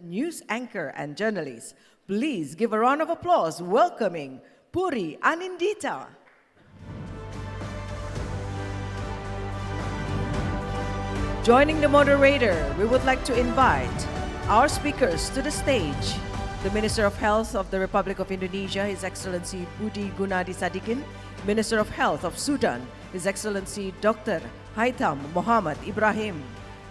News anchor and journalist. Please give a round of applause welcoming Puri Anindita. Joining the moderator, we would like to invite our speakers to the stage. The Minister of Health of the Republic of Indonesia, His Excellency Budi Gunadi Sadikin, Minister of Health of Sudan, His Excellency Dr. Haitham Muhammad Ibrahim,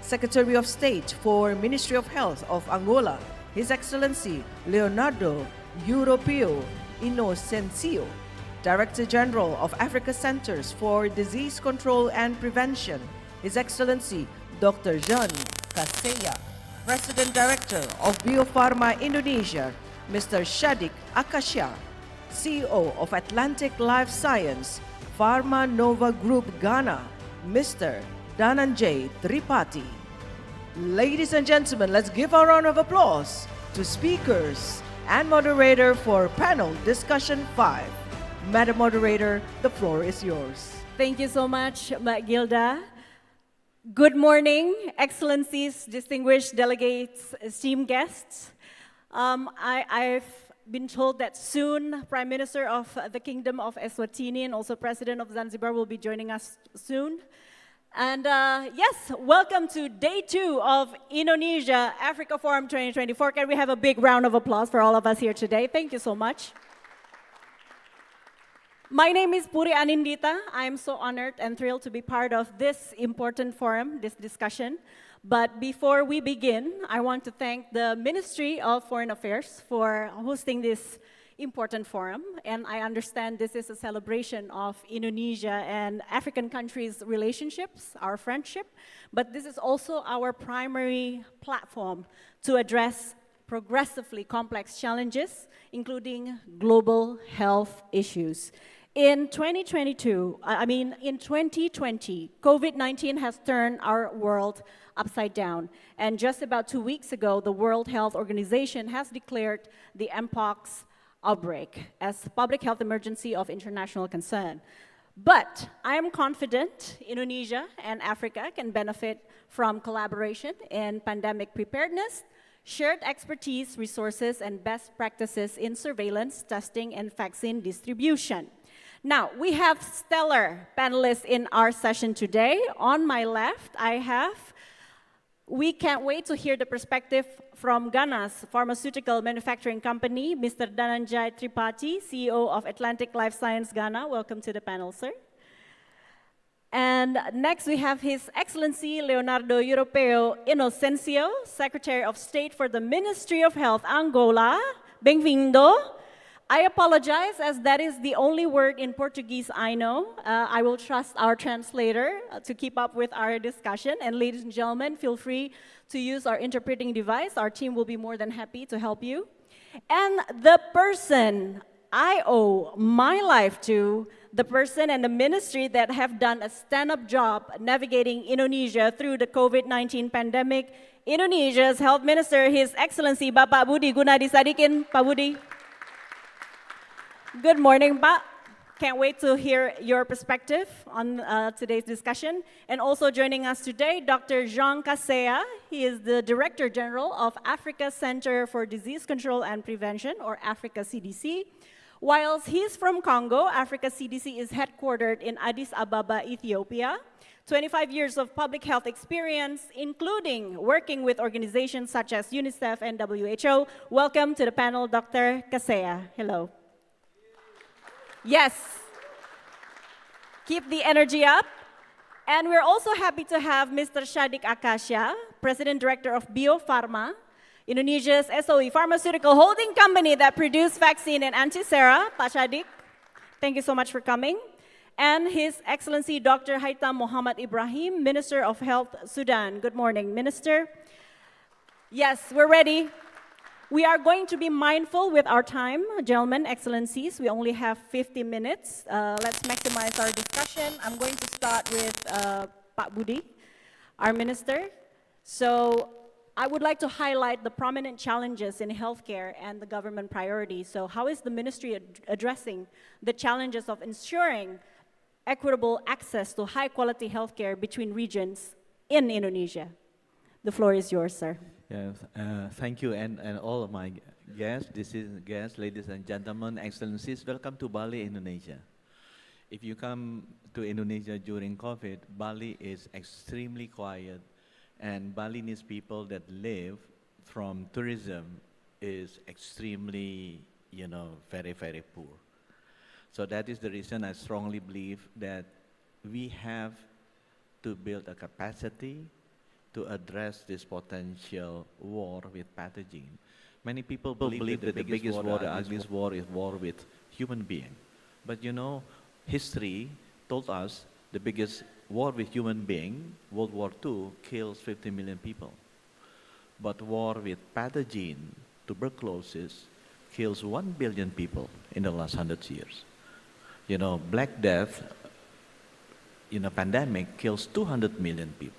Secretary of State for Ministry of Health of Angola, His Excellency Leonardo Europeo Inocencio, Director General of Africa Centers for Disease Control and Prevention, His Excellency Dr. Jean Kaseya, President Director of Biopharma Indonesia, Mr. Shadik Akasha, CEO of Atlantic Life Science, Pharma Nova Group Ghana, Mr. Dhananjay Tripathi. Ladies and gentlemen, let's give a round of applause to speakers and moderator for panel discussion 5. Madam Moderator, the floor is yours. Thank you so much, Ms. Gilda. Good morning, Excellencies, distinguished delegates, esteemed guests. I've been told that soon Prime Minister of the Kingdom of Eswatini and also President of Zanzibar will be joining us soon. And yes, welcome to day 2 of Indonesia Africa Forum 2024. Can we have a big round of applause for all of us here today? Thank you so much. My name is Puri Anindita. I'm so honored and thrilled to be part of this important forum, this discussion. But before we begin, I want to thank the Ministry of Foreign Affairs for hosting this important forum. And I understand this is a celebration of Indonesia and African countries' relationships, our friendship. But this is also our primary platform to address progressively complex challenges, including global health issues. In 2020, COVID-19 has turned our world upside down. And just about 2 weeks ago, the World Health Organization has declared the Mpox outbreak as a public health emergency of international concern. But I am confident Indonesia and Africa can benefit from collaboration in pandemic preparedness, shared expertise, resources, and best practices in surveillance, testing, and vaccine distribution. Now, we have stellar panelists in our session today. On my left, we can't wait to hear the perspective from Ghana's pharmaceutical manufacturing company, Mr. Dhananjay Tripathi, CEO of Atlantic Life Science Ghana. Welcome to the panel, sir. And next, we have His Excellency Leonardo Europeo Inocencio, Secretary of State for the Ministry of Health, Angola. Bem-vindo. I apologize, as that is the only word in Portuguese I know. I will trust our translator to keep up with our discussion. And ladies and gentlemen, feel free to use our interpreting device. Our team will be more than happy to help you. And the person I owe my life to, the person and the ministry that have done a stand-up job navigating Indonesia through the COVID-19 pandemic, Indonesia's Health Minister, His Excellency Bapak Budi Gunadi Sadikin. Pak Budi. Good morning, Pak. Can't wait to hear your perspective on today's discussion. And also joining us today, Dr. Jean Kaseya. He is the Director General of Africa Center for Disease Control and Prevention, or Africa CDC. Whilst he's from Congo, Africa CDC is headquartered in Addis Ababa, Ethiopia. 25 years of public health experience, including working with organizations such as UNICEF and WHO. Welcome to the panel, Dr. Kaseya. Hello. Yes, keep the energy up. And we're also happy to have Mr. Shadik Akasha, President Director of Biopharma, Indonesia's SOE pharmaceutical holding company that produce vaccine and anti-sera. Pak Shadik, thank you so much for coming. And His Excellency Dr. Haitham Muhammad Ibrahim, Minister of Health, Sudan. Good morning, Minister. Yes, we're ready. We are going to be mindful with our time, gentlemen, excellencies. We only have 50 minutes. Let's maximize our discussion. I'm going to start with Pak Budi, our minister. So I would like to highlight the prominent challenges in healthcare and the government priorities. So how is the ministry addressing the challenges of ensuring equitable access to high-quality healthcare between regions in Indonesia? The floor is yours, sir. Yes, thank you, and all of my guests, guests, ladies and gentlemen, excellencies, welcome to Bali, Indonesia. If you come to Indonesia during COVID, Bali is extremely quiet, and Balinese people that live from tourism is extremely, very, very poor. So that is the reason I strongly believe that we have to build a capacity to address this potential war with pathogen. Many people believe that the biggest war, the ugliest war is war with human being. But history told us the biggest war with human being, World War II, kills 50 million people. But war with pathogen, tuberculosis, kills 1 billion people in the last 100 years. Black Death, pandemic kills 200 million people.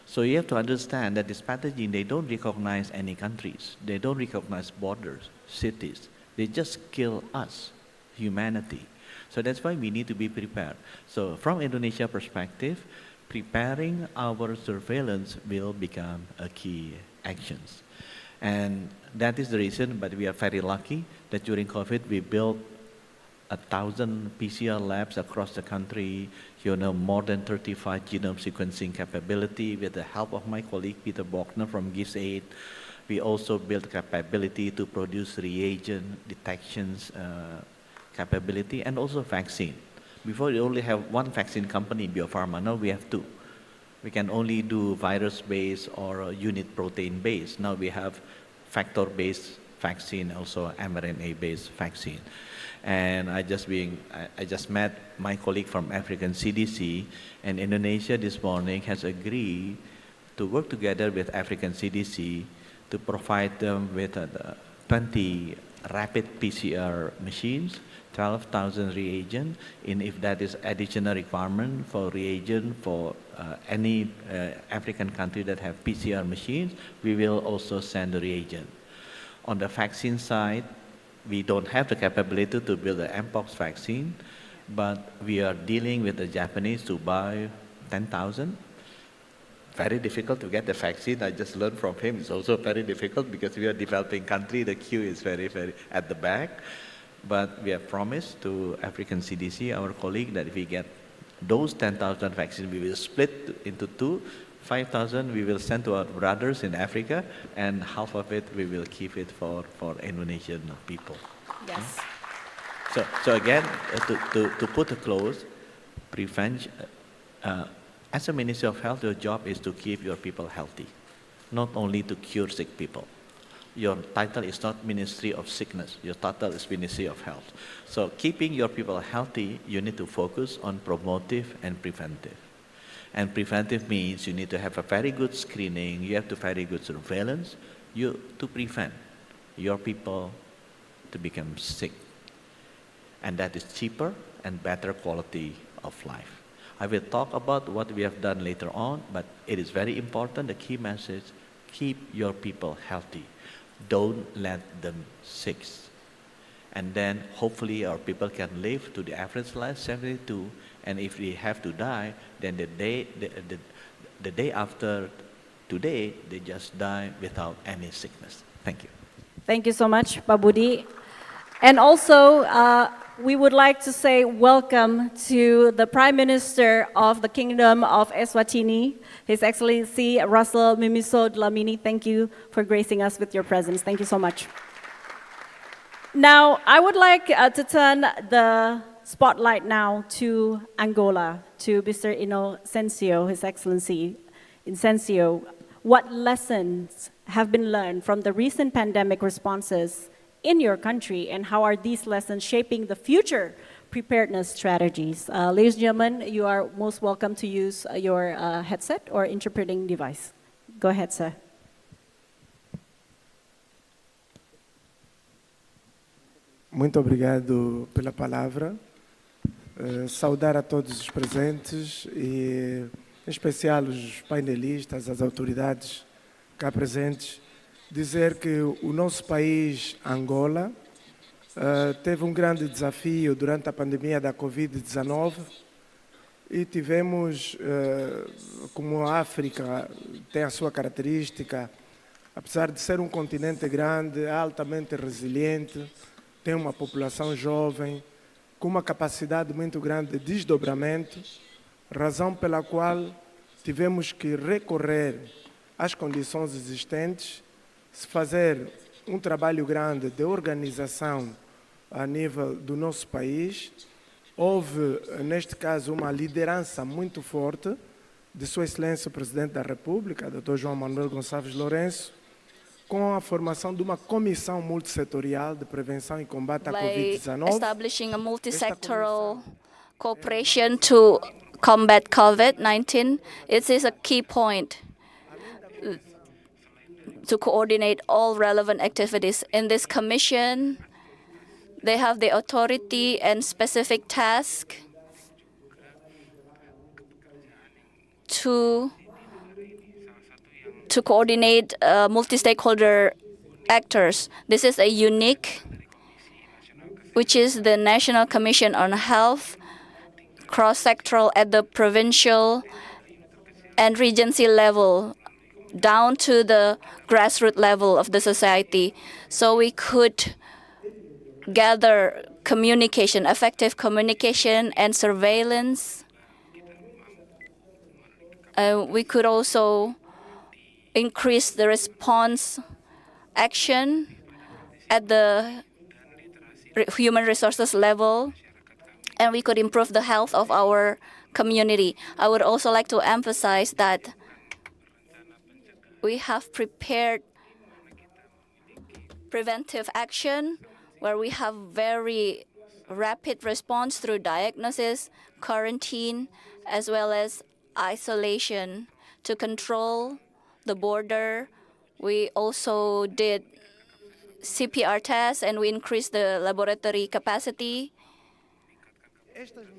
So you have to understand that this pathogen, they don't recognize any countries. They don't recognize borders, cities. They just kill us, humanity. So that's why we need to be prepared. So from Indonesia perspective, preparing our surveillance will become a key actions. And that is the reason, but we are very lucky that during COVID, we built 1,000 PCR labs across the country, more than 35 genome sequencing capability with the help of my colleague Peter Bochner from GIS8. We also built capability to produce reagent detections capability and also vaccine. Before we only have one vaccine company, Biopharma, now we have two. We can only do virus-based or unit protein-based. Now we have factor-based vaccine, also mRNA-based vaccine. And I just met my colleague from African CDC, and Indonesia this morning has agreed to work together with African CDC to provide them with 20 rapid PCR machines, 12,000 reagents, and if that is additional requirement for reagent for any African country that have PCR machines, we will also send the reagent. On the vaccine side, we don't have the capability to build an Mpox vaccine, but we are dealing with the Japanese to buy 10,000. Very difficult to get the vaccine. I just learned from him. It's also very difficult because we are a developing country. The queue is very, very at the back. But we have promised to African CDC, our colleague, that if we get those 10,000 vaccines, we will split into two. 5,000 we will send to our brothers in Africa, and half of it we will keep it for Indonesian people. Yes. So again, to put a close, prevention, as a Ministry of Health, your job is to keep your people healthy, not only to cure sick people. Your title is not Ministry of Sickness, your title is Ministry of Health. So keeping your people healthy, you need to focus on promotive and preventive. And preventive means you need to have a very good screening, you have to very good surveillance, to prevent your people to become sick. And that is cheaper and better quality of life. I will talk about what we have done later on, but it is very important, the key message, keep your people healthy. Don't let them sick. And then hopefully our people can live to the average life, 72, and if we have to die, then the day after today, they just die without any sickness. Thank you. Thank you so much, Pak Budi. And also, we would like to say welcome to the Prime Minister of the Kingdom of Eswatini, His Excellency Russell Mimiso Dlamini. Thank you for gracing us with your presence. Thank you so much. Now, I would like to turn the spotlight now to Angola, to Mr. Inocencio, His Excellency Inocencio. What lessons have been learned from the recent pandemic responses in your country, and how are these lessons shaping the future preparedness strategies? Ladies and gentlemen, you are most welcome to use your headset or interpreting device. Go ahead, sir. Muito obrigado pela palavra. Saudar a todos os presentes e, em especial, os painelistas, as autoridades cá presentes. Dizer que o nosso país, Angola, teve um grande desafio durante a pandemia da Covid-19 e tivemos, como a África tem a sua característica, Apesar de ser um continente grande, altamente resiliente, tem uma população jovem, com uma capacidade muito grande de desdobramento, razão pela qual tivemos que recorrer às condições existentes, se fazer um trabalho grande de organização a nível do nosso país. Houve, neste caso, uma liderança muito forte de Sua Excelência o Presidente da República, Dr. João Manuel Gonçalves Lourenço, com a formação de uma comissão multissetorial de prevenção e combate à by Covid-19. establishing a multi-sectoral cooperation to combat COVID-19. It is a key point to coordinate all relevant activities. In this commission, they have the authority and specific task to coordinate multi-stakeholder actors. This is a unique, which is the National Commission on Health, cross-sectoral at the provincial and regency level, down to the grassroots level of the society. So we could gather communication, effective communication and surveillance. We could also increase the response action at the human resources level, and we could improve the health of our community. I would also like to emphasize that we have prepared preventive action where we have very rapid response through diagnosis, quarantine, as well as isolation to control the border. We also did CPR tests and we increased the laboratory capacity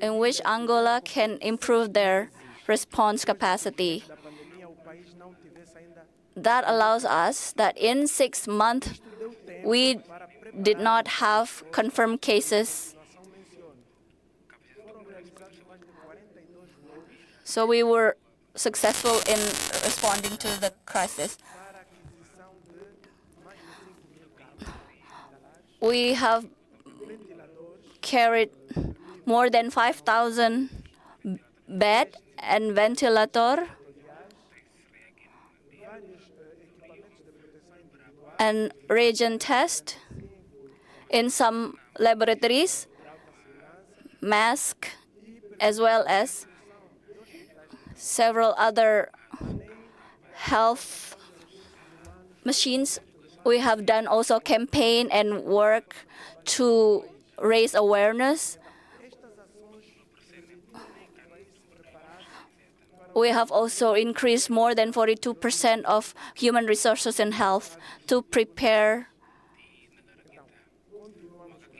in which Angola can improve their response capacity. That allows us that in 6 months, we did not have confirmed cases. So we were successful in responding to the crisis. We have carried more than 5,000 bed and ventilator and reagent test in some laboratories, mask, as well as several other health machines. We have done also campaign and work to raise awareness. We have also increased more than 42% of human resources and health to prepare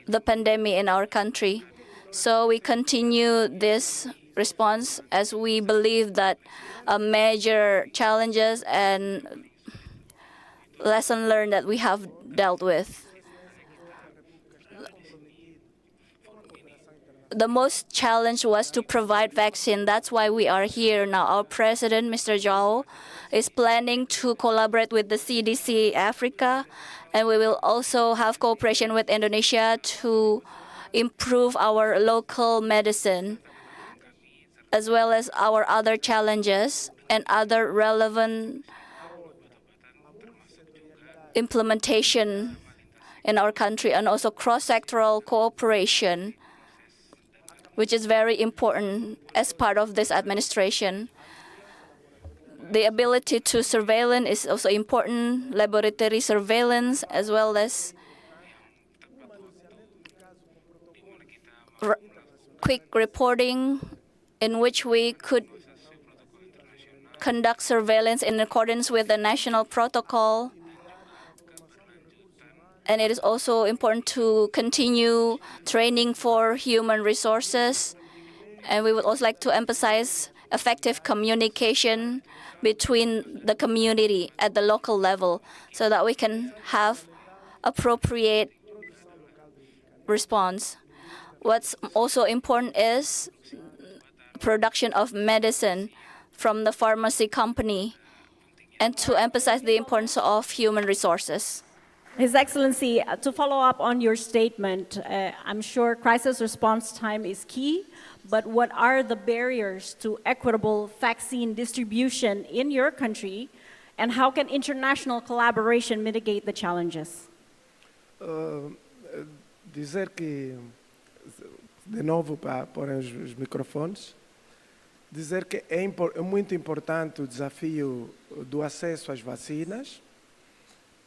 the pandemic in our country. So we continue this response as we believe that major challenges and lesson learned that we have dealt with. The most challenge was to provide vaccine. That's why we are here now. Our president, Mr. Zhao, is planning to collaborate with the CDC Africa, and we will also have cooperation with Indonesia to improve our local medicine, as well as our other challenges and other relevant implementation in our country, and also cross-sectoral cooperation, which is very important as part of this administration. The ability to surveillance is also important, laboratory surveillance, as well as quick reporting in which we could conduct surveillance in accordance with the national protocol. And it is also important to continue training for human resources. And we would also like to emphasize effective communication between the community at the local level so that we can have appropriate response. What's also important is production of medicine from the pharmacy company. and to emphasize the importance of human resources. His Excellency, to follow up on your statement, I'm sure crisis response time is key, but what are the barriers to equitable vaccine distribution in your country, and how can international collaboration mitigate the challenges? Dizer que, de novo para pôr os microfones, dizer que é muito importante o desafio do acesso às vacinas.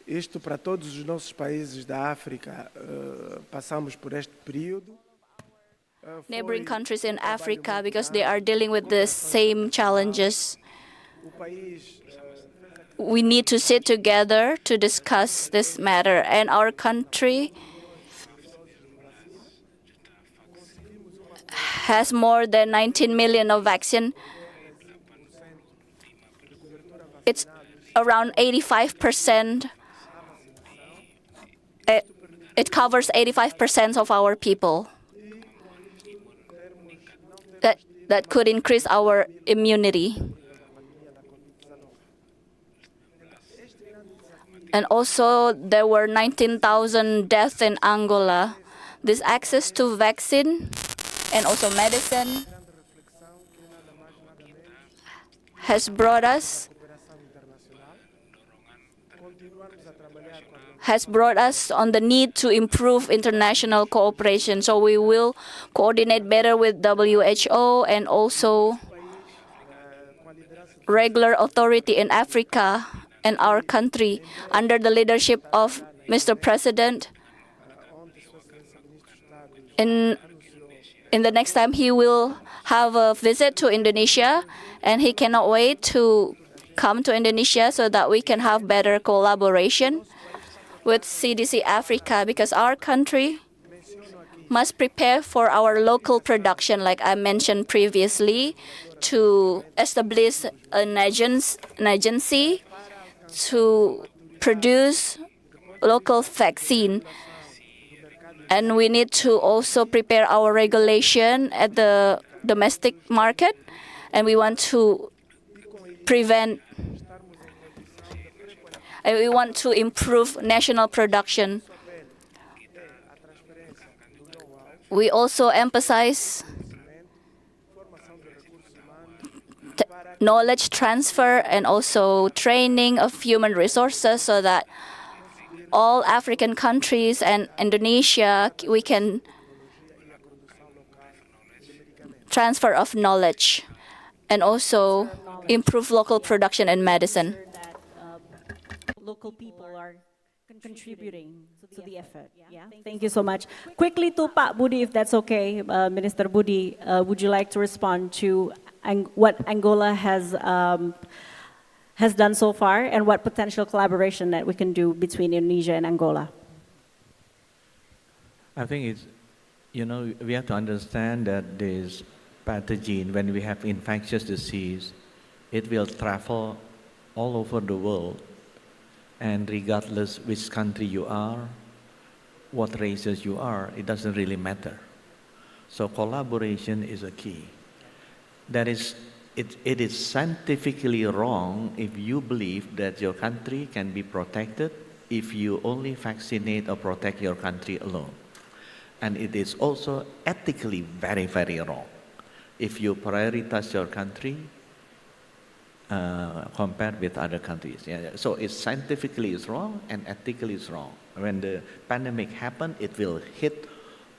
Isto para todos os nossos países da África, passamos por este período. Neighboring countries in Africa, because they are dealing with the same challenges. We need to sit together to discuss this matter, and our country has more than 19 million of vaccine. It's around 85%. It covers 85% of our people. That could increase our immunity. And also, there were 19,000 deaths in Angola. This access to vaccine and also medicine has brought us on the need to improve international cooperation. So we will coordinate better with WHO and also regular authority in Africa and our country under the leadership of Mr. President. In the next time, he will have a visit to Indonesia, and he cannot wait to come to Indonesia so that we can have better collaboration with CDC Africa, because our country must prepare for our local production, like I mentioned previously, to establish an agency to produce local vaccine. And we need to also prepare our regulation at the domestic market, and we want to prevent, and we want to improve national production. We also emphasize knowledge transfer and also training of human resources so that all African countries and Indonesia, we can transfer of knowledge and also improve local production and medicine. Local people are contributing to the effort. Yeah, thank you so much. Quickly to Pak Budi, if that's okay, Minister Budi, would you like to respond to what Angola has done so far and what potential collaboration that we can do between Indonesia and Angola? I think it's, we have to understand that this pathogen, when we have infectious disease, it will travel all over the world. And regardless which country you are, what races you are, it doesn't really matter. So collaboration is a key. That is, it is scientifically wrong if you believe that your country can be protected if you only vaccinate or protect your country alone. And it is also ethically very, very wrong if you prioritize your country compared with other countries. Yeah. So it's scientifically is wrong and ethically is wrong. When the pandemic happens, it will hit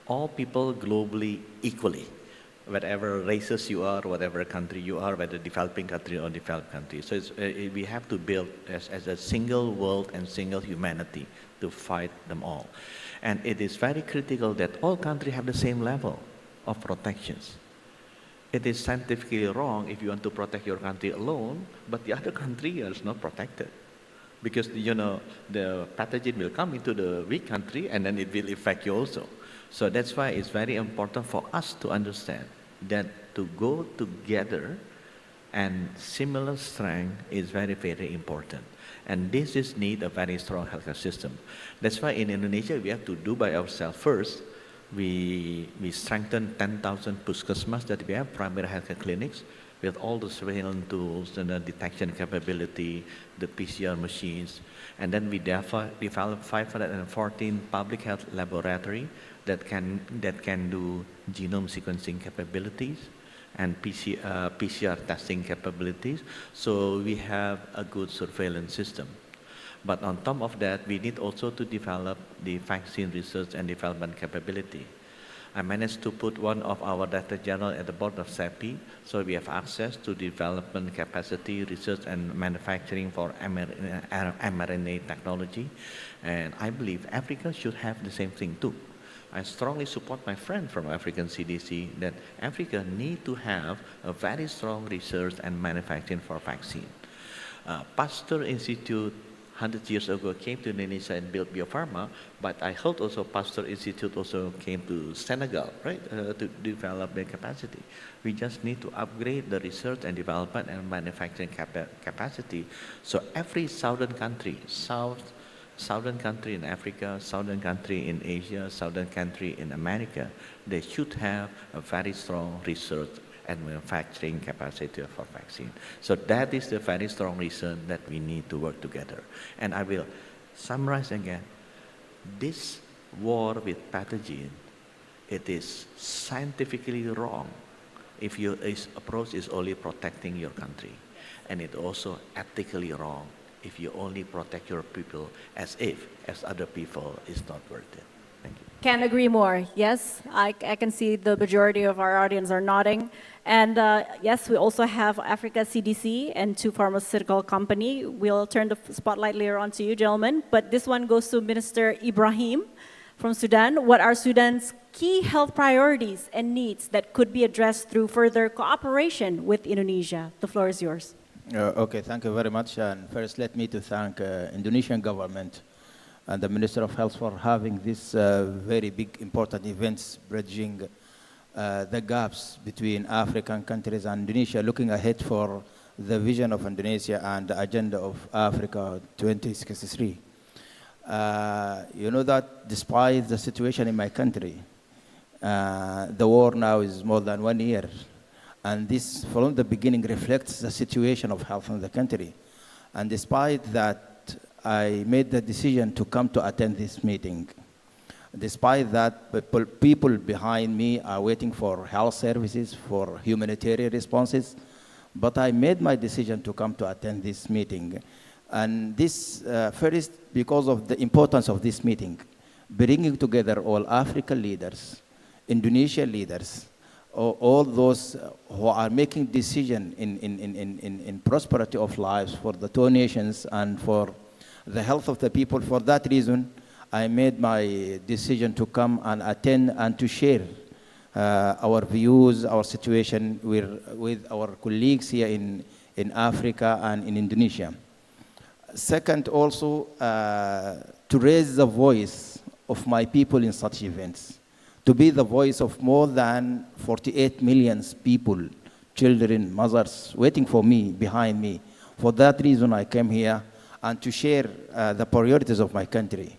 all people globally equally, whatever races you are, whatever country you are, whether developing country or developed country. So we have to build as a single world and single humanity to fight them all. And it is very critical that all countries have the same level of protections. It is scientifically wrong if you want to protect your country alone, but the other country is not protected. Because, the pathogen will come into the weak country and then it will affect you also. So that's why it's very important for us to understand that to go together and similar strength is very, very important. And this is need a very strong healthcare system. That's why in Indonesia we have to do by ourselves first, We strengthened 10,000 puskesmas that we have, primary healthcare clinics, with all the surveillance tools and the detection capability, the PCR machines. And then we developed 514 public health laboratory that can do genome sequencing capabilities and PCR testing capabilities. So we have a good surveillance system. But on top of that, we need also to develop the vaccine research and development capability. I managed to put one of our Director General at the board of CEPI, so we have access to development capacity, research and manufacturing for mRNA technology. And I believe Africa should have the same thing too. I strongly support my friend from African CDC that Africa need to have a very strong research and manufacturing for vaccine. Pasteur Institute 100 years ago came to Indonesia and built biopharma, but I heard also Pasteur Institute also came to Senegal, right, to develop their capacity. We just need to upgrade the research and development and manufacturing capacity. So every southern country in Africa, southern country in Asia, southern country in America, they should have a very strong research and manufacturing capacity for vaccine. So that is the very strong reason that we need to work together. And I will summarize again. This war with pathogen, it is scientifically wrong if your approach is only protecting your country. And it also ethically wrong if you only protect your people as other people is not worth it. Thank you. Can't agree more. Yes, I can see the majority of our audience are nodding. And yes, we also have Africa CDC and two pharmaceutical company. We'll turn the spotlight later on to you, gentlemen. But this one goes to Minister Ibrahim from Sudan. What are Sudan's key health priorities and needs that could be addressed through further cooperation with Indonesia? The floor is yours. Okay, thank you very much. And first, let me to thank Indonesian government and the Minister of Health for having this very big, important events bridging the gaps between African countries and Indonesia, looking ahead for the vision of Indonesia and the agenda of Africa 2063. You know that despite the situation in my country, the war now is more than 1 year. And this, from the beginning, reflects the situation of health in the country. And despite that, I made the decision to come to attend this meeting. Despite that, people behind me are waiting for health services, for humanitarian responses, but I made my decision to come to attend this meeting. And this, first, because of the importance of this meeting, bringing together all African leaders, Indonesian leaders, all those who are making decisions in prosperity of lives for the two nations and for the health of the people. For that reason, I made my decision to come and attend and to share our views, our situation with our colleagues here in Africa and in Indonesia. Second, also, to raise the voice of my people in such events, to be the voice of more than 48 million people, children, mothers, waiting for me, behind me. For that reason, I came here and to share the priorities of my country.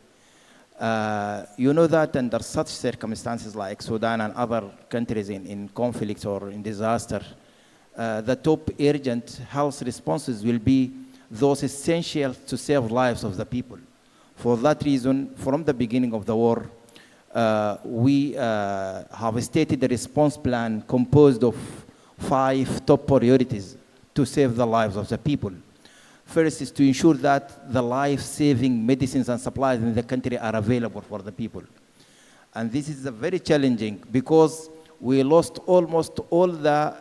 You know that under such circumstances like Sudan and other countries in conflict or in disaster, the top urgent health responses will be those essential to save lives of the people. For that reason, from the beginning of the war, we have stated a response plan composed of 5 top priorities to save the lives of the people. First is to ensure that the life-saving medicines and supplies in the country are available for the people. And this is very challenging because we lost almost all the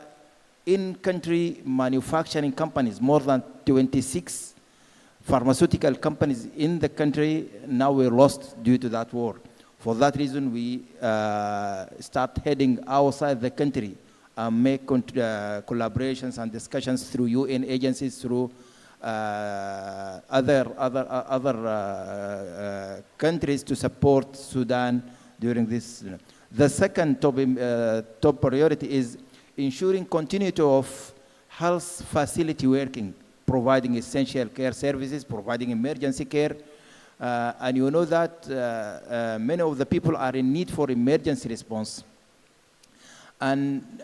in-country manufacturing companies, more than 26 pharmaceutical companies in the country now were lost due to that war. For that reason, we start heading outside the country and make collaborations and discussions through UN agencies, through other countries to support Sudan during this. The second top priority is ensuring continuity of health facility working, providing essential care services, providing emergency care, And you know that many of the people are in need for emergency response. And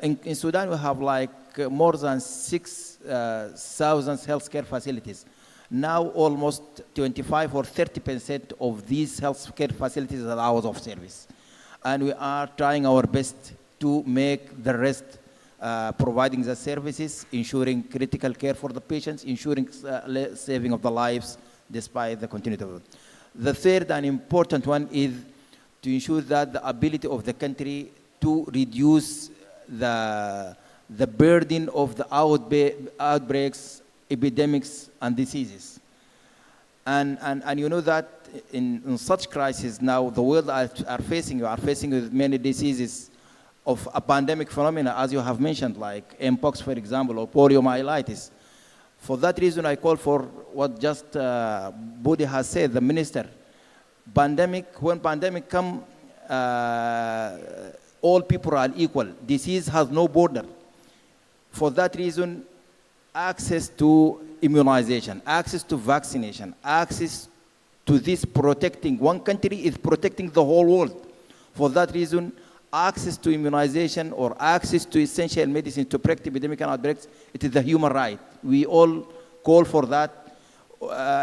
in Sudan, we have like more than 6,000 healthcare facilities. Now, almost 25 or 30% of these healthcare facilities are out of service. And we are trying our best to make the rest providing the services, ensuring critical care for the patients, ensuring saving of the lives despite the continuity of it. The third and important one is to ensure that the ability of the country to reduce the burden of the outbreaks, epidemics, and diseases. And you know that in such crises now, the world are facing with many diseases of a pandemic phenomena, as you have mentioned, like mpox, for example, or poliomyelitis. For that reason, I call for what just Budi has said, the minister. When pandemic come, all people are equal. Disease has no border. For that reason, access to immunization, access to vaccination, access to this protecting one country is protecting the whole world. For that reason, access to immunization or access to essential medicine to protect epidemic and outbreaks, it is a human right. We all call for that,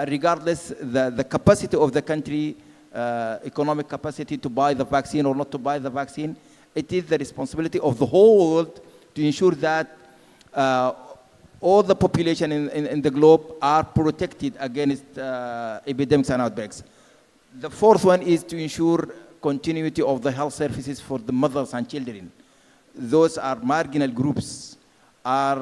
regardless the capacity of the country, economic capacity to buy the vaccine or not to buy the vaccine. It is the responsibility of the whole world to ensure that all the population in the globe are protected against epidemics and outbreaks. The fourth one is to ensure continuity of the health services for the mothers and children. Those are marginal groups, are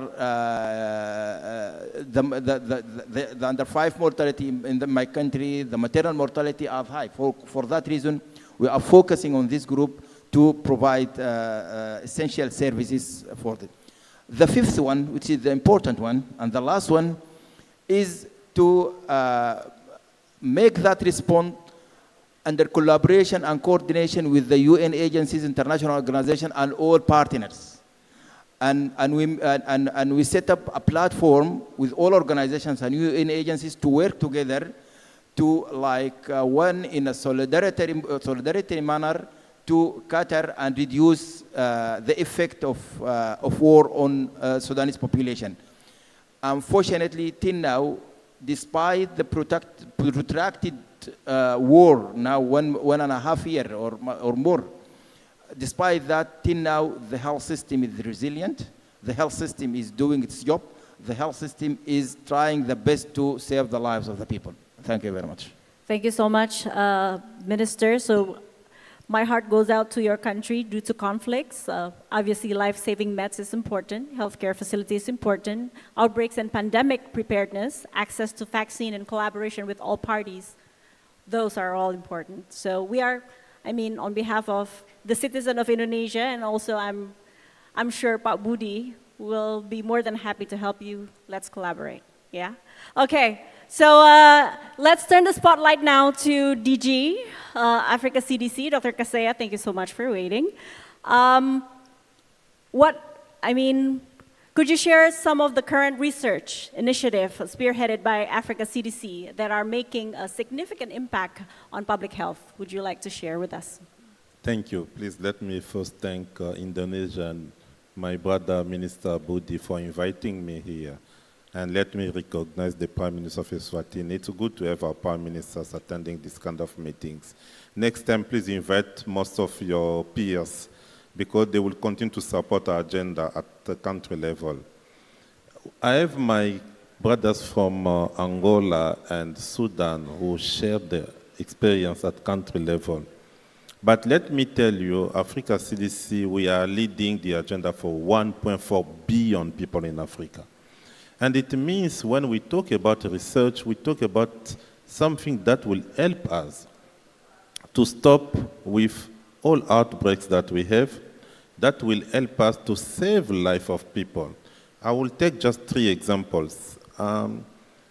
the under 5 mortality in my country, the maternal mortality are high. For that reason, we are focusing on this group to provide essential services for them. The fifth one, which is the important one, and the last one, is to make that response under collaboration and coordination with the UN agencies, international organizations, and all partners. And we set up a platform with all organizations and UN agencies to work together to, like, one in a solidarity manner to cater and reduce the effect of war on Sudanese population. Unfortunately, till now, despite the protracted war, now 1.5 years or more, despite that, till now, the health system is resilient. The health system is doing its job. The health system is trying the best to save the lives of the people. Thank you very much. Thank you so much, Minister. So my heart goes out to your country due to conflicts. Obviously, life-saving meds is important. Healthcare facilities is important. Outbreaks and pandemic preparedness, access to vaccine and collaboration with all parties, those are all important. So we are, on behalf of the citizen of Indonesia, and also I'm sure Pak Budi will be more than happy to help you. Let's collaborate, yeah? Okay, so let's turn the spotlight now to DG, Africa CDC, Dr. Kaseya. Thank you so much for waiting. Could you share some of the current research initiative spearheaded by Africa CDC that are making a significant impact on public health? Would you like to share with us? Thank you. Please let me first thank Indonesia and my brother, Minister Budi, for inviting me here. And let me recognize the Prime Minister of Eswatini. It's good to have our Prime Ministers attending this kind of meetings. Next time, please invite most of your peers, because they will continue to support our agenda at the country level. I have my brothers from Angola and Sudan who share the experience at country level. But let me tell you, Africa CDC, we are leading the agenda for 1.4 billion people in Africa. And it means when we talk about research, we talk about something that will help us to stop with all outbreaks that we have, that will help us to save the life of people. I will take just 3 examples.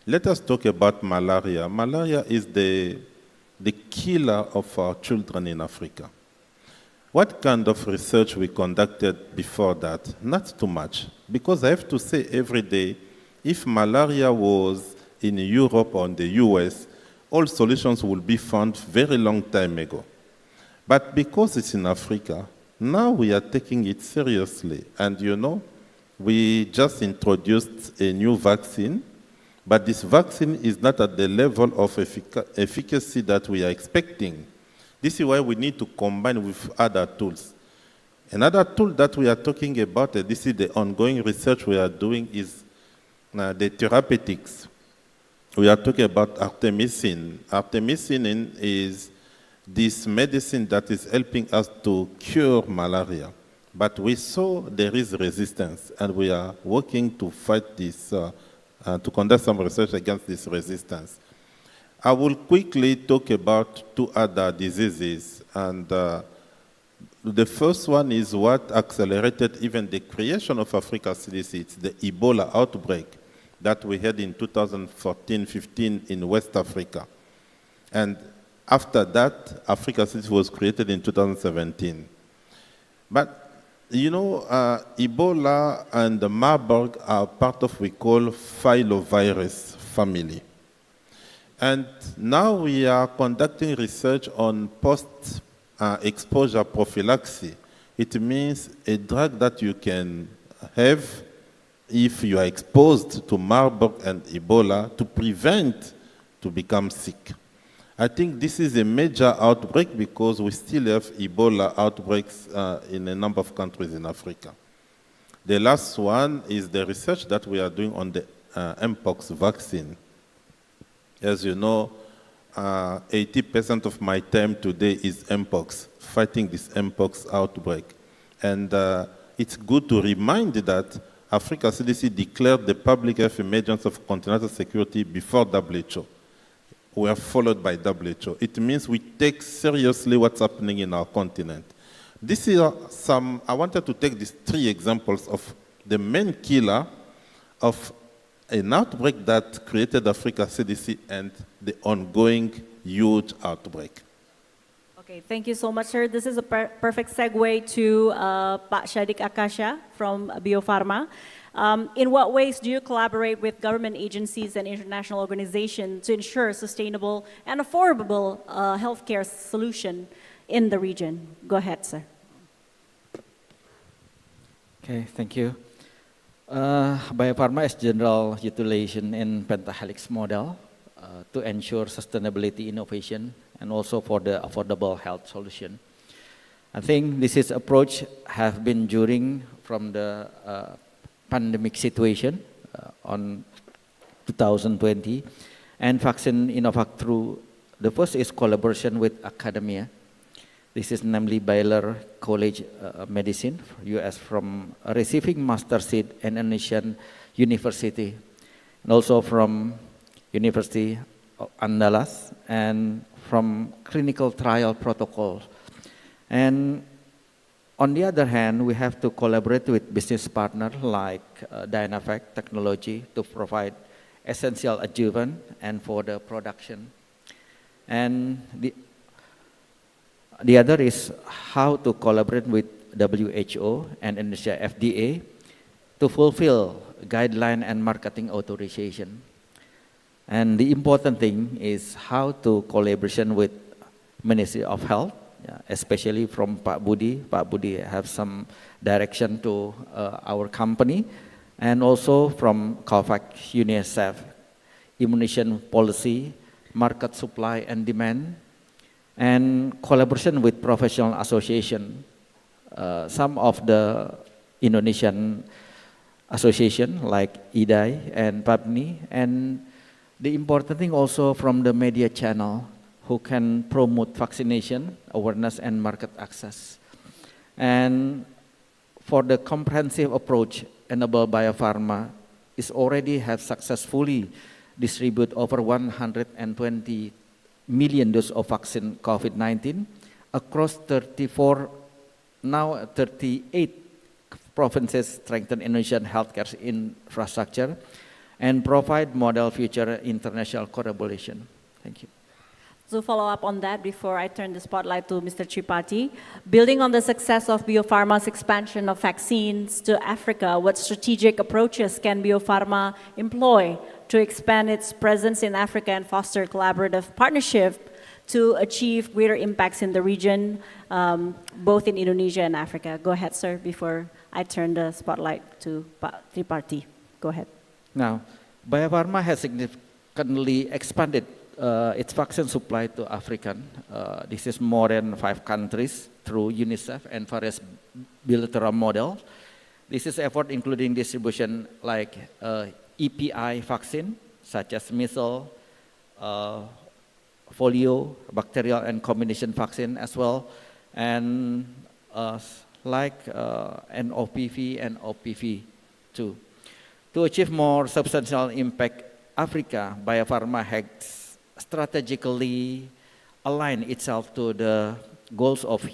Let us talk about malaria. Malaria is the killer of our children in Africa. What kind of research we conducted before that? Not too much, because I have to say every day, if malaria was in Europe or in the US, all solutions will be found very long time ago. But because it's in Africa, now we are taking it seriously. And you know, we just introduced a new vaccine, but this vaccine is not at the level of efficacy that we are expecting. This is why we need to combine with other tools. Another tool that we are talking about, this is the ongoing research we are doing, is the therapeutics. We are talking about artemisinin. Artemisinin is this medicine that is helping us to cure malaria. But we saw there is resistance, and we are working to fight this, to conduct some research against this resistance. I will quickly talk about 2 other diseases, and the first one is what accelerated even the creation of Africa CDC. It's the Ebola outbreak that we had in 2014-15 in West Africa. And after that, Africa CDC was created in 2017. But, you know, Ebola and the Marburg are part of what we call filovirus family. And now we are conducting research on post-exposure prophylaxis. It means a drug that you can have if you are exposed to Marburg and Ebola to prevent to become sick. I think this is a major outbreak because we still have Ebola outbreaks in a number of countries in Africa. The last one is the research that we are doing on the Mpox vaccine. As you know, 80% of my time today is Mpox, fighting this Mpox outbreak. And it's good to remind that Africa CDC declared the public health emergency of continental security before WHO. We are followed by WHO. It means we take seriously what's happening in our continent. This is I wanted to take these 3 examples of the main killer of an outbreak that created Africa CDC and the ongoing huge outbreak. Okay, thank you so much, sir. This is a perfect segue to Pak Shadik Akasha from Biopharma. In what ways do you collaborate with government agencies and international organizations to ensure sustainable and affordable healthcare solution in the region? Go ahead, sir. Okay, thank you. Biopharma is general utilization in pentahelix model to ensure sustainability innovation and also for the affordable health solution. I think this is approach have been during from the pandemic situation on 2020 and vaccine Innovac through the first is collaboration with academia. This is namely Baylor College Medicine, US, from receiving master seat in Indonesian University, and also from University of Andalas, and from clinical trial protocol. And on the other hand, we have to collaborate with business partners like Dynavac Technology to provide essential adjuvant and for the production. And the other is how to collaborate with WHO and Indonesia FDA to fulfill guideline and marketing authorization. And the important thing is how to collaboration with Ministry of Health, especially from Pak Budi. Pak Budi have some direction to our company, and also from COVAX, UNICEF, immunization policy, market supply and demand, and collaboration with professional association. Some of the Indonesian association like IDAI and PAPNI, and the important thing also from the media channel who can promote vaccination, awareness and market access. And for the comprehensive approach, Enable Biopharma is already have successfully distributed over 120 million doses of vaccine COVID-19 across 38 provinces, strengthen Indonesian healthcare infrastructure, and provide model future international collaboration. Thank you. To follow up on that, before I turn the spotlight to Mr. Tripathi, building on the success of BioPharma's expansion of vaccines to Africa, what strategic approaches can BioPharma employ to expand its presence in Africa and foster collaborative partnership to achieve greater impacts in the region, both in Indonesia and Africa? Go ahead, sir, before I turn the spotlight to Tripathi. Go ahead. Now, BioPharma has significantly expanded its vaccine supply to African. This is more than 5 countries through UNICEF and various bilateral models. This is effort including distribution like EPI vaccine, such as measles, polio, bacterial and combination vaccine as well, and like NOPV and OPV too. To achieve more substantial impact, Africa, BioPharma has strategically aligned itself to the goals of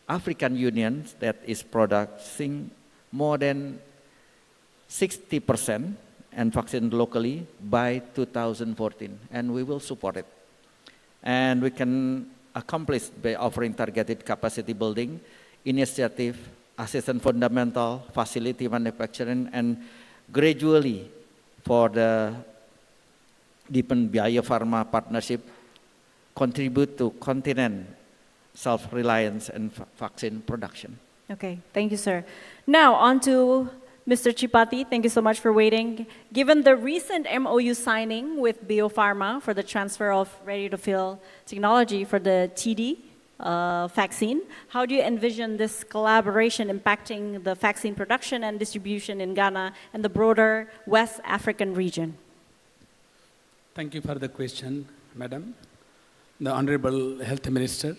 African Union that is producing more than 60% and vaccine locally by 2014, and we will support it. And we can accomplish by offering targeted capacity building, initiative, assistance fundamental, facility manufacturing, and gradually for the deepen BioPharma partnership contribute to continent self-reliance and vaccine production. Okay, thank you, sir. Now on to Mr. Tripathi. Thank you so much for waiting. Given the recent MOU signing with BioPharma for the transfer of ready-to-fill technology for the TD vaccine, how do you envision this collaboration impacting the vaccine production and distribution in Ghana and the broader West African region? Thank you for the question, Madam. The Honorable Health Minister,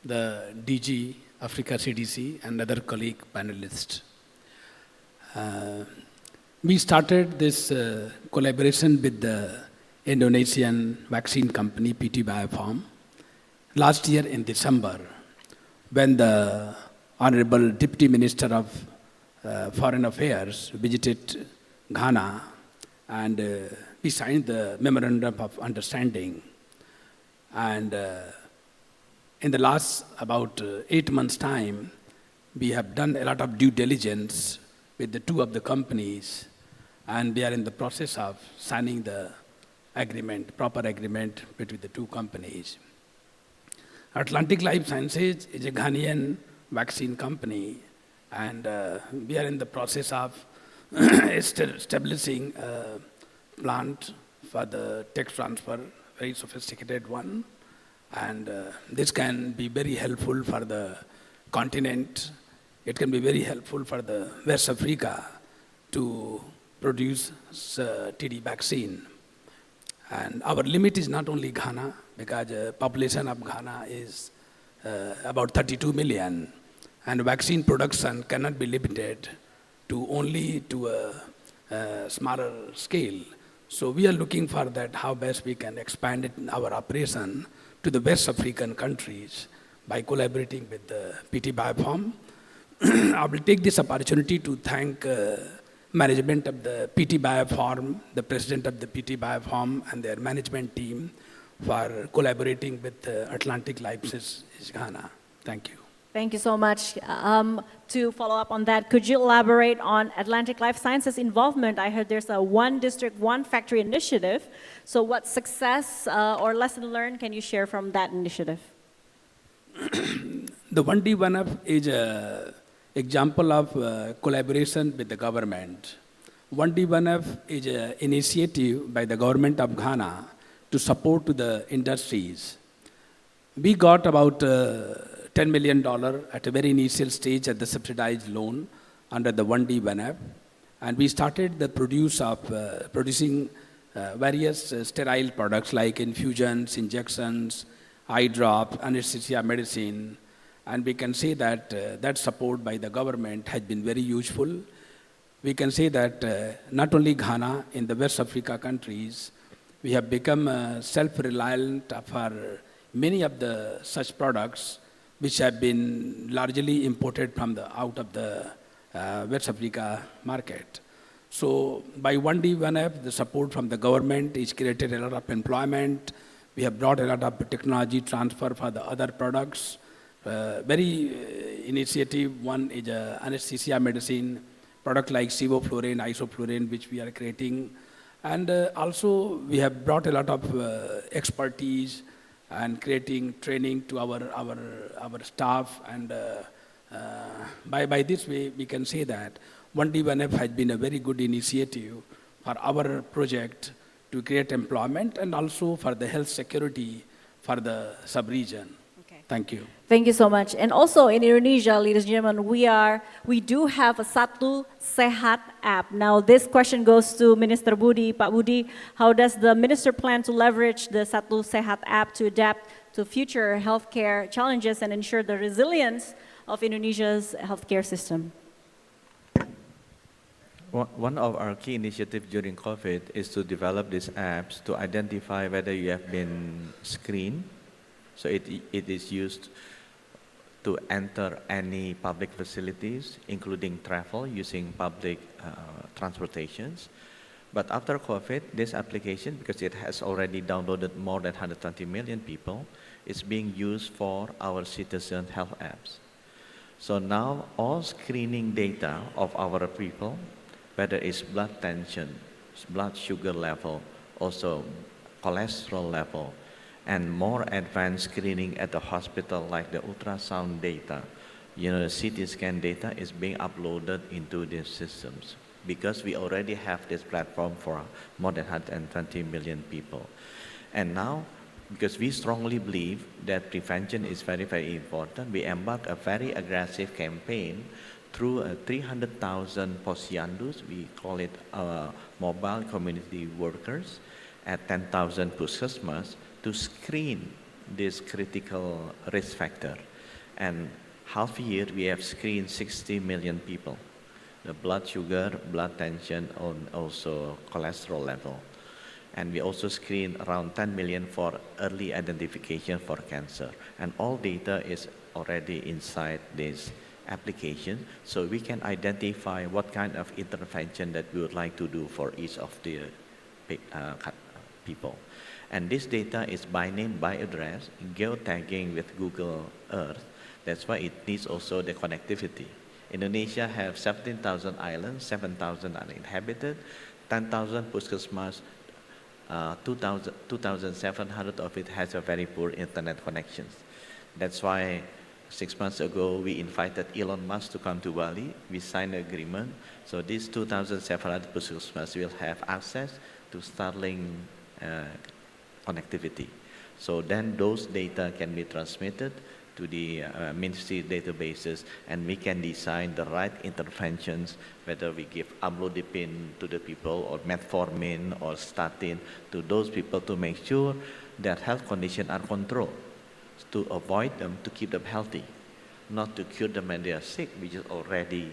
the DG Africa CDC, and other colleague panelists. We started this collaboration with the Indonesian vaccine company PT Biopharm last year in December, when the Honorable Deputy Minister of Foreign Affairs visited Ghana, and we signed the Memorandum of Understanding. And in the last about 8 months' time, we have done a lot of due diligence with the 2 of the companies, and we are in the process of signing the agreement, proper agreement between the 2 companies. Atlantic Life Sciences is a Ghanaian vaccine company, and we are in the process of establishing a plant for the tech transfer, very sophisticated one, and this can be very helpful for the continent. It can be very helpful for the West Africa to produce TD vaccine. And our limit is not only Ghana, because the population of Ghana is about 32 million, and vaccine production cannot be limited to only to a smaller scale. So we are looking for that, how best we can expand it, our operation to the West African countries by collaborating with the PT Biopharm. I will take this opportunity to thank management of the PT Biopharm, the president of the PT Biopharm and their management team for collaborating with Atlantic Life Sciences Ghana. Thank you. Thank you so much. To follow up on that, could you elaborate on Atlantic Life Sciences involvement? I heard there's a One District, One Factory initiative. So what success or lesson learned can you share from that initiative? The 1D, 1F is an example of collaboration with the government. 1D, 1F is an initiative by the government of Ghana to support the industries. We got about $10 million at a very initial stage at the subsidized loan under the 1D, 1F. And we started the producing various sterile products like infusions, injections, eye drops, anesthesia medicine. And we can say that that support by the government has been very useful. We can say that not only Ghana, in the West Africa countries, we have become self-reliant for many of the such products which have been largely imported from out of the West Africa market. So by 1D, 1F, the support from the government is created a lot of employment. We have brought a lot of technology transfer for the other products. Very initiative, one is anesthesia medicine, product like sevoflurane, isoflurane, which we are creating. And also we have brought a lot of expertise and creating training to our staff. And by this way, we can say that 1D1F has been a very good initiative for our project to create employment and also for the health security for the sub-region. Okay. Thank you. Thank you so much. And also in Indonesia, ladies and gentlemen, we do have a Satu Sehat app. Now this question goes to Minister Budi. Pak Budi, how does the minister plan to leverage the Satu Sehat app to adapt to future healthcare challenges and ensure the resilience of Indonesia's healthcare system? One of our key initiatives during COVID is to develop these apps to identify whether you have been screened. So it is used to enter any public facilities, including travel, using public transportations. But after COVID, this application, because it has already downloaded more than 120 million people, is being used for our citizen health apps. So now all screening data of our people, whether it's blood tension, blood sugar level, also cholesterol level, and more advanced screening at the hospital like the ultrasound data, the CT scan data is being uploaded into these systems because we already have this platform for more than 120 million people. And now, because we strongly believe that prevention is very, very important, we embarked a very aggressive campaign through 300,000 posyandos, we call it mobile community workers, at 10,000 puskesmas to screen this critical risk factor. And half a year we have screened 60 million people, the blood sugar, blood tension, and also cholesterol level. And we also screen around 10 million for early identification for cancer. And all data is already inside this application, so we can identify what kind of intervention that we would like to do for each of the people. And this data is by name, by address, geotagging with Google Earth. That's why it needs also the connectivity. Indonesia have 17,000 islands, 7,000 uninhabited, 10,000 puskesmas, 2,700 of it has a very poor internet connections. That's why 6 months ago, we invited Elon Musk to come to Bali. We signed an agreement. So these 2,700 puskesmas will have access to Starlink connectivity. So then those data can be transmitted to the ministry databases, and we can design the right interventions, whether we give amlodipine to the people or metformin or statin to those people to make sure that health conditions are controlled, to avoid them, to keep them healthy, not to cure them when they are sick, which is already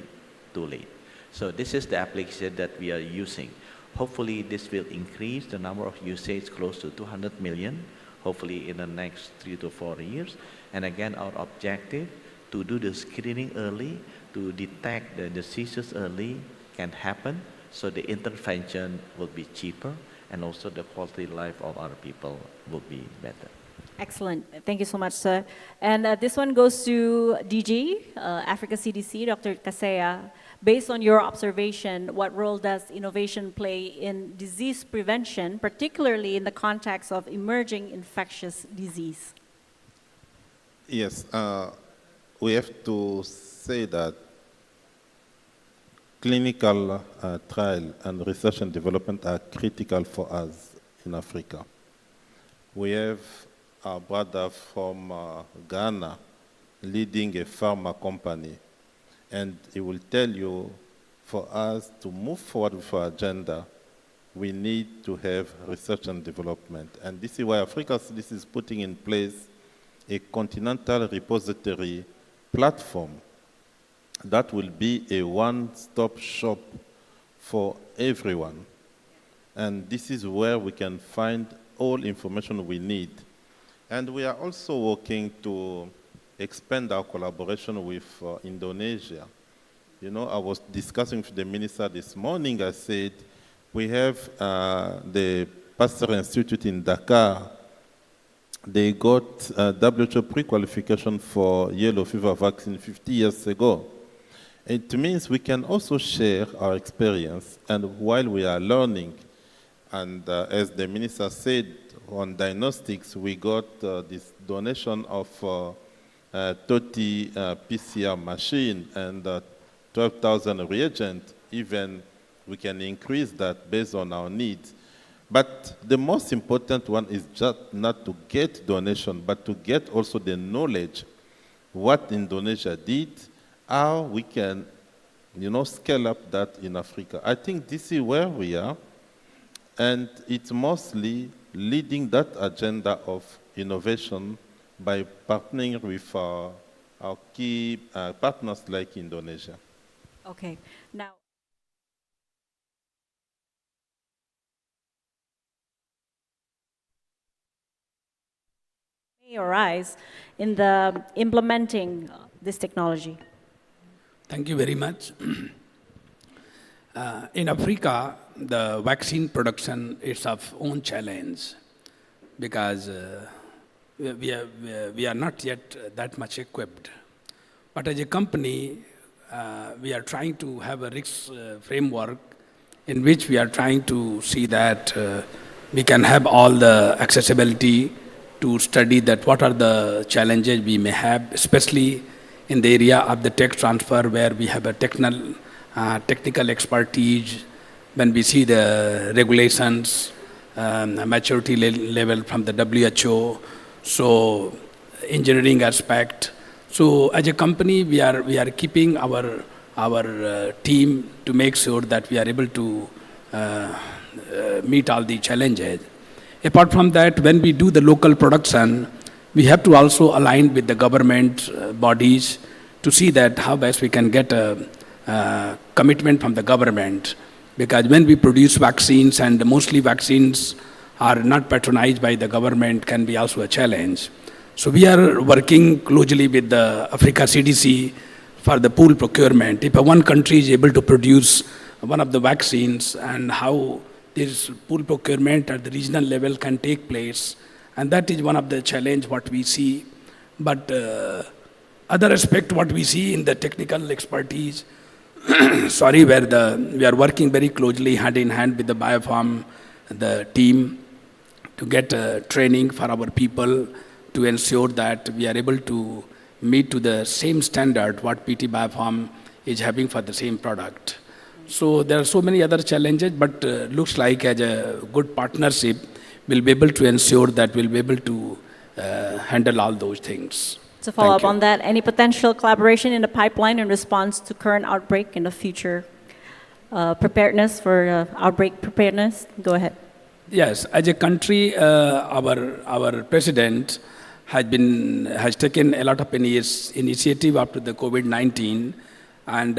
too late. So this is the application that we are using. Hopefully this will increase the number of usage close to 200 million, hopefully in the next 3 to 4 years. And again, our objective to do the screening early, to detect the diseases early can happen, so the intervention will be cheaper and also the quality of life of our people will be better. Excellent. Thank you so much, sir. And this one goes to DG, Africa CDC, Dr. Kaseya. Based on your observation, what role does innovation play in disease prevention, particularly in the context of emerging infectious disease? Yes, we have to say that clinical trial and research and development are critical for us in Africa. We have our brother from Ghana leading a pharma company, and he will tell you, for us to move forward with our agenda, we need to have research and development. And this is why Africa CDC is putting in place a continental repository platform that will be a one-stop shop for everyone. And this is where we can find all information we need. And we are also working to expand our collaboration with Indonesia. You know, I was discussing with the minister this morning. I said, we have the Pasteur Institute in Dakar they got WHO pre-qualification for yellow fever vaccine 50 years ago. It means we can also share our experience, and while we are learning, and as the minister said, on diagnostics, we got this donation of 30 PCR machine and 12,000 reagent. Even we can increase that based on our needs. But the most important one is just not to get donation, but to get also the knowledge, what Indonesia did, how we can, scale up that in Africa. I think this is where we are, and it's mostly leading that agenda of innovation by partnering with our key partners like Indonesia. Okay, now. May arise in the implementing this technology. Thank you very much. In Africa, the vaccine production is of own challenge because we are not yet that much equipped. But as a company, we are trying to have a risk framework in which we are trying to see that we can have all the accessibility to study that what are the challenges we may have, especially in the area of the tech transfer where we have a technical expertise, when we see the regulations, maturity level from the WHO, so engineering aspect. So as a company, we are keeping our team to make sure that we are able to meet all the challenges. Apart from that, when we do the local production, we have to also align with the government bodies to see that how best we can get a commitment from the government. Because when we produce vaccines, and mostly vaccines are not patronized by the government, can be also a challenge. So we are working closely with the Africa CDC for the pool procurement. If one country is able to produce one of the vaccines, and how this pool procurement at the regional level can take place, and that is one of the challenge what we see. But other aspect what we see in the technical expertise, sorry, where we are working very closely hand in hand with the biopharm, the team, to get training for our people to ensure that we are able to meet to the same standard what PT Biopharm is having for the same product. So there are so many other challenges, but looks like as a good partnership, we'll be able to ensure that we'll be able to handle all those things. To follow up on that, any potential collaboration in the pipeline in response to current outbreak in the future preparedness for outbreak preparedness? Go ahead. Yes, as a country, our president has taken a lot of initiative after the COVID-19, and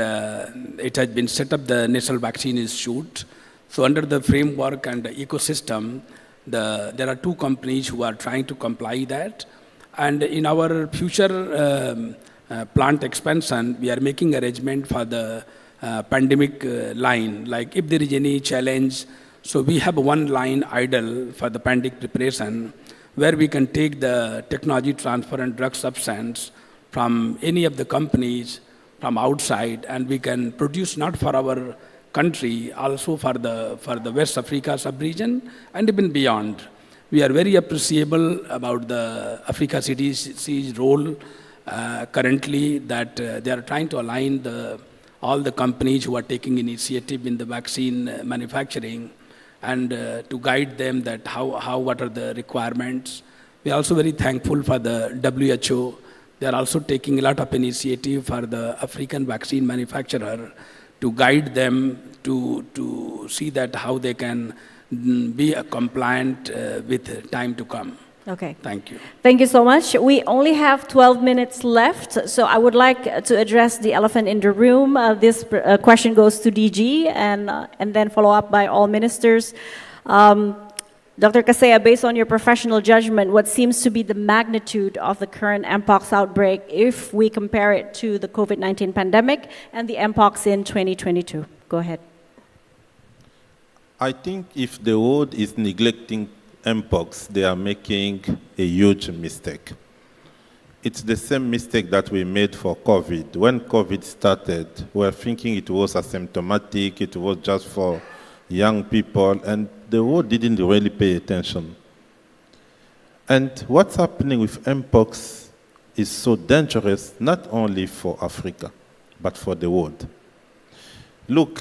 it has been set up the National Vaccine Institute. So under the framework and the ecosystem, there are two companies who are trying to comply that. And in our future plant expansion, we are making arrangement for the pandemic line. Like if there is any challenge, so we have one line idle for the pandemic preparation, where we can take the technology transfer and drug substance from any of the companies from outside, and we can produce not for our country, also for the West Africa sub-region and even beyond. We are very appreciable about the Africa CDC's role currently, that they are trying to align all the companies who are taking initiative in the vaccine manufacturing, and to guide them that what are the requirements. We are also very thankful for the WHO. They are also taking a lot of initiative for the African vaccine manufacturer to guide them to see that how they can be compliant with time to come. Okay. Thank you. Thank you so much. We only have 12 minutes left, so I would like to address the elephant in the room. This question goes to DG and then follow up by all ministers. Dr. Kasea, based on your professional judgment, what seems to be the magnitude of the current Mpox outbreak if we compare it to the COVID-19 pandemic and the Mpox in 2022? Go ahead. I think if the world is neglecting Mpox, they are making a huge mistake. It's the same mistake that we made for COVID. When COVID started, we were thinking it was asymptomatic, it was just for young people, and the world didn't really pay attention. And what's happening with Mpox is so dangerous, not only for Africa, but for the world. Look,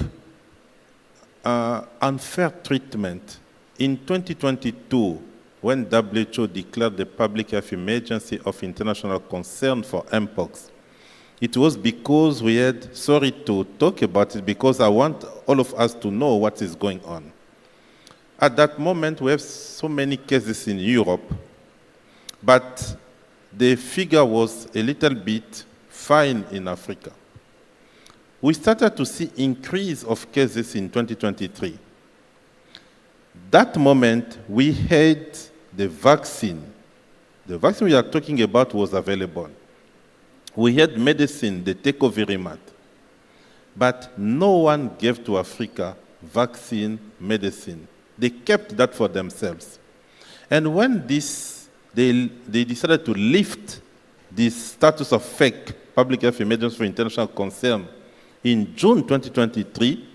unfair treatment. In 2022, when WHO declared the public health emergency of international concern for Mpox, it was because we had, sorry to talk about it, because I want all of us to know what is going on. At that moment, we have so many cases in Europe, but the figure was a little bit fine in Africa. We started to see increase of cases in 2023. That moment, we had the vaccine. The vaccine we are talking about was available. We had medicine, the tecovirimat, but no one gave to Africa vaccine, medicine. They kept that for themselves. And when they decided to lift this status of fake public health emergency for international concern in June 2023,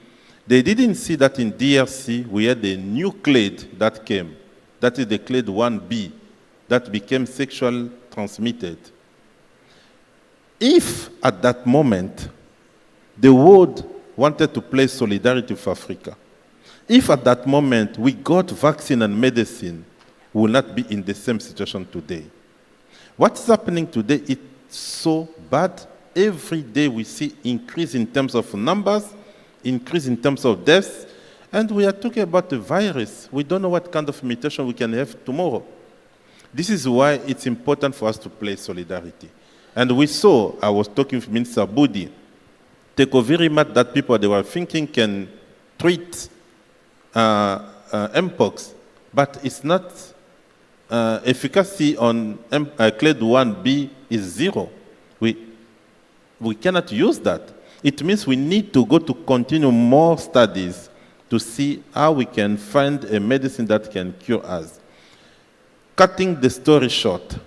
they didn't see that in DRC we had a new clade that came. That is the clade 1B that became sexual transmitted. If at that moment the world wanted to play solidarity with Africa, if at that moment we got vaccine and medicine, we will not be in the same situation today. What's happening today is so bad. Every day we see increase in terms of numbers, increase in terms of deaths, and we are talking about the virus. We don't know what kind of mutation we can have tomorrow. This is why it's important for us to play solidarity. And we saw, I was talking with Minister Budi, tecovirimat that people they were thinking can treat Mpox, but it's not, efficacy on clade 1B is 0. We cannot use that. It means we need to go to continue more studies to see how we can find a medicine that can cure us. Cutting the story short,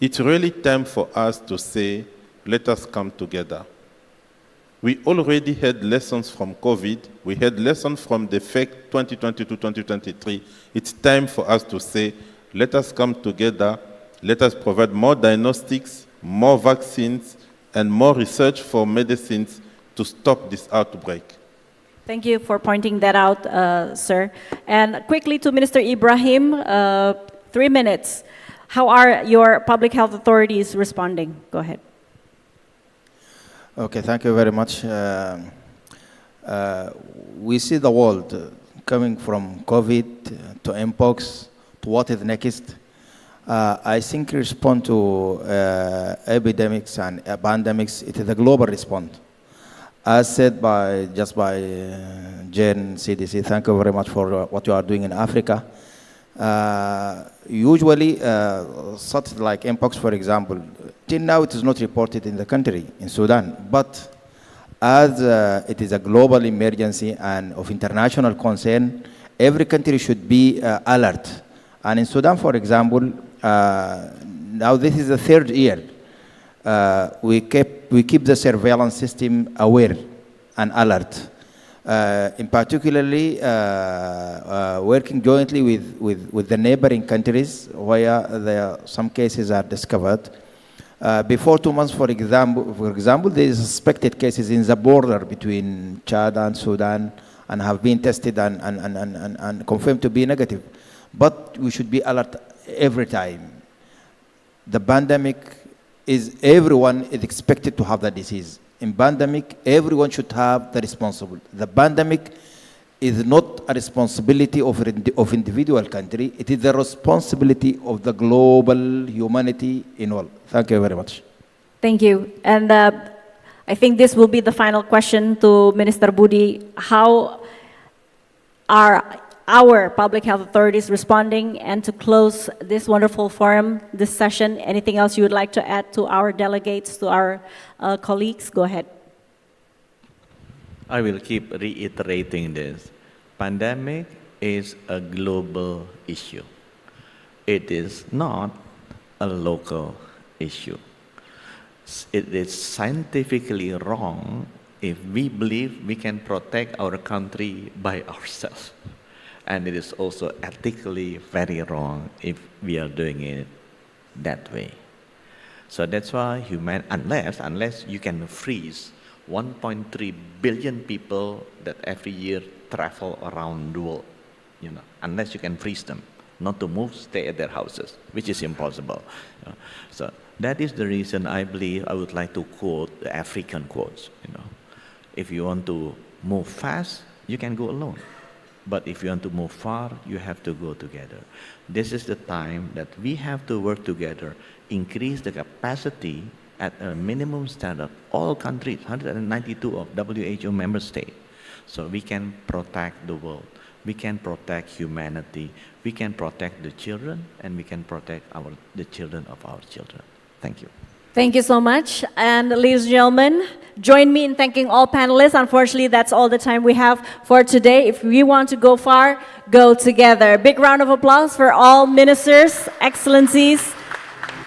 it's really time for us to say, let us come together. We already had lessons from COVID. We had lessons from the fake 2022-2023. It's time for us to say, let us come together. Let us provide more diagnostics, more vaccines, and more research for medicines to stop this outbreak. Thank you for pointing that out, sir. And quickly to Minister Ibrahim, 3 minutes. How are your public health authorities responding? Go ahead. Okay, thank you very much. We see the world coming from COVID to Mpox to what is next. I think respond to epidemics and pandemics, it is a global response. As said by Jen CDC, thank you very much for what you are doing in Africa. Usually, such like Mpox, for example, till now it is not reported in the country, in Sudan. But as it is a global emergency and of international concern, every country should be alert. And in Sudan, for example, now this is the 3rd year. We keep the surveillance system aware and alert. In particularly working jointly with the neighboring countries where some cases are discovered. Before 2 months, for example, there is suspected cases in the border between Chad and Sudan and have been tested and confirmed to be negative. But we should be alert every time. The pandemic is, everyone is expected to have the disease. In pandemic, everyone should have the responsibility. The pandemic is not a responsibility of individual country. It is the responsibility of the global humanity in all. Thank you very much. Thank you. And I think this will be the final question to Minister Budi. How are our public health authorities responding? And to close this wonderful forum, this session, anything else you would like to add to our delegates, to our colleagues? Go ahead. I will keep reiterating this. Pandemic is a global issue. it is not a local issue. It is scientifically wrong if we believe we can protect our country by ourselves. And it is also ethically very wrong if we are doing it that way. So that's why unless you can freeze 1.3 billion people that every year travel around the world, unless you can freeze them, not to move, stay at their houses, which is impossible. So that is the reason I believe I would like to quote the African quotes. If you want to move fast, you can go alone. But if you want to move far, you have to go together. This is the time that we have to work together, increase the capacity at a minimum standard, all countries, 192 of WHO member states, so we can protect the world, we can protect humanity, we can protect the children, and we can protect the children of our children. Thank you. Thank you so much. And ladies and gentlemen, join me in thanking all panelists. Unfortunately, that's all the time we have for today. If we want to go far, go together. Big round of applause for all ministers, excellencies.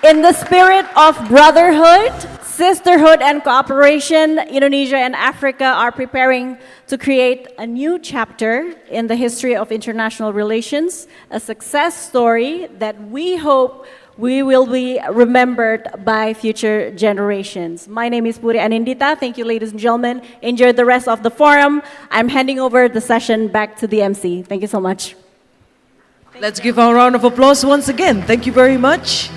In the spirit of brotherhood, sisterhood, and cooperation, Indonesia and Africa are preparing to create a new chapter in the history of international relations, a success story that we hope we will be remembered by future generations. My name is Puri Anindita. Thank you, ladies and gentlemen. Enjoy the rest of the forum. I'm handing over the session back to the MC. Thank you so much. Let's give a round of applause once again. Thank you very much,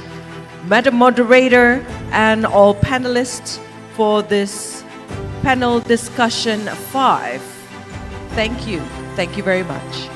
Madam Moderator and all panelists for this panel discussion 5. Thank you. Thank you very much.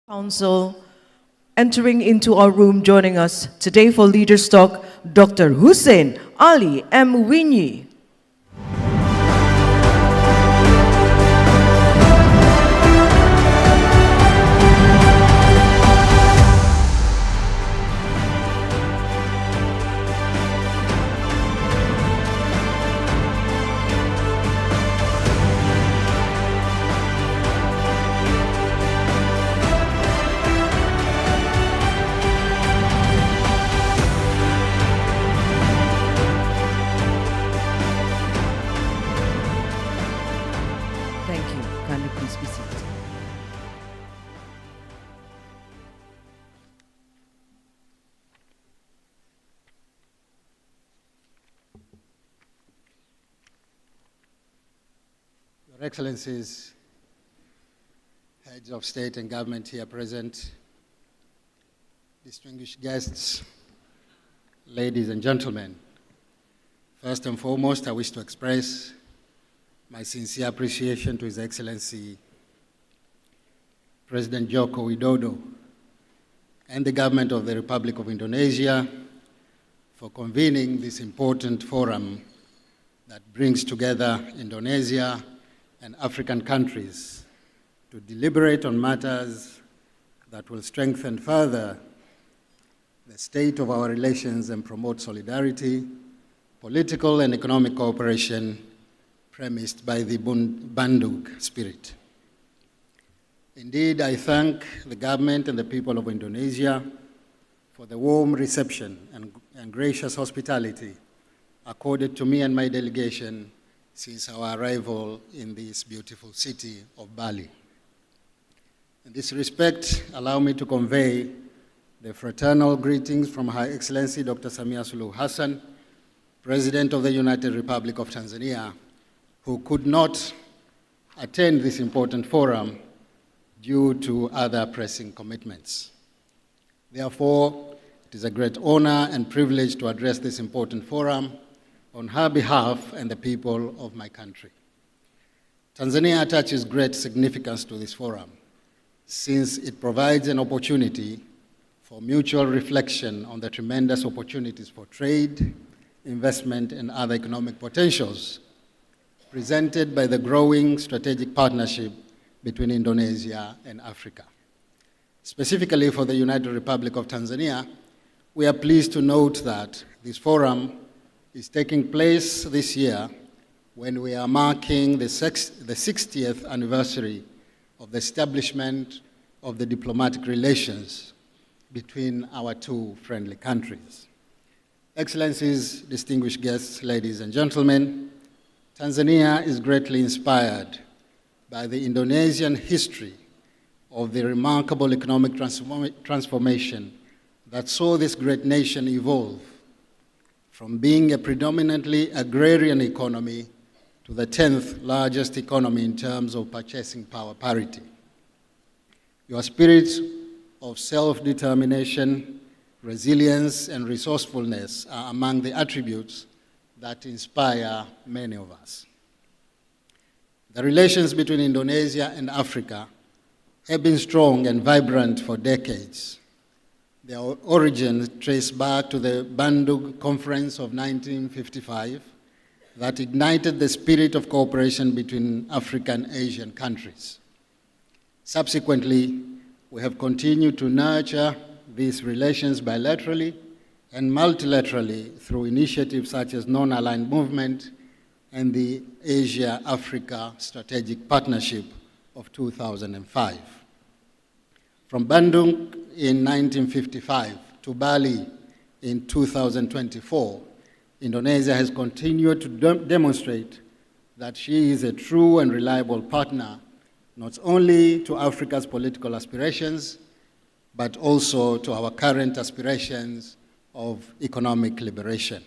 Council. Entering into our room, joining us today for Leaders Talk, Dr. Hussein Ali M. Winyi. Thank you. Kindly please be seated. Your Excellencies, heads of state and government here present, distinguished guests, ladies and gentlemen, first and foremost, I wish to express my sincere appreciation to His Excellency President Joko Widodo and the government of the Republic of Indonesia for convening this important forum that brings together Indonesia and African countries to deliberate on matters that will strengthen further the state of our relations and promote solidarity, political and economic cooperation premised by the Bandung spirit. Indeed, I thank the government and the people of Indonesia for the warm reception and gracious hospitality accorded to me and my delegation since our arrival in this beautiful city of Bali. In this respect, allow me to convey the fraternal greetings from Her Excellency Dr. Samia Suluhu Hassan, President of the United Republic of Tanzania, who could not attend this important forum due to other pressing commitments. Therefore, it is a great honor and privilege to address this important forum on her behalf and the people of my country. Tanzania attaches great significance to this forum, since it provides an opportunity for mutual reflection on the tremendous opportunities for trade, investment, and other economic potentials presented by the growing strategic partnership between Indonesia and Africa. Specifically for the United Republic of Tanzania, we are pleased to note that this forum is taking place this year when we are marking the 60th anniversary of the establishment of the diplomatic relations between our two friendly countries. Excellencies, distinguished guests, ladies and gentlemen, Tanzania is greatly inspired by the Indonesian history of the remarkable economic transformation that saw this great nation evolve from being a predominantly agrarian economy to the 10th largest economy in terms of purchasing power parity. Your spirit of self-determination, resilience, and resourcefulness are among the attributes that inspire many of us. The relations between Indonesia and Africa have been strong and vibrant for decades. Their origins trace back to the Bandung Conference of 1955 that ignited the spirit of cooperation between African and Asian countries. Subsequently, we have continued to nurture these relations bilaterally and multilaterally through initiatives such as Non-Aligned Movement and the Asia-Africa Strategic Partnership of 2005. From Bandung in 1955 to Bali in 2024, Indonesia has continued to demonstrate that she is a true and reliable partner, not only to Africa's political aspirations, but also to our current aspirations of economic liberation.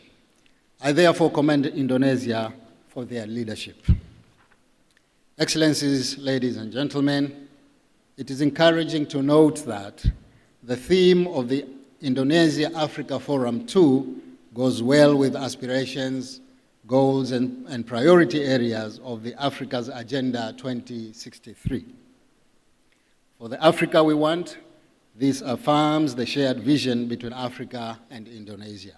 I therefore commend Indonesia for their leadership. Excellencies, ladies and gentlemen, it is encouraging to note that the theme of the Indonesia-Africa Forum 2 goes well with aspirations, goals, and priority areas of the Africa's Agenda 2063. For the Africa we want, this affirms the shared vision between Africa and Indonesia.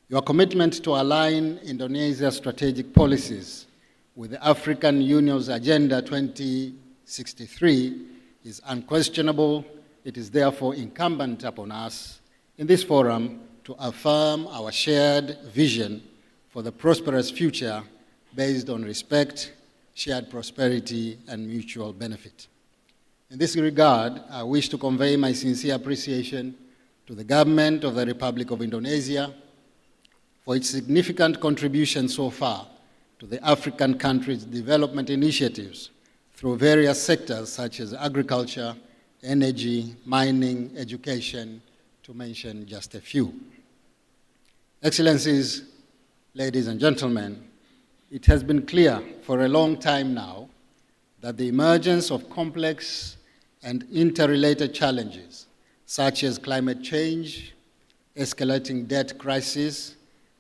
Your commitment to align Indonesia's strategic policies with the African Union's Agenda 2063 is unquestionable. It is therefore incumbent upon us in this forum to affirm our shared vision for the prosperous future based on respect, shared prosperity, and mutual benefit. In this regard, I wish to convey my sincere appreciation to the government of the Republic of Indonesia for its significant contribution so far to the African country's development initiatives through various sectors such as agriculture, energy, mining, education, to mention just a few. Excellencies, ladies and gentlemen, it has been clear for a long time now that the emergence of complex and interrelated challenges such as climate change, escalating debt crisis,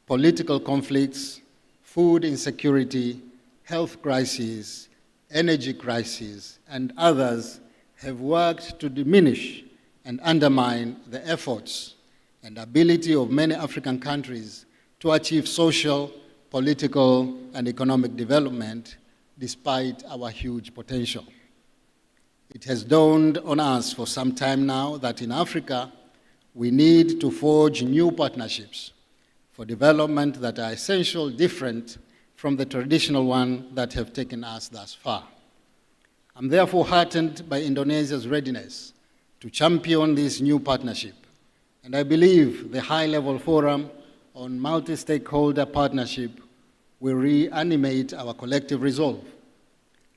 political conflicts, food insecurity, health crises, energy crises, and others have worked to diminish and undermine the efforts and ability of many African countries to achieve social, political, and economic development despite our huge potential. It has dawned on us for some time now that in Africa, we need to forge new partnerships for development that are essentially different from the traditional ones that have taken us thus far. I'm therefore heartened by Indonesia's readiness to champion this new partnership, and I believe the high-level forum on multi-stakeholder partnership will reanimate our collective resolve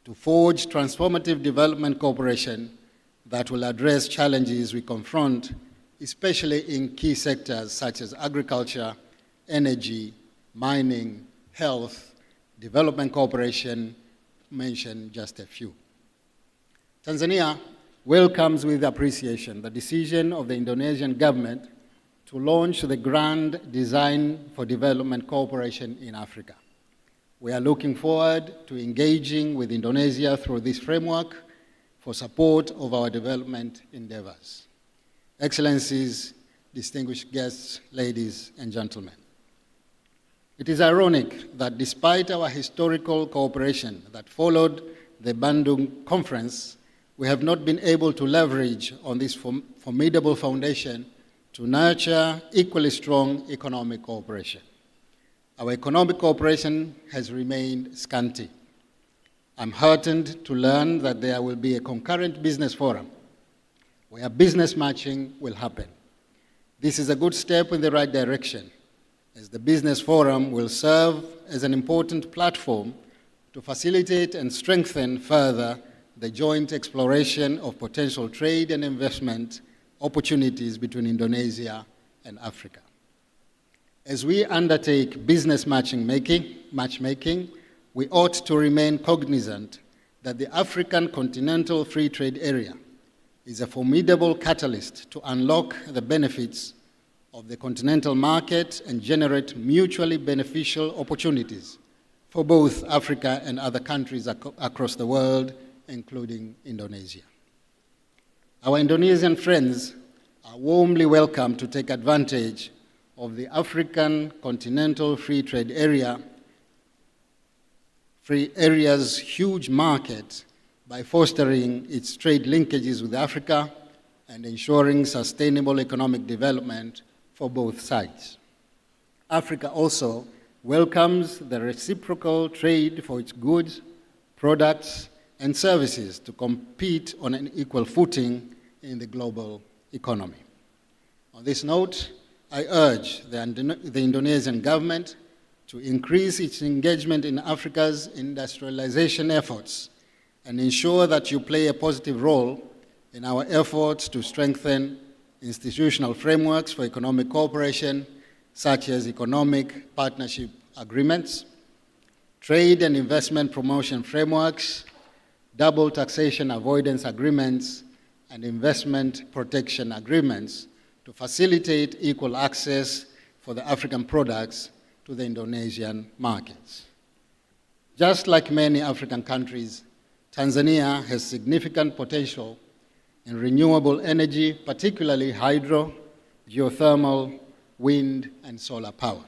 to forge transformative development cooperation that will address challenges we confront, especially in key sectors such as agriculture, energy, mining, health, development cooperation, to mention just a few. Tanzania welcomes with appreciation the decision of the Indonesian government to launch the Grand Design for Development Cooperation in Africa. We are looking forward to engaging with Indonesia through this framework for support of our development endeavors. Excellencies, distinguished guests, ladies and gentlemen. It is ironic that despite our historical cooperation that followed the Bandung Conference, we have not been able to leverage on this formidable foundation to nurture equally strong economic cooperation. Our economic cooperation has remained scanty. I'm heartened to learn that there will be a concurrent business forum where business matching will happen. This is a good step in the right direction, as the business forum will serve as an important platform to facilitate and strengthen further the joint exploration of potential trade and investment opportunities between Indonesia and Africa. As we undertake business matchmaking, we ought to remain cognizant that the African Continental Free Trade Area is a formidable catalyst to unlock the benefits of the continental market and generate mutually beneficial opportunities for both Africa and other countries across the world, including Indonesia. Our Indonesian friends are warmly welcome to take advantage of the African Continental Free Trade Area's huge market by fostering its trade linkages with Africa and ensuring sustainable economic development for both sides. Africa also welcomes the reciprocal trade for its goods, products, and services to compete on an equal footing in the global economy. On this note, I urge the Indonesian government to increase its engagement in Africa's industrialization efforts and ensure that you play a positive role in our efforts to strengthen institutional frameworks for economic cooperation, such as economic partnership agreements, trade and investment promotion frameworks, double taxation avoidance agreements, and investment protection agreements to facilitate equal access for the African products to the Indonesian markets. Just like many African countries, Tanzania has significant potential in renewable energy, particularly hydro, geothermal, wind, and solar power.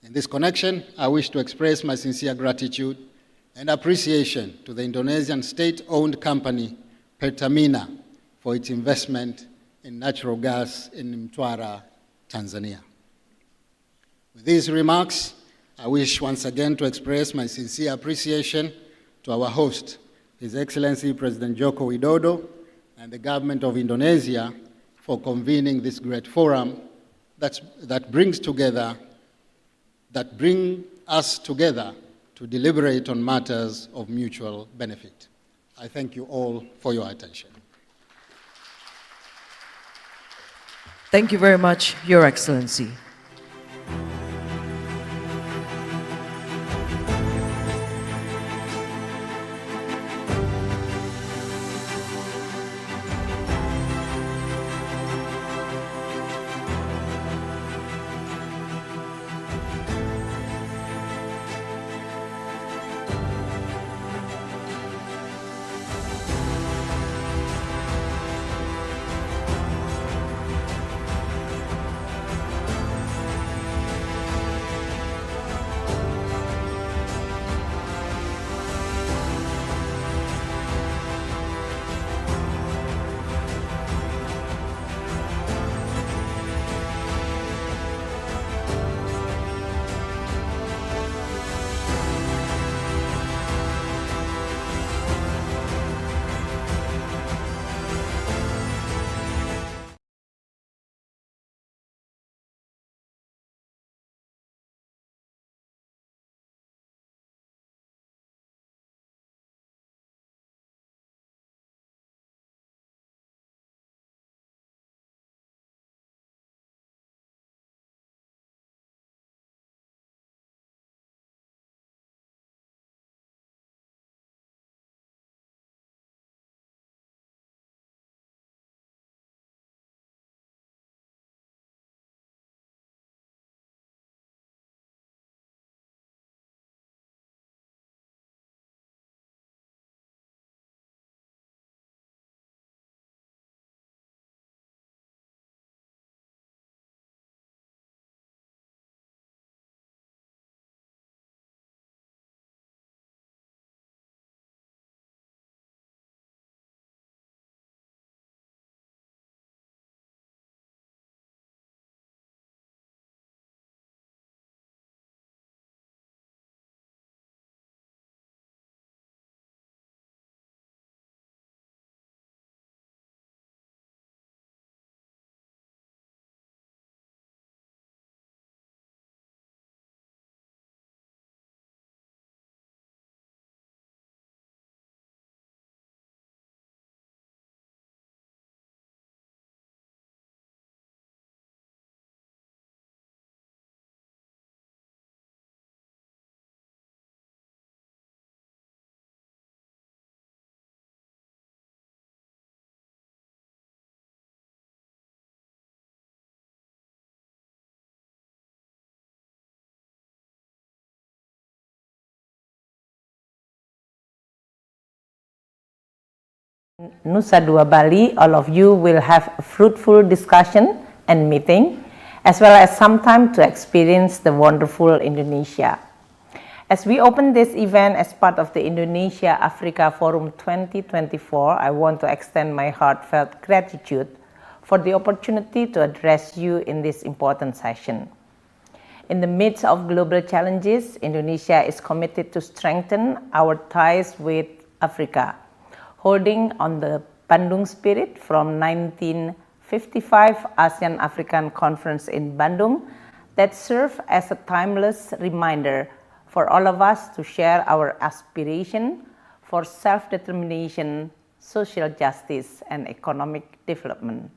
In this connection, I wish to express my sincere gratitude and appreciation to the Indonesian state-owned company Pertamina for its investment in natural gas in Mtwara, Tanzania. With these remarks, I wish once again to express my sincere appreciation to our host, His Excellency President Joko Widodo, and the government of Indonesia for convening this great forum that brings us together to deliberate on matters of mutual benefit. I thank you all for your attention. Thank you very much, Your Excellency. Nusa Dua Bali, all of you will have a fruitful discussion and meeting, as well as some time to experience the wonderful Indonesia. As we open this event as part of the Indonesia Africa Forum 2024, I want to extend my heartfelt gratitude for the opportunity to address you in this important session. In the midst of global challenges, Indonesia is committed to strengthen our ties with Africa, holding on the Bandung spirit from 1955 ASEAN-African Conference in Bandung that served as a timeless reminder for all of us to share our aspiration for self-determination, social justice, and economic development.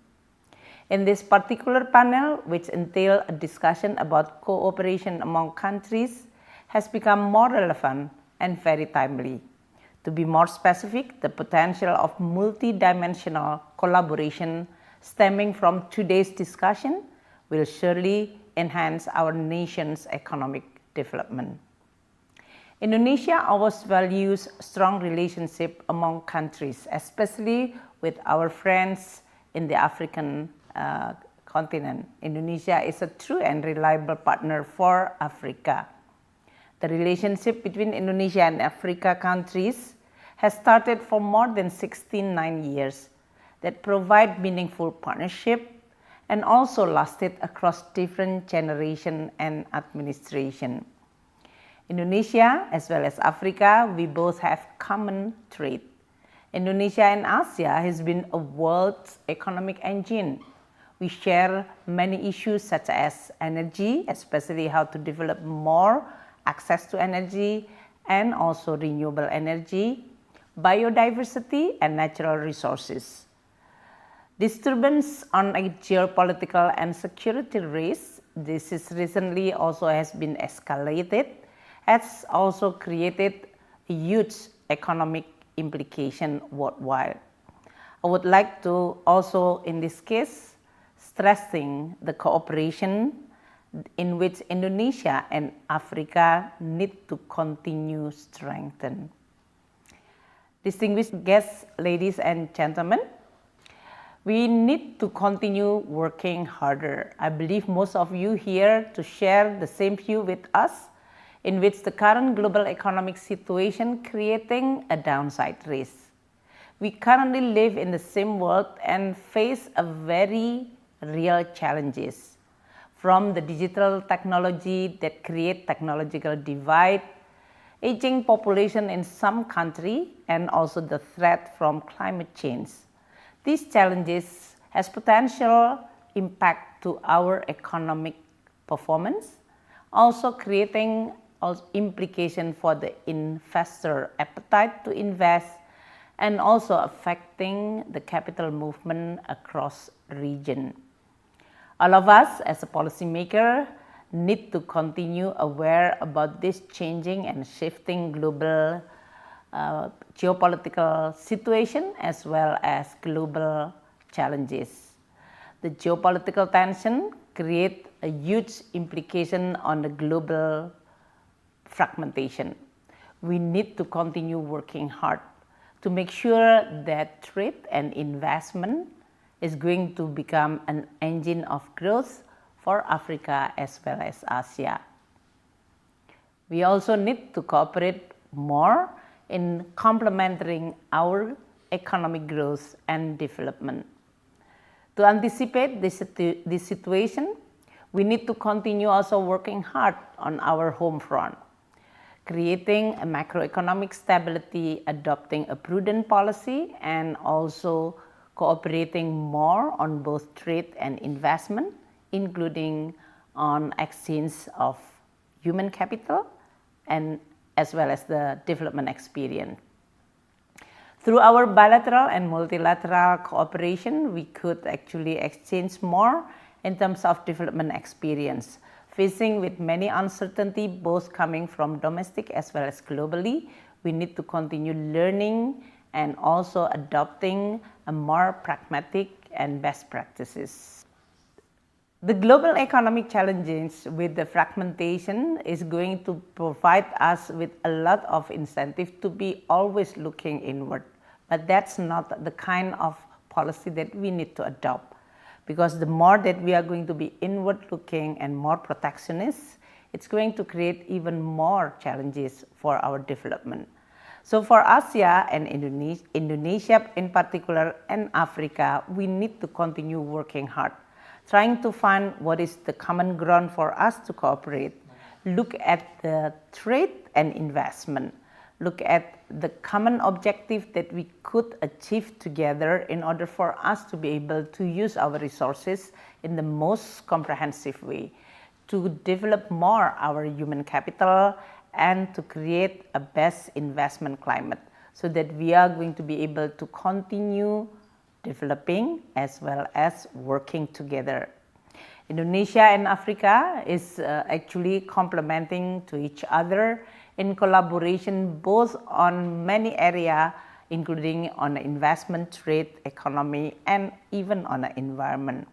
In this particular panel, which entails a discussion about cooperation among countries, has become more relevant and very timely. To be more specific, the potential of multidimensional collaboration stemming from today's discussion will surely enhance our nation's economic development. Indonesia always values strong relationship among countries, especially with our friends in the African continent. Indonesia is a true and reliable partner for Africa. The relationship between Indonesia and Africa countries has started for more than 69 years that provide meaningful partnership and also lasted across different generations and administration. Indonesia as well as Africa, we both have common trade. Indonesia and Asia has been a world's economic engine. We share many issues such as energy, especially how to develop more access to energy and also renewable energy, biodiversity and natural resources. Disturbance on a geopolitical and security risk, this is recently also has been escalated, has also created a huge economic implication worldwide. I would like to also in this case stressing the cooperation in which Indonesia and Africa need to continue strengthen. Distinguished guests, ladies and gentlemen, we need to continue working harder. I believe most of you here to share the same view with us, in which the current global economic situation creating a downside risk. We currently live in the same world and face a very real challenges, from the digital technology that create technological divide, aging population in some country, and also the threat from climate change. These challenges has potential impact to our economic performance, also creating implication for the investor appetite to invest, and also affecting the capital movement across region. All of us as a policymaker need to continue aware about this changing and shifting global geopolitical situation as well as global challenges. The geopolitical tension create a huge implication on the global fragmentation. We need to continue working hard to make sure that trade and investment is going to become an engine of growth for Africa as well as Asia. We also need to cooperate more in complementing our economic growth and development. To anticipate this situation, we need to continue also working hard on our home front, creating a macroeconomic stability, adopting a prudent policy, and also cooperating more on both trade and investment, including on exchange of human capital and as well as the development experience. Through our bilateral and multilateral cooperation, we could actually exchange more in terms of development experience. Facing with many uncertainty, both coming from domestic as well as globally, we need to continue learning and also adopting a more pragmatic and best practices. The global economic challenges with the fragmentation is going to provide us with a lot of incentive to be always looking inward. But that's not the kind of policy that we need to adopt. Because the more that we are going to be inward looking and more protectionist, it's going to create even more challenges for our development. So for Asia and Indonesia in particular and Africa, we need to continue working hard, trying to find what is the common ground for us to cooperate, look at the trade and investment, look at the common objective that we could achieve together in order for us to be able to use our resources in the most comprehensive way, to develop more our human capital and to create a best investment climate so that we are going to be able to continue developing as well as working together. Indonesia and Africa is actually complementing to each other in collaboration both on many areas, including on investment, trade, economy, and even on the environment.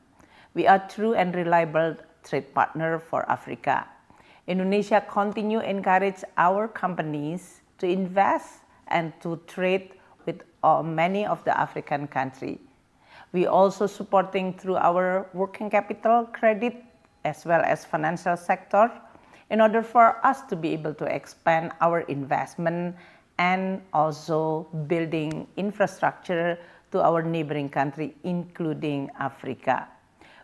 We are true and reliable trade partner for Africa. Indonesia continue encourage our companies to invest and to trade with many of the African countries. We also supporting through our working capital, credit, as well as financial sector, in order for us to be able to expand our investment and also building infrastructure to our neighboring country, including Africa.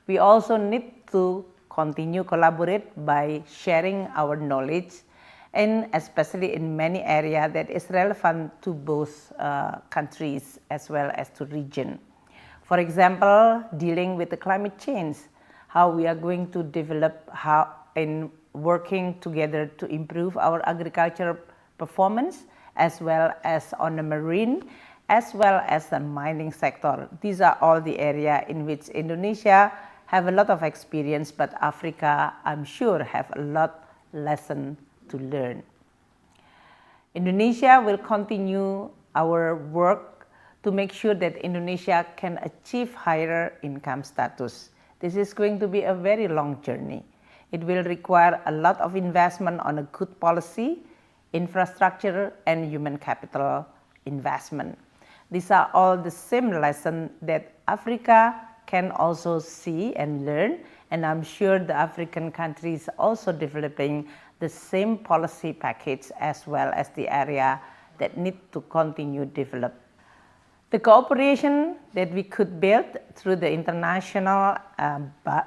We also need to continue collaborate by sharing our knowledge, and especially in many areas that is relevant to both countries as well as to region. For example, dealing with the climate change, how we are going to develop in working together to improve our agricultural performance, as well as on the marine, as well as the mining sector. These are all the areas in which Indonesia have a lot of experience, but Africa, I'm sure, have a lot lesson to learn. Indonesia will continue our work to make sure that Indonesia can achieve higher income status. This is going to be a very long journey. It will require a lot of investment on a good policy, infrastructure, and human capital investment. These are all the same lessons that Africa can also see and learn, and I'm sure the African countries also developing the same policy package as well as the area that need to continue develop. The cooperation that we could build through the international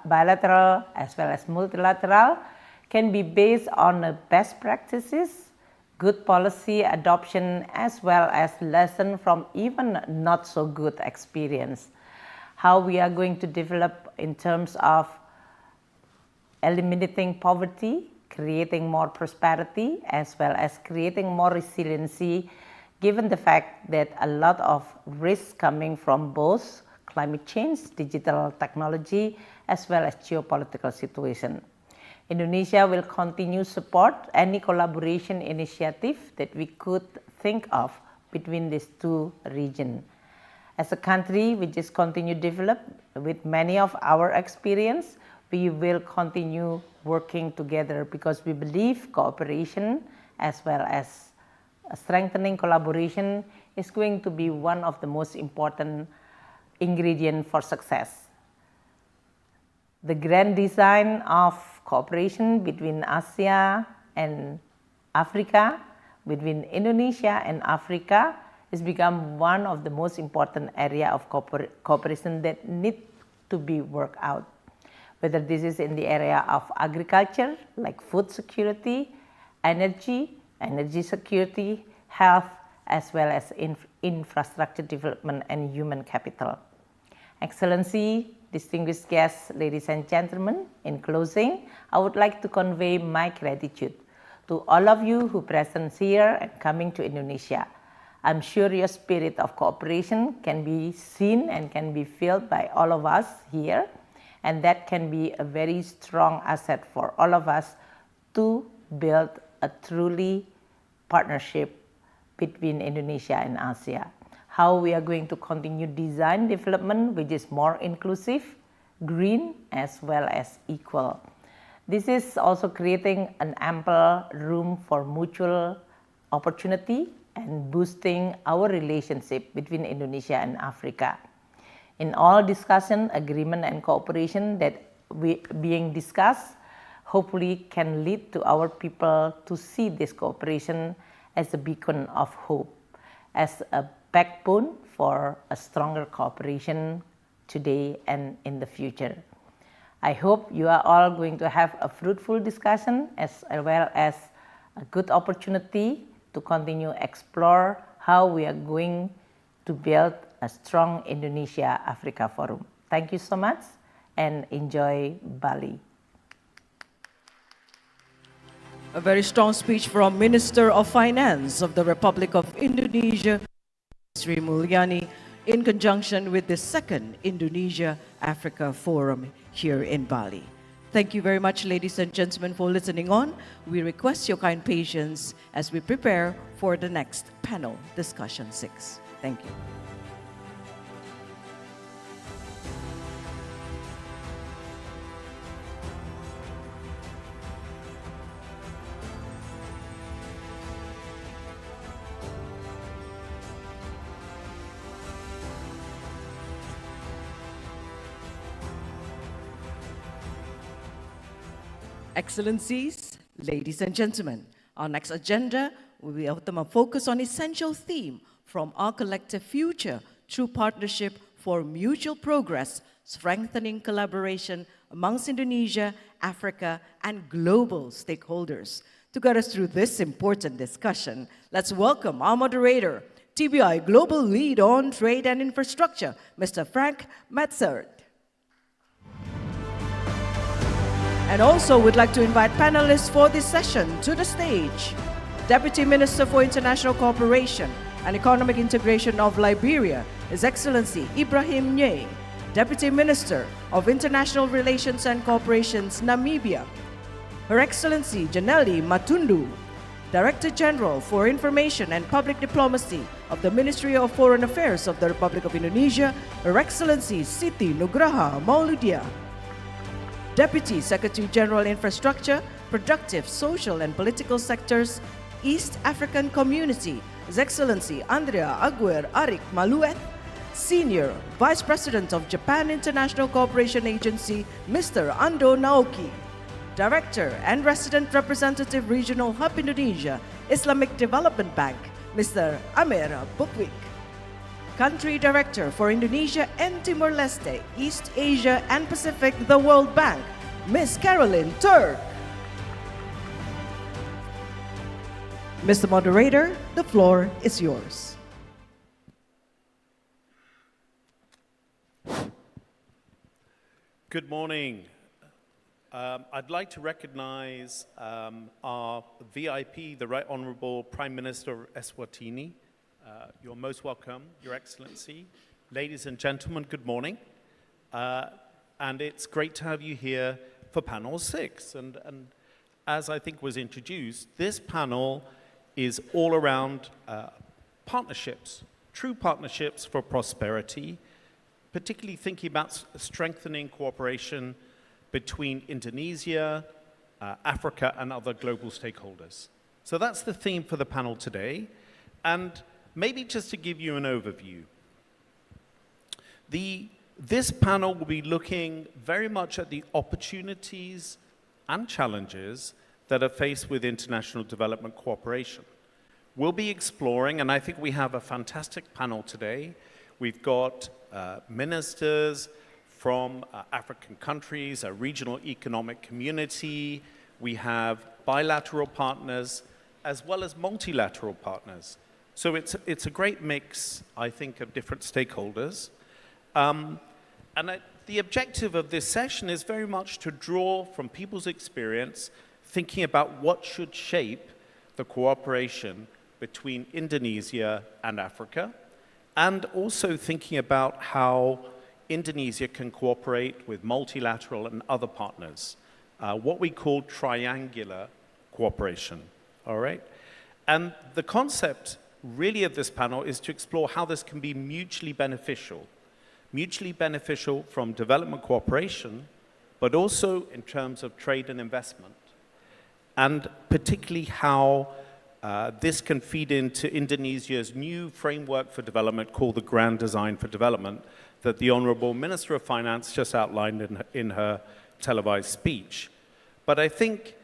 bilateral as well as multilateral can be based on best practices, good policy adoption, as well as lesson from even not so good experience. How we are going to develop in terms of eliminating poverty, creating more prosperity, as well as creating more resiliency, given the fact that a lot of risks coming from both climate change, digital technology, as well as geopolitical situation. Indonesia will continue support any collaboration initiative that we could think of between these two regions. As a country, we just continue to develop with many of our experience. We will continue working together because we believe cooperation as well as strengthening collaboration is going to be one of the most important ingredients for success. The grand design of cooperation between Asia and Africa, between Indonesia and Africa, has become one of the most important area of cooperation that need to be worked out. Whether this is in the area of agriculture, like food security, energy security, health, as well as infrastructure development and human capital. Excellency, distinguished guests, ladies and gentlemen, in closing, I would like to convey my gratitude to all of you who present here and coming to Indonesia. I'm sure your spirit of cooperation can be seen and can be felt by all of us here, and that can be a very strong asset for all of us to build a truly partnership between Indonesia and Asia. How we are going to continue design development which is more inclusive, green, as well as equal. This is also creating an ample room for mutual opportunity and boosting our relationship between Indonesia and Africa. In all discussion, agreement, and cooperation that being discussed, hopefully can lead to our people to see this cooperation as a beacon of hope, as a backbone for a stronger cooperation today and in the future. I hope you are all going to have a fruitful discussion as well as a good opportunity to continue explore how we are going to build a strong Indonesia-Africa Forum. Thank you so much and enjoy Bali. A very strong speech from Minister of Finance of the Republic of Indonesia, Sri Mulyani, in conjunction with the second Indonesia-Africa Forum here in Bali. Thank you very much, ladies and gentlemen, for listening on. We request your kind patience as we prepare for the next panel, Discussion 6. Thank you. Excellencies, ladies and gentlemen, our next agenda will be a focus on essential theme from our collective future through partnership for mutual progress, strengthening collaboration amongst Indonesia, Africa, and global stakeholders. To guide us through this important discussion, let's welcome our moderator, TBI Global Lead on Trade and Infrastructure, Mr. Frank Metzert. And also, we'd like to invite panelists for this session to the stage. Deputy Minister for International Cooperation and Economic Integration of Liberia, His Excellency Ibrahim Nye. Deputy Minister of International Relations and Cooperations, Namibia, Her Excellency Janelle Matundu. Director General for Information and Public Diplomacy of the Ministry of Foreign Affairs of the Republic of Indonesia, Her Excellency Siti Nugraha Mauludia. Deputy Secretary General Infrastructure, Productive, Social and Political Sectors, East African Community, His Excellency Andrea Aguirre Arik Malueth. Senior Vice President of Japan International Cooperation Agency, Mr. Ando Naoki. Director and Resident Representative Regional Hub Indonesia, Islamic Development Bank, Mr. Amer Bukwik. Country Director for Indonesia and Timor-Leste, East Asia and Pacific, the World Bank, Ms. Caroline Turk. Mr. Moderator, the floor is yours. Good morning. I'd like to recognize our VIP, the Right Honorable Prime Minister of Eswatini. You're most welcome, Your Excellency. Ladies and gentlemen, good morning. And it's great to have you here for Panel 6. And as I think was introduced, this panel is all around partnerships, true partnerships for prosperity, particularly thinking about strengthening cooperation between Indonesia, Africa, and other global stakeholders. So that's the theme for the panel today. And maybe just to give you an overview, this panel will be looking very much at the opportunities and challenges that are faced with international development cooperation. We'll be exploring, and I think we have a fantastic panel today. We've got ministers from African countries, a regional economic community. We have bilateral partners as well as multilateral partners. So it's a great mix, I think, of different stakeholders. The objective of this session is very much to draw from people's experience, thinking about what should shape the cooperation between Indonesia and Africa, and also thinking about how Indonesia can cooperate with multilateral and other partners, what we call triangular cooperation, all right? And the concept really of this panel is to explore how this can be mutually beneficial from development cooperation, but also in terms of trade and investment, and particularly how this can feed into Indonesia's new framework for development called the Grand Design for Development that the Honorable Minister of Finance just outlined in her televised speech. But I think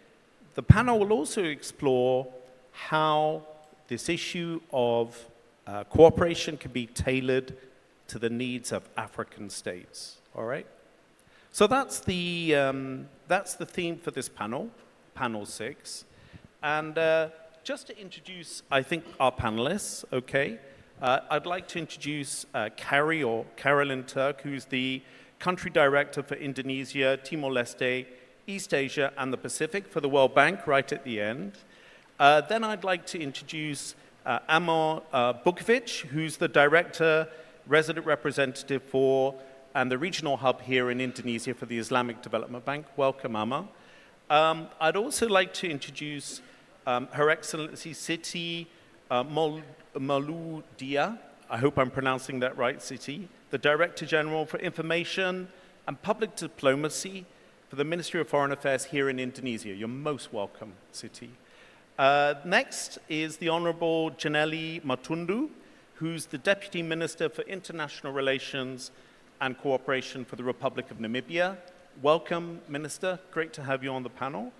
the panel will also explore how this issue of cooperation can be tailored to the needs of African states, all right? So that's the theme for this panel, Panel 6. And just to introduce, I think, our panelists, okay? I'd like to introduce Carrie, or Caroline Turk, who's the Country Director for Indonesia, Timor-Leste, East Asia, and the Pacific for the World Bank, right at the end. Then I'd like to introduce Amor Bukovic, who's the Director, Resident Representative for, and the Regional Hub here in Indonesia for the Islamic Development Bank. Welcome, Amor. I'd also like to introduce Her Excellency Siti Mauludia, I hope I'm pronouncing that right, Siti, the Director General for Information and Public Diplomacy for the Ministry of Foreign Affairs here in Indonesia. You're most welcome, Siti. Next is the Honorable Janelle Matundu, who's the Deputy Minister for International Relations and Cooperation for the Republic of Namibia. Welcome, Minister. Great to have you on the panel.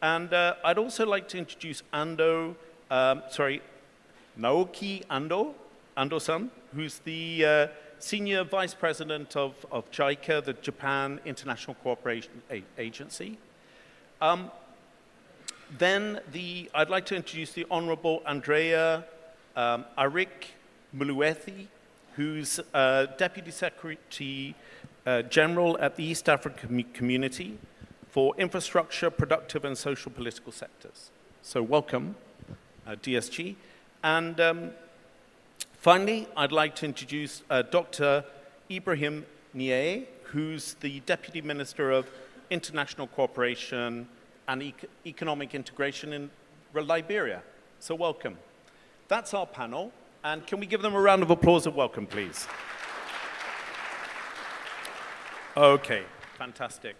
And I'd also like to introduce Naoki Ando-san, who's the Senior Vice President of JICA, the Japan International Cooperation Agency. Then I'd like to introduce the Honorable Andrea Arik Muluethi, who's Deputy Secretary General at the East African Community for Infrastructure, Productive and Social Political Sectors. So welcome, DSG. And finally, I'd like to introduce Dr. Ibrahim Niaye, who's the Deputy Minister of International Cooperation and Economic Integration in Liberia. So welcome. That's our panel. And can we give them a round of applause of welcome, please? Okay, fantastic.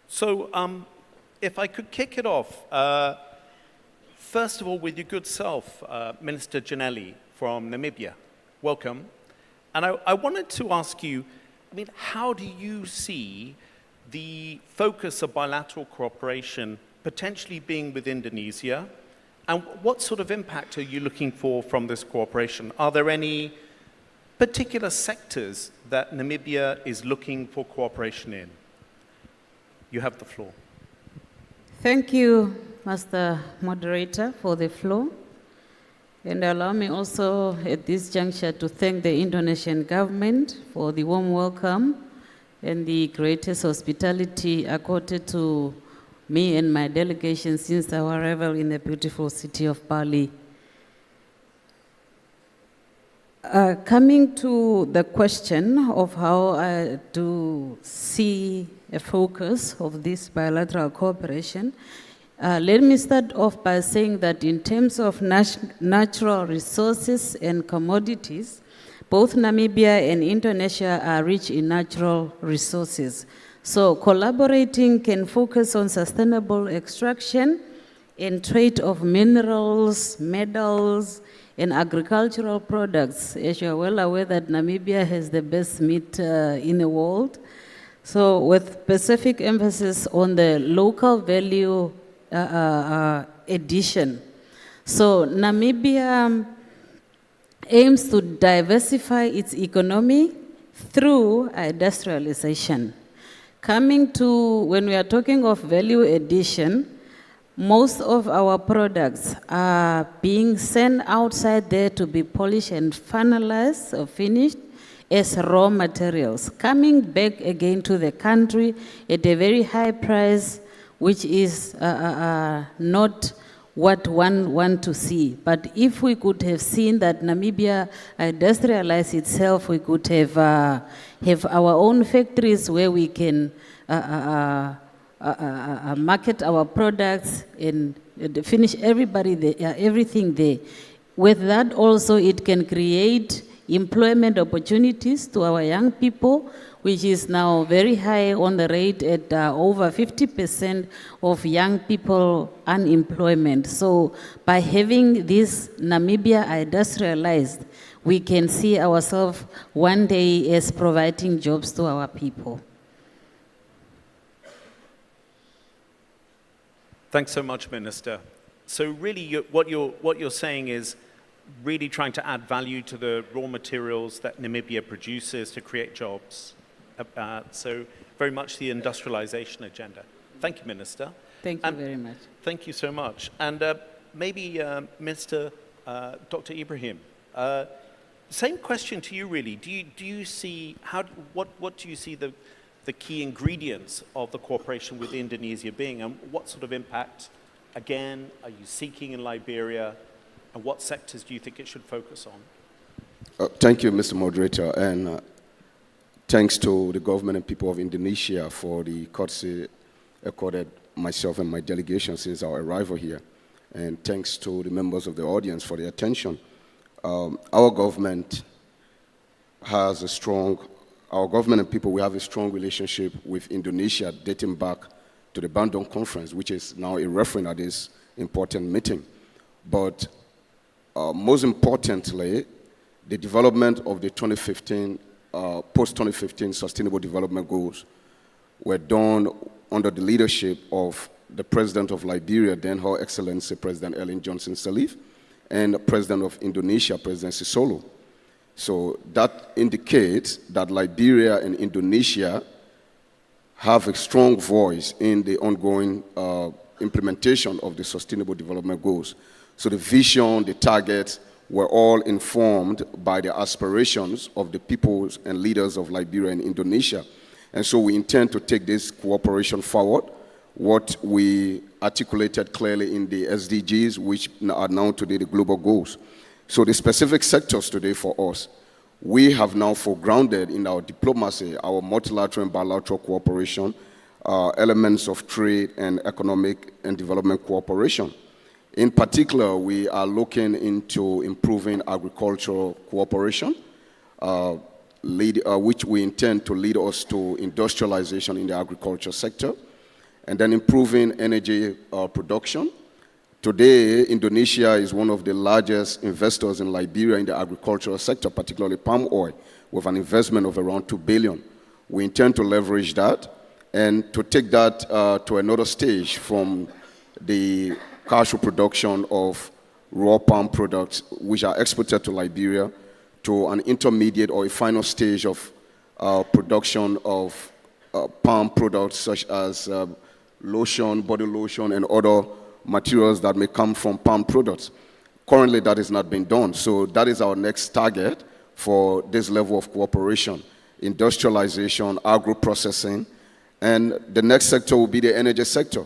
So if I could kick it off, first of all, with your good self, Minister Janelli from Namibia. Welcome. And I wanted to ask you, I mean, how do you see the focus of bilateral cooperation potentially being with Indonesia? And what sort of impact are you looking for from this cooperation? Are there any particular sectors that Namibia is looking for cooperation in? You have the floor. Thank you, Master Moderator, for the floor. And allow me also at this juncture to thank the Indonesian government for the warm welcome and the greatest hospitality accorded to me and my delegation since our arrival in the beautiful city of Bali. Coming to the question of how I do see a focus of this bilateral cooperation, let me start off by saying that in terms of natural resources and commodities, both Namibia and Indonesia are rich in natural resources. So collaborating can focus on sustainable extraction and trade of minerals, metals, and agricultural products. As you are well aware that Namibia has the best meat in the world. So with specific emphasis on the local value addition. So Namibia aims to diversify its economy through industrialization. Coming to, when we are talking of value addition, most of our products are being sent outside there to be polished and finalized or finished as raw materials, coming back again to the country at a very high price, which is not what one wants to see. But if we could have seen that Namibia industrialized itself, we could have our own factories where we can market our products and finish everything there. With that also, it can create employment opportunities to our young people, which is now very high on the rate at over 50% of young people unemployment. So by having this Namibia industrialized, we can see ourselves one day as providing jobs to our people. Thanks so much, Minister. So really, what you're saying is really trying to add value to the raw materials that Namibia produces to create jobs. So very much the industrialization agenda. Thank you, Minister. Thank you very much. Thank you so much. And maybe, Minister Dr. Ibrahim, same question to you, really. Do you see, what do you see the key ingredients of the cooperation with Indonesia being, and what sort of impact, again, are you seeking in Liberia, and what sectors do you think it should focus on? Thank you, Mr. Moderator, and thanks to the government and people of Indonesia for the courtesy accorded myself and my delegation since our arrival here, and thanks to the members of the audience for their attention. Our government and people, we have a strong relationship with Indonesia dating back to the Bandung Conference, which is now a reference at this important meeting. But most importantly, the development of the 2015, post-2015 Sustainable Development Goals were done under the leadership of the President of Liberia, then Her Excellency President Ellen Johnson Sirleaf, and the President of Indonesia, President Sisulu. So that indicates that Liberia and Indonesia have a strong voice in the ongoing implementation of the Sustainable Development Goals. So the vision, the targets were all informed by the aspirations of the peoples and leaders of Liberia and Indonesia. And so we intend to take this cooperation forward, what we articulated clearly in the SDGs, which are now today the global goals. So the specific sectors today for us, we have now foregrounded in our diplomacy, our multilateral and bilateral cooperation, elements of trade and economic and development cooperation. In particular, we are looking into improving agricultural cooperation, which we intend to lead us to industrialization in the agriculture sector, and then improving energy production. Today, Indonesia is one of the largest investors in Liberia in the agricultural sector, particularly palm oil, with an investment of around $2 billion. We intend to leverage that and to take that to another stage from the cashew production of raw palm products, which are exported to Liberia, to an intermediate or a final stage of production of palm products such as lotion, body lotion, and other materials that may come from palm products. Currently, that is not being done. So that is our next target for this level of cooperation: industrialization, agro-processing, and the next sector will be the energy sector.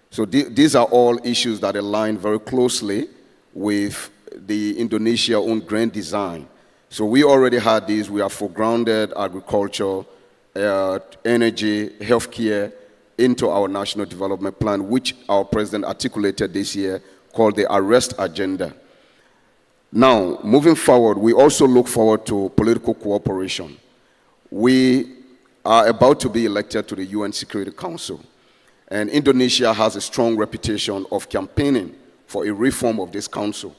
So these are all issues that align very closely with the Indonesia-own grand design. So we already had these. We have foregrounded agriculture, energy, healthcare into our national development plan, which our president articulated this year, called the Arrest Agenda. Now, moving forward, we also look forward to political cooperation. We are about to be elected to the UN Security Council, and Indonesia has a strong reputation of campaigning for a reform of this council.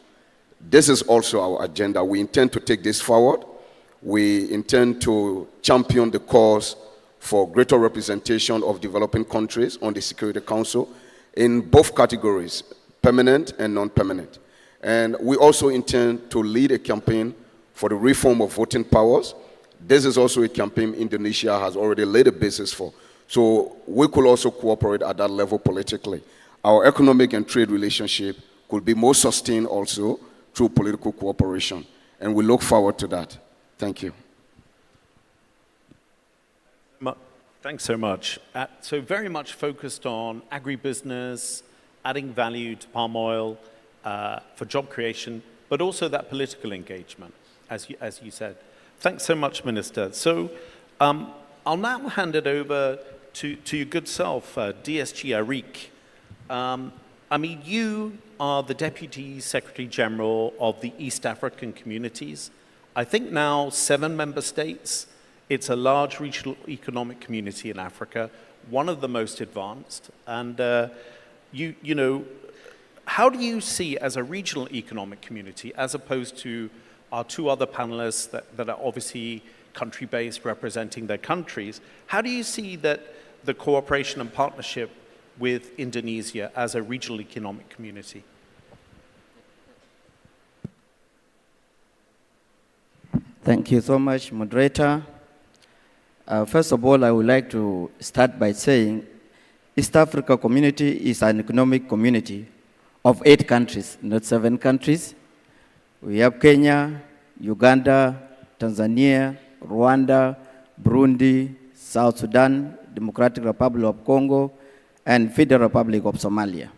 This is also our agenda. We intend to take this forward. We intend to champion the cause for greater representation of developing countries on the Security Council in both categories, permanent and non-permanent. And we also intend to lead a campaign for the reform of voting powers. This is also a campaign Indonesia has already laid a basis for. So we could also cooperate at that level politically. Our economic and trade relationship could be more sustained also through political cooperation. And we look forward to that. Thank you. Thanks so much. So very much focused on agribusiness, adding value to palm oil for job creation, but also that political engagement, as you said. Thanks so much, Minister. So I'll now hand it over to your good self, DSG Arik. I mean, you are the Deputy Secretary General of the East African Communities. I think now 7 member states. It's a large regional economic community in Africa, one of the most advanced. And you know, how do you see as a regional economic community, as opposed to our 2 other panelists that are obviously country-based, representing their countries, how do you see that the cooperation and partnership with Indonesia as a regional economic community? Thank you so much, moderator. First of all, I would like to start by saying East Africa community is an economic community of 8 countries, not 7 countries. We have Kenya, Uganda, Tanzania, Rwanda, Burundi, South Sudan, Democratic Republic of Congo, and Federal Republic of Somalia.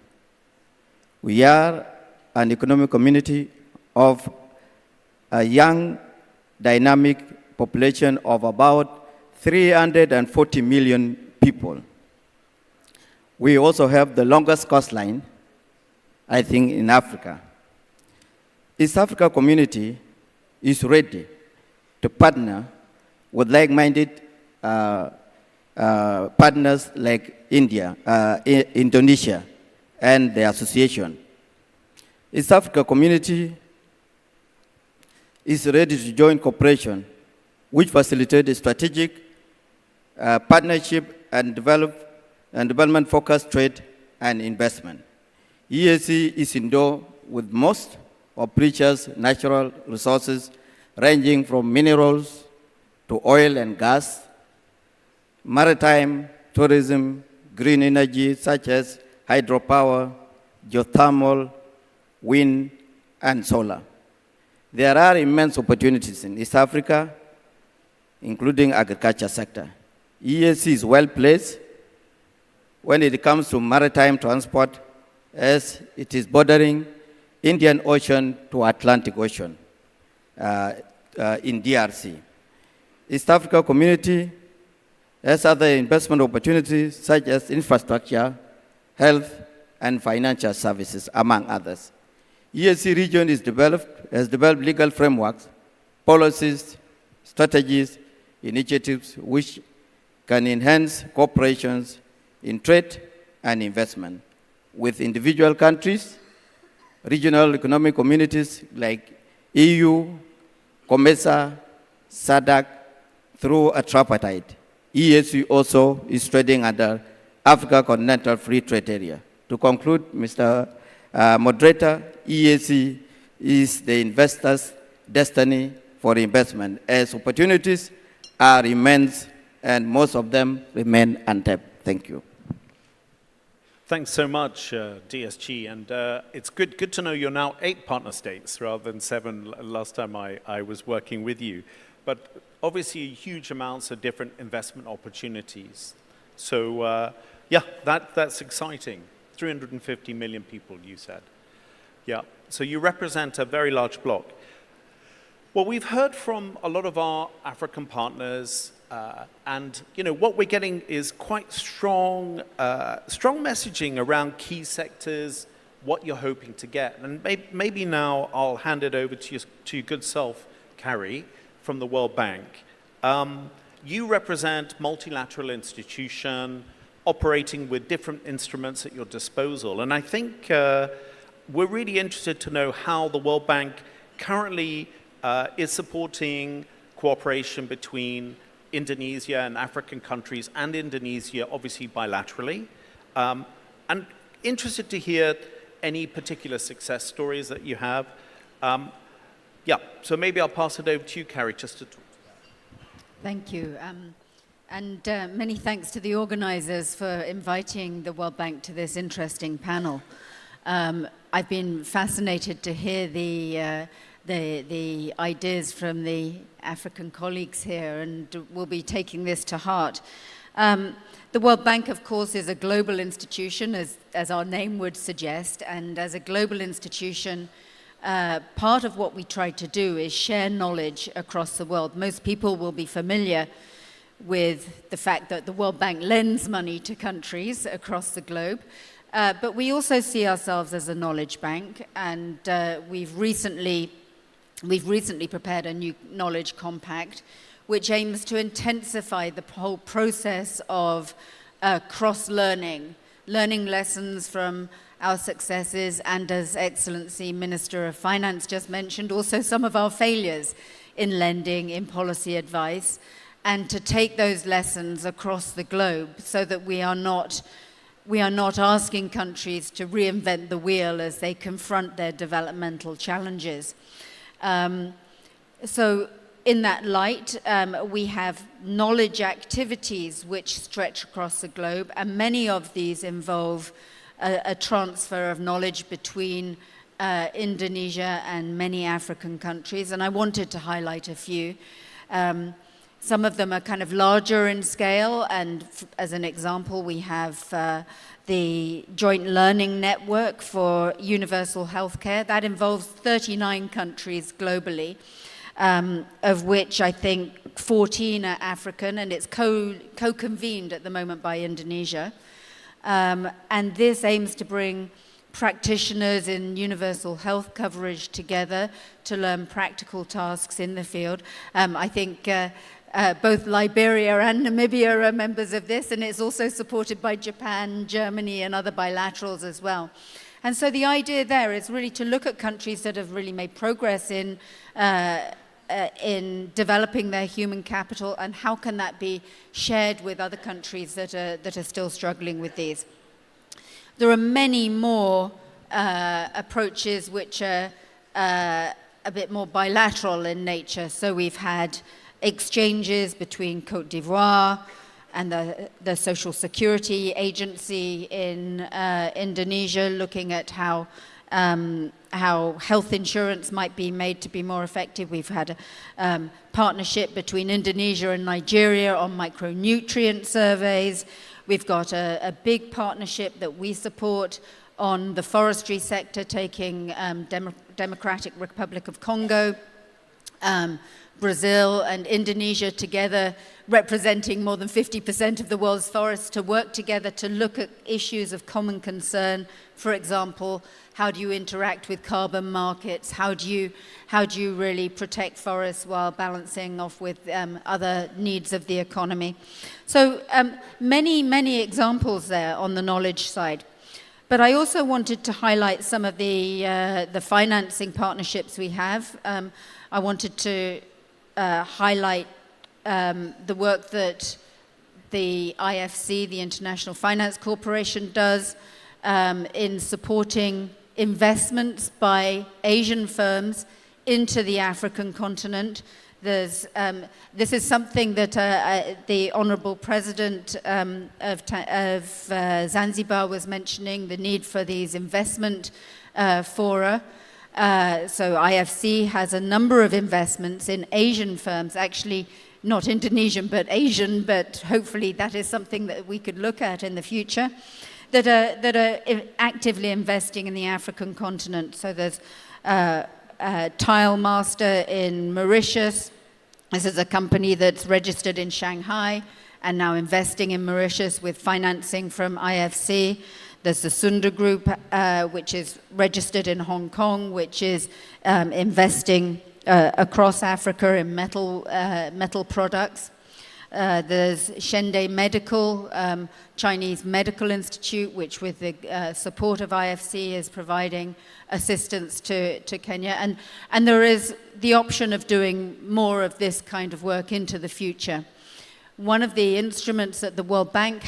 We are an economic community of a young, dynamic population of about 340 million people. We also have the longest coastline, I think, in Africa. East Africa community is ready to partner with like-minded partners like Indonesia, and the association. East Africa community is ready to join cooperation, which facilitates strategic partnership and development-focused trade and investment. EAC is endowed with most of precious natural resources ranging from minerals to oil and gas, maritime, tourism, green energy such as hydropower, geothermal, wind, and solar. There are immense opportunities in East Africa, including agriculture sector. EAC is well placed when it comes to maritime transport, as it is bordering Indian Ocean to Atlantic Ocean in DRC. East Africa Community has other investment opportunities such as infrastructure, health, and financial services, among others. EAC region has developed legal frameworks, policies, strategies, initiatives which can enhance cooperations in trade and investment with individual countries, regional economic communities like EU, COMESA, SADC, through a tripartite. EAC also is trading under Africa Continental Free Trade Area. To conclude, Mr. Moderator, EAC is the investor's destiny for investment, as opportunities are immense and most of them remain untapped. Thank you. Thanks so much, DSG, and it's good to know you're now 8 partner states rather than 7 last time I was working with you. But obviously huge amounts of different investment opportunities. So yeah, that's exciting. 350 million people, you said. Yeah, so you represent a very large bloc. Well, we've heard from a lot of our African partners, and what we're getting is quite strong messaging around key sectors, what you're hoping to get. And maybe now I'll hand it over to your good self, Carrie, from the World Bank. You represent multilateral institution operating with different instruments at your disposal. And I think we're really interested to know how the World Bank currently is supporting cooperation between Indonesia and African countries, and Indonesia, obviously bilaterally. And interested to hear any particular success stories that you have. Yeah, so maybe I'll pass it over to you, Carrie, just to talk. Thank you. And many thanks to the organizers for inviting the World Bank to this interesting panel. I've been fascinated to hear the ideas from the African colleagues here, and we'll be taking this to heart. The World Bank, of course, is a global institution, as our name would suggest, and as a global institution, part of what we try to do is share knowledge across the world. Most people will be familiar with the fact that the World Bank lends money to countries across the globe, but we also see ourselves as a knowledge bank, and we've recently prepared a new knowledge compact which aims to intensify the whole process of cross-learning, learning lessons from our successes, and as Excellency Minister of Finance just mentioned, also some of our failures in lending, in policy advice, and to take those lessons across the globe so that we are not asking countries to reinvent the wheel as they confront their developmental challenges. So in that light, we have knowledge activities which stretch across the globe, and many of these involve a transfer of knowledge between Indonesia and many African countries, and I wanted to highlight a few. Some of them are kind of larger in scale, and as an example, we have the Joint Learning Network for Universal Healthcare. That involves 39 countries globally, of which I think 14 are African, and it's co-convened at the moment by Indonesia. And this aims to bring practitioners in universal health coverage together to learn practical tasks in the field. I think both Liberia and Namibia are members of this, and it's also supported by Japan, Germany, and other bilaterals as well. And so the idea there is really to look at countries that have really made progress in developing their human capital, and how can that be shared with other countries that are still struggling with these. There are many more approaches which are a bit more bilateral in nature. So we've had exchanges between Côte d'Ivoire and the Social Security Agency in Indonesia, looking at how health insurance might be made to be more effective. We've had a partnership between Indonesia and Nigeria on micronutrient surveys. We've got a big partnership that we support on the forestry sector, taking Democratic Republic of Congo, Brazil and Indonesia together, representing more than 50% of the world's forests, to work together to look at issues of common concern. For example, how do you interact with carbon markets? How do you really protect forests while balancing off with other needs of the economy? So many examples there on the knowledge side. But I also wanted to highlight some of the financing partnerships we have. I wanted to highlight the work that the IFC, the International Finance Corporation, does in supporting investments by Asian firms into the African continent. This is something that the Honourable President of Zanzibar was mentioning, the need for these investment fora. So IFC has a number of investments in Asian firms, actually not Indonesian but Asian, but hopefully that is something that we could look at in the future, that are actively investing in the African continent. So there's Tile Master in Mauritius. This is a company that's registered in Shanghai and now investing in Mauritius with financing from IFC. There's the Sunda Group, which is registered in Hong Kong, which is investing across Africa in metal products. There's Shende Medical, Chinese Medical Institute, which with the support of IFC is providing assistance to Kenya. And there is the option of doing more of this kind of work into the future. One of the instruments that the World Bank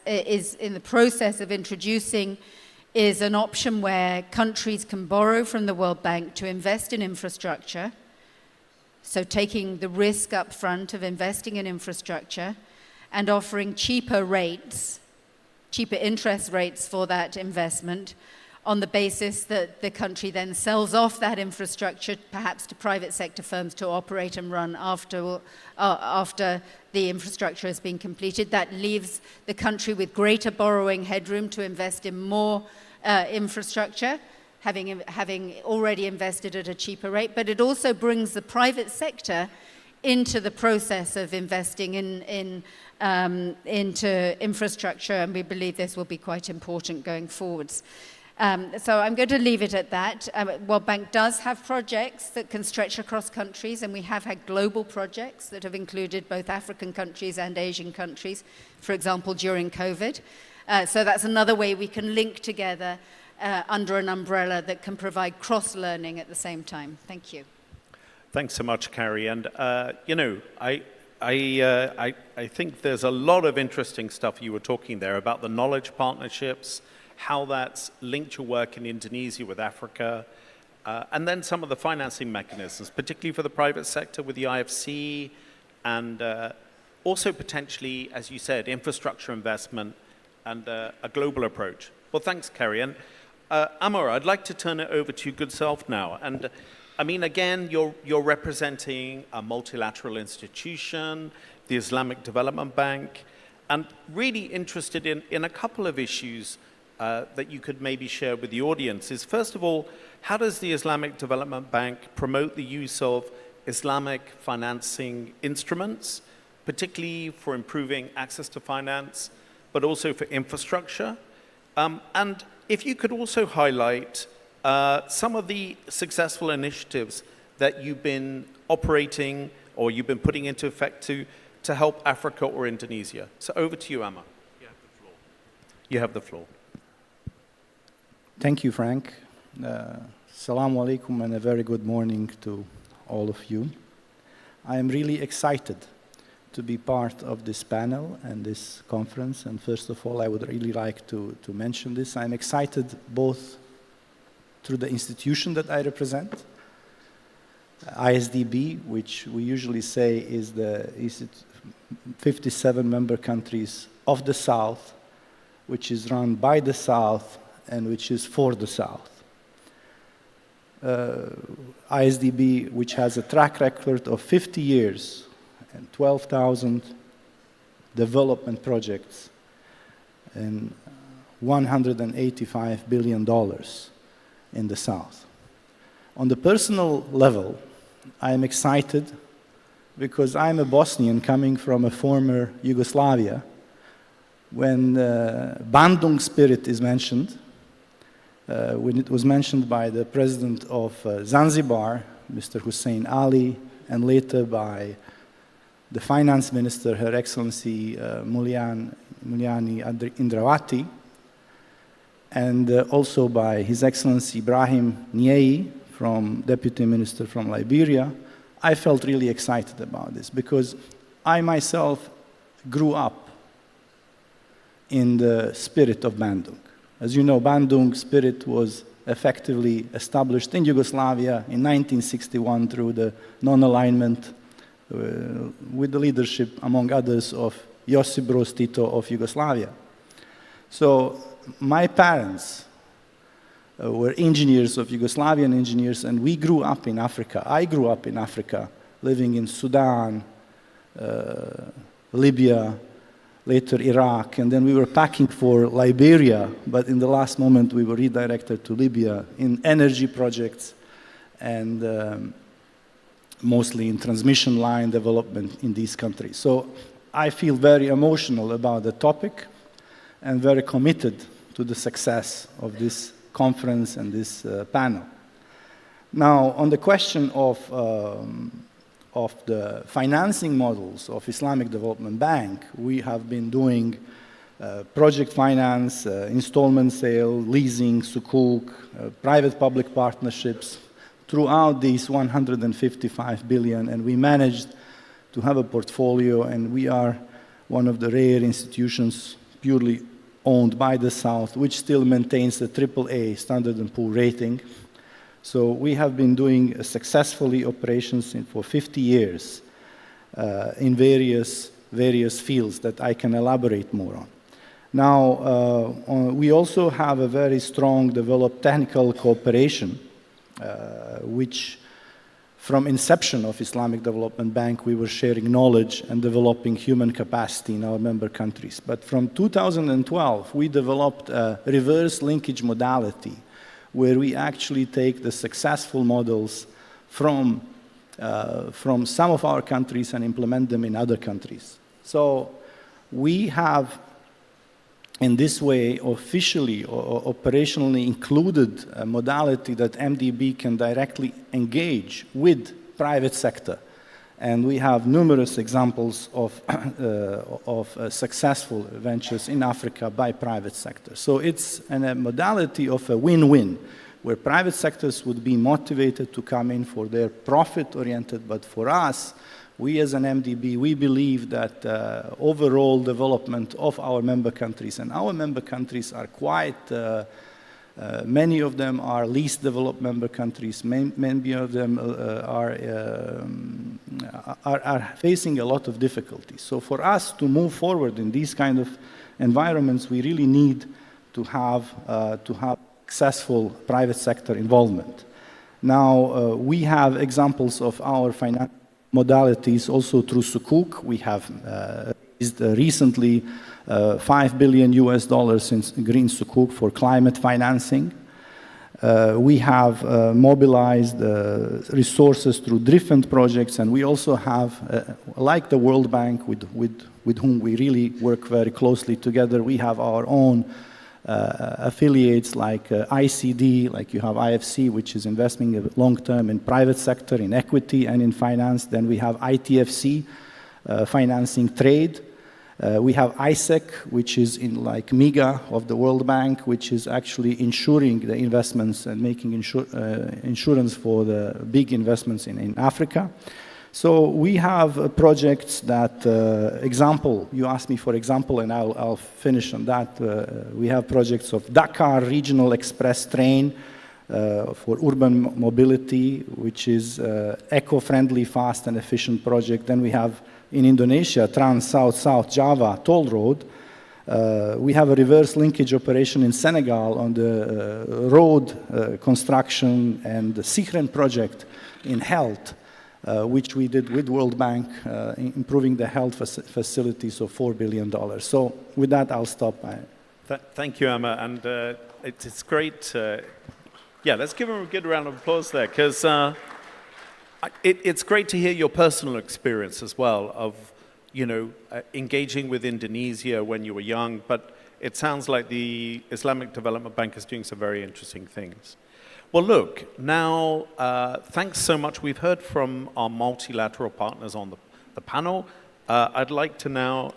is in the process of introducing is an option where countries can borrow from the World Bank to invest in infrastructure. So taking the risk up front of investing in infrastructure and offering cheaper interest rates for that investment, on the basis that the country then sells off that infrastructure, perhaps to private sector firms to operate and run after the infrastructure has been completed. That leaves the country with greater borrowing headroom to invest in more infrastructure, having already invested at a cheaper rate. But it also brings the private sector into the process of investing into infrastructure, and we believe this will be quite important going forwards. So I'm going to leave it at that. World Bank does have projects that can stretch across countries, and we have had global projects that have included both African countries and Asian countries, for example, during COVID. So that's another way we can link together under an umbrella that can provide cross-learning at the same time. Thank you. Thanks so much, Carrie. And, you know, I think there's a lot of interesting stuff you were talking there about the knowledge partnerships, how that's linked your work in Indonesia with Africa, and then some of the financing mechanisms, particularly for the private sector with the IFC, and also potentially, as you said, infrastructure investment and a global approach. Well, thanks, Kerry. And Amor, I'd like to turn it over to your good self now. And I mean, again, you're representing a multilateral institution, the Islamic Development Bank, and really interested in a couple of issues that you could maybe share with the audience. Is first of all, how does the Islamic Development Bank promote the use of Islamic financing instruments, particularly for improving access to finance, but also for infrastructure? And if you could also highlight some of the successful initiatives that you've been operating or you've been putting into effect to help Africa or Indonesia. So over to you, Amma. You have the floor. You have the floor. Thank you, Frank. Assalamu alaikum and a very good morning to all of you. I am really excited to be part of this panel and this conference. And first of all, I would really like to mention this. I'm excited both through the institution that I represent, ISDB, which we usually say is the 57 member countries of the South, which is run by the South and which is for the South. ISDB, which has a track record of 50 years and 12,000 development projects and $185 billion in the South. On the personal level, I am excited because I'm a Bosnian coming from a former Yugoslavia. When Bandung spirit is mentioned, when it was mentioned by the president of Zanzibar, Mr. Hussein Ali, and later by the finance minister, Her Excellency Mulyani Indrawati, and also by His Excellency Ibrahim Niei, Deputy Minister from Liberia, I felt really excited about this because I myself grew up in the spirit of Bandung. As you know, Bandung spirit was effectively established in Yugoslavia in 1961 through the non-alignment with the leadership, among others, of Josip Broz Tito of Yugoslavia. So my parents were engineers of Yugoslavian engineers, and we grew up in Africa. I grew up in Africa, living in Sudan, Libya, later Iraq, and then we were packing for Liberia, but in the last moment we were redirected to Libya in energy projects and mostly in transmission line development in these countries. So I feel very emotional about the topic and very committed to the success of this conference and this panel. Now, on the question of the financing models of Islamic Development Bank, we have been doing project finance, installment sale, leasing, sukuk, private-public partnerships throughout these 155 billion, and we managed to have a portfolio, and we are one of the rare institutions purely owned by the South, which still maintains the AAA Standard & Poor's rating. So we have been doing successfully operations for 50 years in various fields that I can elaborate more on. Now, we also have a very strong developed technical cooperation, which from inception of Islamic Development Bank, we were sharing knowledge and developing human capacity in our member countries. But from 2012, we developed a reverse linkage modality where we actually take the successful models from some of our countries and implement them in other countries. So we have, in this way, officially or operationally included a modality that MDB can directly engage with private sector. And we have numerous examples of successful ventures in Africa by private sector. So it's a modality of a win-win, where private sectors would be motivated to come in for their profit-oriented, but for us, we as an MDB, we believe that overall development of our member countries, and our member countries are quite, many of them are least developed member countries, many of them are facing a lot of difficulties. So for us to move forward in these kind of environments, we really need to have successful private sector involvement. Now, we have examples of our financial modalities also through Sukuk. We have raised recently $5 billion in green Sukuk for climate financing. We have mobilized resources through different projects, and we also have, like the World Bank, with whom we really work very closely together, we have our own affiliates like ICD, like you have IFC, which is investing long-term in private sector, in equity and in finance. Then we have ITFC, financing trade. We have ISEC, which is in like MIGA of the World Bank, which is actually insuring the investments and making insurance for the big investments in Africa. So we have projects that, example, you asked me for example, and I'll finish on that. We have projects of Dakar Regional Express Train for urban mobility, which is eco-friendly, fast and efficient project. Then we have in Indonesia, Trans-South-South Java Toll Road. We have a reverse linkage operation in Senegal on the road construction and the Sihren project in health, which we did with World Bank, improving the health facilities of $4 billion. So with that, I'll stop. Thank you, Emma. And it's great. Yeah, let's give him a good round of applause there, because it's great to hear your personal experience as well of, engaging with Indonesia when you were young. But it sounds like the Islamic Development Bank is doing some very interesting things. Well, look, now, thanks so much. We've heard from our multilateral partners on the panel. I'd like to now,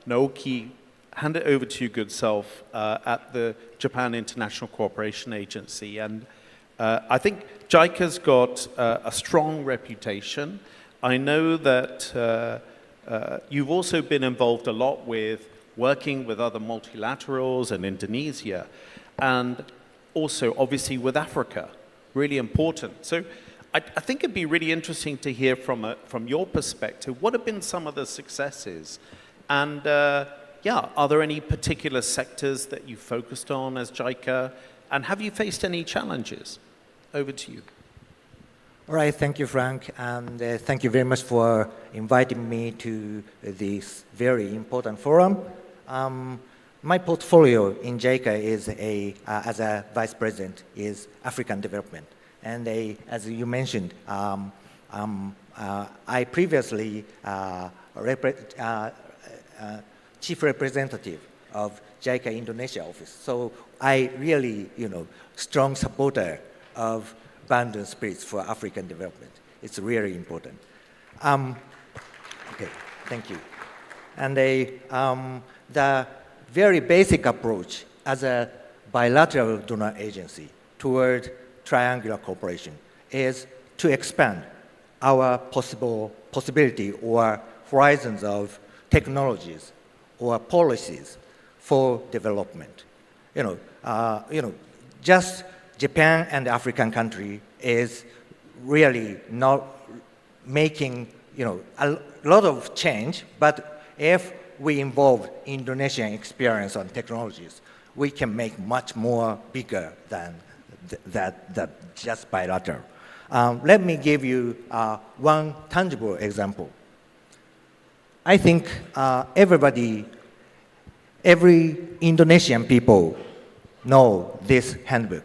Naoki, hand it over to you, good self, at the Japan International Cooperation Agency. And I think JICA's got a strong reputation. I know that you've also been involved a lot with working with other multilaterals and Indonesia, and also, obviously, with Africa, really important. So I think it'd be really interesting to hear from your perspective, what have been some of the successes? And yeah, are there any particular sectors that you focused on as JICA? And have you faced any challenges? Over to you. All right, thank you, Frank. And thank you very much for inviting me to this very important forum. My portfolio in JICA is as a vice president, is African development. And as you mentioned, I previously chief representative of JICA Indonesia office. So I really, strong supporter of abundant spirits for African development. It's really important. Okay, thank you. And the very basic approach as a bilateral donor agency toward triangular cooperation is to expand our possibility or horizons of technologies or policies for development. Just Japan and the African country is really not making, a lot of change, but if we involve Indonesian experience on technologies, we can make much more bigger than that just bilateral. Let me give you one tangible example. I think every Indonesian people know this handbook.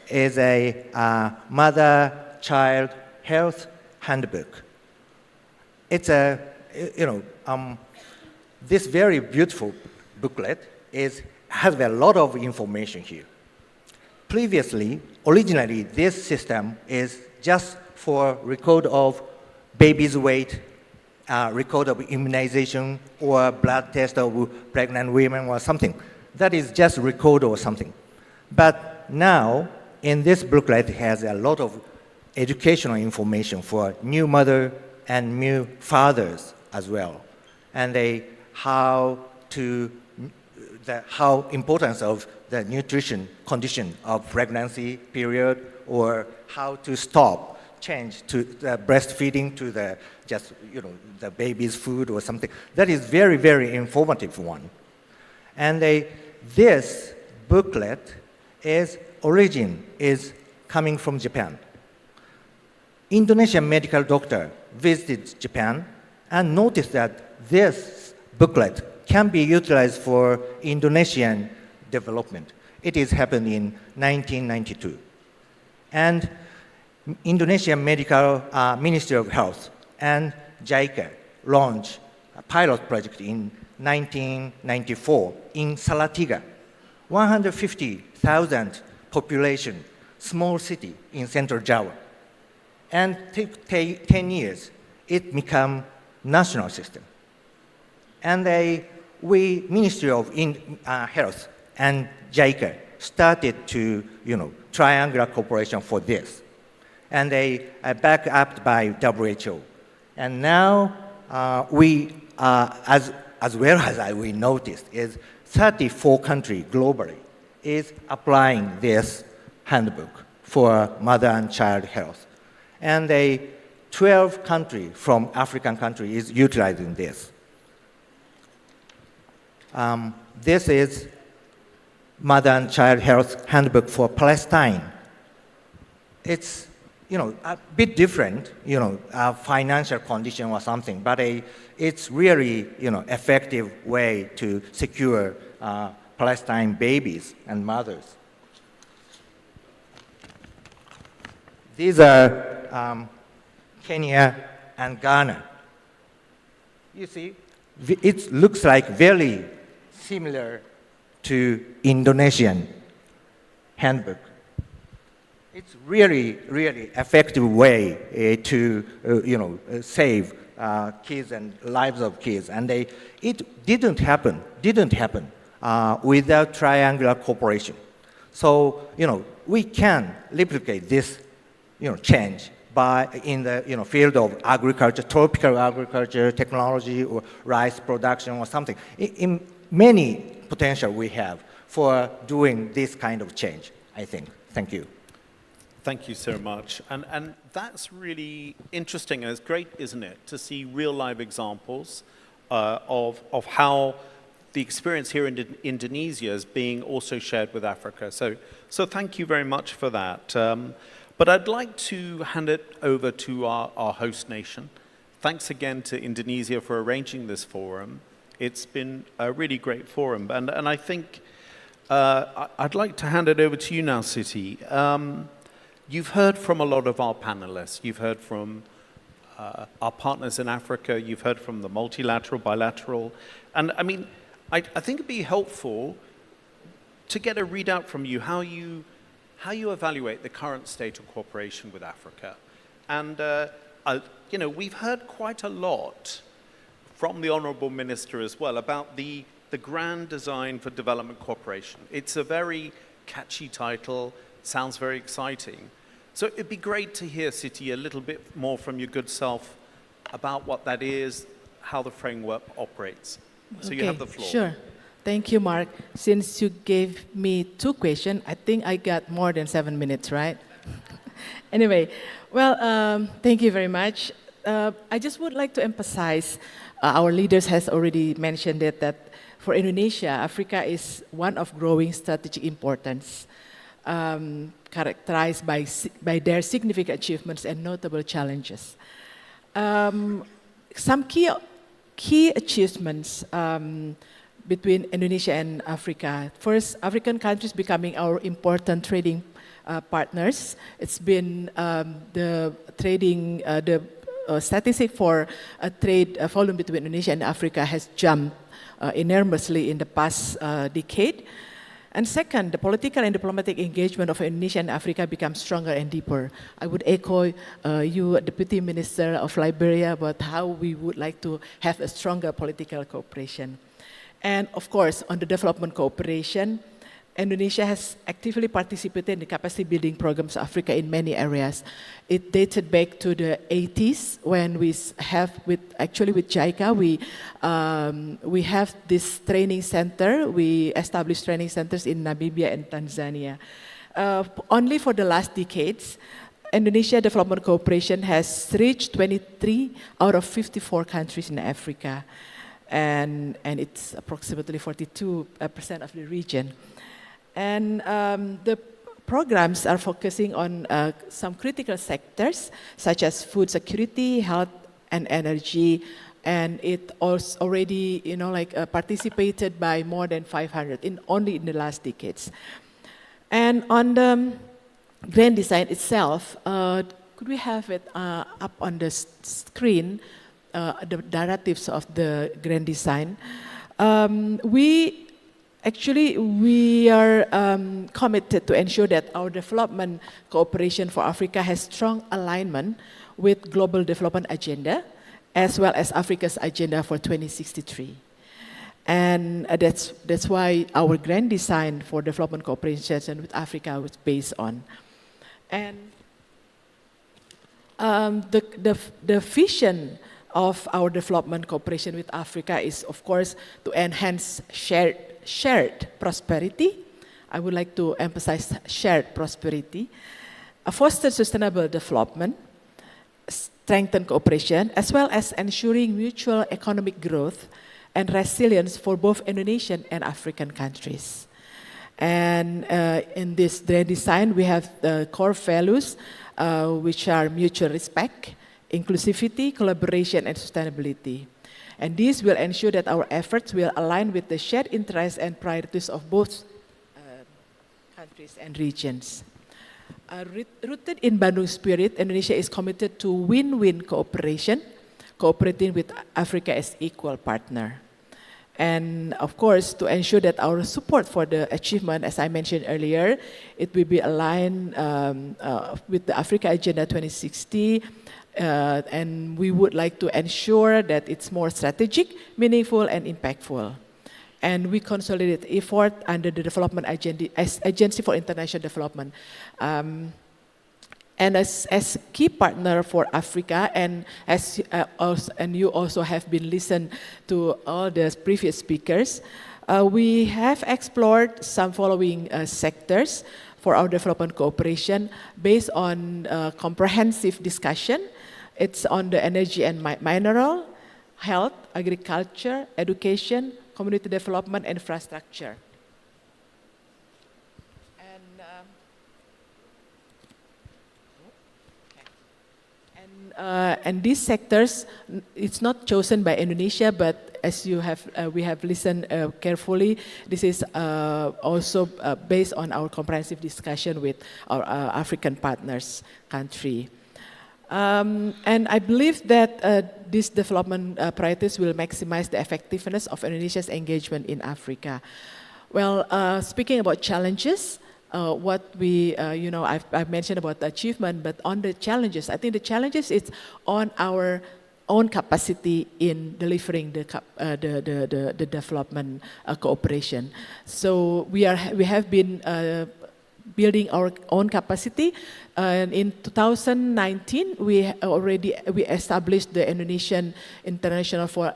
It's a mother-child health handbook. It's a, this very beautiful booklet has a lot of information here. Originally, this system is just for record of baby's weight, record of immunization, or blood test of pregnant women or something. That is just record or something. But now, in this booklet, it has a lot of educational information for new mother and new fathers as well. And how importance of the nutrition condition of pregnancy period, or how to change to the breastfeeding to the the baby's food or something. That is very, very informative one. And this booklet origin is coming from Japan. Indonesian medical doctor visited Japan and noticed that this booklet can be utilized for Indonesian development. It is happened in 1992. And Indonesian Medical Ministry of Health and JICA launched a pilot project in 1994 in Salatiga, 150,000 population, small city in central Java. And took 10 years, it became national system. And Ministry of Health and JICA started to, triangular cooperation for this. And they are backed up by WHO. And now we, as well as we noticed, is 34 countries globally is applying this handbook for mother and child health. And 12 countries from African countries is utilizing this. This is Mother and Child Health Handbook for Palestine. It's, a bit different, financial condition or something, but it's really, effective way to secure Palestine babies and mothers. These are Kenya and Ghana. You see, it looks like very similar to Indonesian handbook. It's really, really effective way to, save kids and lives of kids. And it didn't happen without triangular cooperation. So, we can replicate this, change in the field of agriculture, tropical agriculture, technology, or rice production or something. In many potential we have for doing this kind of change, I think. Thank you. Thank you so much. And that's really interesting, and it's great, isn't it, to see real live examples of how the experience here in Indonesia is being also shared with Africa. So thank you very much for that. But I'd like to hand it over to our host nation. Thanks again to Indonesia for arranging this forum. It's been a really great forum. And I think I'd like to hand it over to you now, Siti. You've heard from a lot of our panelists. You've heard from our partners in Africa. You've heard from the multilateral, bilateral. And I mean, I think it'd be helpful to get a readout from you how you evaluate the current state of cooperation with Africa. And, we've heard quite a lot from the Honorable Minister as well about the grand design for development cooperation. It's a very catchy title, sounds very exciting. So it'd be great to hear, Siti, a little bit more from your good self about what that is, how the framework operates. So you have the floor. Sure. Thank you, Mark. Since you gave me 2 questions, I think I got more than 7 minutes, right? Anyway, well, thank you very much. I just would like to emphasize, our leaders has already mentioned it, that for Indonesia, Africa is one of growing strategic importance, characterized by their significant achievements and notable challenges. Some key achievements between Indonesia and Africa. First, African countries becoming our important trading partners. It's been the trading, statistic for trade volume between Indonesia and Africa has jumped enormously in the past decade. And second, the political and diplomatic engagement of Indonesia and Africa becomes stronger and deeper. I would echo you, Deputy Minister of Liberia, about how we would like to have a stronger political cooperation. And of course, on the development cooperation, Indonesia has actively participated in the capacity building programs of Africa in many areas. It dated back to the 80s when we have, with JICA, we have this training center. We established training centers in Namibia and Tanzania. Only for the last decades, Indonesia development cooperation has reached 23 out of 54 countries in Africa. And it's approximately 42% of the region. And the programs are focusing on some critical sectors, such as food security, health, and energy. And it also already, participated by more than 500 only in the last decades. And on the grand design itself, could we have it up on the screen? The narratives of the grand design. We are committed to ensure that our development cooperation for Africa has strong alignment with global development agenda, as well as Africa's agenda for 2063. And that's why our grand design for development cooperation with Africa was based on. And The vision of our development cooperation with Africa is, of course, to enhance shared prosperity. I would like to emphasize shared prosperity, foster sustainable development, strengthen cooperation, as well as ensuring mutual economic growth and resilience for both Indonesian and African countries. And in this design, we have the core values, which are mutual respect, inclusivity, collaboration, and sustainability. And this will ensure that our efforts will align with the shared interests and priorities of both countries and regions. Rooted in Bandung spirit, Indonesia is committed to win-win cooperation, cooperating with Africa as equal partner. And of course, to ensure that our support for the achievement, as I mentioned earlier, it will be aligned with the Africa Agenda 2060, and we would like to ensure that it's more strategic, meaningful, and impactful. And we consolidate effort under the Development Agency for International Development. And as key partner for Africa, and as you also have been listened to all the previous speakers, we have explored some following sectors for our development cooperation based on comprehensive discussion. It's on the energy and mineral, health, agriculture, education, community development, and infrastructure. And these sectors, it's not chosen by Indonesia, but as you have, we have listened carefully, this is also based on our comprehensive discussion with our African partners country. And I believe that these development priorities will maximize the effectiveness of Indonesia's engagement in Africa. Well, speaking about challenges, what we, I've mentioned about the achievement, but on the challenges, I think the challenges is on our own capacity in delivering the development cooperation. So we have been building our own capacity. In 2019, we established the Indonesian International for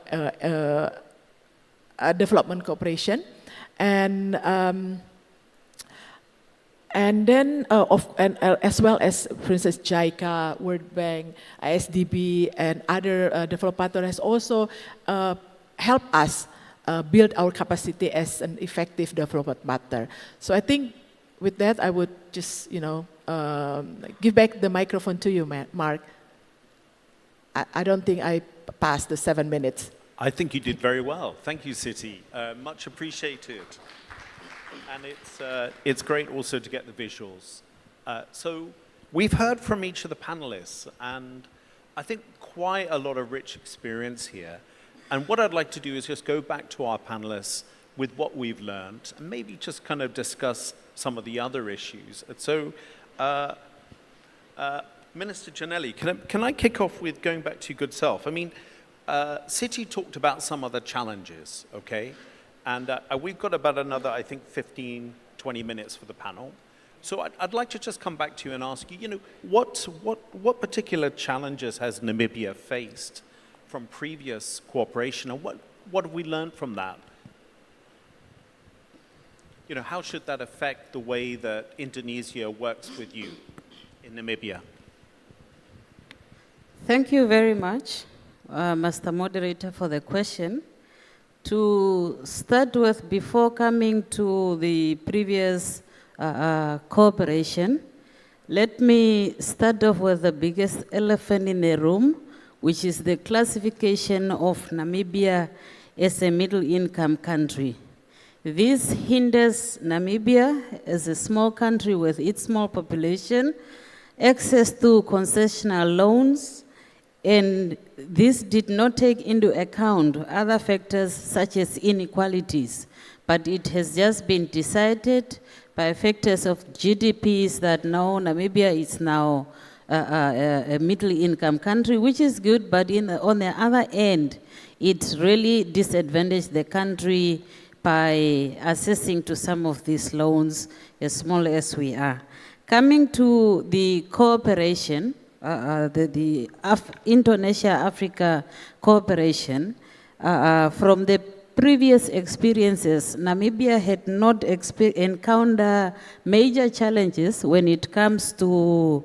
Development Cooperation, and then as well as, for instance, JICA, World Bank, ISDB, and other development partners has also helped us build our capacity as an effective development partner. So I think with that, I would just, give back the microphone to you, Mark. I don't think I passed the 7 minutes. I think you did very well. Thank you, Siti. Much appreciated. And it's great also to get the visuals. So we've heard from each of the panelists, and I think quite a lot of rich experience here. And what I'd like to do is just go back to our panelists with what we've learned, and maybe just kind of discuss some of the other issues. And so, Minister Janelli, can I kick off with going back to your good self? I mean, Siti talked about some of the challenges, okay? And we've got about another, I think, 15, 20 minutes for the panel. So I'd like to just come back to you and ask you, what particular challenges has Namibia faced from previous cooperation, and what have we learned from that? How should that affect the way that Indonesia works with you in Namibia? Thank you very much, Mr. Moderator, for the question. To start with, before coming to the previous cooperation, let me start off with the biggest elephant in the room, which is the classification of Namibia as a middle-income country. This hinders Namibia, as a small country with its small population, access to concessional loans, and this did not take into account other factors such as inequalities, but it has just been decided by factors of GDPs that now Namibia is now a middle-income country, which is good, but on the other end, it really disadvantaged the country by accessing to some of these loans, as small as we are. Coming to the cooperation, Indonesia-Africa cooperation, from the previous experiences, Namibia had not encountered major challenges when it comes to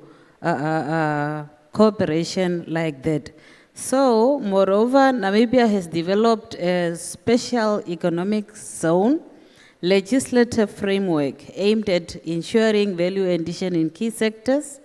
cooperation like that. So, moreover, Namibia has developed a special economic zone, legislative framework aimed at ensuring value addition in key sectors.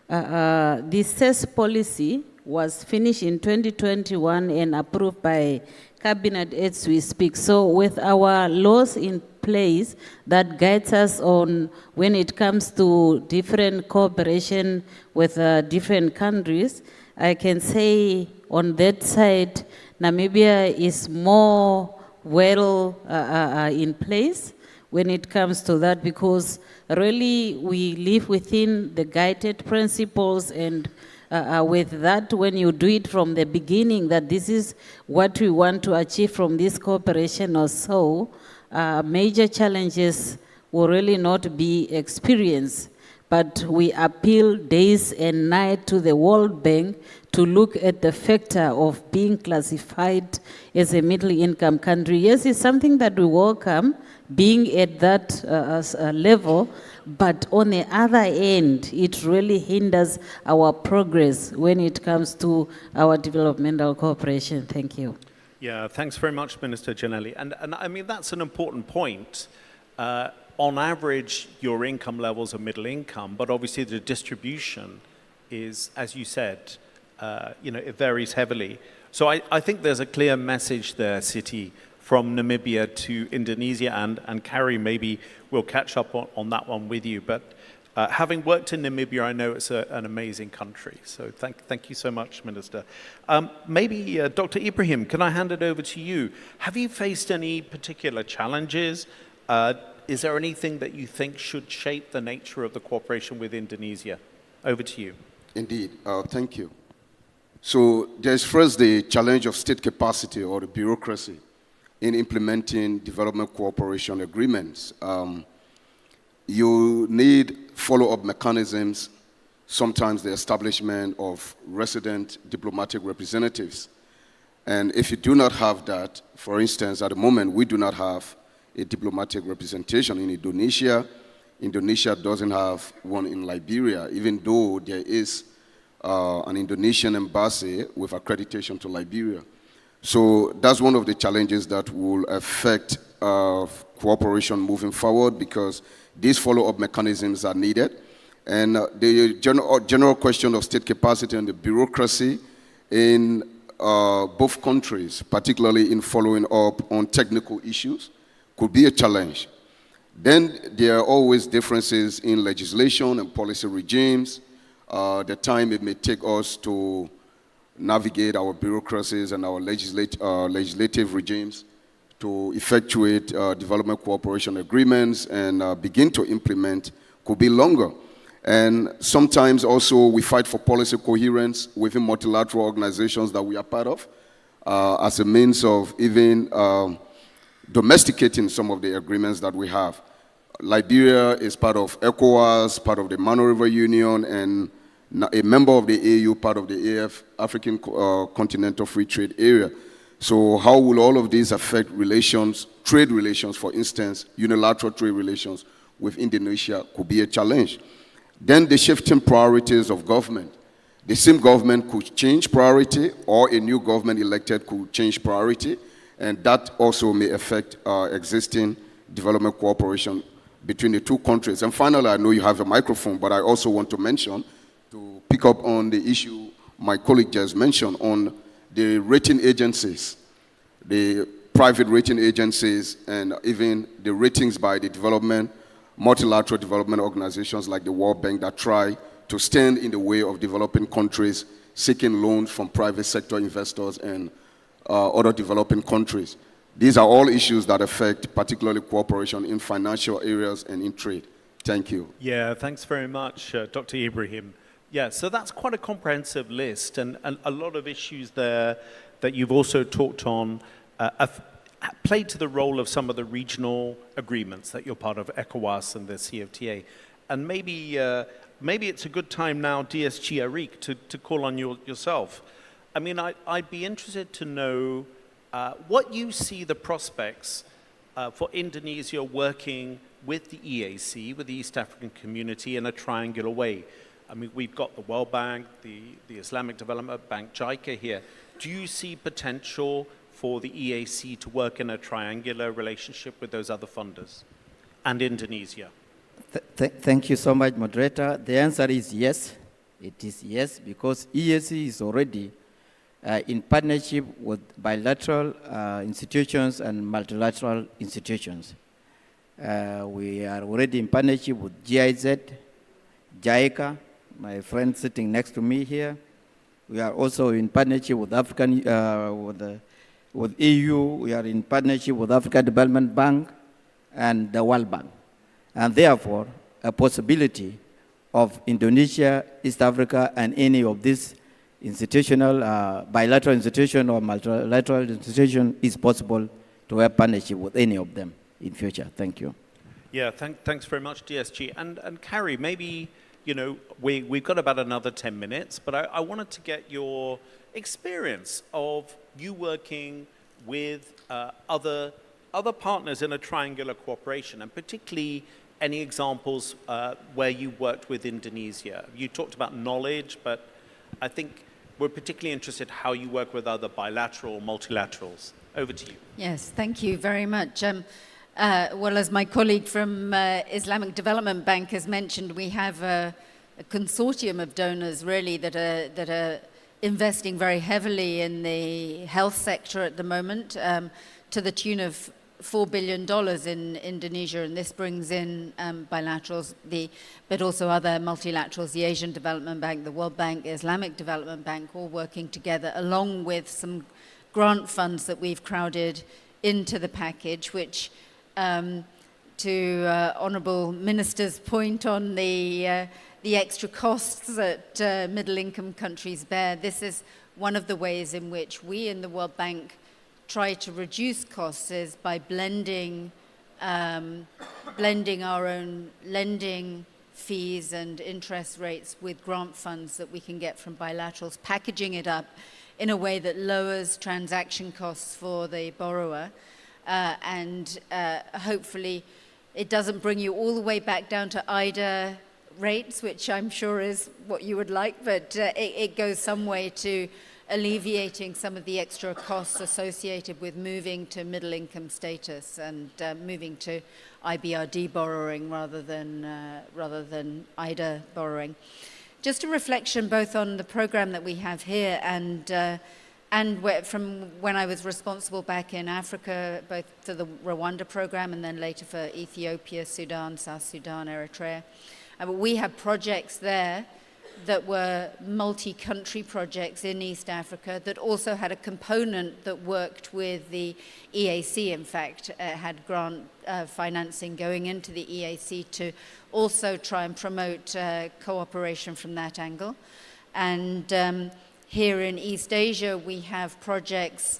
The CES policy was finished in 2021 and approved by Cabinet as we speak. So with our laws in place that guides us on when it comes to different cooperation with different countries, I can say on that side, Namibia is more well in place when it comes to that, because really we live within the guided principles, and with that, when you do it from the beginning, that this is what we want to achieve from this cooperation or so, major challenges will really not be experienced. But we appeal days and night to the World Bank to look at the factor of being classified as a middle-income country. Yes, it's something that we welcome, being at that level, but on the other end, it really hinders our progress when it comes to our developmental cooperation. Thank you. Yeah, thanks very much, Minister Janelli. And I mean, that's an important point. On average, your income levels are middle income, but obviously the distribution is, as you said, it varies heavily. So I think there's a clear message there, Siti, from Namibia to Indonesia, and Carrie, maybe we'll catch up on that one with you. But having worked in Namibia, I know it's an amazing country. So thank you so much, Minister. Maybe Dr. Ibrahim, can I hand it over to you? Have you faced any particular challenges? Is there anything that you think should shape the nature of the cooperation with Indonesia? Over to you. Indeed, thank you. So there's first the challenge of state capacity or the bureaucracy in implementing development cooperation agreements. You need follow-up mechanisms, sometimes the establishment of resident diplomatic representatives. And if you do not have that, for instance, at the moment, we do not have a diplomatic representation in Indonesia. Indonesia doesn't have one in Liberia, even though there is an Indonesian embassy with accreditation to Liberia. So that's one of the challenges that will affect cooperation moving forward, because these follow-up mechanisms are needed. And the general question of state capacity and the bureaucracy in both countries, particularly in following up on technical issues, could be a challenge. Then there are always differences in legislation and policy regimes, the time it may take us to navigate our bureaucracies and our legislative regimes to effectuate development cooperation agreements and begin to implement could be longer. And sometimes also we fight for policy coherence within multilateral organizations that we are part of as a means of even domesticating some of the agreements that we have. Liberia is part of ECOWAS, part of the Mano River Union, and a member of the AU, part of the African Continental Free Trade Area. So how will all of these affect relations, trade relations, for instance, unilateral trade relations with Indonesia could be a challenge. Then the shifting priorities of government. The same government could change priority, or a new government elected could change priority, and that also may affect existing development cooperation between the two countries. And finally, I know you have a microphone, but I also want to mention, to pick up on the issue my colleague just mentioned on the rating agencies, the private rating agencies, and even the ratings by the multilateral development organizations like the World Bank that try to stand in the way of developing countries seeking loans from private sector investors and other developing countries. These are all issues that affect particularly cooperation in financial areas and in trade. Thank you. Yeah, thanks very much, Dr. Ibrahim. Yeah, so that's quite a comprehensive list, and a lot of issues there that you've also talked on have played to the role of some of the regional agreements that you're part of, ECOWAS and the CFTA. And maybe maybe it's a good time now, DSG Arik, to call on yourself. I mean, I'd be interested to know what you see the prospects for Indonesia working with the EAC, with the East African community, in a triangular way. I mean, we've got the World Bank, the Islamic Development Bank, JICA here. Do you see potential for the EAC to work in a triangular relationship with those other funders and Indonesia? Thank you so much, moderator. The answer is yes. It is yes, because EAC is already in partnership with bilateral institutions and multilateral institutions. We are already in partnership with GIZ, JICA, my friend sitting next to me here. We are also in partnership with with EU. We are in partnership with African Development Bank and the World Bank. And therefore, a possibility of Indonesia, East Africa, and any of these institutional, bilateral institution or multilateral institution is possible to have partnership with any of them in future. Thank you. Yeah, thanks very much, DSG. And Carrie, maybe, you know, we've got about another 10 minutes, but I wanted to get your experience of you working with other partners in a triangular cooperation, and particularly any examples where you worked with Indonesia. You talked about knowledge, but I think we're particularly interested how you work with other bilateral, multilaterals. Over to you. Yes, thank you very much. Well, as my colleague from Islamic Development Bank has mentioned, we have a consortium of donors really that are investing very heavily in the health sector at the moment, to the tune of $4 billion in Indonesia, and this brings in bilaterals, but also other multilaterals, the Asian Development Bank, the World Bank, the Islamic Development Bank, all working together, along with some grant funds that we've crowded into the package, which, to Honourable Minister's point on the extra costs that middle-income countries bear, this is one of the ways in which we in the World Bank try to reduce costs is by blending our own lending fees and interest rates with grant funds that we can get from bilaterals, packaging it up in a way that lowers transaction costs for the borrower, and hopefully it doesn't bring you all the way back down to IDA rates, which I'm sure is what you would like, but it goes some way to alleviating some of the extra costs associated with moving to middle income status and moving to IBRD borrowing rather than IDA borrowing. Just a reflection both on the program that we have here and from when I was responsible back in Africa, both for the Rwanda program and then later for Ethiopia, Sudan, South Sudan, Eritrea. We have projects there that were multi-country projects in East Africa that also had a component that worked with the EAC, in fact, had grant financing going into the EAC to also try and promote cooperation from that angle. And here in East Asia, we have projects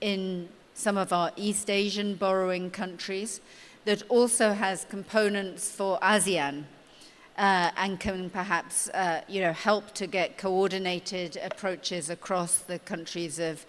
in some of our East Asian borrowing countries that also has components for ASEAN. And can perhaps help to get coordinated approaches across the countries of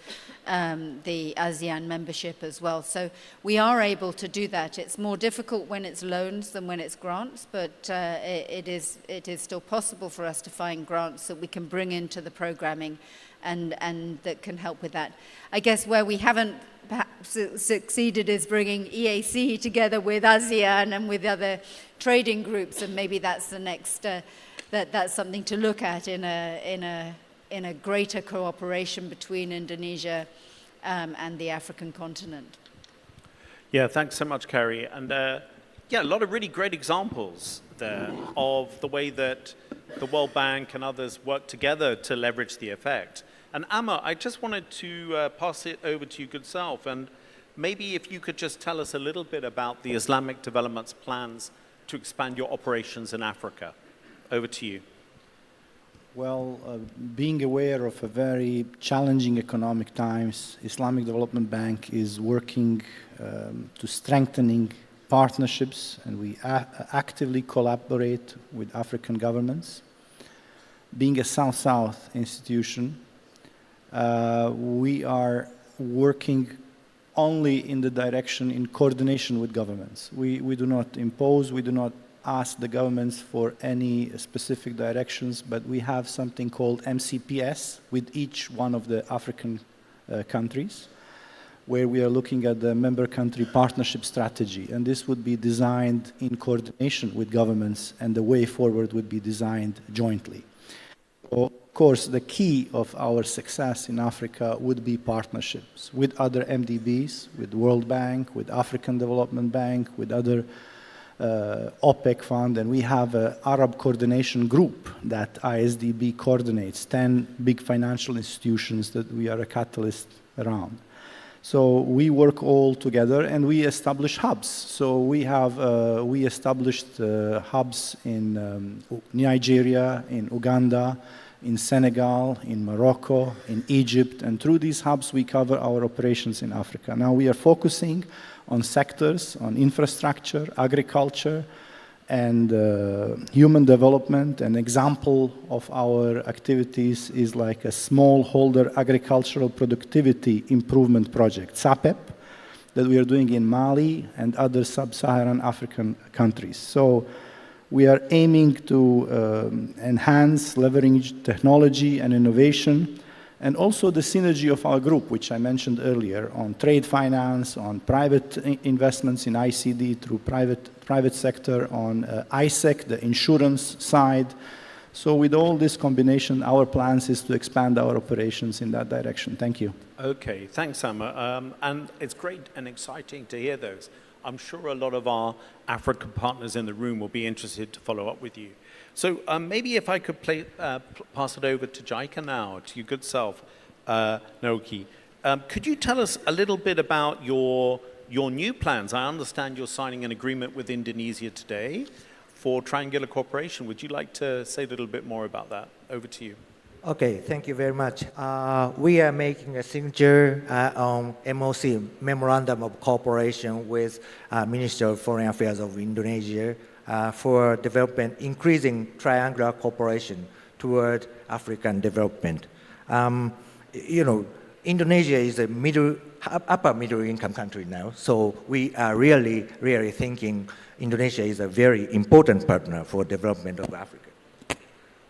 the ASEAN membership as well. So we are able to do that. It's more difficult when it's loans than when it's grants, but it is still possible for us to find grants that we can bring into the programming and that can help with that. I guess where we haven't perhaps succeeded is bringing EAC together with ASEAN and with other trading groups, and maybe that's the next, that's something to look at in a greater cooperation between Indonesia and the African continent. Yeah, thanks so much, Carrie. And yeah, a lot of really great examples there of the way that the World Bank and others work together to leverage the effect. And Amma, I just wanted to pass it over to you, good self, and maybe if you could just tell us a little bit about the Islamic Development's plans to expand your operations in Africa. Over to you. Well, being aware of a very challenging economic times, Islamic Development Bank is working to strengthening partnerships, and we actively collaborate with African governments. Being a South-South institution, we are working only in the direction in coordination with governments. We do not impose, we do not ask the governments for any specific directions, but we have something called MCPS with each one of the African countries, where we are looking at the member country partnership strategy, and this would be designed in coordination with governments, and the way forward would be designed jointly. So, of course, the key of our success in Africa would be partnerships with other MDBs, with World Bank, with African Development Bank, with other OPEC fund, and we have an Arab coordination group that ISDB coordinates, 10 big financial institutions that we are a catalyst around. So we work all together, and we establish hubs. So we established hubs in Nigeria, in Uganda, in Senegal, in Morocco, in Egypt, and through these hubs we cover our operations in Africa. Now we are focusing on sectors, on infrastructure, agriculture, and human development. An example of our activities is like a smallholder agricultural productivity improvement project, SAPEP, that we are doing in Mali and other sub-Saharan African countries. So we are aiming to enhance, leverage technology and innovation, and also the synergy of our group, which I mentioned earlier, on trade finance, on private investments in ICD through private sector, on ISEC, the insurance side. So with all this combination, our plans is to expand our operations in that direction. Thank you. Okay, thanks, Amma. And it's great and exciting to hear those. I'm sure a lot of our African partners in the room will be interested to follow up with you. So maybe if I could pass it over to Jaika now, to your good self, Naoki. Could you tell us a little bit about your new plans? I understand you're signing an agreement with Indonesia today for triangular cooperation. Would you like to say a little bit more about that? Over to you. Okay, thank you very much. We are making a signature on MOC, Memorandum of Cooperation, with Minister of Foreign Affairs of Indonesia for development, increasing triangular cooperation toward African development. You know, Indonesia is a upper middle income country now, so we are really thinking Indonesia is a very important partner for development of Africa.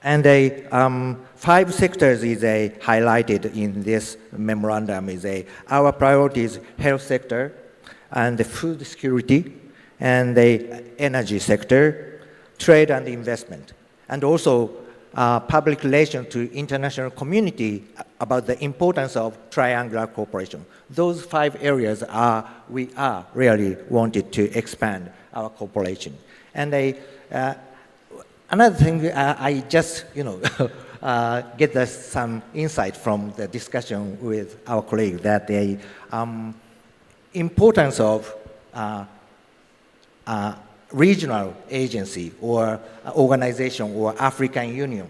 And 5 sectors is highlighted in this memorandum. Our priorities: health sector, and the food security, and the energy sector, trade and investment, and also public relations to international community about the importance of triangular cooperation. Those 5 areas we are really wanted to expand our cooperation. And another thing, I just, get some insight from the discussion with our colleague, that the importance of regional agency or organization or African Union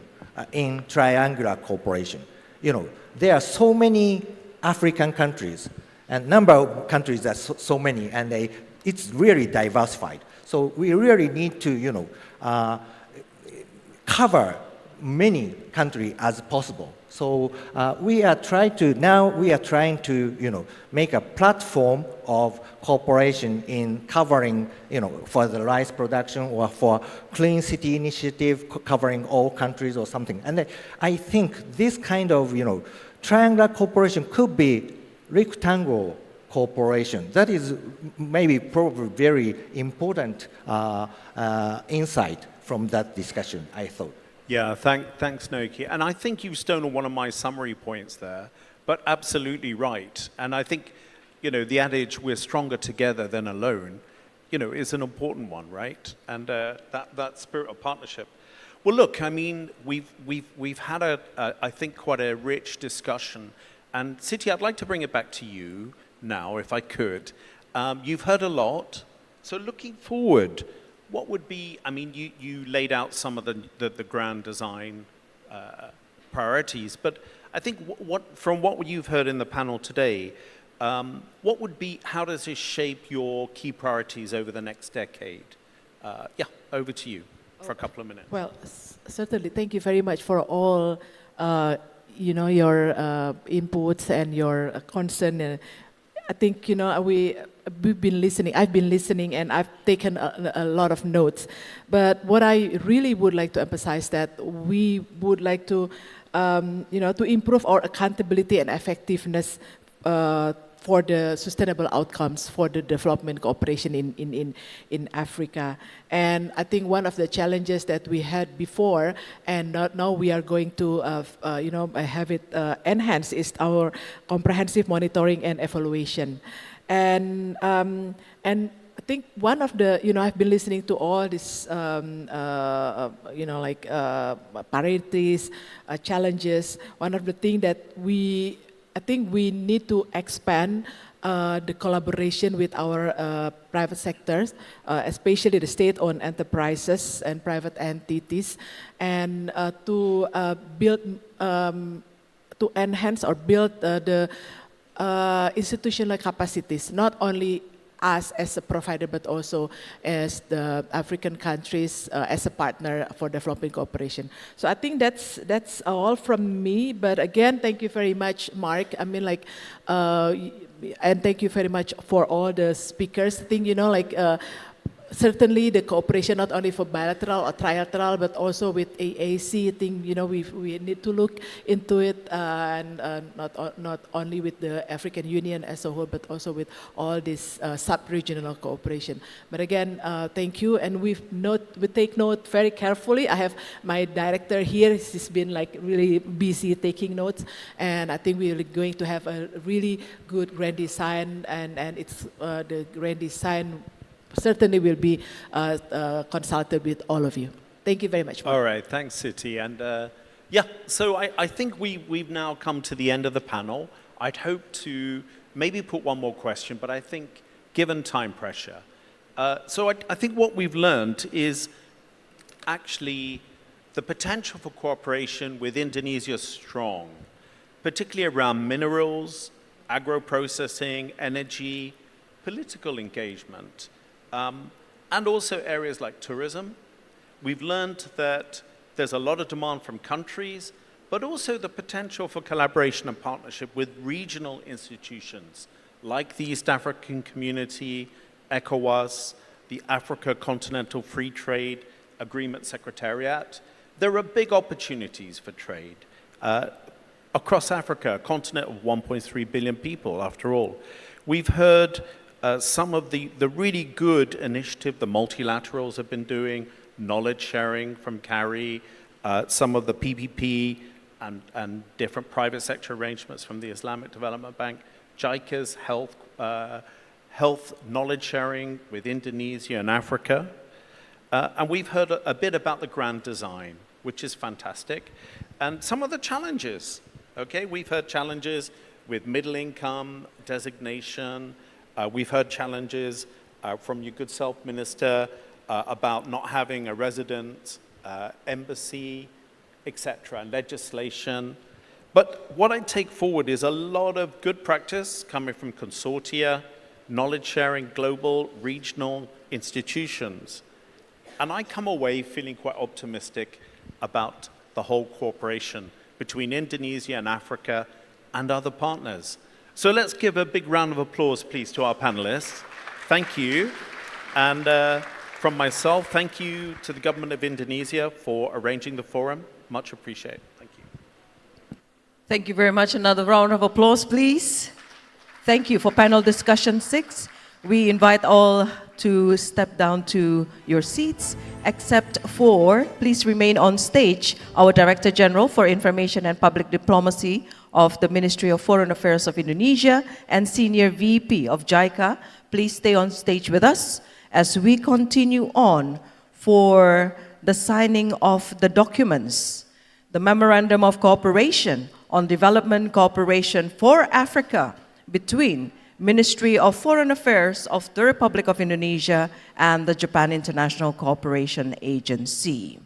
in triangular cooperation. There are so many African countries, and number of countries are so many, and it's really diversified. So we really need to, cover many countries as possible. So we are trying to make a platform of cooperation in covering, for the rice production or for clean city initiative covering all countries or something. And I think this kind of, triangular cooperation could be rectangle cooperation. That is probably very important insight from that discussion, I thought. Yeah, thanks, Naoki. And I think you've stolen one of my summary points there, but absolutely right. And I think, the adage, we're stronger together than alone, is an important one, right? And that spirit of partnership. Well, look, I mean, we've had I think, quite a rich discussion. And Siti, I'd like to bring it back to you now, if I could. You've heard a lot. So looking forward, what would be, I mean, you laid out some of the grand design priorities, but I think from what you've heard in the panel today, how does this shape your key priorities over the next decade? Yeah, over to you for a couple of minutes. Well, certainly. Thank you very much for all, your inputs and your concern. I think, we've been listening. I've been listening, and I've taken a lot of notes. But what I really would like to emphasize that we would like to, to improve our accountability and effectiveness for the sustainable outcomes for the development cooperation in Africa. And I think one of the challenges that we had before, and now we are going to have it enhanced, is our comprehensive monitoring and evaluation. And I think one of the, I've been listening to all these, priorities, challenges. One of the things that I think we need to expand the collaboration with our private sectors, especially the state-owned enterprises and private entities, and to build, to enhance or build the institutional capacities, not only us as a provider, but also as the African countries as a partner for development cooperation. So I think that's all from me. But again, thank you very much, Mark. I mean, and thank you very much for all the speakers. I think, certainly the cooperation not only for bilateral or trilateral, but also with AAC. I think we need to look into it, and not only with the African Union as a whole, but also with all this sub-regional cooperation. But again, thank you, and we take note very carefully. I have my director here. He's been really busy taking notes, and I think we're going to have a really good grand design, and it's the grand design certainly will be consulted with all of you. Thank you very much. All right, thanks, Siti. And so I think we've now come to the end of the panel. I'd hope to maybe put one more question, but I think given time pressure. So I think what we've learned is actually the potential for cooperation with Indonesia is strong, particularly around minerals, agro-processing, energy, political engagement. And also areas like tourism. We've learned that there's a lot of demand from countries, but also the potential for collaboration and partnership with regional institutions like the East African Community, ECOWAS, the Africa Continental Free Trade Agreement Secretariat. There are big opportunities for trade across Africa, a continent of 1.3 billion people, after all. We've heard some of the really good initiative the multilaterals have been doing, knowledge sharing from CARI, some of the PPP and different private sector arrangements from the Islamic Development Bank, JICA's health knowledge sharing with Indonesia and Africa. And we've heard a bit about the grand design, which is fantastic. And some of the challenges, okay? We've heard challenges with middle income, designation. We've heard challenges from your good self, Minister, about not having a resident embassy, etc., and legislation. But what I take forward is a lot of good practice coming from consortia, knowledge sharing, global, regional institutions. And I come away feeling quite optimistic about the whole cooperation between Indonesia and Africa and other partners. So let's give a big round of applause, please, to our panelists. Thank you. And from myself, thank you to the government of Indonesia for arranging the forum. Much appreciated. Thank you. Thank you very much. Another round of applause, please. Thank you for panel discussion 6. We invite all to step down to your seats, except for, please remain on stage, our Director General for Information and Public Diplomacy of the Ministry of Foreign Affairs of Indonesia and Senior VP of JICA. Please stay on stage with us as we continue on for the signing of the documents, the Memorandum of Cooperation on Development Cooperation for Africa between Ministry of Foreign Affairs of the Republic of Indonesia and the Japan International Cooperation Agency.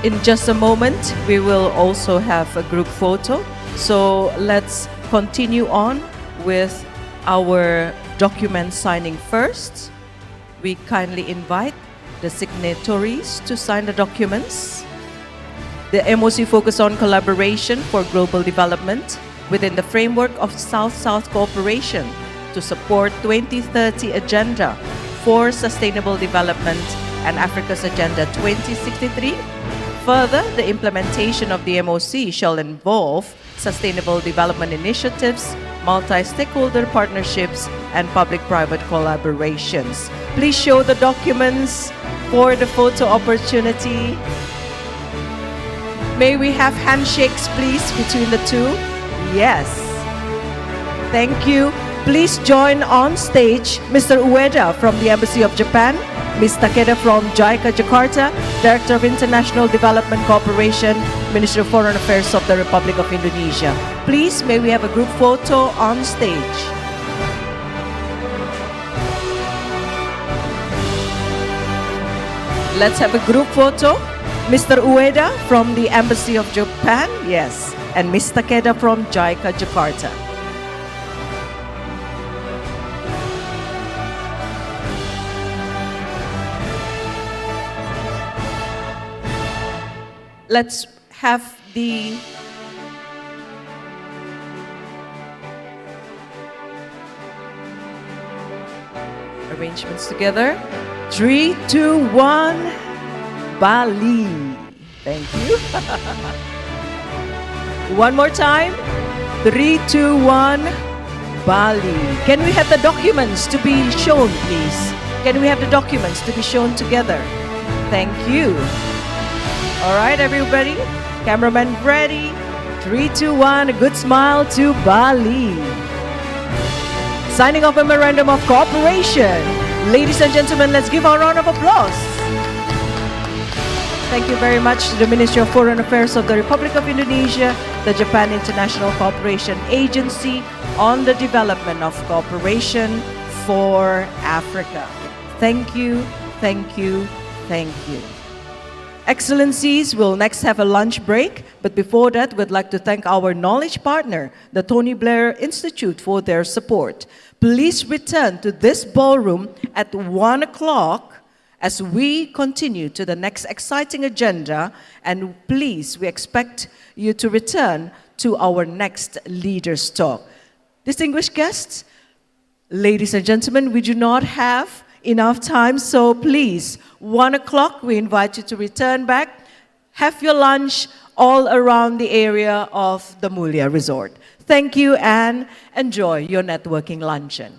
In just a moment, we will also have a group photo. So let's continue on with our document signing first. We kindly invite the signatories to sign the documents. The MOC focus on collaboration for global development within the framework of South-South cooperation to support 2030 Agenda for Sustainable Development and Africa's Agenda 2063. Further, the implementation of the MOC shall involve sustainable development initiatives, multi-stakeholder partnerships, and public-private collaborations. Please show the documents for the photo opportunity. May we have handshakes, please, between the two? Yes. Thank you. Please join on stage Mr. Ueda from the Embassy of Japan, Ms. Takeda from JICA Jakarta, Director of International Development Cooperation, Ministry of Foreign Affairs of the Republic of Indonesia. Please, may we have a group photo on stage. Let's have a group photo. Mr. Ueda from the Embassy of Japan, yes, and Ms. Takeda from JICA Jakarta. Let's have the arrangements together. 3, 2, 1, Bali. Thank you. One more time. 3, 2, 1, Bali. Can we have the documents to be shown, please? Can we have the documents to be shown together? Thank you. All right, everybody. Cameraman ready. 3, 2, 1. A good smile to Bali. Signing of a memorandum of cooperation. Ladies and gentlemen, let's give our round of applause. Thank you very much to the Ministry of Foreign Affairs of the Republic of Indonesia, the Japan International Cooperation Agency on the development of cooperation for Africa. Thank you, thank you, thank you. Excellencies, we'll next have a lunch break, but before that, we'd like to thank our knowledge partner, the Tony Blair Institute, for their support. Please return to this ballroom at 1 o'clock as we continue to the next exciting agenda, and please, we expect you to return to our next leaders' talk. Distinguished guests, ladies and gentlemen, we do not have enough time, so please, 1 o'clock, we invite you to return back. Have your lunch all around the area of the Mulia Resort. Thank you and enjoy your networking luncheon.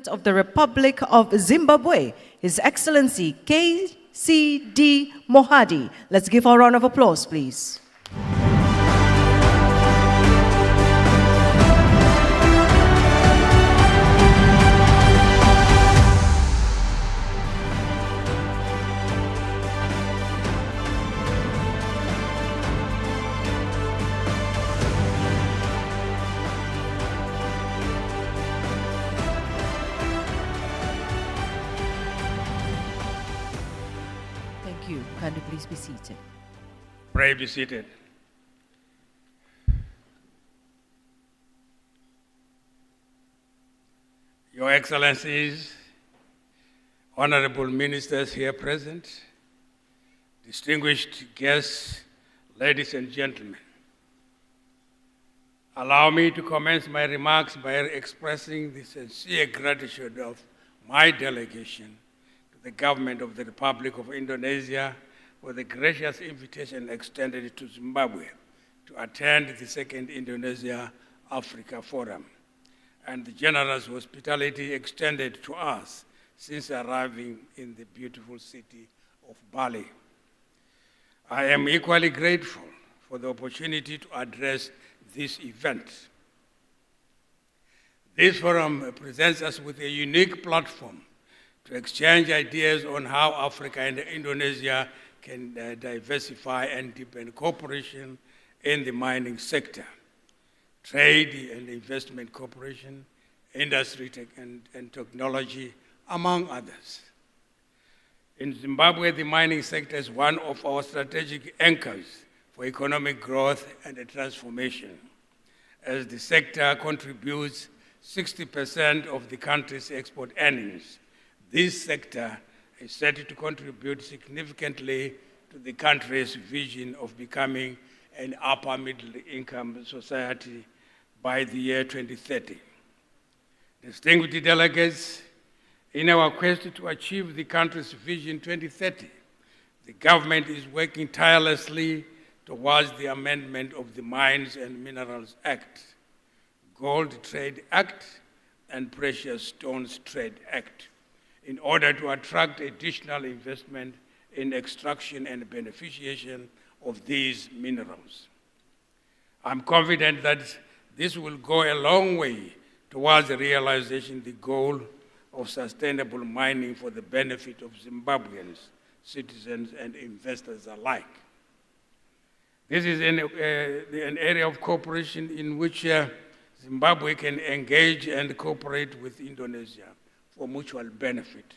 of the Republic of Zimbabwe, His Excellency KCD Mohadi. Let's give a round of applause, please. Thank you. Can you please be seated? Pray be seated. Your Excellencies, honorable ministers here present, distinguished guests, ladies and gentlemen, allow me to commence my remarks by expressing the sincere gratitude of my delegation to the government of the Republic of Indonesia for the gracious invitation extended to Zimbabwe to attend the second Indonesia-Africa Forum, and the generous hospitality extended to us since arriving in the beautiful city of Bali. I am equally grateful for the opportunity to address this event. This forum presents us with a unique platform to exchange ideas on how Africa and Indonesia can diversify and deepen cooperation in the mining sector, trade and investment cooperation, industry and technology, among others. In Zimbabwe, the mining sector is one of our strategic anchors for economic growth and transformation, as the sector contributes 60% of the country's export earnings. This sector is set to contribute significantly to the country's vision of becoming an upper middle income society by the year 2030. Distinguished delegates, in our quest to achieve the country's Vision 2030, the government is working tirelessly towards the amendment of the Mines and Minerals Act, Gold Trade Act, and Precious Stones Trade Act, in order to attract additional investment in extraction and beneficiation of these minerals. I'm confident that this will go a long way towards realizing the goal of sustainable mining for the benefit of Zimbabweans, citizens, and investors alike. This is an area of cooperation in which Zimbabwe can engage and cooperate with Indonesia for mutual benefit.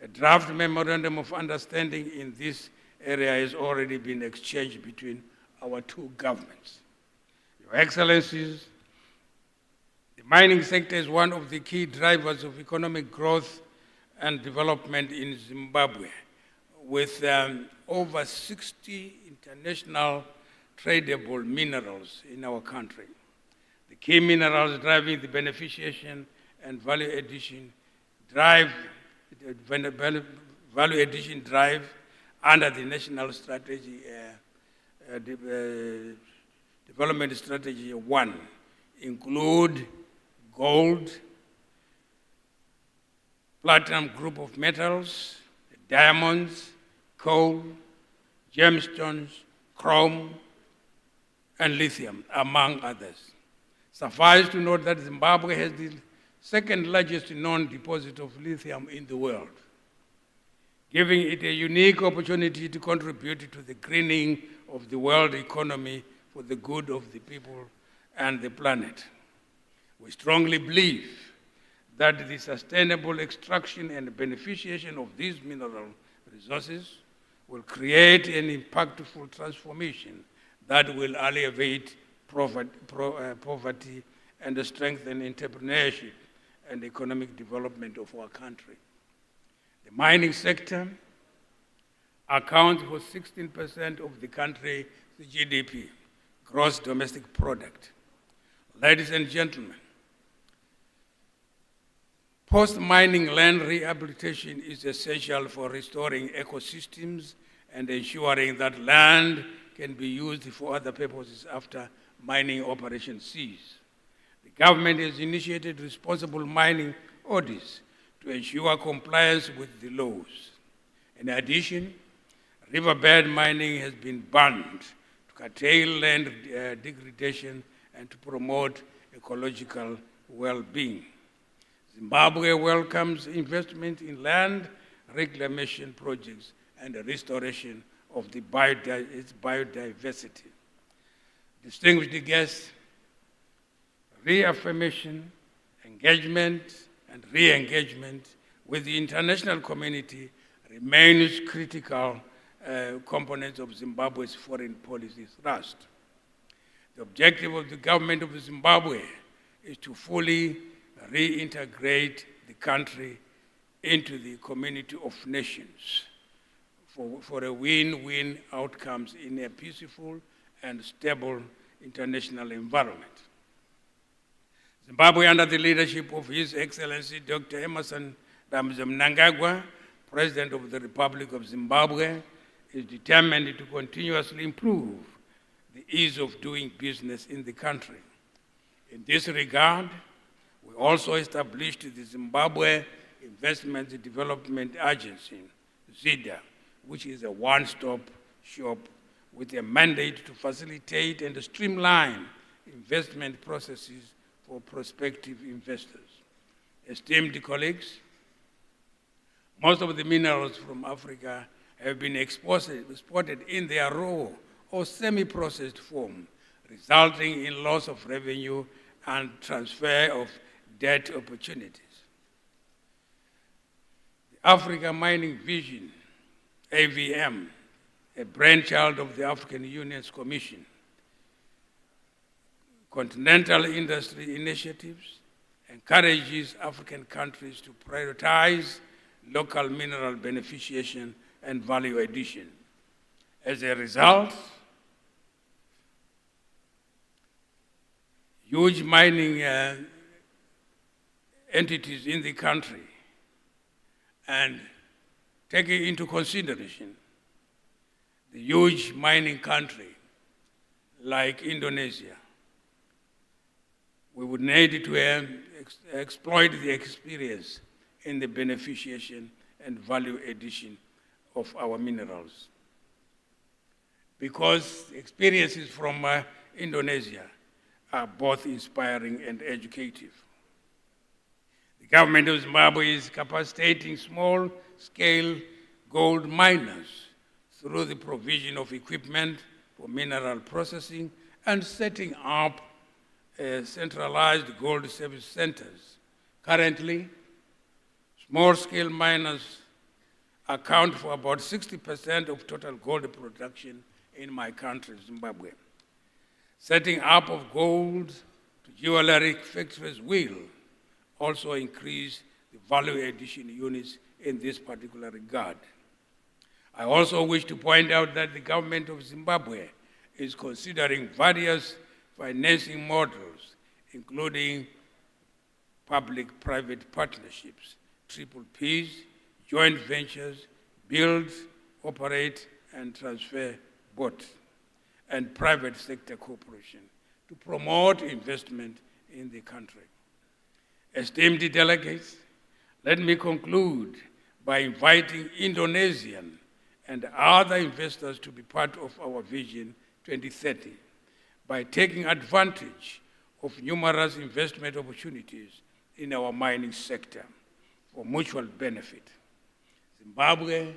A draft memorandum of understanding in this area has already been exchanged between our two governments. Your Excellencies, the mining sector is one of the key drivers of economic growth and development in Zimbabwe, with over 60 international tradable minerals in our country. The key minerals driving the beneficiation and value addition drive under the National Strategy, Development Strategy 1 include gold, platinum group of metals, diamonds, coal, gemstones, chrome, and lithium, among others. Suffice to note that Zimbabwe has the second largest known deposit of lithium in the world, giving it a unique opportunity to contribute to the greening of the world economy for the good of the people and the planet. We strongly believe that the sustainable extraction and beneficiation of these mineral resources will create an impactful transformation that will alleviate poverty and strengthen entrepreneurship and economic development of our country. The mining sector accounts for 16% of the country's GDP, gross domestic product. Ladies and gentlemen, post-mining land rehabilitation is essential for restoring ecosystems and ensuring that land can be used for other purposes after mining operations cease. The government has initiated responsible mining audits to ensure compliance with the laws. In addition, riverbed mining has been banned to curtail land degradation and to promote ecological well-being. Zimbabwe welcomes investment in land reclamation projects and the restoration of its biodiversity. Distinguished guests, reaffirmation, engagement, and re-engagement with the international community remains critical components of Zimbabwe's foreign policy thrust. The objective of the government of Zimbabwe is to fully reintegrate the country into the community of nations for a win-win outcomes in a peaceful and stable international environment. Zimbabwe, under the leadership of His Excellency Dr. Emmerson Mnangagwa, President of the Republic of Zimbabwe, is determined to continuously improve the ease of doing business in the country. In this regard, we also established the Zimbabwe Investment Development Agency, ZIDA, which is a one-stop shop with a mandate to facilitate and streamline investment processes for prospective investors. Esteemed colleagues, most of the minerals from Africa have been exported in their raw or semi-processed form, resulting in loss of revenue and transfer of debt opportunities. The Africa Mining Vision, AVM, a brainchild of the African Union's Commission, Continental Industry Initiatives, encourages African countries to prioritize local mineral beneficiation and value addition. As a result, huge mining entities in the country, and taking into consideration the huge mining country like Indonesia, we would need to exploit the experience in the beneficiation and value addition of our minerals. Because experiences from Indonesia are both inspiring and educative. The government of Zimbabwe is capacitating small-scale gold miners through the provision of equipment for mineral processing and setting up centralized gold service centers. Currently, small-scale miners account for about 60% of total gold production in my country, Zimbabwe. Setting up of gold to jewelry factories will also increase the value addition units in this particular regard. I also wish to point out that the government of Zimbabwe is considering various financing models, including public-private partnerships, triple Ps, joint ventures, build, operate, and transfer both, and private sector cooperation to promote investment in the country. Esteemed delegates, let me conclude by inviting Indonesian and other investors to be part of our Vision 2030 by taking advantage of numerous investment opportunities in our mining sector for mutual benefit. Zimbabwe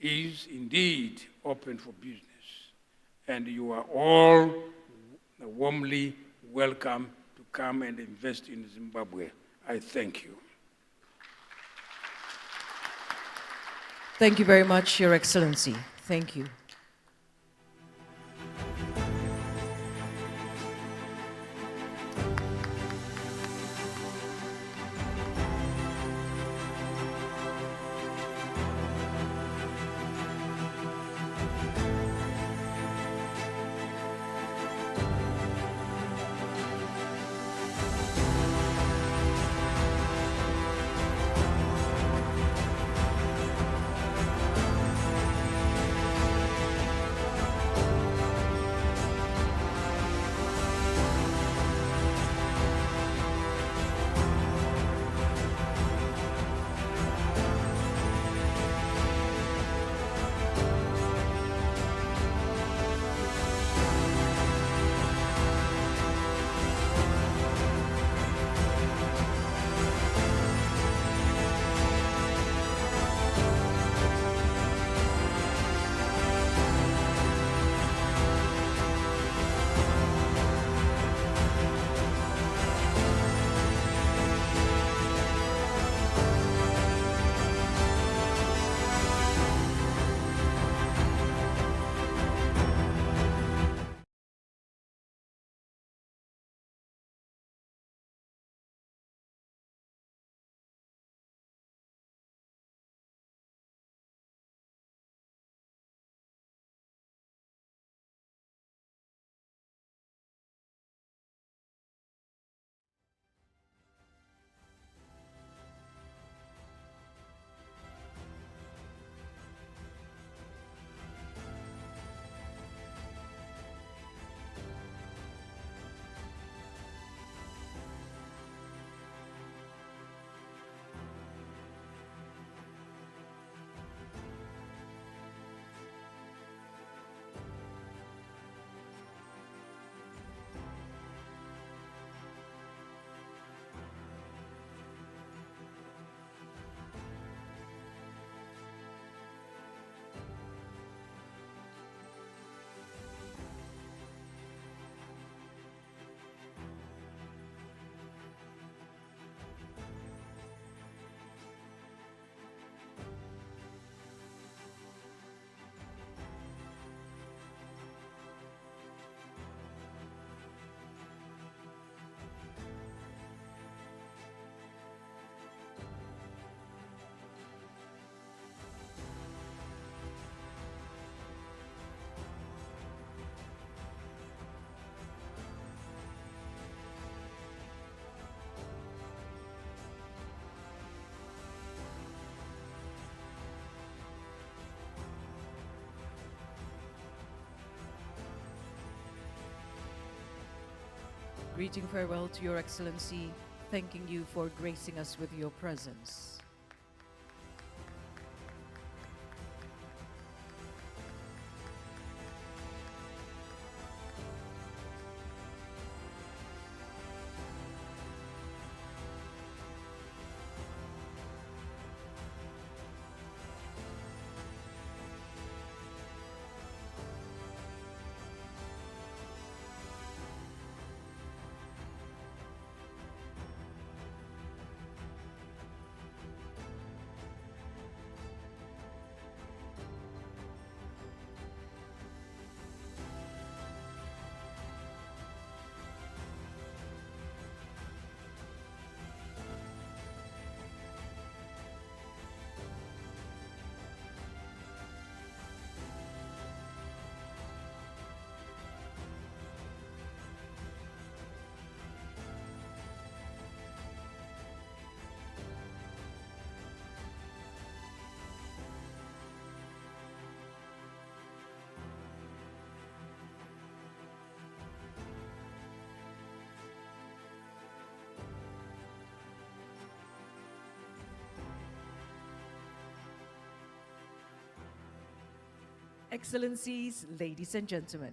is indeed open for business, and you are all warmly welcome to come and invest in Zimbabwe. I thank you. Thank you very much, Your Excellency. Thank you. Greeting farewell to Your Excellency, thanking you for gracing us with your presence. Excellencies, ladies and gentlemen,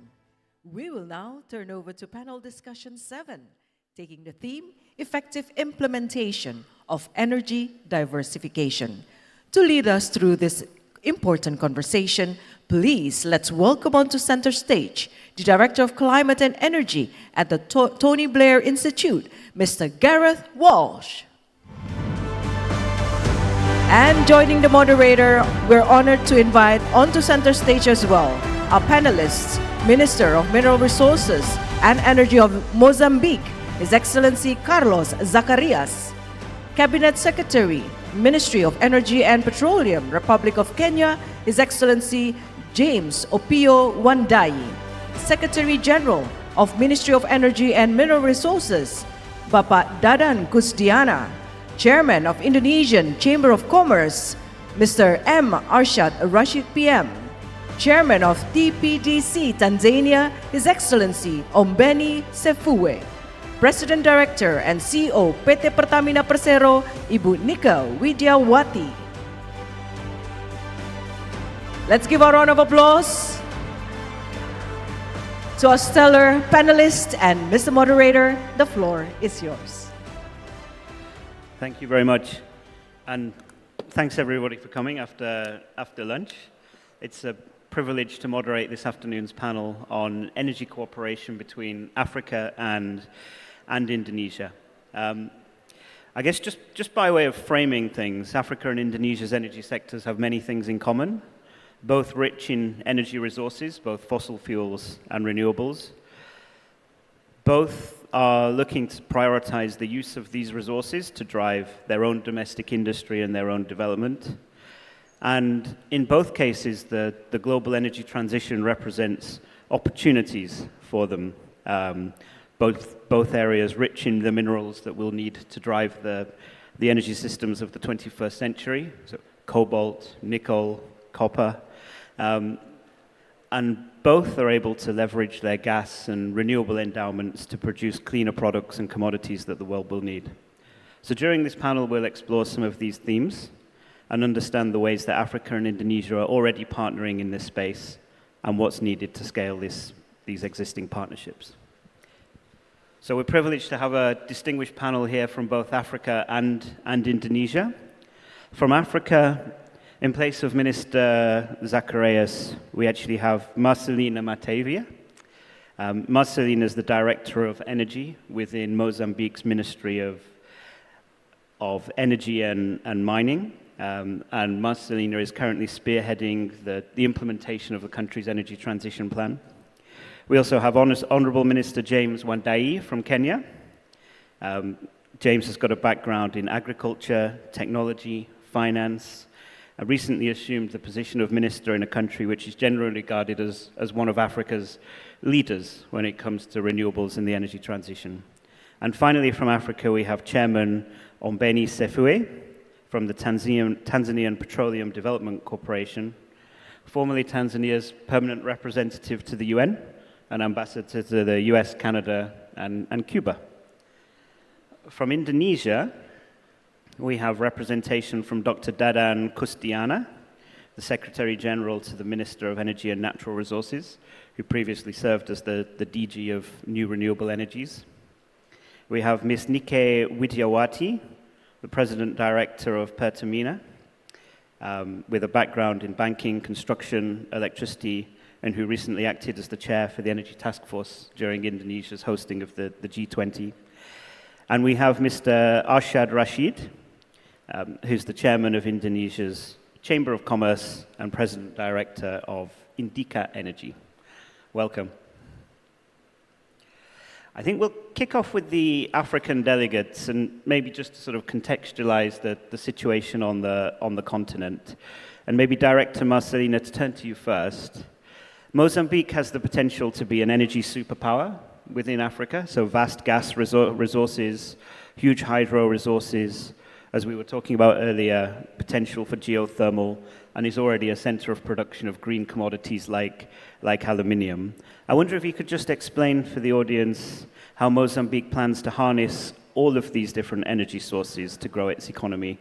we will now turn over to panel discussion 7, taking the theme, Effective Implementation of Energy Diversification. To lead us through this important conversation, please let's welcome onto center stage the Director of Climate and Energy at the Tony Blair Institute, Mr. Gareth Walsh. And joining the moderator, we're honored to invite onto center stage as well our panelists, Minister of Mineral Resources and Energy of Mozambique, His Excellency Carlos Zacarias, Cabinet Secretary, Ministry of Energy and Petroleum, Republic of Kenya, His Excellency James Opio Wandai, Secretary General of Ministry of Energy and Mineral Resources, Bapak Dadan Kusdiana, Chairman of Indonesian Chamber of Commerce, Mr. M. Arshad Rashid PM, Chairman of TPDC Tanzania, His Excellency Ombeni Sefue, President Director and CEO PT Pertamina Persero, Ibu Nika Widyawati. Let's give a round of applause to our stellar panelists, and Mr. Moderator, the floor is yours. Thank you very much, and thanks everybody for coming after lunch. It's a privilege to moderate this afternoon's panel on energy cooperation between Africa and Indonesia. I guess just by way of framing things, Africa and Indonesia's energy sectors have many things in common, both rich in energy resources, both fossil fuels and renewables. Both are looking to prioritize the use of these resources to drive their own domestic industry and their own development. And in both cases, the global energy transition represents opportunities for them, both areas rich in the minerals that we'll need to drive the energy systems of the 21st century, so cobalt, nickel, copper, and both are able to leverage their gas and renewable endowments to produce cleaner products and commodities that the world will need. So during this panel, we'll explore some of these themes and understand the ways that Africa and Indonesia are already partnering in this space and what's needed to scale these existing partnerships. So we're privileged to have a distinguished panel here from both Africa and Indonesia. From Africa, in place of Minister Zacarias, we actually have Marcelina Matavia. Marcelina is the Director of Energy within Mozambique's Ministry of Energy and Mining. And Marcelina is currently spearheading the implementation of the country's energy transition plan. We also have Honourable Minister James Wandai from Kenya. James has got a background in agriculture, technology, finance, and recently assumed the position of minister in a country which is generally regarded as one of Africa's leaders when it comes to renewables and the energy transition. And finally, from Africa, we have Chairman Ombeni Sefue from the Tanzanian Petroleum Development Corporation, formerly Tanzania's permanent representative to the UN and ambassador to the US, Canada, and Cuba. From Indonesia, we have representation from Dr. Dadan Kustiana, the Secretary General to the Minister of Energy and Natural Resources, who previously served as the DG of New Renewable Energies. We have Ms. Nike Widyawati, the President Director of Pertamina, with a background in banking, construction, electricity, and who recently acted as the chair for the Energy Task Force during Indonesia's hosting of the G20. And we have Mr. Arshad Rashid, who's the chairman of Indonesia's Chamber of Commerce and President Director of Indica Energy. Welcome. I think we'll kick off with the African delegates and maybe just to sort of contextualize the situation on the continent. And maybe Director Marcelina, to turn to you first. Mozambique has the potential to be an energy superpower within Africa, so vast gas resources, huge hydro resources, as we were talking about earlier, potential for geothermal, and is already a center of production of green commodities like aluminium. I wonder if you could just explain for the audience how Mozambique plans to harness all of these different energy sources to grow its economy,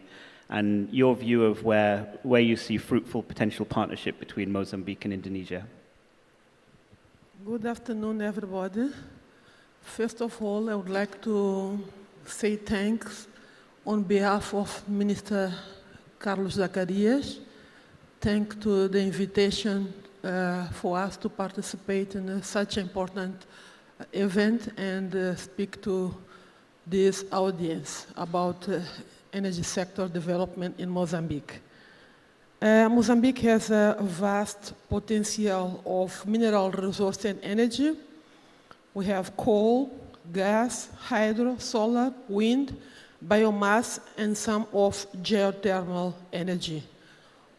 and your view of where you see fruitful potential partnership between Mozambique and Indonesia. Good afternoon, everybody. First of all, I would like to say thanks on behalf of Minister Carlos Zacarias. Thanks to the invitation for us to participate in such an important event and speak to this audience about energy sector development in Mozambique. Mozambique has a vast potential of mineral resource and energy. We have coal, gas, hydro, solar, wind, biomass, and some of geothermal energy,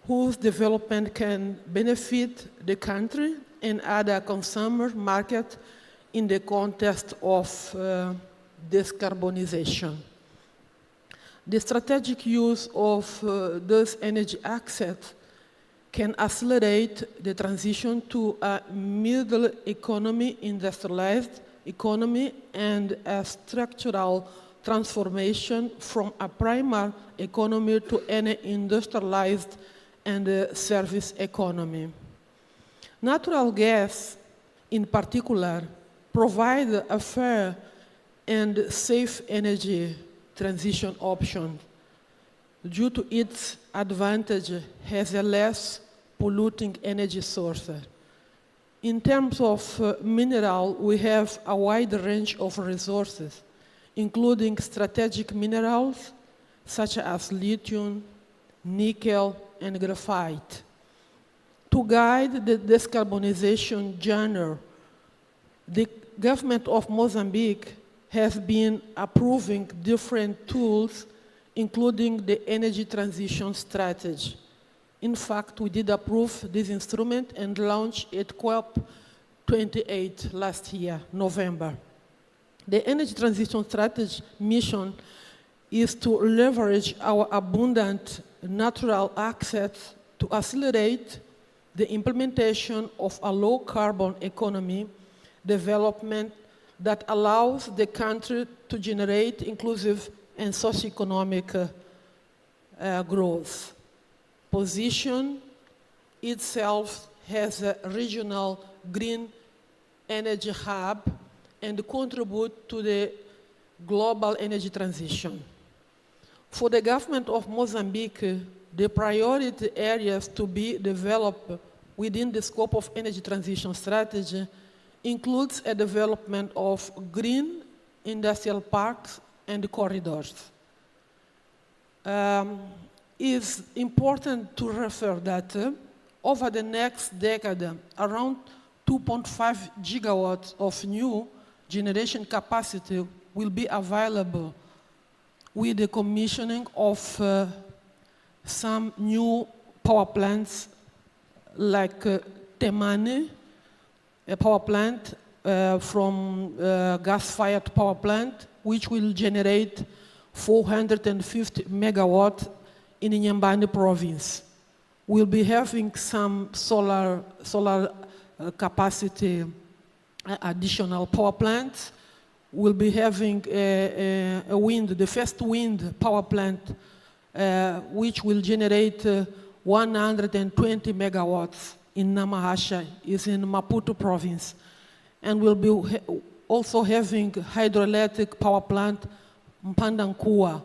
whose development can benefit the country and other consumer market in the context of decarbonization. The strategic use of those energy assets can accelerate the transition to a middle economy, industrialized economy, and a structural transformation from a primary economy to an industrialized and service economy. Natural gas, in particular, provides a fair and safe energy transition option due to its advantage as a less polluting energy source. In terms of mineral, we have a wide range of resources, including strategic minerals such as lithium, nickel, and graphite. To guide the decarbonization journey, the government of Mozambique has been approving different tools, including the energy transition strategy. In fact, we did approve this instrument and launched it COP28 last year, November. The energy transition strategy mission is to leverage our abundant natural assets to accelerate the implementation of a low-carbon economy development that allows the country to generate inclusive and socioeconomic growth. Position itself as a regional green energy hub and contribute to the global energy transition. For the government of Mozambique, the priority areas to be developed within the scope of energy transition strategy includes a development of green industrial parks and corridors. It's important to refer that over the next decade, around 2.5 gigawatts of new generation capacity will be available with the commissioning of some new power plants like Temane, a power plant from gas-fired power plant, which will generate 450 megawatts in Inhambane province. We'll be having some solar capacity additional power plants will be having the first wind power plant, which will generate 120 megawatts in Namahasha, is in Maputo province. And we'll be also having hydroelectric power plant Mpandankua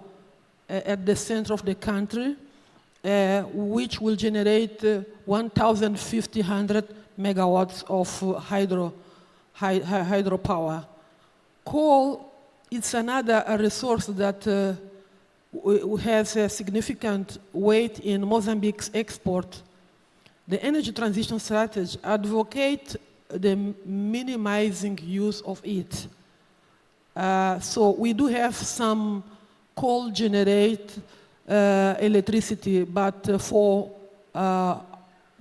at the center of the country, which will generate 1,500 megawatts of hydropower. Coal is another resource that has a significant weight in Mozambique's export. The energy transition strategy advocates the minimizing use of it. So we do have some coal generate electricity, but for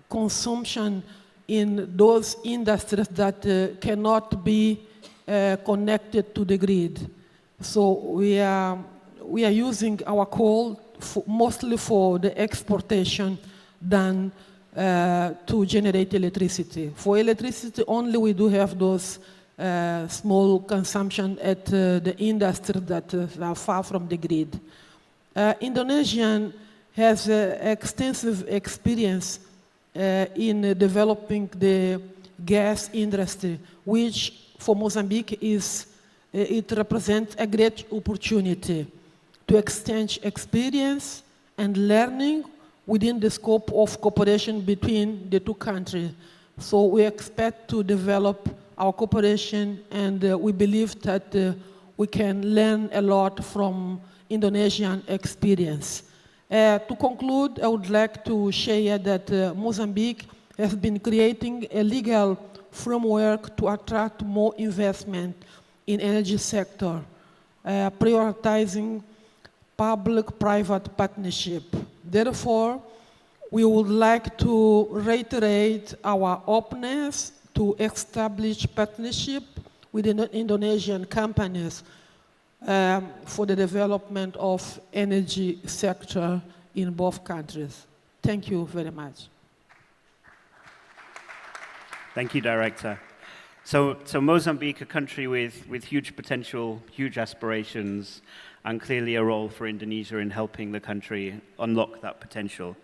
consumption in those industries that cannot be connected to the grid. So we are using our coal mostly for the exportation than to generate electricity. For electricity only, we do have those small consumption at the industry that are far from the grid. Indonesia has extensive experience in developing the gas industry, which for Mozambique it represents a great opportunity to exchange experience and learning within the scope of cooperation between the two countries. So we expect to develop our cooperation, and we believe that we can learn a lot from Indonesian experience. To conclude, I would like to share that Mozambique has been creating a legal framework to attract more investment in energy sector, prioritizing public-private partnership. Therefore, we would like to reiterate our openness to establish partnership with Indonesian companies for the development of energy sector in both countries. Thank you very much. Thank you, Director. So Mozambique, a country with huge potential, huge aspirations, and clearly a role for Indonesia in helping the country unlock that potential.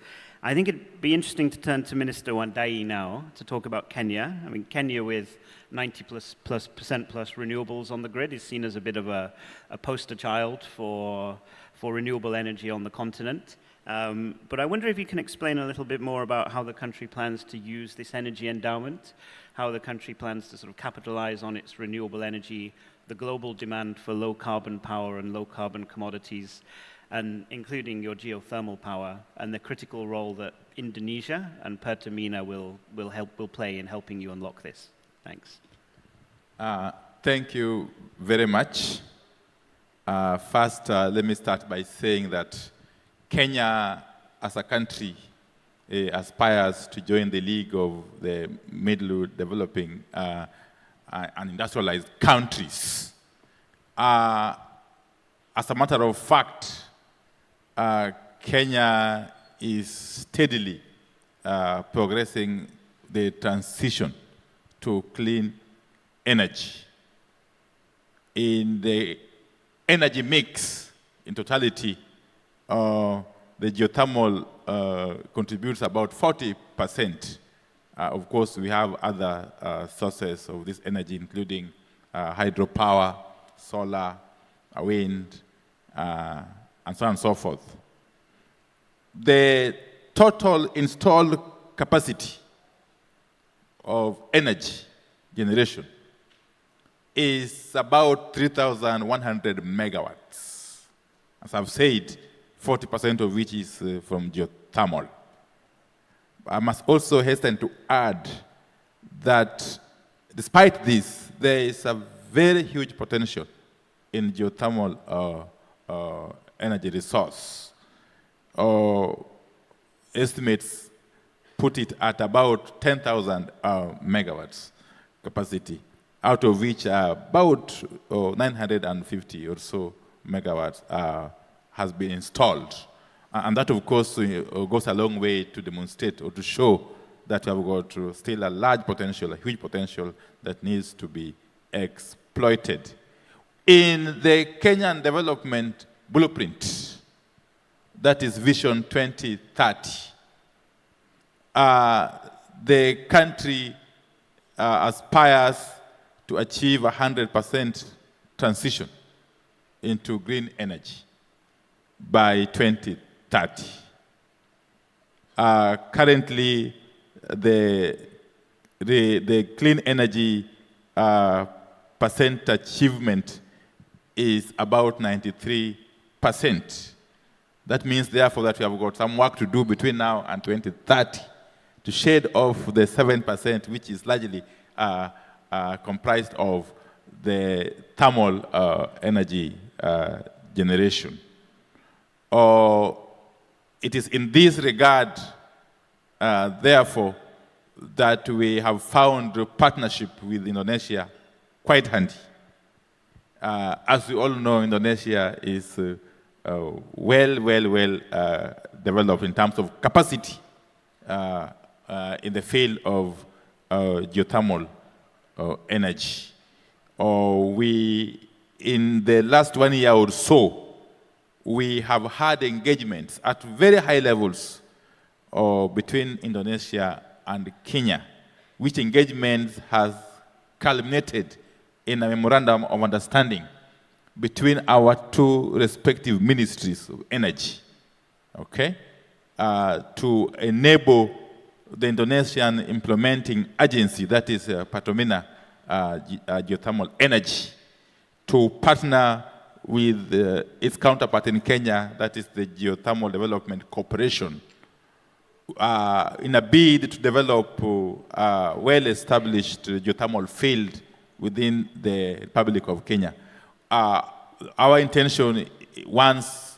I think it'd be interesting to turn to Minister Wandai now to talk about Kenya. I mean, Kenya with 90% plus renewables on the grid is seen as a bit of a poster child for renewable energy on the continent. But I wonder if you can explain a little bit more about how the country plans to use this energy endowment, how the country plans to sort of capitalize on its renewable energy, the global demand for low carbon power and low carbon commodities, and including your geothermal power, and the critical role that Indonesia and Pertamina will play in helping you unlock this. Thanks. Thank you very much. First, let me start by saying that Kenya, as a country, aspires to join the League of the Middle Developing and Industrialized Countries. As a matter of fact, Kenya is steadily progressing the transition to clean energy. In the energy mix, in totality, the geothermal contributes about 40%. Of course, we have other sources of this energy, including hydropower, solar, wind, and so on and so forth. The total installed capacity of energy generation is about 3,100 megawatts. As I've said, 40% of which is from geothermal. I must also hasten to add that despite this, there is a very huge potential in geothermal energy resource. Estimates put it at about 10,000 megawatts capacity, out of which about 950 or so megawatts has been installed. And that, of course, goes a long way to demonstrate or to show that we have got still a large potential, a huge potential that needs to be exploited. In the Kenyan Development Blueprint, that is Vision 2030, the country aspires to achieve 100% transition into green energy by 2030. Currently, the clean energy percent achievement is about 93%. That means, therefore, that we have got some work to do between now and 2030 to shade off the 7%, which is largely comprised of the thermal energy generation. It is in this regard, therefore, that we have found a partnership with Indonesia quite handy. As we all know, Indonesia is well developed in terms of capacity in the field of geothermal energy. In the last 1 year or so, we have had engagements at very high levels between Indonesia and Kenya, which engagement has culminated in a memorandum of understanding between our two respective ministries of energy, okay, to enable the Indonesian implementing agency, that is Pertamina Geothermal Energy, to partner with its counterpart in Kenya, that is the Geothermal Development Corporation, in a bid to develop a well-established geothermal field within the Republic of Kenya. Our intention, once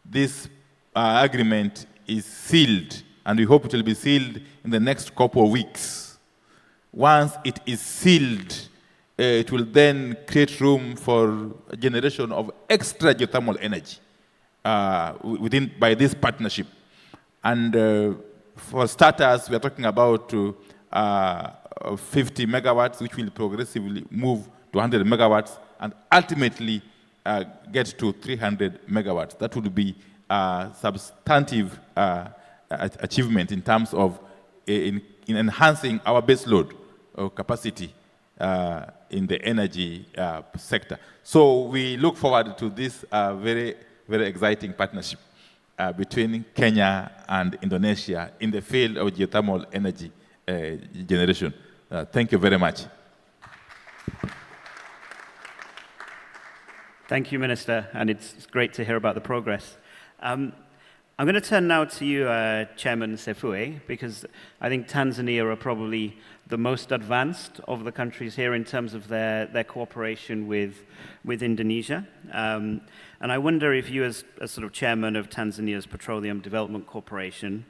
this agreement is sealed, and we hope it will be sealed in the next couple of weeks, once it is sealed, it will then create room for a generation of extra geothermal energy by this partnership. And for starters, we are talking about 50 megawatts, which will progressively move to 100 megawatts, and ultimately get to 300 megawatts. That would be a substantive achievement in terms of in enhancing our baseload capacity in the energy sector. So we look forward to this very exciting partnership between Kenya and Indonesia in the field of geothermal energy generation. Thank you very much. Thank you, Minister, and it's great to hear about the progress. I'm going to turn now to you, Chairman Sefue, because I think Tanzania are probably the most advanced of the countries here in terms of their cooperation with Indonesia. And I wonder if you, as sort of chairman of Tanzania's Petroleum Development Corporation,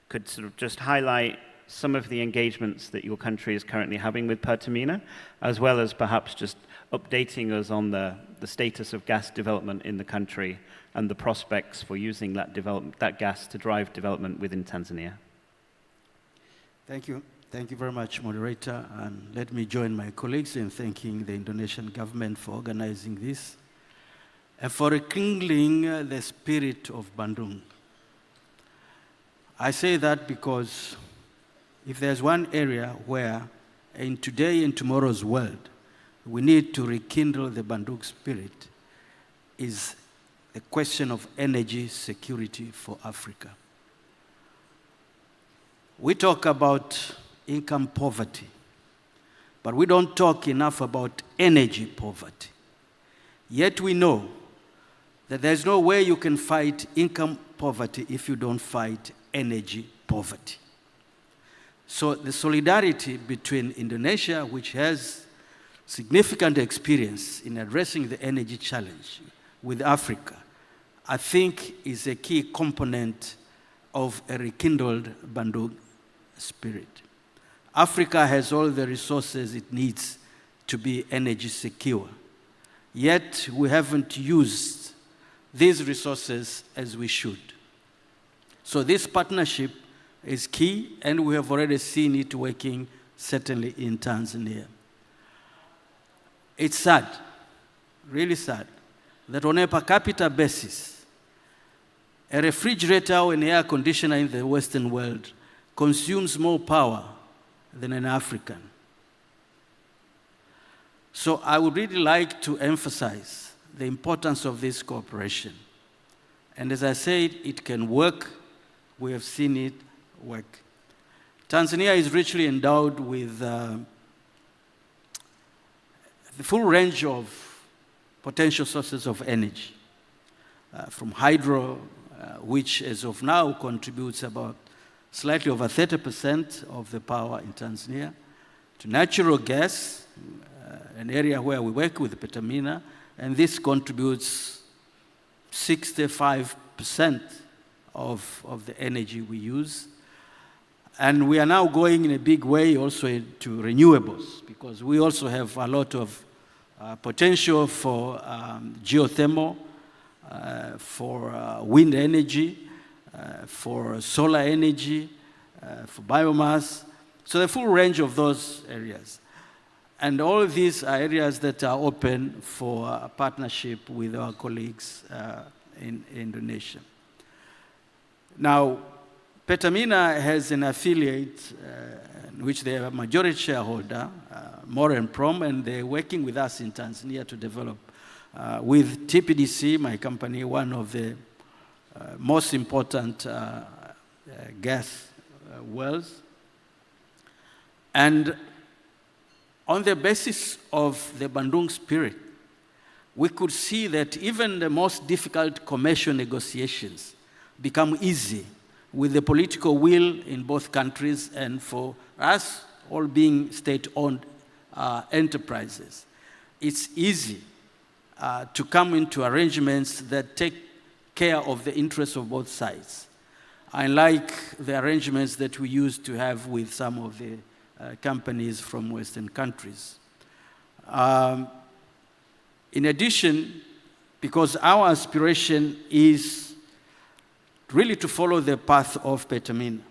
could sort of just highlight some of the engagements that your country is currently having with Pertamina, as well as perhaps just updating us on the status of gas development in the country and the prospects for using that gas to drive development within Tanzania. Thank you. Thank you very much, moderator. And let me join my colleagues in thanking the Indonesian government for organizing this and for rekindling the spirit of Bandung. I say that because if there's one area where in today and tomorrow's world we need to rekindle the Bandung spirit is the question of energy security for Africa. We talk about income poverty, but we don't talk enough about energy poverty. Yet we know that there's no way you can fight income poverty if you don't fight energy poverty. So the solidarity between Indonesia, which has significant experience in addressing the energy challenge, with Africa, I think is a key component of a rekindled Bandung spirit. Africa has all the resources it needs to be energy secure, yet we haven't used these resources as we should. So this partnership is key, and we have already seen it working, certainly in Tanzania. It's sad really sad, that on a per capita basis, a refrigerator or an air conditioner in the Western world consumes more power than an African. So I would really like to emphasize the importance of this cooperation. And as I said, it can work. We have seen it work. Tanzania is richly endowed with the full range of potential sources of energy, from hydro, which as of now contributes about slightly over 30% of the power in Tanzania, to natural gas, an area where we work with Petamina, and this contributes 65% of the energy we use. And we are now going in a big way also into renewables, because we also have a lot of potential for geothermal, for wind energy, for solar energy, for biomass. So the full range of those areas. And all of these are areas that are open for a partnership with our colleagues in Indonesia. Now, Petamina has an affiliate in which they are a majority shareholder, Prom, and they're working with us in Tanzania to develop, with TPDC, my company, one of the most important gas wells. And on the basis of the Bandung spirit, we could see that even the most difficult commercial negotiations become easy with the political will in both countries, and for us all being state-owned enterprises, it's easy to come into arrangements that take care of the interests of both sides, unlike the arrangements that we used to have with some of the companies from Western countries. In addition, because our aspiration is really to follow the path of Petamina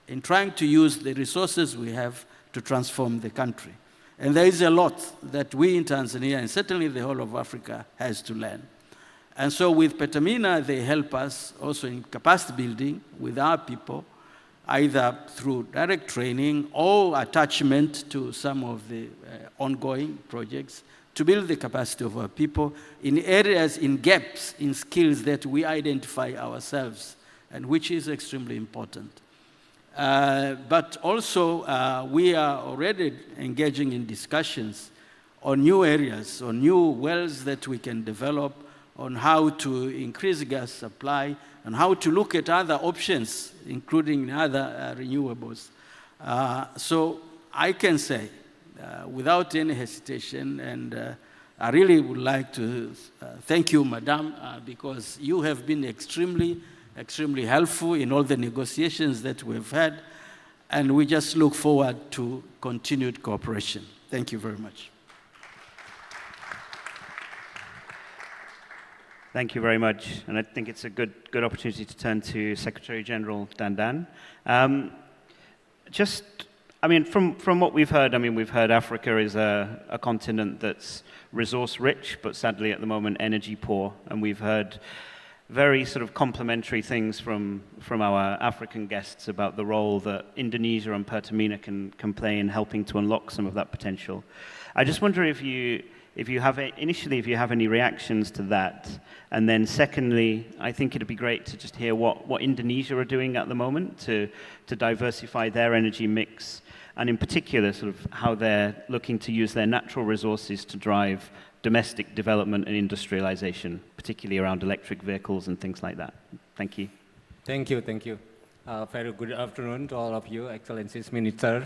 in trying to use the resources we have to transform the country. And there is a lot that we in Tanzania, and certainly the whole of Africa, has to learn. And so with Petamina, they help us also in capacity building with our people, either through direct training or attachment to some of the ongoing projects to build the capacity of our people in areas, in gaps, in skills that we identify ourselves, and which is extremely important. But also, we are already engaging in discussions on new areas, on new wells that we can develop, on how to increase gas supply, and how to look at other options, including other renewables. So I can say, without any hesitation, and I really would like to thank you, Madam, because you have been extremely helpful in all the negotiations that we've had, and we just look forward to continued cooperation. Thank you very much. Thank you very much, and I think it's a good opportunity to turn to Secretary General Dandan. From what we've heard, we've heard Africa is a continent that's resource rich, but sadly at the moment energy poor, and we've heard very sort of complementary things from our African guests about the role that Indonesia and Pertamina can play in helping to unlock some of that potential. I just wonder if you have any reactions to that, and then secondly, I think it'd be great to just hear what Indonesia are doing at the moment to diversify their energy mix, and in particular, sort of how they're looking to use their natural resources to drive domestic development and industrialization, particularly around electric vehicles and things like that. Thank you. Thank you. Very good afternoon to all of you, Excellencies Minister.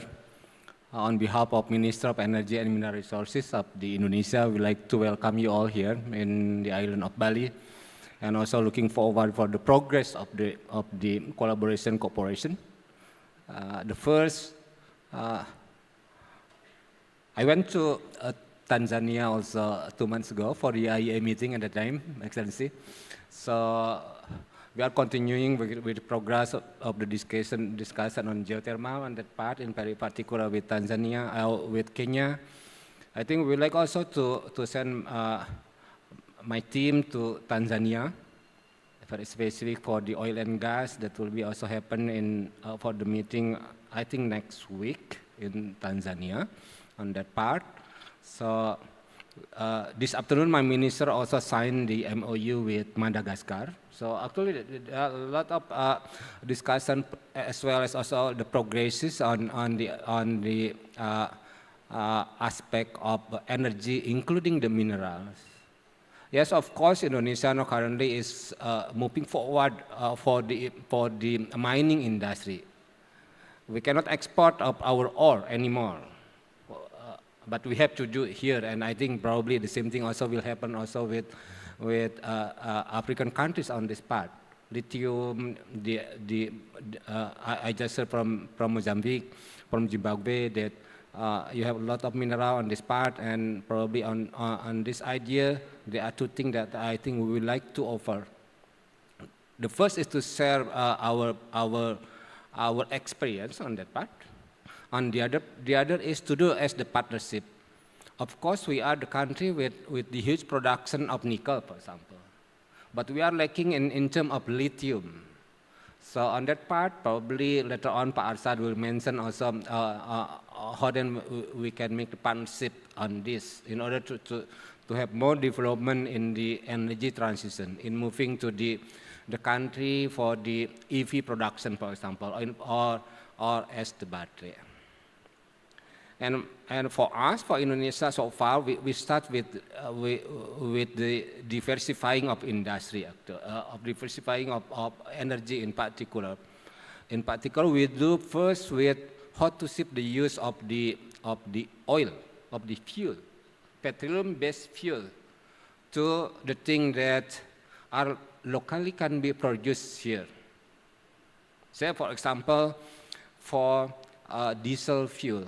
On behalf of Minister of Energy and Mineral Resources of Indonesia, we'd like to welcome you all here in the island of Bali, and also looking forward for the progress of the collaboration cooperation. I went to Tanzania also 2 months ago for the IEA meeting at the time, Excellency. So we are continuing with the progress of the discussion on geothermal on that part, in very particular with Tanzania, with Kenya. I think we like also to send my team to Tanzania, very specific for the oil and gas. That will be also happen in for the meeting, I think next week in Tanzania on that part. So this afternoon, my minister also signed the MOU with Madagascar. So actually, there are a lot of discussion as well as also the progresses on the aspect of energy, including the minerals. Yes, of course, Indonesia now currently is moving forward for the mining industry. We cannot export of our ore anymore. But we have to do it here, and I think probably the same thing also will happen also with African countries on this part. Lithium, I just heard from Mozambique, from Zimbabwe that you have a lot of mineral on this part, and probably on this idea, there are two things that I think we would like to offer. The first is to share our experience on that part. And the other is to do as the partnership. Of course, we are the country with the huge production of nickel, for example. But we are lacking in terms of lithium. So on that part, probably later on, Pak Arsad will mention also how then we can make the partnership on this in order to have more development in the energy transition, in moving to the country for the EV production, for example, or as the battery. And for us, for Indonesia, so far, we start with the diversifying of industry, of diversifying of energy in particular. In particular, we do first with how to shift the use of the oil, of the fuel, petroleum-based fuel, to the things that are locally can be produced here. Say, for example, for diesel fuel.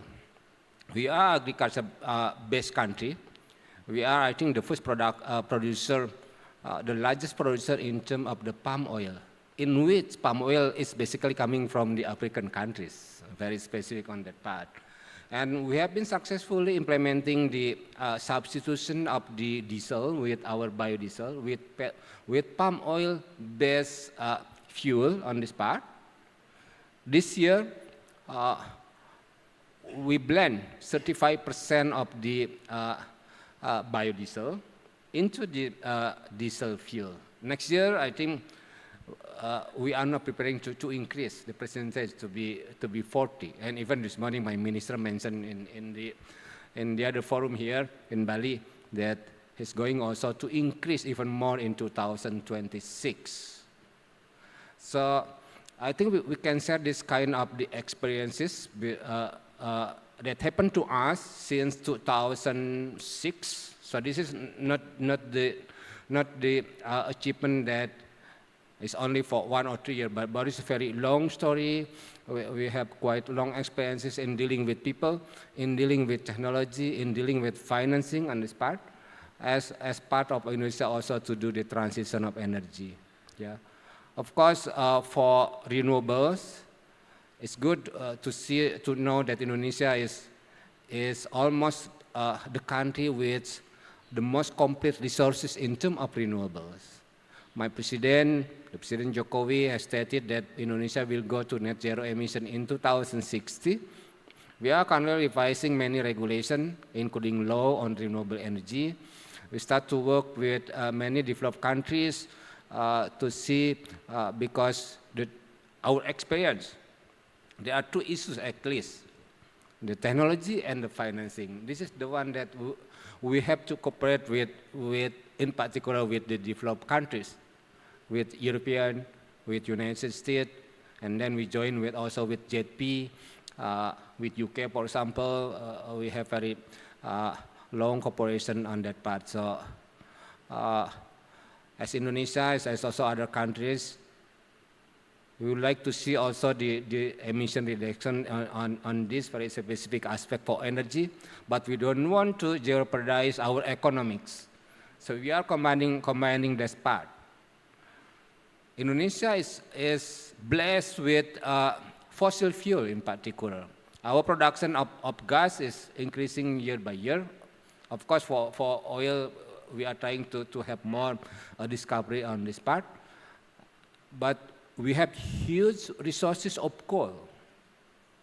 We are agriculture-based country. We are, I think, the first producer, the largest producer in terms of the palm oil, in which palm oil is basically coming from the African countries, very specific on that part. And we have been successfully implementing the substitution of the diesel with our biodiesel, with palm oil-based fuel on this part. This year, we blend 35% of the biodiesel into the diesel fuel. Next year, I think we are now preparing to increase the percentage to be 40. And even this morning, my minister mentioned in the other forum here in Bali that he's going also to increase even more in 2026. So I think we can share this kind of the experiences that happened to us since 2006. So this is not the achievement that is only for 1 or 2 years, but it's a very long story. We have quite long experiences in dealing with people, in dealing with technology, in dealing with financing on this part, as part of Indonesia also to do the transition of energy. Yeah. Of course, for renewables, it's good to know that Indonesia is almost the country with the most complete resources in terms of renewables. My president, the President Jokowi, has stated that Indonesia will go to net zero emission in 2060. We are currently revising many regulations, including law on renewable energy. We start to work with many developed countries to see, because our experience, there are two issues at least, the technology and the financing. This is the one that we have to cooperate with in particular with the developed countries, with European, with United States, and then we join with also with JP, with UK, for example. We have very long cooperation on that part. So as Indonesia, as also other countries, we would like to see also the emission reduction on this very specific aspect for energy, but we don't want to jeopardize our economics. So we are combining this part. Indonesia is blessed with fossil fuel in particular. Our production of gas is increasing year by year. Of course, for oil, we are trying to have more discovery on this part. But we have huge resources of coal.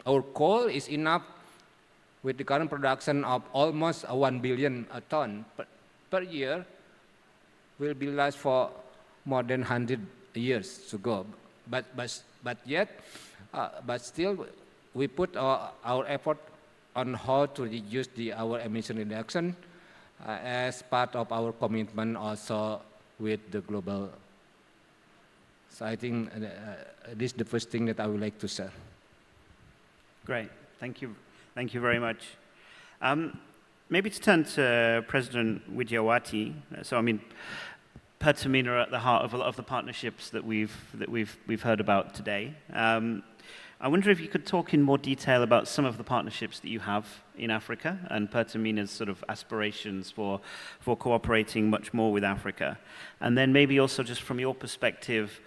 Our coal is enough with the current production of almost 1 billion ton per year, will be last for more than 100 years to go. But still, we put our effort on how to reduce our emission reduction as part of our commitment also with the global. So I think this is the first thing that I would like to share. Great, thank you very much. Maybe to turn to President Widiawati. So I mean, Pertamina are at the heart of a lot of the partnerships that we've heard about today. I wonder if you could talk in more detail about some of the partnerships that you have in Africa and Pertamina's sort of aspirations for cooperating much more with Africa. And then maybe also just from your perspective,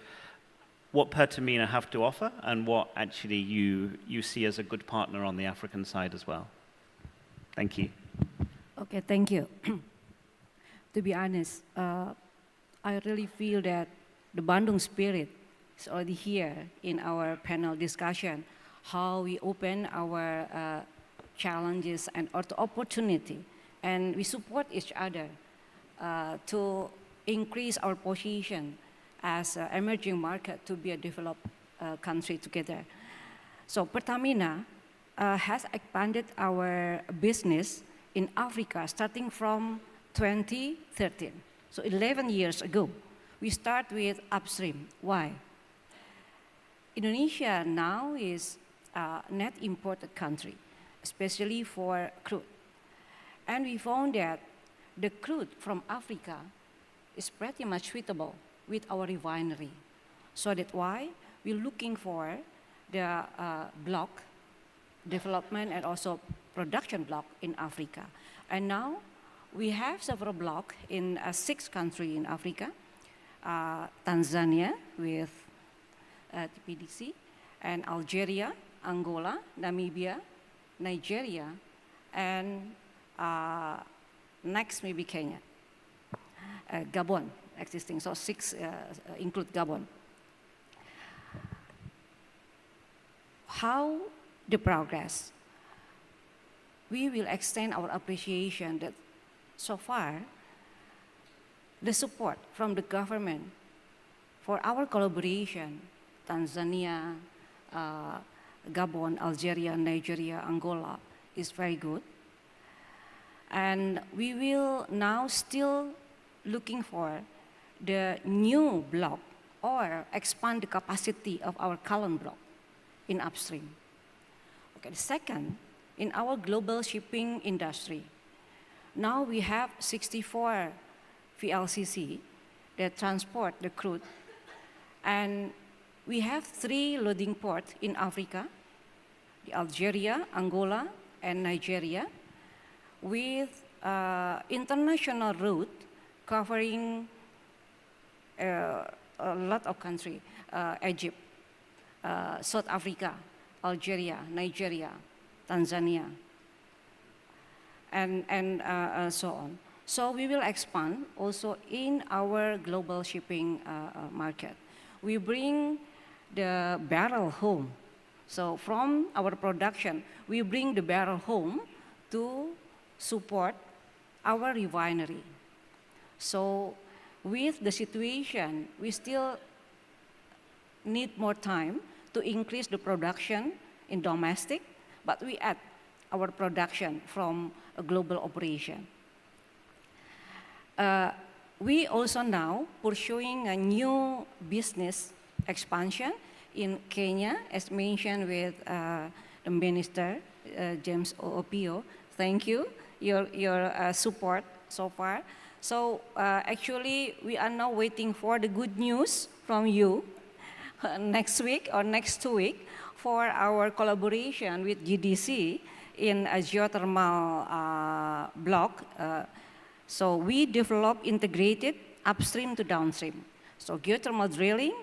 what Pertamina have to offer and what actually you see as a good partner on the African side as well. Thank you. Okay, thank you. To be honest, I really feel that the Bandung spirit is already here in our panel discussion, how we open our challenges and opportunity, and we support each other to increase our position as an emerging market to be a developed country together. So Pertamina has expanded our business in Africa starting from 2013. So 11 years ago, we start with upstream. Why? Indonesia now is a net imported country, especially for crude. And we found that the crude from Africa is pretty much suitable with our refinery. So that's why we're looking for the block development and also production block in Africa. And now we have several blocks in 6 countries in Africa. Tanzania with TPDC, and Algeria, Angola, Namibia, Nigeria, and next maybe Kenya. Gabon existing, so 6 include Gabon. How the progress? We will extend our appreciation that so far, the support from the government for our collaboration, Tanzania, Gabon, Algeria, Nigeria, Angola, is very good. And we will now still looking for the new block or expand the capacity of our current block in upstream. Okay, the second, in our global shipping industry, now we have 64 VLCC that transport the crude, and we have 3 loading ports in Africa, the Algeria, Angola, and Nigeria, with international route covering a lot of countries, Egypt, South Africa, Algeria, Nigeria, Tanzania, and so on. So we will expand also in our global shipping market. We bring the barrel home. So from our production, we bring the barrel home to support our refinery. So with the situation, we still need more time to increase the production in domestic, but we add our production from a global operation. We also now pursuing a new business expansion in Kenya, as mentioned with the Minister, James Opio. Thank you, your support so far. So actually, we are now waiting for the good news from you next week or next 2 weeks for our collaboration with GDC in a geothermal block. So we develop integrated upstream to downstream. So geothermal drilling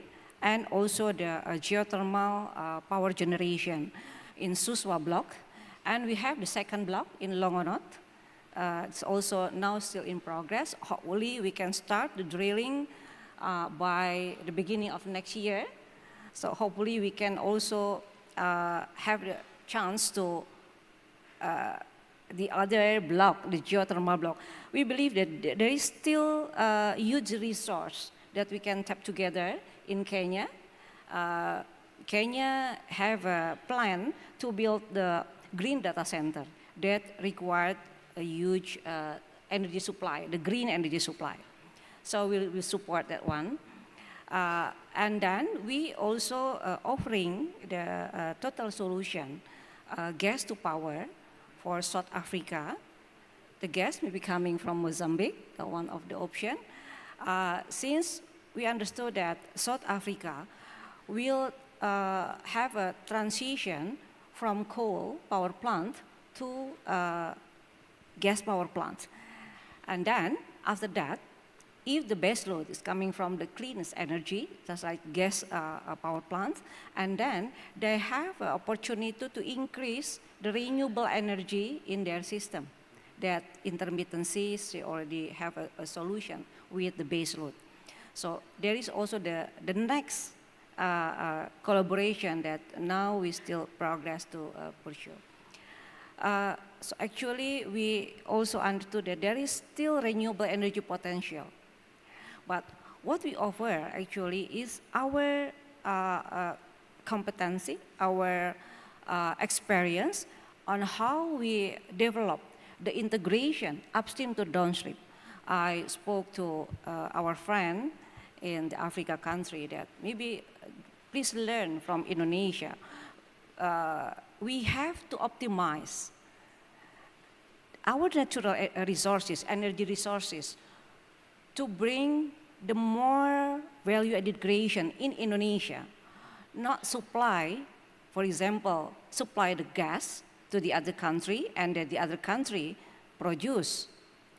and also the geothermal power generation in Suswa block. And we have the second block in Longonot, it's also now still in progress. Hopefully, we can start the drilling by the beginning of next year. So hopefully, we can also have the chance to the other block, the geothermal block. We believe that there is still a huge resource that we can tap together in Kenya. Kenya have a plan to build the green data center that required a huge energy supply, the green energy supply. So we'll support that one. And then we also offering the total solution, gas to power for South Africa. The gas may be coming from Mozambique, one of the options. Since we understood that South Africa will have a transition from coal power plant to gas power plant. And then, after that, if the base load is coming from the cleanest energy, just like gas power plants, and then they have an opportunity to increase the renewable energy in their system. That intermittencies, they already have a solution with the base load. So there is also the next collaboration that now we still progress to pursue. So actually, we also understood that there is still renewable energy potential. But what we offer actually is our competency, our experience on how we develop the integration upstream to downstream. I spoke to our friend in the Africa country that maybe please learn from Indonesia. We have to optimize our natural resources, energy resources, to bring the more value-added creation in Indonesia, not supply, for example, supply the gas to the other country and then the other country produce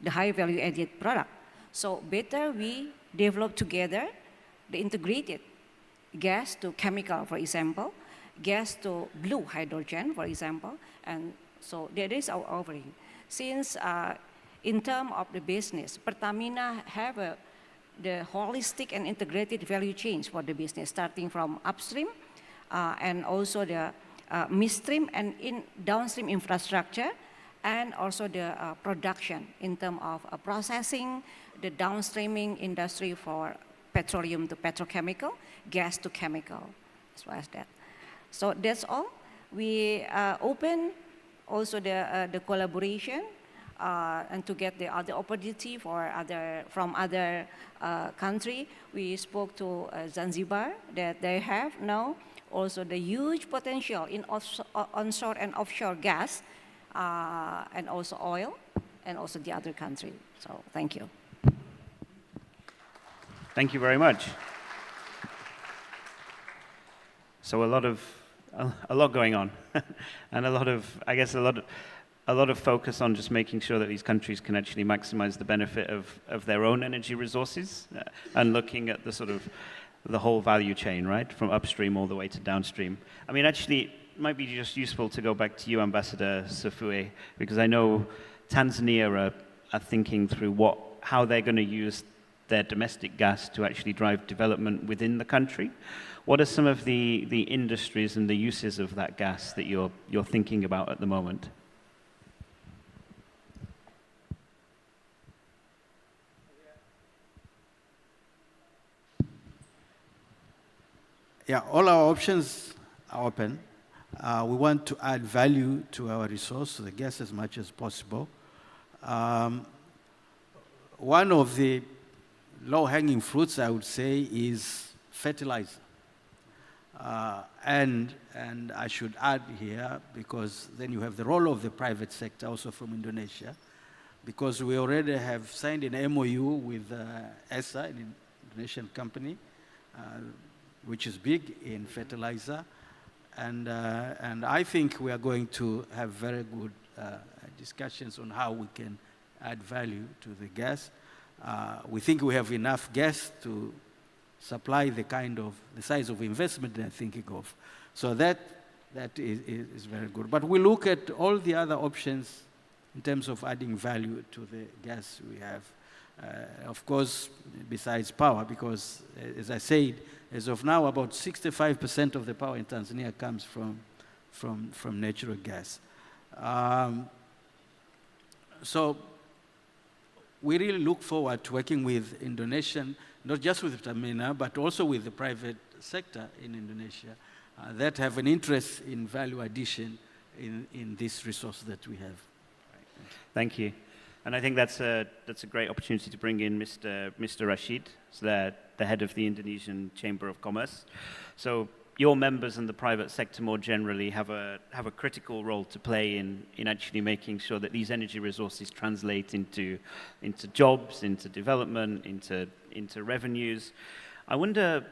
the high value-added product. So better we develop together the integrated gas to chemical, for example, gas to blue hydrogen, for example, and so that is our offering. Since in terms of the business, Pertamina have the holistic and integrated value chain for the business, starting from upstream and also the midstream and in downstream infrastructure, and also the production in terms of processing, the downstreaming industry for petroleum to petrochemical, gas to chemical, as well as that. So that's all. We open also the collaboration and to get the other opportunity for from other country. We spoke to Zanzibar that they have now also the huge potential in onshore and offshore gas and also oil and also the other country. So thank you. Thank you very much. So a lot going on, and I guess a lot of focus on just making sure that these countries can actually maximize the benefit of their own energy resources and looking at the whole value chain, right, from upstream all the way to downstream. I mean, actually, it might be just useful to go back to you, Ambassador Sefue, because I know Tanzania are thinking through how they're going to use their domestic gas to actually drive development within the country. What are some of the industries and the uses of that gas that you're thinking about at the moment? Yeah, all our options are open. We want to add value to our resource, the gas, as much as possible. One of the low-hanging fruits, I would say, is fertilizer. And I should add here, because then you have the role of the private sector also from Indonesia, because we already have signed an MOU with ESA, an Indonesian company, which is big in fertilizer. And I think we are going to have very good discussions on how we can add value to the gas. We think we have enough gas to supply the size of investment they're thinking of. So that is very good. But we look at all the other options in terms of adding value to the gas we have. Of course, besides power, because as I said, as of now, about 65% of the power in Tanzania comes from natural gas. So we really look forward to working with Indonesian, not just with Pertamina, but also with the private sector in Indonesia that have an interest in value addition in this resource that we have. Thank you. And I think that's a great opportunity to bring in Mr. Rashid, so the head of the Indonesian Chamber of Commerce. So your members and the private sector more generally have a critical role to play in actually making sure that these energy resources translate into jobs, into development, into revenues. I wonder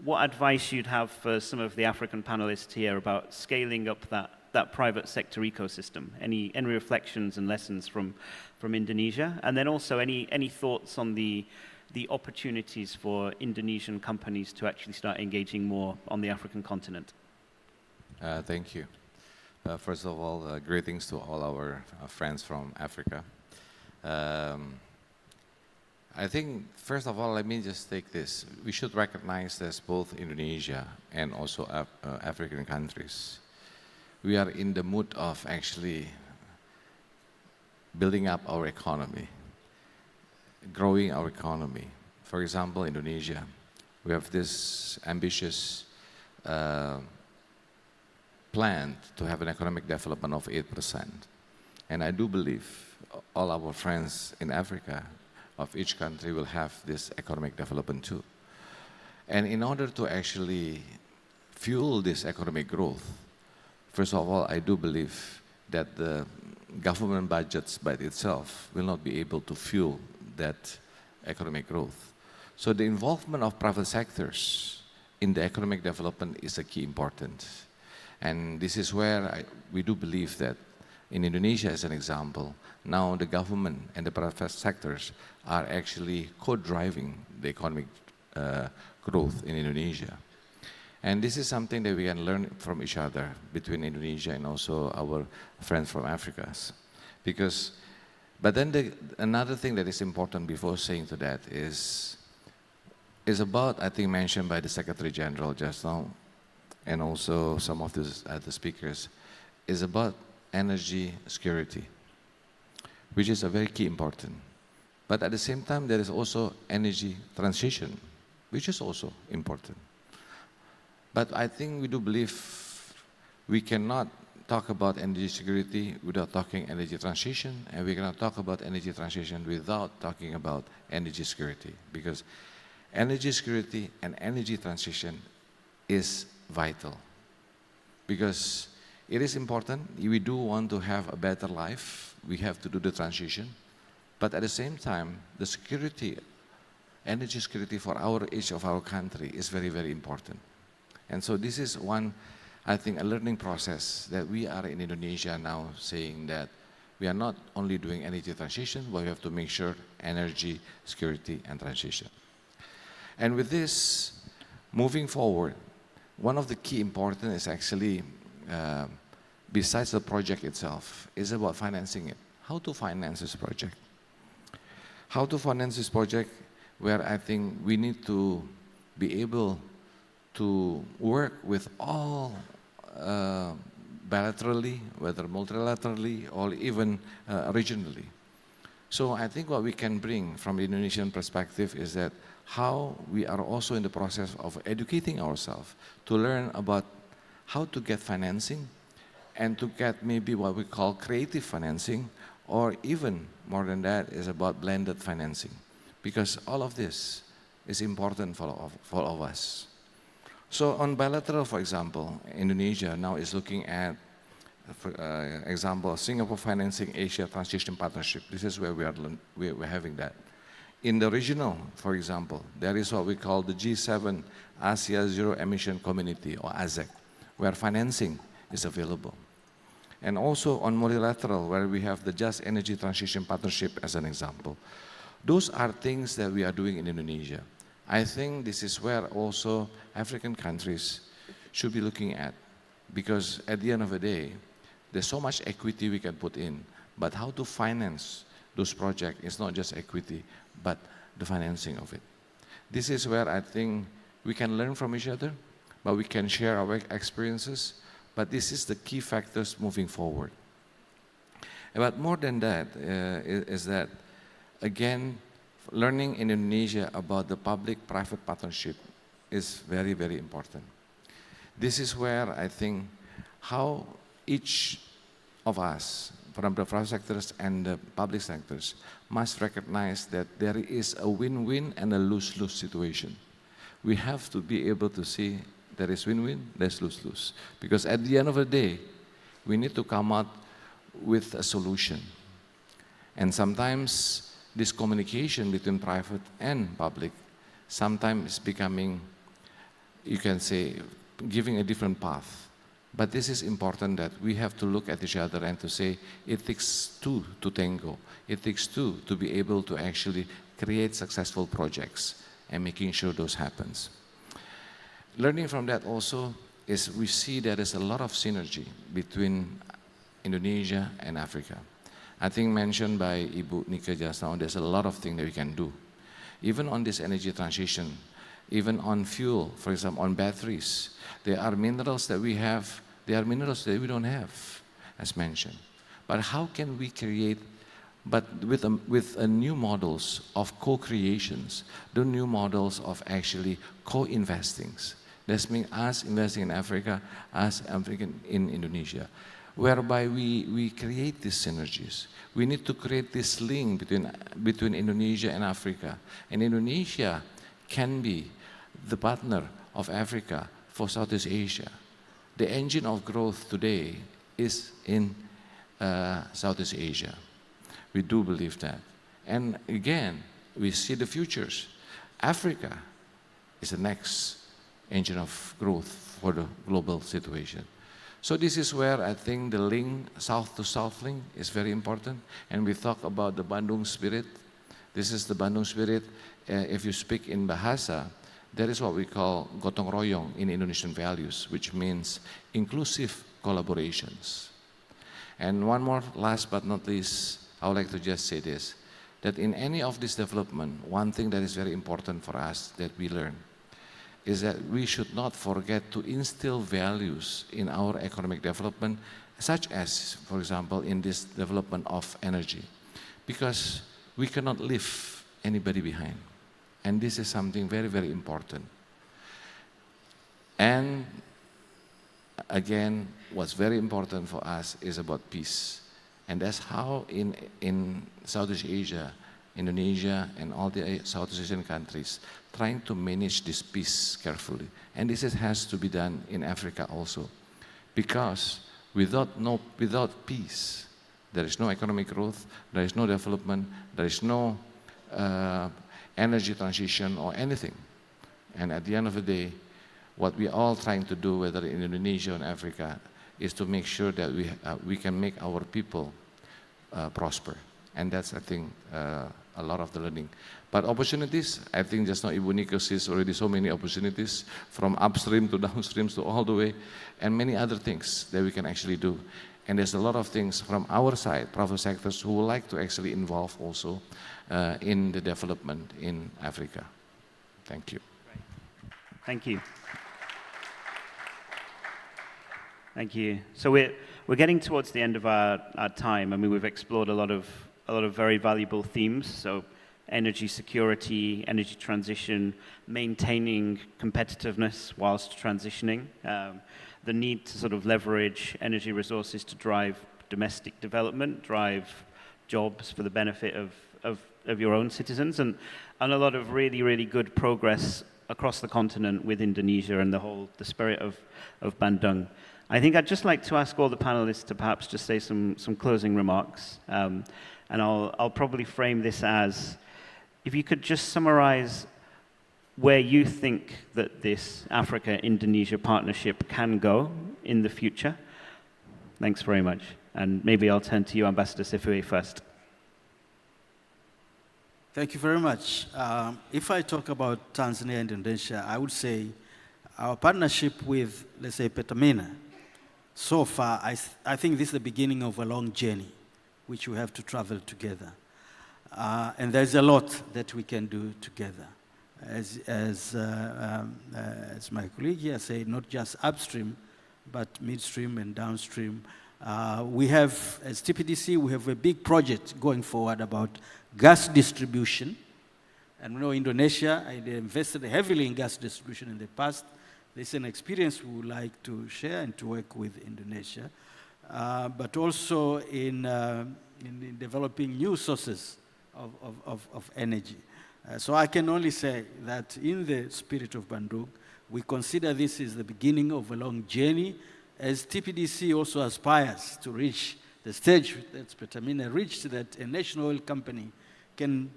what advice you'd have for some of the African panelists here about scaling up that private sector ecosystem. Any reflections and lessons from Indonesia, and then also any thoughts on the opportunities for Indonesian companies to actually start engaging more on the African continent? Thank you. First of all, greetings to all our friends from Africa. I think, first of all, let me just take this. We should recognize that both Indonesia and also African countries, we are in the mood of actually building up our economy, growing our economy. For example, Indonesia, we have this ambitious plan to have an economic development of 8%. And I do believe all our friends in Africa of each country will have this economic development too. And in order to actually fuel this economic growth, first of all, I do believe that the government budgets by itself will not be able to fuel that economic growth. So the involvement of private sectors in the economic development is a key important. And this is where we do believe that in Indonesia, as an example, now the government and the private sectors are actually co-driving the economic growth in Indonesia. And this is something that we can learn from each other between Indonesia and also our friends from Africa. But then another thing that is important before saying to that is about, I think mentioned by the Secretary General just now, and also some of the speakers, is about energy security, which is a very key important. But at the same time, there is also energy transition, which is also important. But I think we do believe we cannot talk about energy security without talking energy transition, and we cannot talk about energy transition without talking about energy security, because energy security and energy transition is vital. Because it is important, we do want to have a better life, we have to do the transition, but at the same time, the security, energy security for each of our country is very, very important. And so this is one, I think, a learning process that we are in Indonesia now saying that we are not only doing energy transition, but we have to make sure energy security and transition. And with this, moving forward, one of the key important is actually, besides the project itself, is about financing it. How to finance this project? How to finance this project where I think we need to be able to work with all bilaterally, whether multilaterally or even regionally. So I think what we can bring from the Indonesian perspective is that how we are also in the process of educating ourselves to learn about how to get financing and to get maybe what we call creative financing, or even more than that is about blended financing, because all of this is important for all of us. So on bilateral, for example, Indonesia now is looking at, for example, Singapore Financing Asia Transition Partnership. This is where we're having that. In the regional, for example, there is what we call the G7 Asia Zero Emission Community, or AZEC, where financing is available. And also on multilateral, where we have the Just Energy Transition Partnership as an example. Those are things that we are doing in Indonesia. I think this is where also African countries should be looking at, because at the end of the day, there's so much equity we can put in, But how to finance those projects is not just equity, but the financing of it. This is where I think we can learn from each other, but we can share our experiences. But this is the key factors moving forward. But more than that, is that, again, learning in Indonesia about the public-private partnership is very, very important. This is where I think how each of us, from the private sectors and the public sectors, must recognize that there is a win-win and a lose-lose situation. We have to be able to see there is win-win, there's lose-lose. Because at the end of the day, we need to come out with a solution. And sometimes this communication between private and public sometimes is becoming, you can say, giving a different path. But this is important that we have to look at each other and to say, it takes two to tango. It takes two to be able to actually create successful projects and making sure those happens. Learning from that also is we see there is a lot of synergy between Indonesia and Africa. I think mentioned by Ibu Nika just now, there's a lot of things that we can do. Even on this energy transition, even on fuel, for example, on batteries, there are minerals that we have, there are minerals that we don't have, as mentioned. But how can we create, but with new models of co-creations, the new models of actually co-investings. That means us investing in Africa, us African in Indonesia, whereby we create these synergies. We need to create this link between Indonesia and Africa. And Indonesia can be the partner of Africa for Southeast Asia. The engine of growth today is in Southeast Asia. We do believe that. And again, we see the futures. Africa is the next engine of growth for the global situation. So this is where I think the link, south to south link, is very important. And we talk about the Bandung spirit. This is the Bandung spirit. If you speak in Bahasa, that is what we call gotong royong in Indonesian values, which means inclusive collaborations. And one more, last but not least, I would like to just say this, that in any of this development, one thing that is very important for us that we learn is that we should not forget to instill values in our economic development, such as, for example, in this development of energy, because we cannot leave anybody behind. And this is something very, very important. And again, what's very important for us is about peace. And that's how in Southeast Asia, Indonesia and all the Southeast Asian countries trying to manage this peace carefully. And this has to be done in Africa also. Because without peace, there is no economic growth, there is no development, there is no energy transition or anything. And at the end of the day, what we are all trying to do, whether in Indonesia or in Africa, is to make sure that we can make our people prosper. And that's, I think, a lot of the learning. But opportunities, I think just now Ibu Nika sees already so many opportunities from upstream to downstream to all the way, and many other things that we can actually do. And there's a lot of things from our side, private sectors, who would like to actually involve also in the development in Africa. Thank you. Thank you. Thank you. So we're getting towards the end of our time. I mean, we've explored a lot of very valuable themes. So energy security, energy transition, maintaining competitiveness whilst transitioning, the need to sort of leverage energy resources to drive domestic development, drive jobs for the benefit of your own citizens, and a lot of really, really good progress across the continent with Indonesia and the spirit of Bandung. I think I'd just like to ask all the panelists to perhaps just say some closing remarks. And I'll probably frame this as, if you could just summarize where you think that this Africa-Indonesia partnership can go in the future. Thanks very much. And maybe I'll turn to you, Ambassador Sifui, first. Thank you very much. If I talk about Tanzania and Indonesia, I would say our partnership with, let's say, Pertamina, so far, I think this is the beginning of a long journey. which we have to travel together. And there's a lot that we can do together. As my colleague here said, not just upstream, but midstream and downstream. We have, as TPDC, we have a big project going forward about gas distribution. And we know Indonesia, they invested heavily in gas distribution in the past. This is an experience we would like to share and to work with Indonesia, but also in developing new sources of energy. So I can only say that in the spirit of Bandung, we consider this is the beginning of a long journey, as TPDC also aspires to reach the stage that Pertamina reached, that a national oil company can,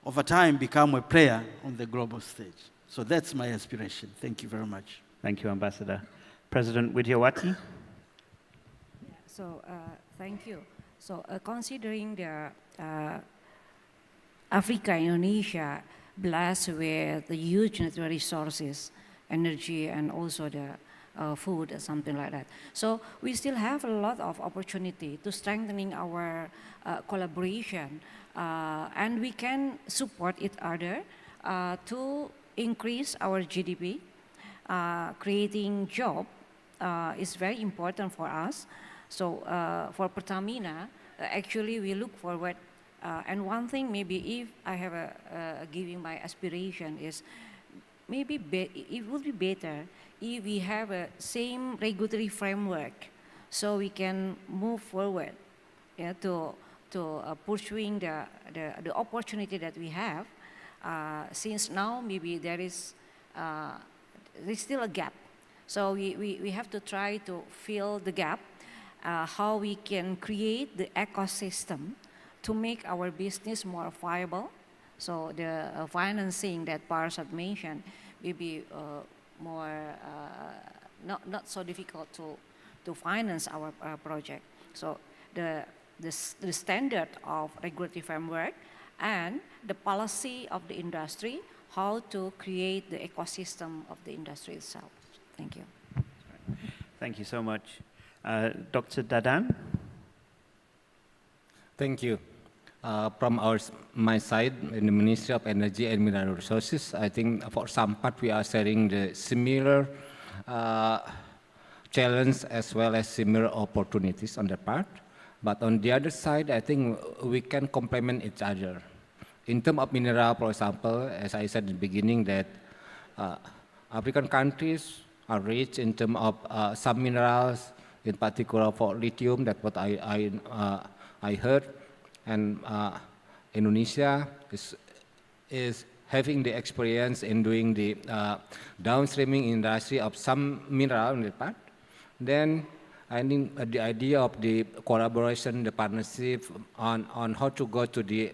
over time, become a player on the global stage. So that's my aspiration. Thank you very much. Thank you, Ambassador. President Widiawati. So, thank you. So, considering the Africa, Indonesia, blessed with the huge natural resources, energy, and also the food or something like that. So we still have a lot of opportunity to strengthening our collaboration, and we can support each other to increase our GDP. Creating job is very important for us. So for Pertamina, actually we look forward, and one thing maybe if I have giving my aspiration is, maybe it would be better if we have a same regulatory framework, so we can move forward, yeah, to pursuing the opportunity that we have. Since now maybe there's still a gap, so we have to try to fill the gap. How we can create the ecosystem to make our business more viable. So the financing that Parsad mentioned will be more not so difficult to finance our project. So the standard of regulatory framework and the policy of the industry, how to create the ecosystem of the industry itself. Thank you. Thank you so much. Dr. Dadan. Thank you. From my side, in the Ministry of Energy and Mineral Resources, I think for some part we are sharing the similar challenge as well as similar opportunities on that part. But on the other side, I think we can complement each other. In terms of mineral, for example, as I said in the beginning, that African countries are rich in terms of some minerals, in particular for lithium. That's what I heard. And Indonesia is having the experience in doing the downstreaming industry of some mineral in the part. Then I think the idea of the collaboration, the partnership on how to go to the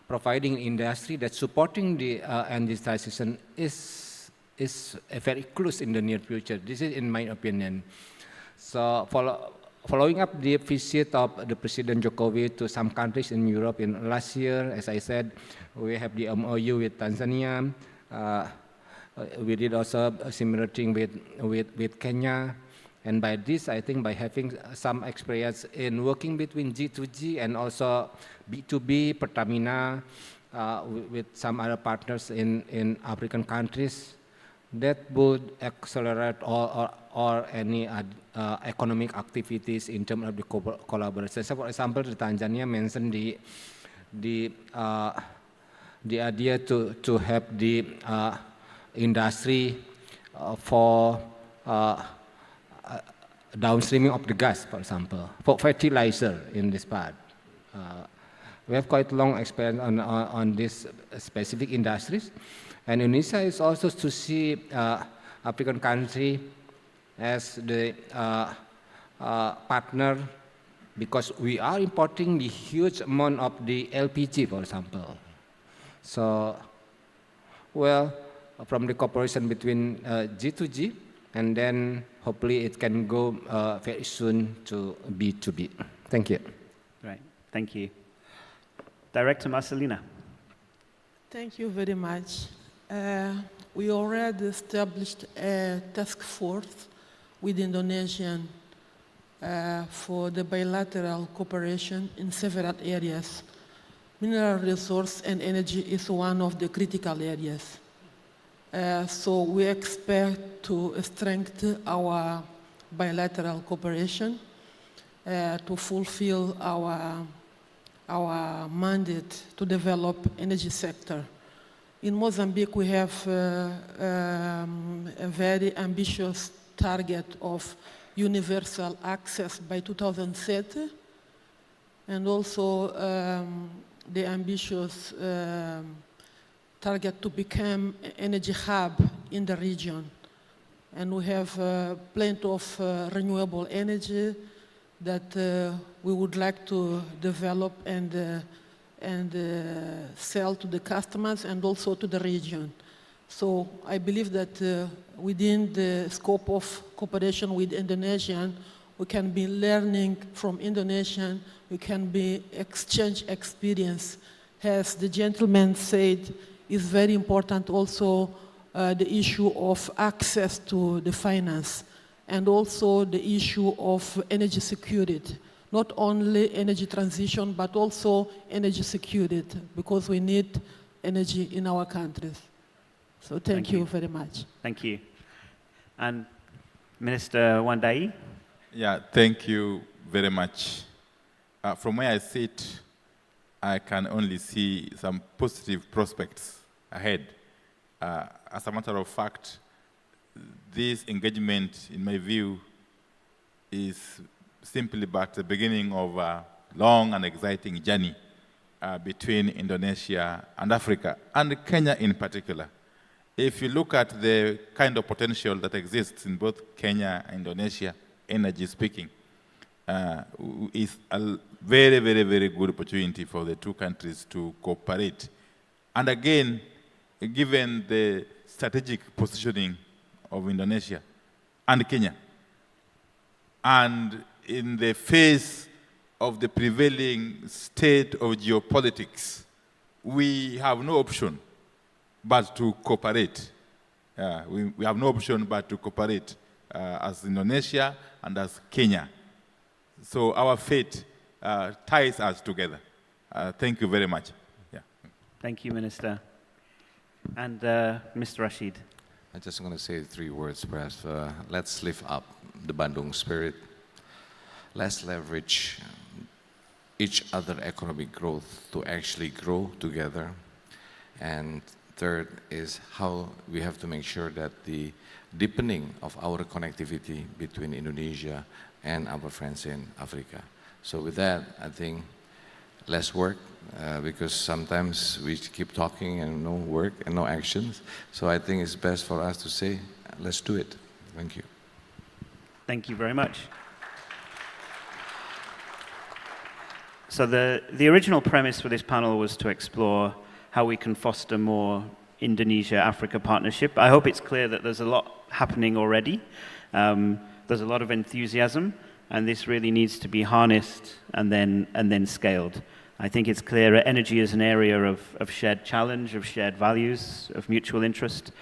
providing industry that's supporting the energy transition is very close in the near future. This is in my opinion. So following up the visit of the President Jokowi to some countries in Europe in last year, as I said, we have the MOU with Tanzania. We did also a similar thing with Kenya. And by this, I think by having some experience in working between G2G and also B2B, Pertamina, with some other partners in African countries, that would accelerate or any economic activities in terms of the collaboration. So for example, Tanzania mentioned the idea to have the industry for downstreaming of the gas, for example, for fertilizer in this part. We have quite long experience on this specific industries. And Indonesia is also to see African country as the partner, because we are importing the huge amount of the LPG, for example. So, well, from the cooperation between G2G, and then hopefully it can go very soon to B2B. Thank you. Right, thank you. Director Marcelina. Thank you very much. We already established a task force with Indonesian for the bilateral cooperation in several areas. Mineral resource and energy is one of the critical areas. So we expect to strengthen our bilateral cooperation to fulfill our mandate to develop energy sector. In Mozambique, we have a very ambitious target of universal access by 2030, and also the ambitious target to become an energy hub in the region. And we have plenty of renewable energy that we would like to develop and sell to the customers and also to the region. So I believe that within the scope of cooperation with Indonesian, we can be learning from Indonesian, we can be exchange experience. As the gentleman said, it's very important also the issue of access to the finance and also the issue of energy security. Not only energy transition, but also energy security, because we need energy in our countries. So thank you very much. Thank you. And Minister Wandai? Yeah, thank you very much. From where I sit, I can only see some positive prospects ahead. As a matter of fact, this engagement, in my view, is simply but the beginning of a long and exciting journey between Indonesia and Africa, and Kenya in particular. If you look at the kind of potential that exists in both Kenya and Indonesia, energy speaking, is a very, very, very good opportunity for the two countries to cooperate. And again, given the strategic positioning of Indonesia and Kenya, and in the face of the prevailing state of geopolitics, we have no option but to cooperate. We have no option but to cooperate as Indonesia and as Kenya. So our fate ties us together. Thank you very much. Yeah. Thank you, Minister. And Mr. Rashid. I'm just going to say 3 words, perhaps. Let's lift up the Bandung spirit. Let's leverage each other economic growth to actually grow together. And third is how we have to make sure that the deepening of our connectivity between Indonesia and our friends in Africa. So with that, I think less work, because sometimes we keep talking and no work and no actions. So I think it's best for us to say, let's do it. Thank you. Thank you very much. So the original premise for this panel was to explore how we can foster more Indonesia-Africa partnership. I hope it's clear that there's a lot happening already. There's a lot of enthusiasm, and this really needs to be harnessed and then scaled. I think it's clear that energy is an area of shared challenge, of shared values, of mutual interest,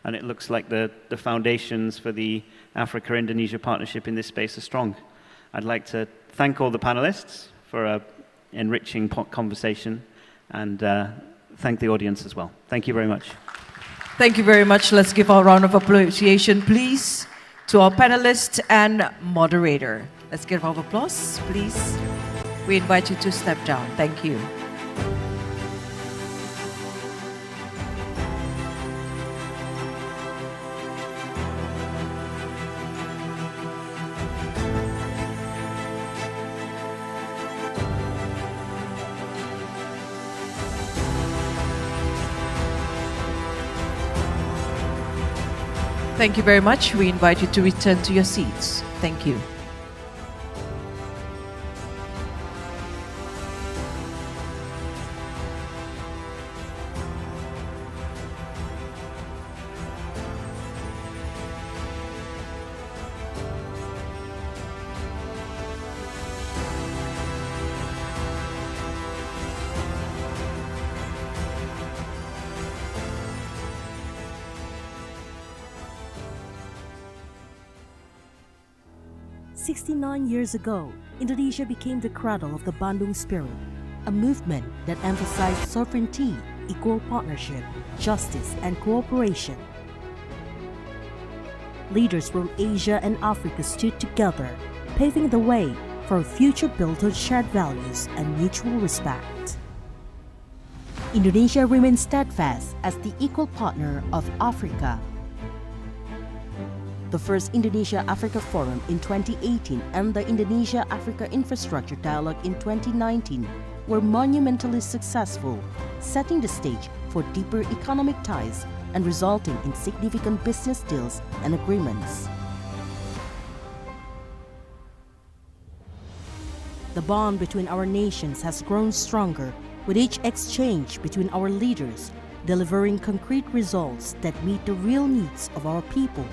and it looks like the foundations for the Africa-Indonesia partnership in this space are strong. I'd like to thank all the panelists for an enriching conversation, and thank the audience as well. Thank you very much. Thank you very much. Let's give a round of appreciation, please, to our panelists and moderator. Let's give a round of applause, please. We invite you to step down. Thank you. Thank you very much. We invite you to return to your seats. Thank you. 69 years ago, Indonesia became the cradle of the Bandung Spirit, a movement that emphasized sovereignty, equal partnership, justice, and cooperation. Leaders from Asia and Africa stood together, paving the way for a future built on shared values and mutual respect. Indonesia remains steadfast as the equal partner of Africa. The first Indonesia-Africa Forum in 2018 and the Indonesia-Africa Infrastructure Dialogue in 2019 were monumentally successful, setting the stage for deeper economic ties and resulting in significant business deals and agreements. The bond between our nations has grown stronger with each exchange between our leaders, delivering concrete results that meet the real needs of our people.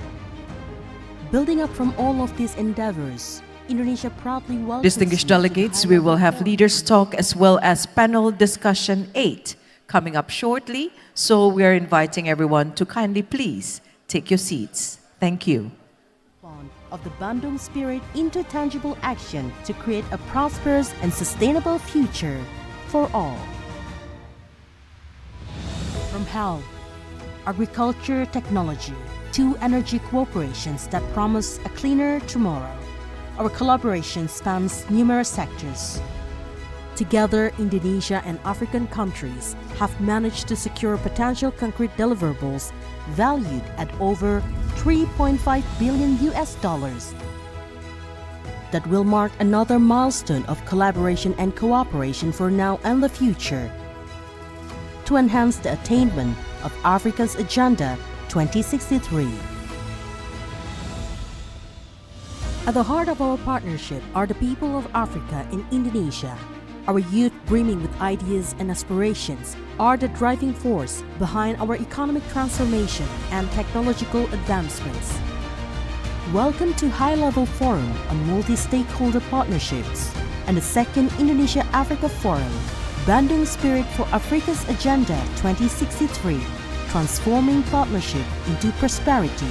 Building up from all of these endeavors, Indonesia proudly welcomes Distinguished delegates, we will have leaders talk as well as panel discussion 8 coming up shortly, so we are inviting everyone to kindly please take your seats. Thank you. Of the Bandung Spirit into tangible action to create a prosperous and sustainable future for all. From health, agriculture, technology, to energy cooperations that promise a cleaner tomorrow, our collaboration spans numerous sectors. Together, Indonesia and African countries have managed to secure potential concrete deliverables valued at over $3.5 billion that will mark another milestone of collaboration and cooperation for now and the future to enhance the attainment of Africa's Agenda 2063. At the heart of our partnership are the people of Africa in Indonesia. Our youth brimming with ideas and aspirations are the driving force behind our economic transformation and technological advancements. Welcome to High-Level Forum on Multi-Stakeholder Partnerships and the second Indonesia-Africa Forum, Bandung Spirit for Africa's Agenda 2063, Transforming Partnership into Prosperity.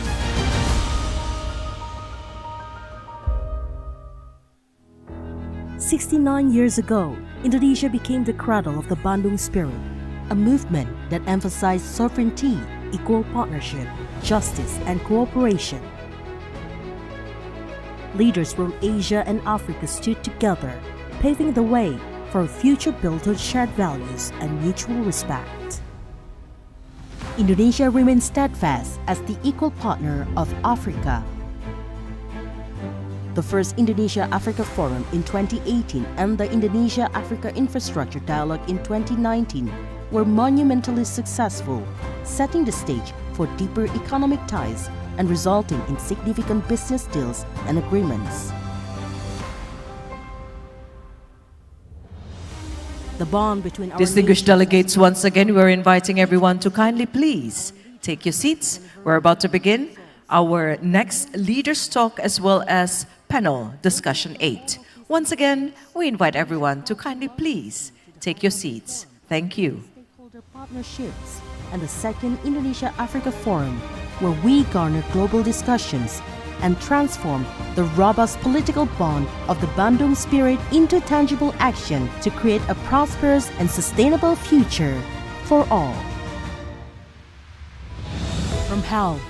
"69 years ago, Indonesia became the cradle of the Bandung Spirit, a movement that emphasized sovereignty, equal partnership, justice, and cooperation. Leaders from Asia and Africa stood together, paving the way for a future built on shared values and mutual respect. Indonesia remains steadfast as the equal partner of Africa. The first Indonesia-Africa Forum in 2018 and the Indonesia-Africa Infrastructure Dialogue in 2019 were monumentally successful, setting the stage for deeper economic ties and resulting in significant business deals and agreements. The bond between our Distinguished delegates, once again, we're inviting everyone to kindly please take your seats. We're about to begin our next leaders talk as well as panel discussion 8. Once again, we invite everyone to kindly please take your seats. Thank you. Stakeholder partnerships and the second Indonesia-Africa Forum, where we garner global discussions and transform the robust political bond of the Bandung Spirit into tangible action to create a prosperous and sustainable future for all. From health,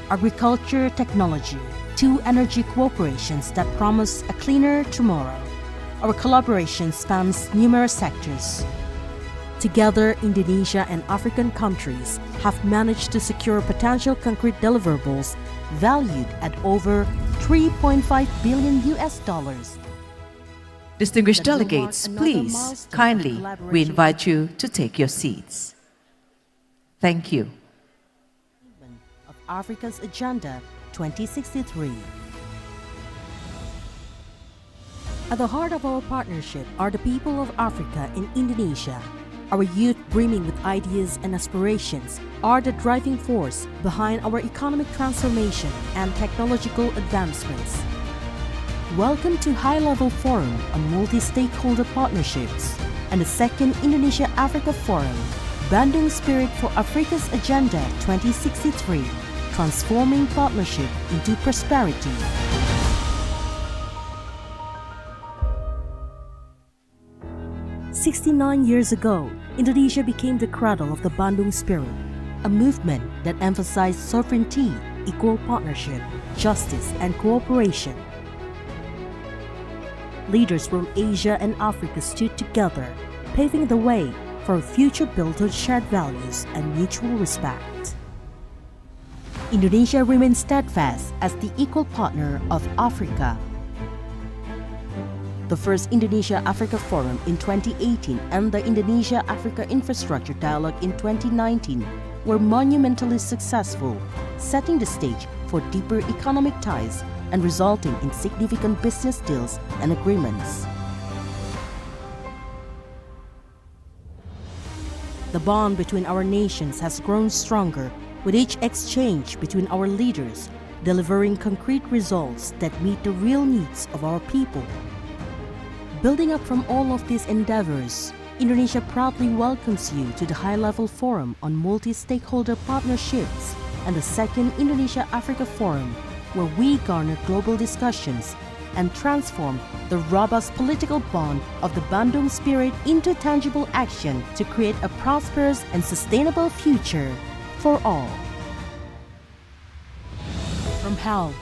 agriculture, technology, to energy cooperations that promise a cleaner tomorrow, our collaboration spans numerous sectors. Together, Indonesia and African countries have managed to secure potential concrete deliverables valued at over $3.5 billion. Distinguished delegates, please, kindly, we invite you to take your seats. Thank you. Of Africa's Agenda 2063. At the heart of our partnership are the people of Africa in Indonesia. Our youth brimming with ideas and aspirations are the driving force behind our economic transformation and technological advancements. Welcome to High-Level Forum on Multi-Stakeholder Partnerships and the second Indonesia-Africa Forum, Bandung Spirit for Africa's Agenda 2063, Transforming Partnership into Prosperity. 69 years ago, Indonesia became the cradle of the Bandung Spirit, a movement that emphasized sovereignty, equal partnership, justice, and cooperation. Leaders from Asia and Africa stood together, paving the way for a future built on shared values and mutual respect. Indonesia remains steadfast as the equal partner of Africa. The first Indonesia-Africa Forum in 2018 and the Indonesia-Africa Infrastructure Dialogue in 2019 were monumentally successful, setting the stage for deeper economic ties and resulting in significant business deals and agreements. The bond between our nations has grown stronger with each exchange between our leaders, delivering concrete results that meet the real needs of our people. Building up from all of these endeavors, Indonesia proudly welcomes you to the High-Level Forum on Multi-Stakeholder Partnerships and the second Indonesia-Africa Forum, where we garner global discussions and transform the robust political bond of the Bandung Spirit into tangible action to create a prosperous and sustainable future for all. From health,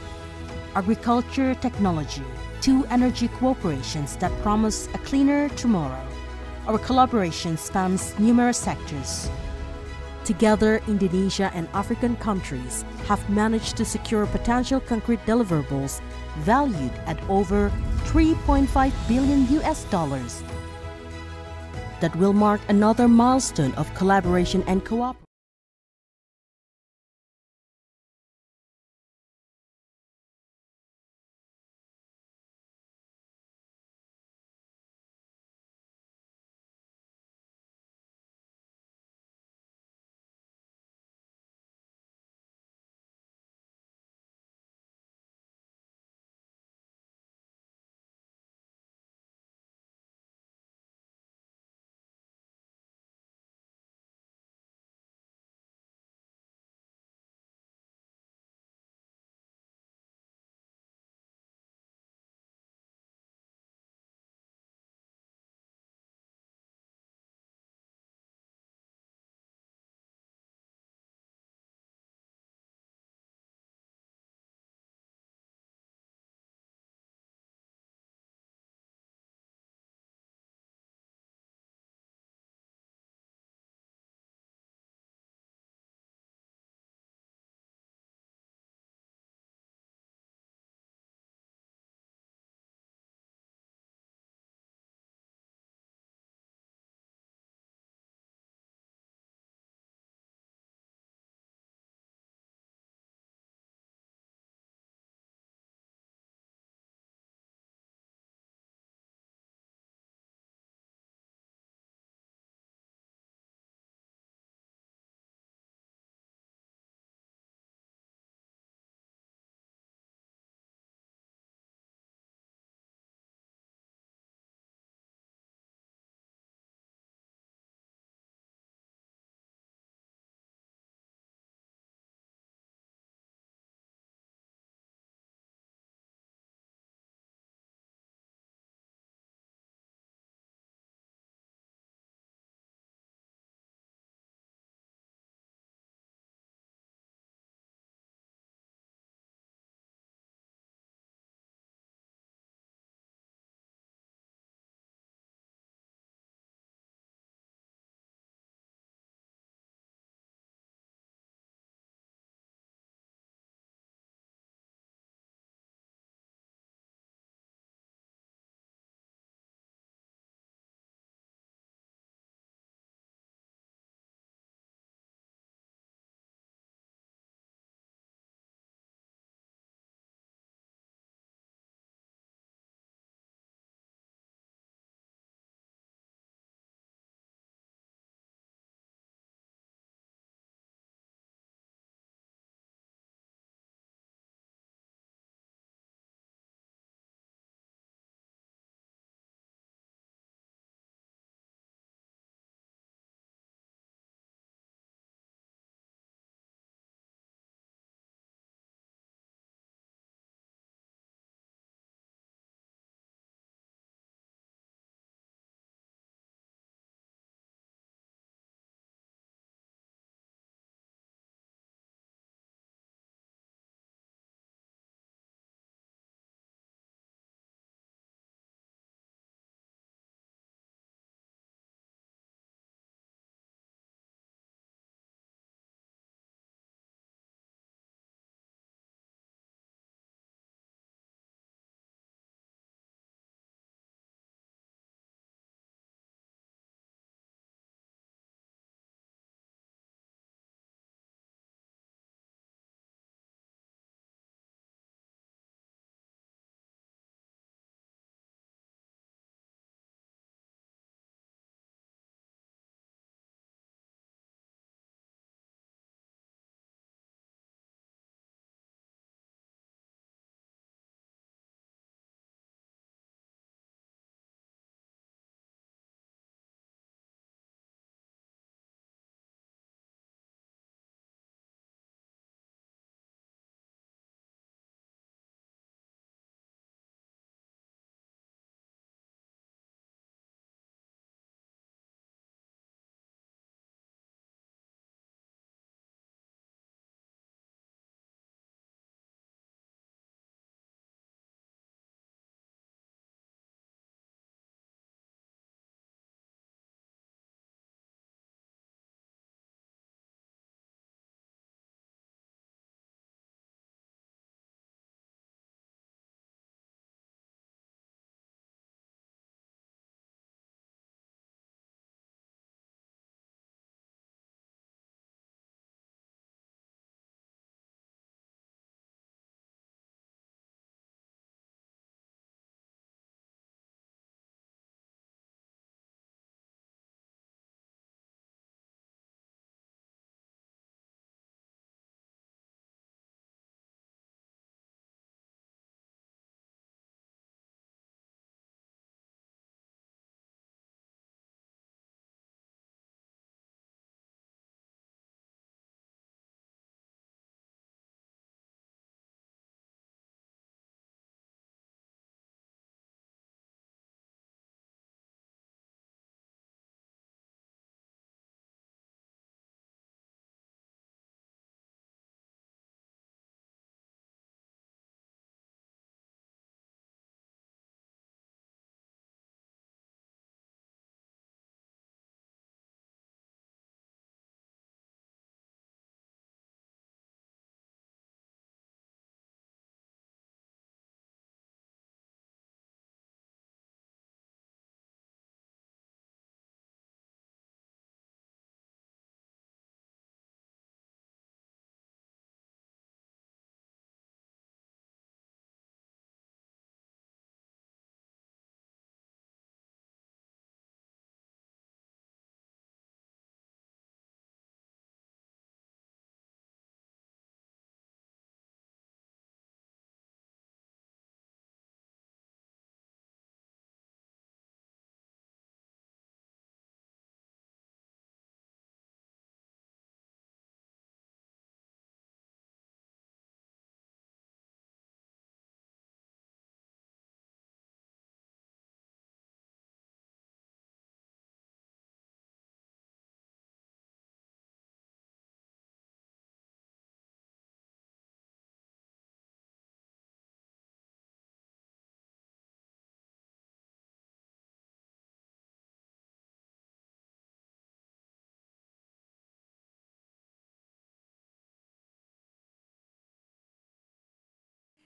agriculture, technology, to energy cooperations that promise a cleaner tomorrow, our collaboration spans numerous sectors. Together, Indonesia and African countries have managed to secure potential concrete deliverables valued at over $3.5 billion that will mark another milestone of collaboration and cooperation.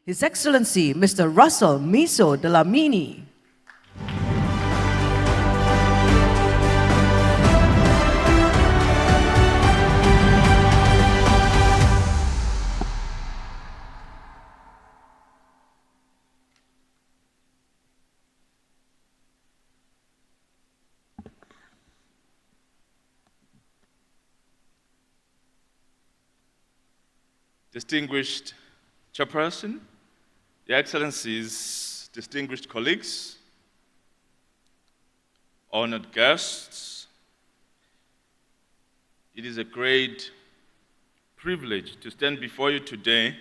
His Excellency Mr. Russell Miso Dlamini. Distinguished Chairperson, Your Excellencies, distinguished colleagues, honored guests, it is a great privilege to stand before you today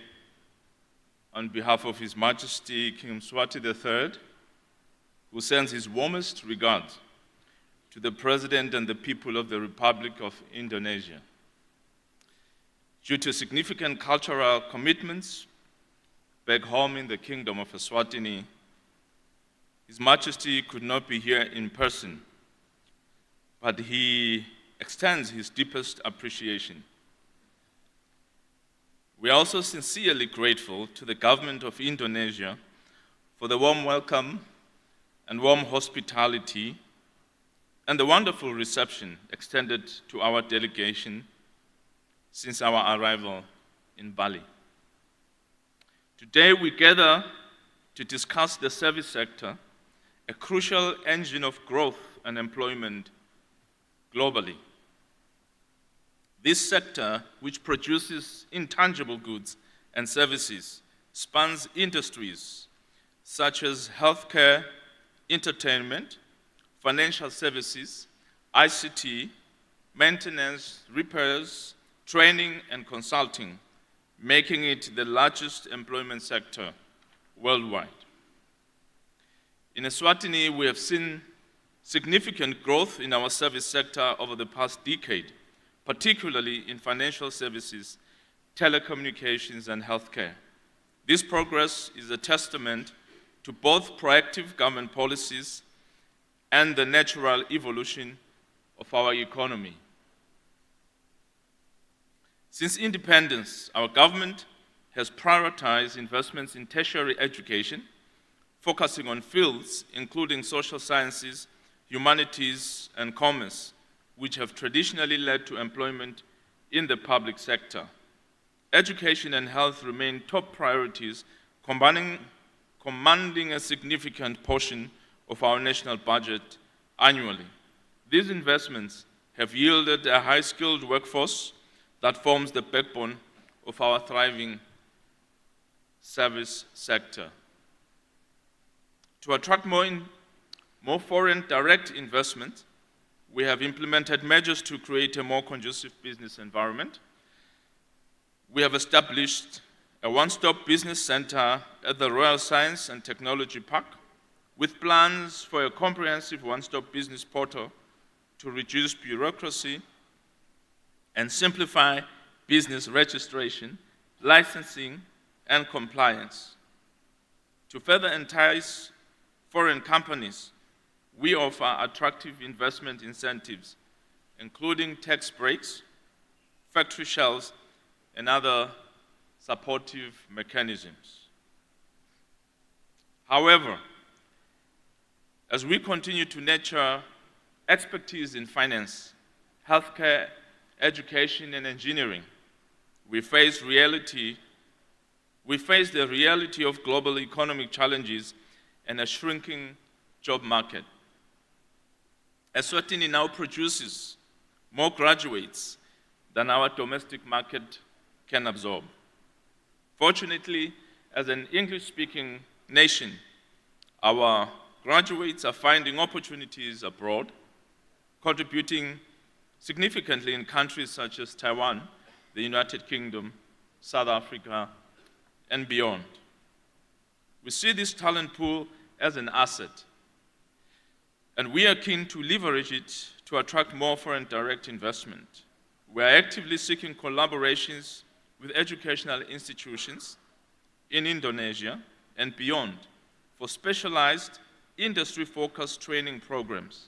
on behalf of His Majesty King Mswati III, who sends his warmest regards to the President and the people of the Republic of Indonesia. Due to significant cultural commitments back home in the Kingdom of Eswatini, His Majesty could not be here in person, but he extends his deepest appreciation. We are also sincerely grateful to the government of Indonesia for the warm welcome and warm hospitality and the wonderful reception extended to our delegation since our arrival in Bali. Today we gather to discuss the service sector, a crucial engine of growth and employment globally. This sector, which produces intangible goods and services, spans industries such as healthcare, entertainment, financial services, ICT, maintenance, repairs, training and consulting, making it the largest employment sector worldwide. In Eswatini, we have seen significant growth in our service sector over the past decade, particularly in financial services, telecommunications, and healthcare. This progress is a testament to both proactive government policies and the natural evolution of our economy. Since independence, our government has prioritized investments in tertiary education, focusing on fields including social sciences, humanities, and commerce, which have traditionally led to employment in the public sector. Education and health remain top priorities, commanding a significant portion of our national budget annually. These investments have yielded a high-skilled workforce that forms the backbone of our thriving service sector. To attract more foreign direct investment, we have implemented measures to create a more conducive business environment. We have established a one-stop business center at the Royal Science and Technology Park, with plans for a comprehensive one-stop business portal to reduce bureaucracy and simplify business registration, licensing, and compliance. To further entice foreign companies, we offer attractive investment incentives, including tax breaks, factory shells, and other supportive mechanisms. However, as we continue to nurture expertise in finance, healthcare, education, and engineering, we face the reality of global economic challenges and a shrinking job market. Eswatini now produces more graduates than our domestic market can absorb. Fortunately, as an English-speaking nation, our graduates are finding opportunities abroad, contributing significantly in countries such as Taiwan, the United Kingdom, South Africa, and beyond. We see this talent pool as an asset, and we are keen to leverage it to attract more foreign direct investment. We are actively seeking collaborations with educational institutions in Indonesia and beyond for specialized industry-focused training programs.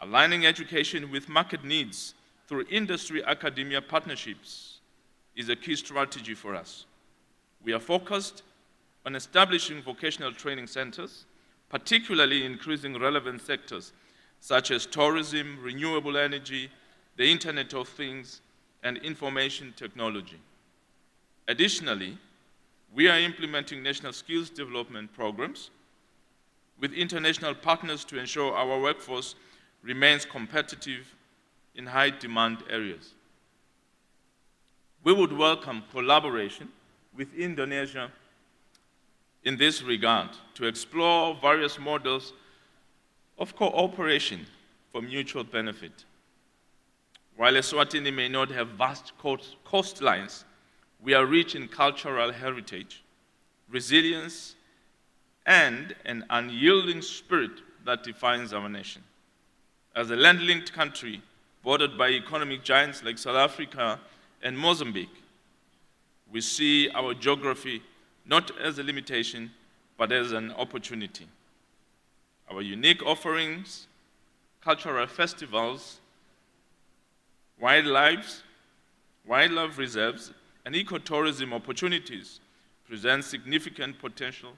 Aligning education with market needs through industry-academia partnerships is a key strategy for us. We are focused on establishing vocational training centers, particularly increasing relevant sectors such as tourism, renewable energy, the Internet of Things, and information technology. Additionally, we are implementing national skills development programs with international partners to ensure our workforce remains competitive in high-demand areas. We would welcome collaboration with Indonesia in this regard to explore various models of cooperation for mutual benefit. While Eswatini may not have vast coastlines, we are rich in cultural heritage, resilience, and an unyielding spirit that defines our nation. As a land-linked country bordered by economic giants like South Africa and Mozambique, we see our geography not as a limitation, but as an opportunity. Our unique offerings, cultural festivals, wildlife reserves, and ecotourism opportunities present significant potential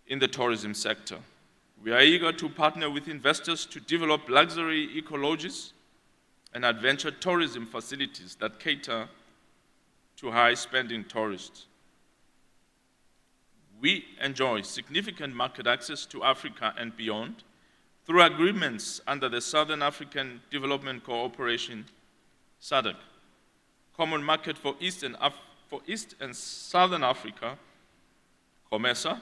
in the tourism sector. We are eager to partner with investors to develop luxury eco-lodges and adventure tourism facilities that cater to high-spending tourists. We enjoy significant market access to Africa and beyond through agreements under the Southern African Development Cooperation, SADC, Common Market for East and Southern Africa, COMESA,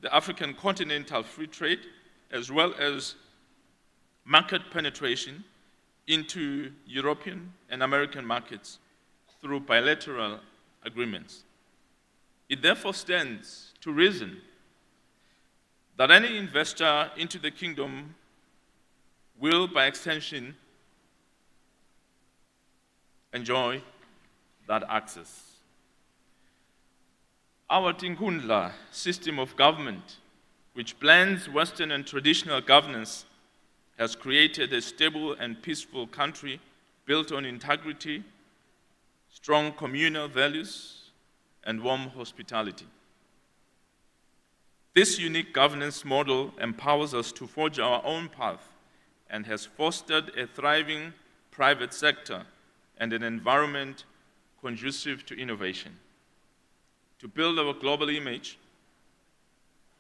the African Continental Free Trade, as well as market penetration into European and American markets through bilateral agreements. It therefore stands to reason that any investor into the kingdom will, by extension, enjoy that access. Our Tinkundla system of government, which blends Western and traditional governance, has created a stable and peaceful country built on integrity, strong communal values, and warm hospitality. This unique governance model empowers us to forge our own path and has fostered a thriving private sector and an environment conducive to innovation. To build our global image,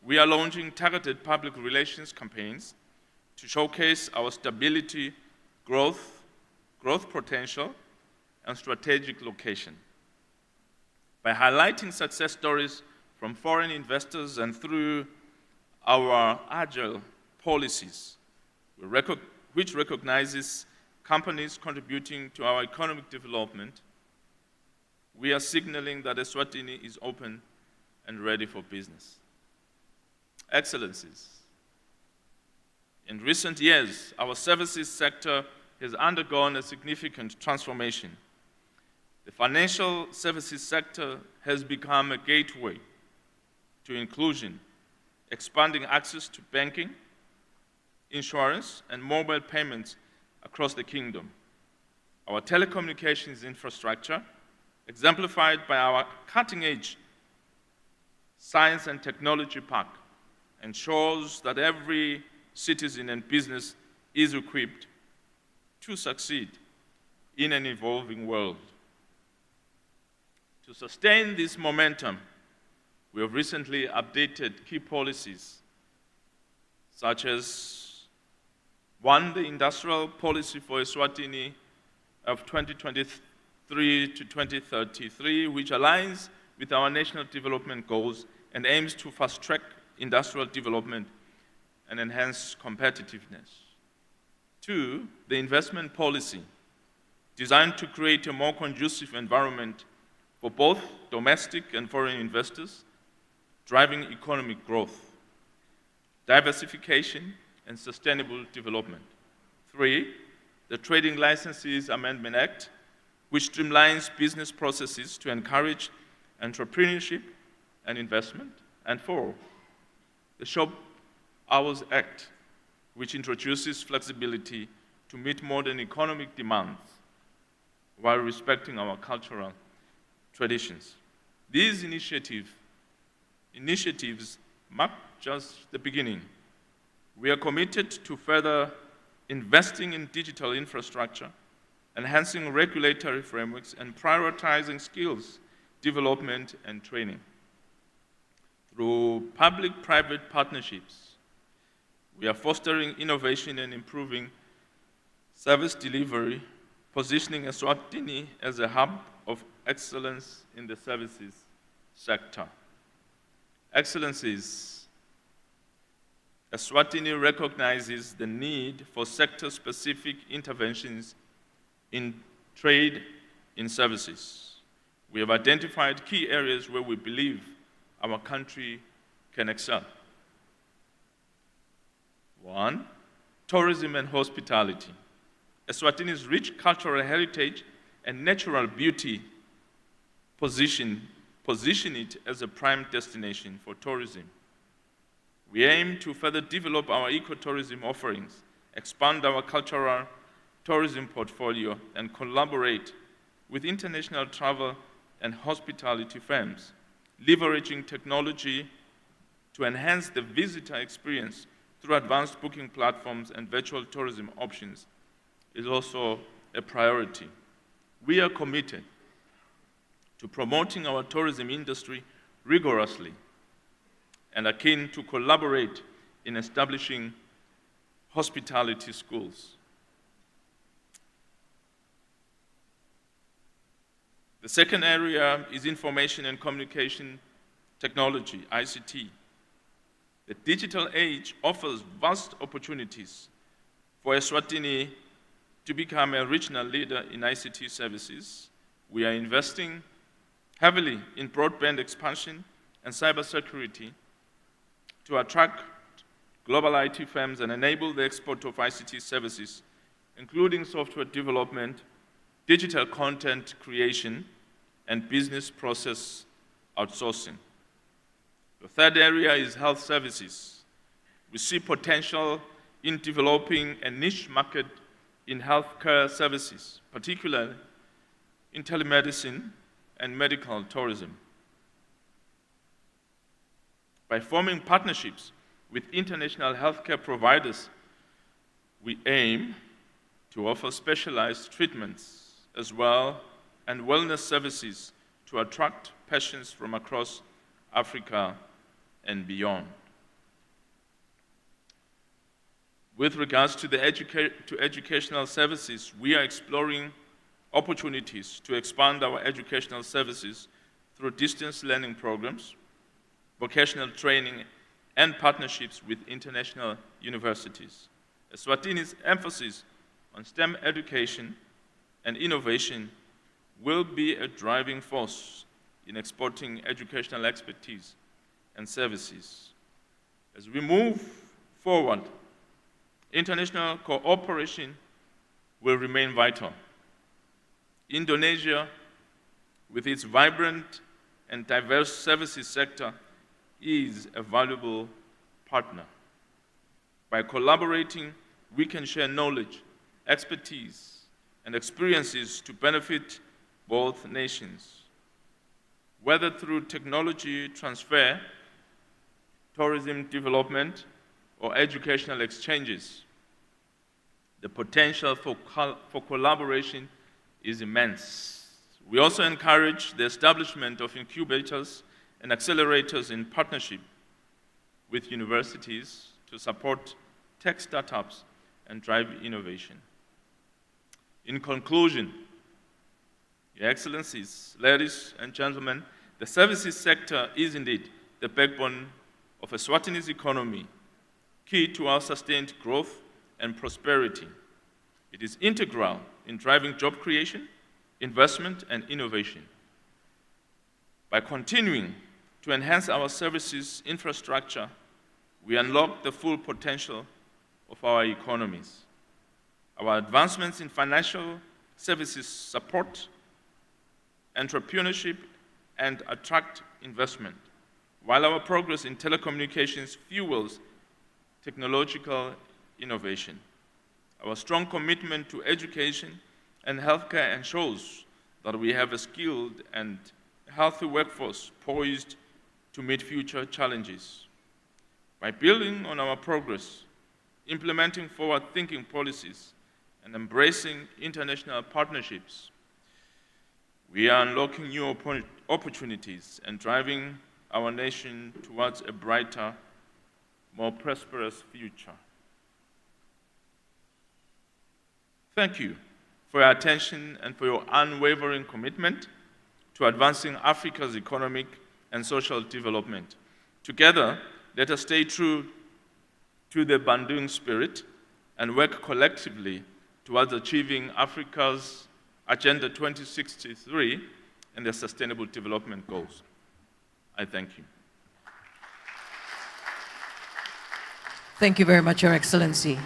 we are launching targeted public relations campaigns to showcase our stability, growth potential, and strategic location. By highlighting success stories from foreign investors and through our agile policies, which recognizes companies contributing to our economic development, we are signaling that Eswatini is open and ready for business. Excellencies, in recent years, our services sector has undergone a significant transformation. The financial services sector has become a gateway to inclusion, expanding access to banking, insurance, and mobile payments across the kingdom. Our telecommunications infrastructure, exemplified by our cutting-edge science and technology park, ensures that every citizen and business is equipped to succeed in an evolving world. To sustain this momentum, we have recently updated key policies, such as, one, the industrial policy for Eswatini of 2023 to 2033, which aligns with our national development goals and aims to fast-track industrial development and enhance competitiveness. Two, the investment policy, designed to create a more conducive environment for both domestic and foreign investors, driving economic growth, diversification, and sustainable development. Three, the Trading Licenses Amendment Act, which streamlines business processes to encourage entrepreneurship and investment. And four, the Shop Hours Act, which introduces flexibility to meet modern economic demands while respecting our cultural traditions. These initiatives initiatives mark just the beginning. We are committed to further investing in digital infrastructure, enhancing regulatory frameworks, and prioritizing skills development and training. Through public-private partnerships, we are fostering innovation and improving service delivery, positioning Eswatini as a hub of excellence in the services sector. Excellencies, Eswatini recognizes the need for sector-specific interventions in trade in services. We have identified key areas where we believe our country can excel. 1, tourism and hospitality. Eswatini's rich cultural heritage and natural beauty position it as a prime destination for tourism. We aim to further develop our ecotourism offerings, expand our cultural tourism portfolio, and collaborate with international travel and hospitality firms, leveraging technology to enhance the visitor experience through advanced booking platforms and virtual tourism options is also a priority. We are committed to promoting our tourism industry rigorously and are keen to collaborate in establishing hospitality schools. The second area is information and communication technology, ICT. The digital age offers vast opportunities for Eswatini to become a regional leader in ICT services. We are investing heavily in broadband expansion and cybersecurity to attract global IT firms and enable the export of ICT services, including software development, digital content creation, and business process outsourcing. The third area is health services. We see potential in developing a niche market in healthcare services, particularly in telemedicine and medical tourism. By forming partnerships with international healthcare providers, we aim to offer specialized treatments as well and wellness services to attract patients from across Africa and beyond. With regards to the educational services, we are exploring opportunities to expand our educational services through distance learning programs, vocational training, and partnerships with international universities. Eswatini's emphasis on STEM education and innovation will be a driving force in exporting educational expertise and services. As we move forward, international cooperation will remain vital. Indonesia, with its vibrant and diverse services sector, is a valuable partner. By collaborating, we can share knowledge, expertise, and experiences to benefit both nations. Whether through technology transfer, tourism development, or educational exchanges, the potential for collaboration is immense. We also encourage the establishment of incubators and accelerators in partnership with universities to support tech startups and drive innovation. In conclusion, Your Excellencies, ladies and gentlemen, the services sector is indeed the backbone of Eswatini's economy, key to our sustained growth and prosperity. It is integral in driving job creation, investment, and innovation. By continuing to enhance our services infrastructure, we unlock the full potential of our economies. Our advancements in financial services support entrepreneurship and attract investment, while our progress in telecommunications fuels technological innovation. Our strong commitment to education and healthcare ensures that we have a skilled and healthy workforce poised to meet future challenges. By building on our progress, implementing forward-thinking policies, and embracing international partnerships, we are unlocking new opportunities and driving our nation towards a brighter, more prosperous future. Thank you for your attention and for your unwavering commitment to advancing Africa's economic and social development. Together, let us stay true to the Bandung spirit and work collectively towards achieving Africa's Agenda 2063 and the Sustainable Development Goals. I thank you. Thank you very much, Your Excellency.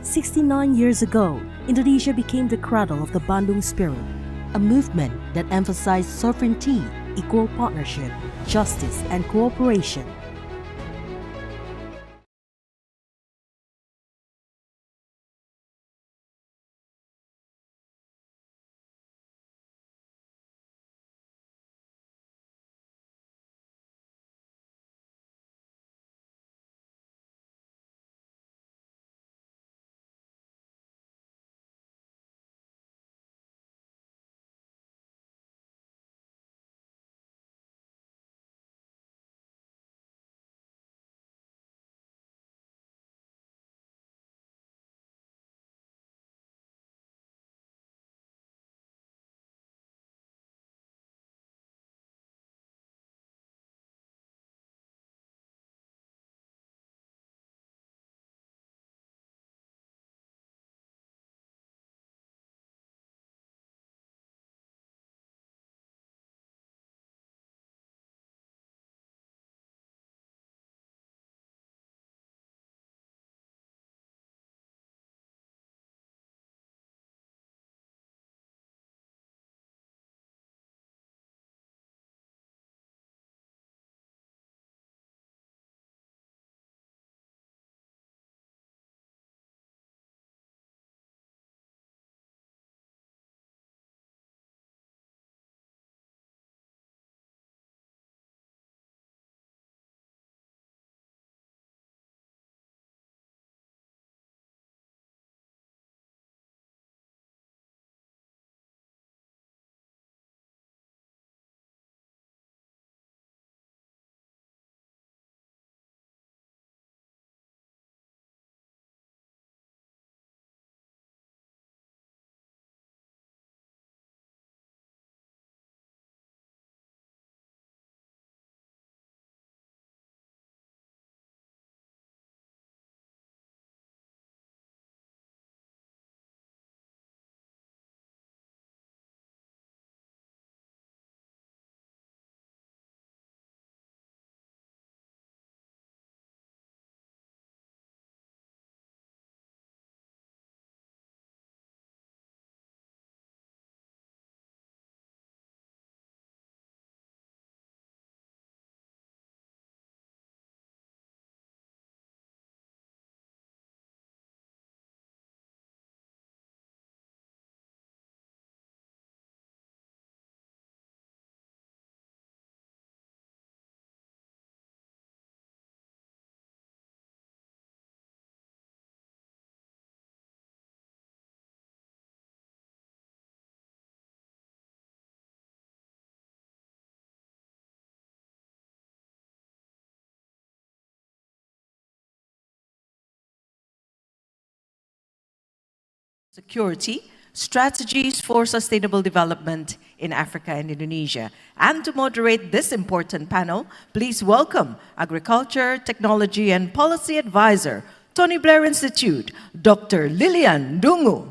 "69 years ago, Indonesia became the cradle of the Bandung spirit, a movement that emphasized sovereignty, equal partnership, justice, and cooperation. Security, strategies for sustainable development in Africa and Indonesia. And to moderate this important panel, please welcome Agriculture, Technology and Policy Advisor, Tony Blair Institute, Dr. Lilian Dungu.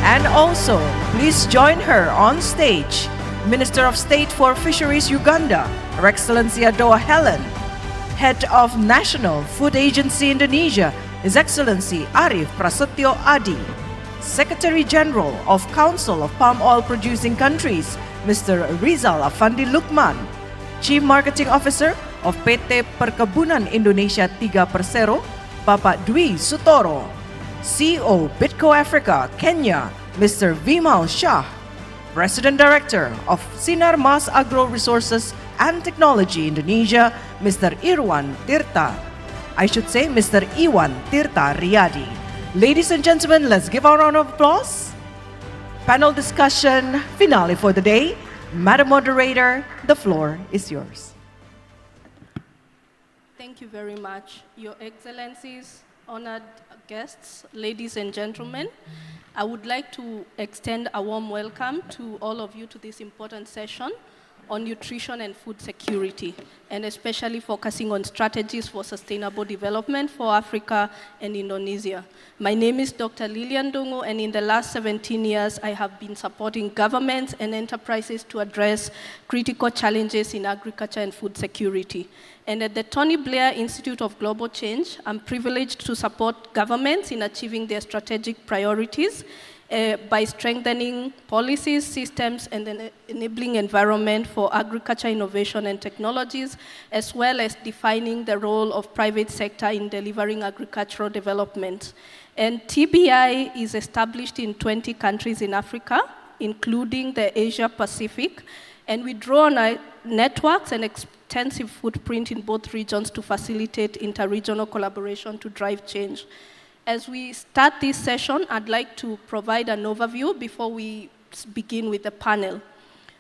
And also, please join her on stage, Minister of State for Fisheries Uganda, Her Excellency Adoa Helen, Head of National Food Agency Indonesia, His Excellency Arif Prasetyo Adi, Secretary General of Council of Palm Oil Producing Countries, Mr. Rizal Afandi Lukman, Chief Marketing Officer of PT Perkebunan Indonesia 3 Persero, Bapak Dwi Sutoro. CEO Bitco Africa, Kenya, Mr. Vimal Shah. President Director of Sinar Mas Agro Resources and Technology Indonesia, Mr. Irwan Tirta. I should say Mr. Iwan Tirta Riyadi. Ladies and gentlemen, let's give our round of applause. Panel discussion finale for the day. Madam Moderator, the floor is yours. Thank you very much, Your Excellencies, honored guests, ladies and gentlemen. I would like to extend a warm welcome to all of you to this important session on nutrition and food security, and especially focusing on strategies for sustainable development for Africa and Indonesia. My name is Dr. Lilian Dongo, and in the last 17 years, I have been supporting governments and enterprises to address critical challenges in agriculture and food security. And at the Tony Blair Institute of Global Change, I'm privileged to support governments in achieving their strategic priorities by strengthening policies, systems, and an enabling environment for agriculture innovation and technologies, as well as defining the role of private sector in delivering agricultural development. And TBI is established in 20 countries in Africa, including the Asia Pacific, and we draw on networks and extensive footprint in both regions to facilitate interregional collaboration to drive change. As we start this session, I'd like to provide an overview before we begin with the panel.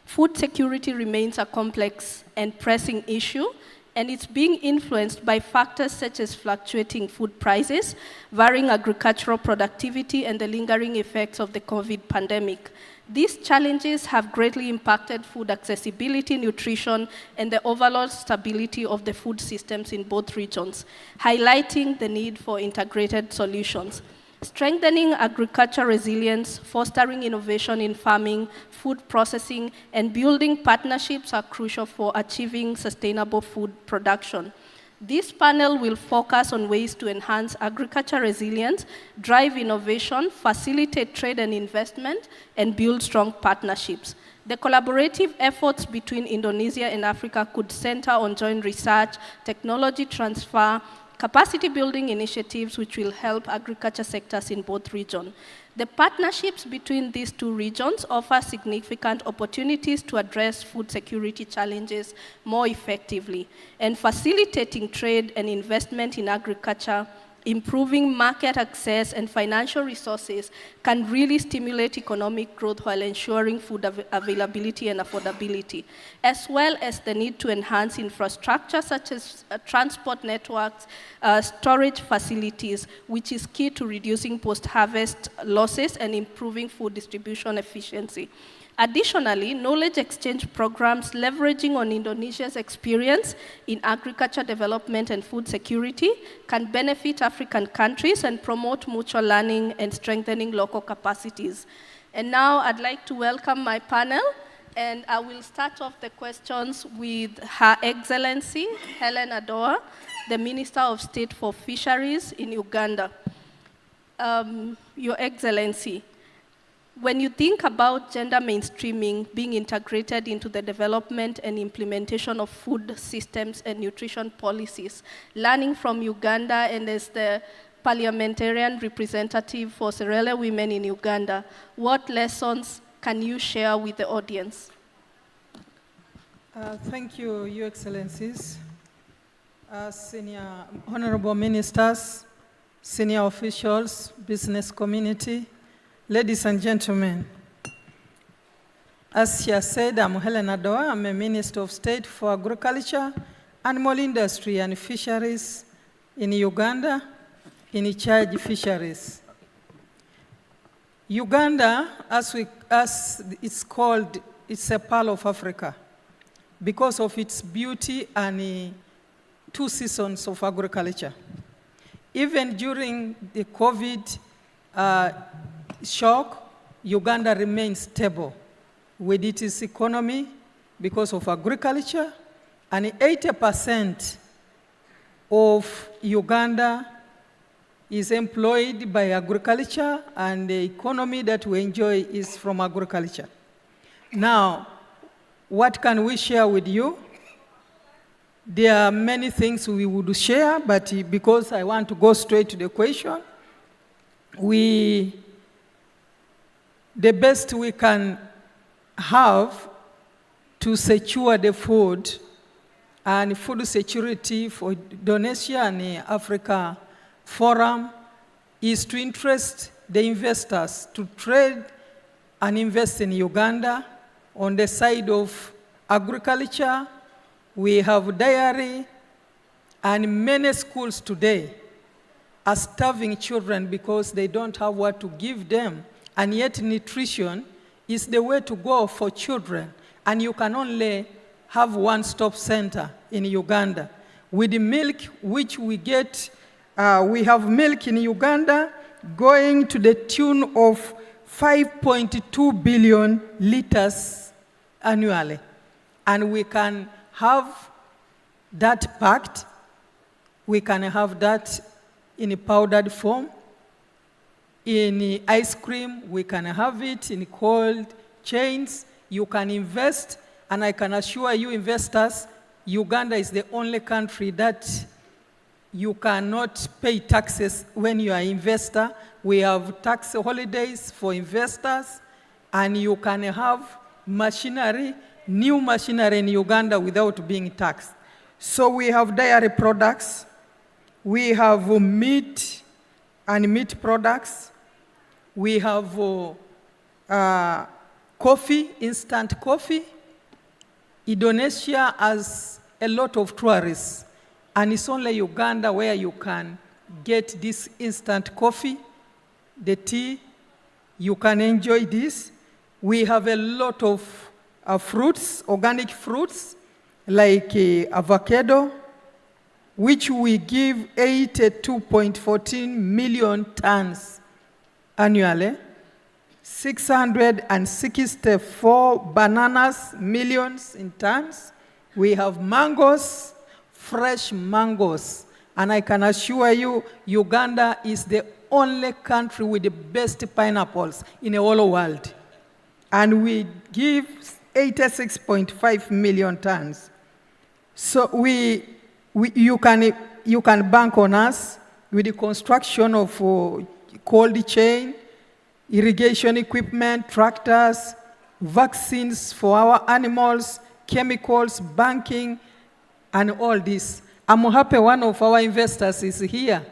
Food security remains a complex and pressing issue, and it's being influenced by factors such as fluctuating food prices, varying agricultural productivity, and the lingering effects of the COVID pandemic. These challenges have greatly impacted food accessibility, nutrition, and the overall stability of the food systems in both regions, highlighting the need for integrated solutions. Strengthening agriculture resilience, fostering innovation in farming, food processing, and building partnerships are crucial for achieving sustainable food production. This panel will focus on ways to enhance agriculture resilience, drive innovation, facilitate trade and investment, and build strong partnerships. The collaborative efforts between Indonesia and Africa could center on joint research, technology transfer, capacity building initiatives which will help agriculture sectors in both regions. The partnerships between these two regions offer significant opportunities to address food security challenges more effectively, and facilitating trade and investment in agriculture, improving market access and financial resources can really stimulate economic growth while ensuring food availability and affordability, as well as the need to enhance infrastructure such as transport networks, storage facilities, which is key to reducing post-harvest losses and improving food distribution efficiency. Additionally, knowledge exchange programs leveraging on Indonesia's experience in agriculture development and food security can benefit African countries and promote mutual learning and strengthening local capacities. And now I'd like to welcome my panel, and I will start off the questions with Her Excellency Helen Adoa, the Minister of State for Fisheries in Uganda. Your Excellency, when you think about gender mainstreaming being integrated into the development and implementation of food systems and nutrition policies, learning from Uganda and as the parliamentarian representative for Sierra Leone women in Uganda, what lessons can you share with the audience? Thank you, Your Excellencies, senior honorable ministers, senior officials, business community, ladies and gentlemen. As she has said, I'm Helen Adoa. I'm a Minister of State for Agriculture, Animal Industry and Fisheries in Uganda, in charge fisheries. Uganda, as it's called, it's a pearl of Africa because of its beauty and 2 seasons of agriculture. Even during the COVID shock, Uganda remains stable with its economy because of agriculture, and 80% of Uganda is employed by agriculture, and the economy that we enjoy is from agriculture. Now, what can we share with you? There are many things we would share, but because I want to go straight to the question, the best we can have to secure the food and food security for Indonesia and Africa Forum is to interest the investors to trade and invest in Uganda. On the side of agriculture, we have dairy, and many schools today are starving children because they don't have what to give them. And yet nutrition is the way to go for children. And you can only have one-stop center in Uganda. With the milk which we get, we have milk in Uganda going to the tune of 5.2 billion liters annually. And we can have that packed, we can have that in a powdered form. In ice cream, we can have it in cold chains. You can invest, and I can assure you investors, Uganda is the only country that you cannot pay taxes when you are an investor. We have tax holidays for investors, and you can have machinery, new machinery in Uganda without being taxed. So we have dairy products, we have meat and meat products, we have coffee, instant coffee. Indonesia has a lot of tourists, and it's only Uganda where you can get this instant coffee, the tea, you can enjoy this. We have a lot of fruits, organic fruits, like avocado, which we give 82.14 million tons annually. 664 bananas, millions in tons. We have mangoes, fresh mangoes. And I can assure you, Uganda is the only country with the best pineapples in the whole world. And we give 86.5 million tons. So you can bank on us with the construction of cold chain, irrigation equipment, tractors, vaccines for our animals, chemicals, banking, and all this. I'm happy one of our investors is here,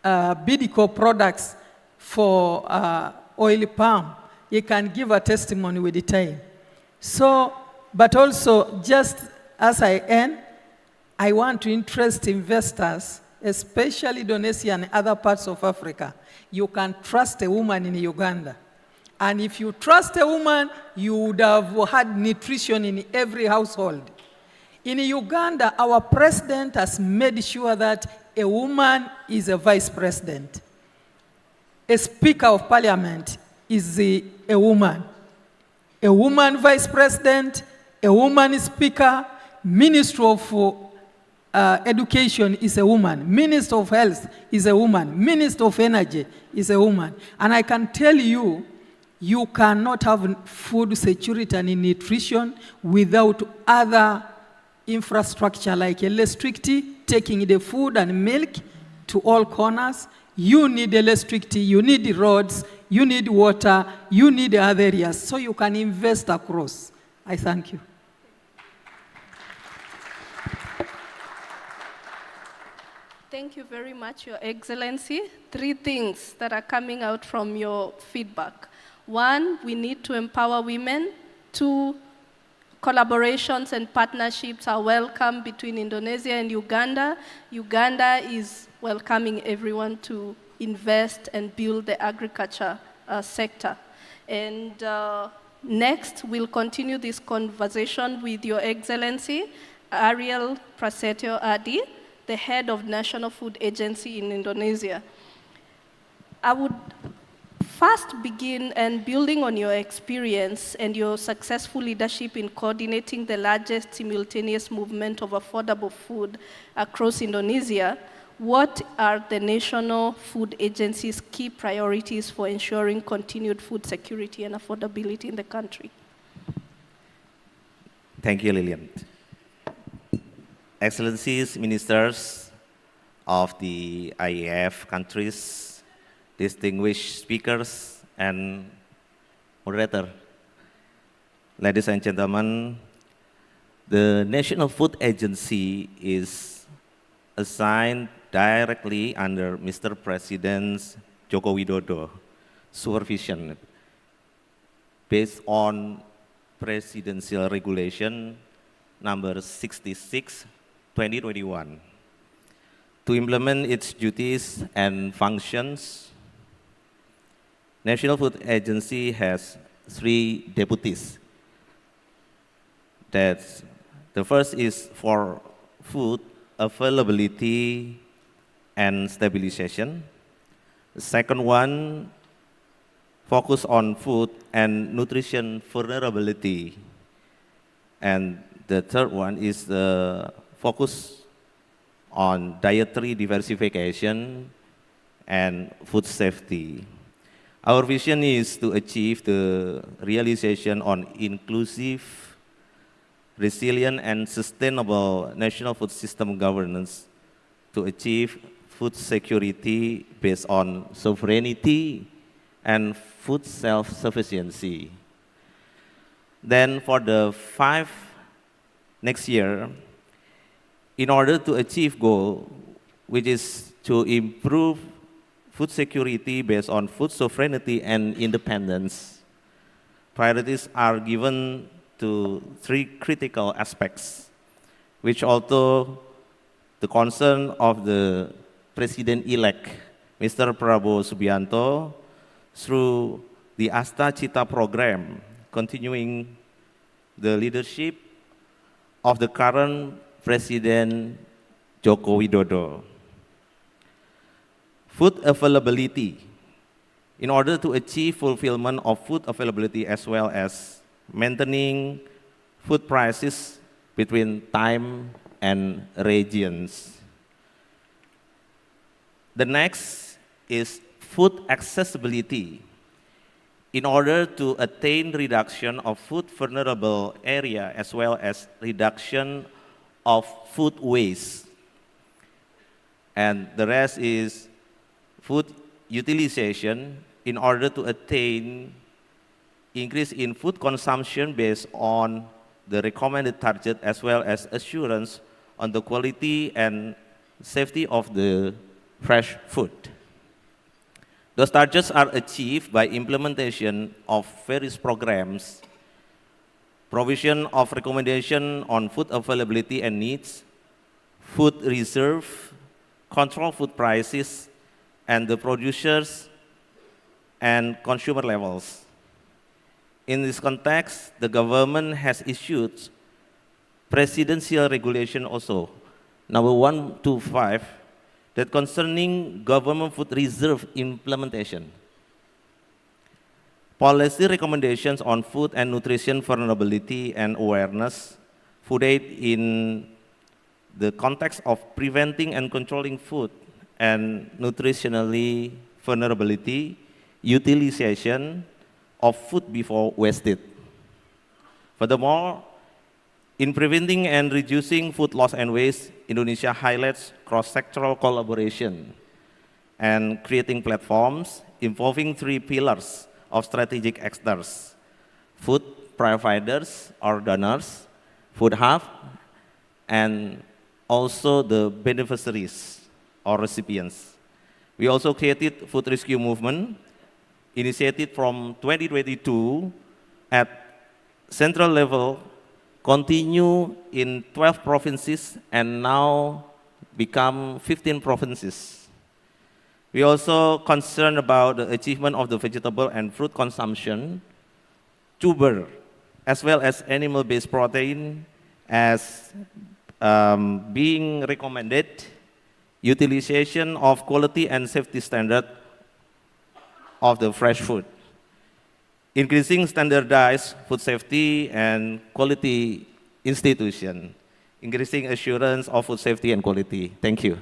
Bidico Products for oil palm. He can give a testimony with the time. So, but also, just as I end, I want to interest investors, especially Indonesia and other parts of Africa. You can trust a woman in Uganda. And if you trust a woman, you would have had nutrition in every household. In Uganda, our president has made sure that a woman is a vice president. A speaker of parliament is a woman. A woman vice president, a woman speaker, minister of education is a woman, minister of health is a woman, minister of energy is a woman. And I can tell you, you cannot have food security and nutrition without other infrastructure like electricity, taking the food and milk to all corners. You need electricity, you need roads, you need water, you need other areas, so you can invest across. I thank you. Thank you very much, Your Excellency. 3 things that are coming out from your feedback. 1, we need to empower women. 2, collaborations and partnerships are welcome between Indonesia and Uganda. Uganda is welcoming everyone to invest and build the agriculture sector. And next, we'll continue this conversation with Your Excellency, Ariel Prasetyo Adi, the head of National Food Agency in Indonesia. I would first begin and building on your experience and your successful leadership in coordinating the largest simultaneous movement of affordable food across Indonesia, what are the National Food Agency's key priorities for ensuring continued food security and affordability in the country? Thank you, Lillian. Excellencies, ministers of the IEF countries, distinguished speakers, and moderator. Ladies and gentlemen, the National Food Agency is assigned directly under Mr. President Joko Widodo supervision based on Presidential Regulation number 66, 2021. To implement its duties and functions, National Food Agency has 3 deputies. The first is for food availability and stabilization. The second one focus on food and nutrition vulnerability. And the third one is the focus on dietary diversification and food safety. Our vision is to achieve the realization on inclusive, resilient, and sustainable national food system governance to achieve food security based on sovereignty and food self-sufficiency. Then for the 5 next year, in order to achieve goal, which is to improve food security based on food sovereignty and independence, priorities are given to 3 critical aspects, which although the concern of the President-elect, Mr. Prabowo Subianto, through the Asta Cita program, continuing the leadership of the current President Joko Widodo. Food availability. In order to achieve fulfillment of food availability as well as maintaining food prices between time and regions. The next is food accessibility. In order to attain reduction of food vulnerable area as well as reduction of food waste. And the rest is food utilization in order to attain increase in food consumption based on the recommended target as well as assurance on the quality and safety of the fresh food. Those targets are achieved by implementation of various programs, provision of recommendation on food availability and needs, food reserve, control food prices, and the producers and consumer levels. In this context, the government has issued presidential regulation also, number 125, that concerning government food reserve implementation. Policy recommendations on food and nutrition vulnerability and awareness, food aid in the context of preventing and controlling food and nutritionally vulnerability, utilization of food before wasted. Furthermore, in preventing and reducing food loss and waste, Indonesia highlights cross-sectoral collaboration and creating platforms involving 3 pillars of strategic actors: food providers or donors, food hub, and also the beneficiaries or recipients. We also created food rescue movement, initiated from 2022 at central level, continue in 12 provinces and now become 15 provinces. We also concerned about the achievement of the vegetable and fruit consumption, tuber, as well as animal-based protein as being recommended, utilization of quality and safety standard of the fresh food, increasing standardized food safety and quality institution, increasing assurance of food safety and quality. Thank you.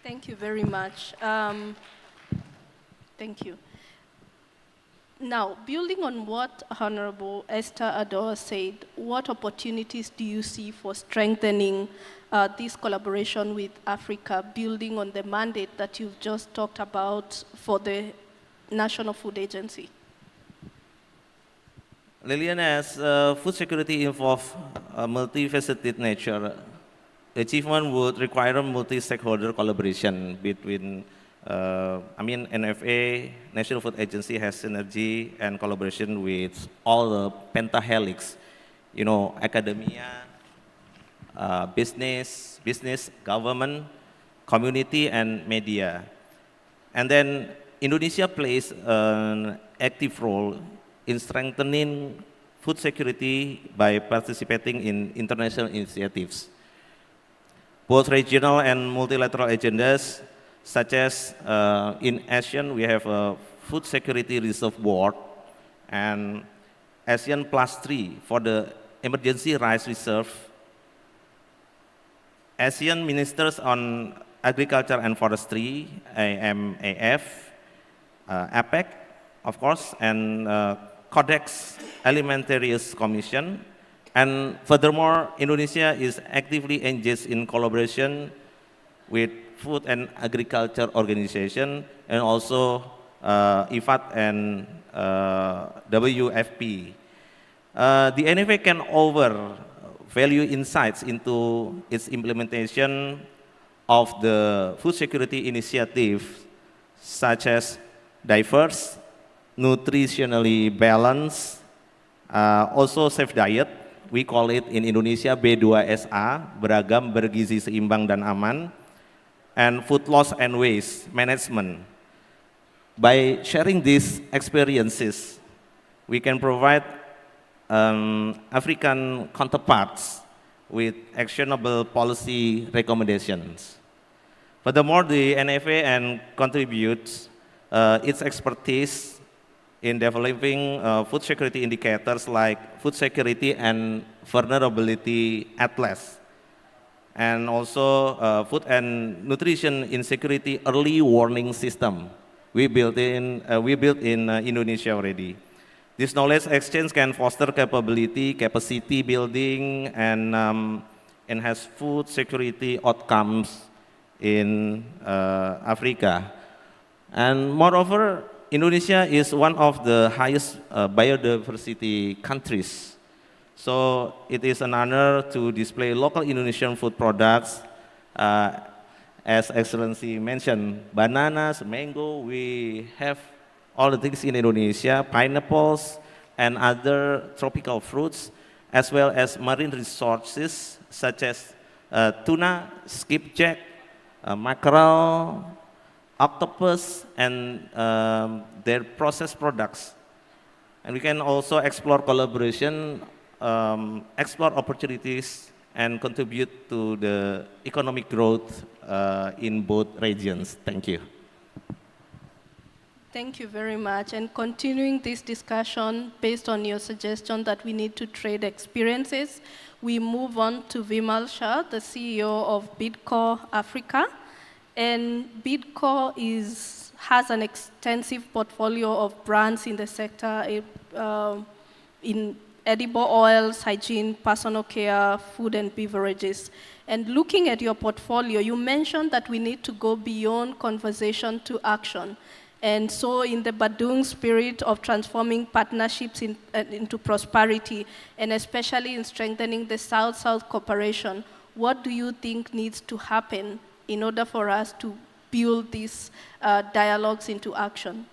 Thank you very much. Thank you. Now, building on what Honorable Esther Ador said, what opportunities do you see for strengthening this collaboration with Africa, building on the mandate that you've just talked about for the National Food Agency? Lillian, as food security involves a multifaceted nature, achievement would require a multi-stakeholder collaboration between NFA, National Food Agency has synergy and collaboration with all the pentahelix, academia, business, government, community, and media. And then Indonesia plays an active role in strengthening food security by participating in international initiatives. Both regional and multilateral agendas, such as in ASEAN, we have a Food Security Reserve Board and ASEAN +3 for the Emergency Rice Reserve, ASEAN Ministers on Agriculture and Forestry, AMAF, APEC, of course, and Codex Alimentarius Commission. And furthermore, Indonesia is actively engaged in collaboration with Food and Agriculture Organization and also IFAD and WFP. The NFA can offer value insights into its implementation of the food security initiative, such as diverse, nutritionally balanced, also safe diet. We call it in Indonesia B2SA, beragam, bergizi, seimbang, dan aman, and food loss and waste management. By sharing these experiences, we can provide African counterparts with actionable policy recommendations. Furthermore, the NFA contributes its expertise in developing food security indicators like food security and vulnerability atlas, and also food and nutrition insecurity early warning system. We built in Indonesia already. This knowledge exchange can foster capacity building, and enhance food security outcomes in Africa. And moreover, Indonesia is one of the highest biodiversity countries. So it is an honor to display local Indonesian food products. As Excellency mentioned, bananas, mango, we have all the things in Indonesia, pineapples and other tropical fruits, as well as marine resources such as tuna, skipjack, mackerel, octopus, and their processed products. And we can also explore collaboration, explore opportunities, and contribute to the economic growth in both regions. Thank you. Thank you very much. And continuing this discussion, based on your suggestion that we need to trade experiences, we move on to Vimal Shah, the CEO of Bidco Africa. And Bidco has an extensive portfolio of brands in the sector, in edible oils, hygiene, personal care, food and beverages. And looking at your portfolio, you mentioned that we need to go beyond conversation to action. And so in the Badung spirit of transforming partnerships into prosperity, and especially in strengthening the South-South cooperation, what do you think needs to happen in order for us to build these dialogues into action?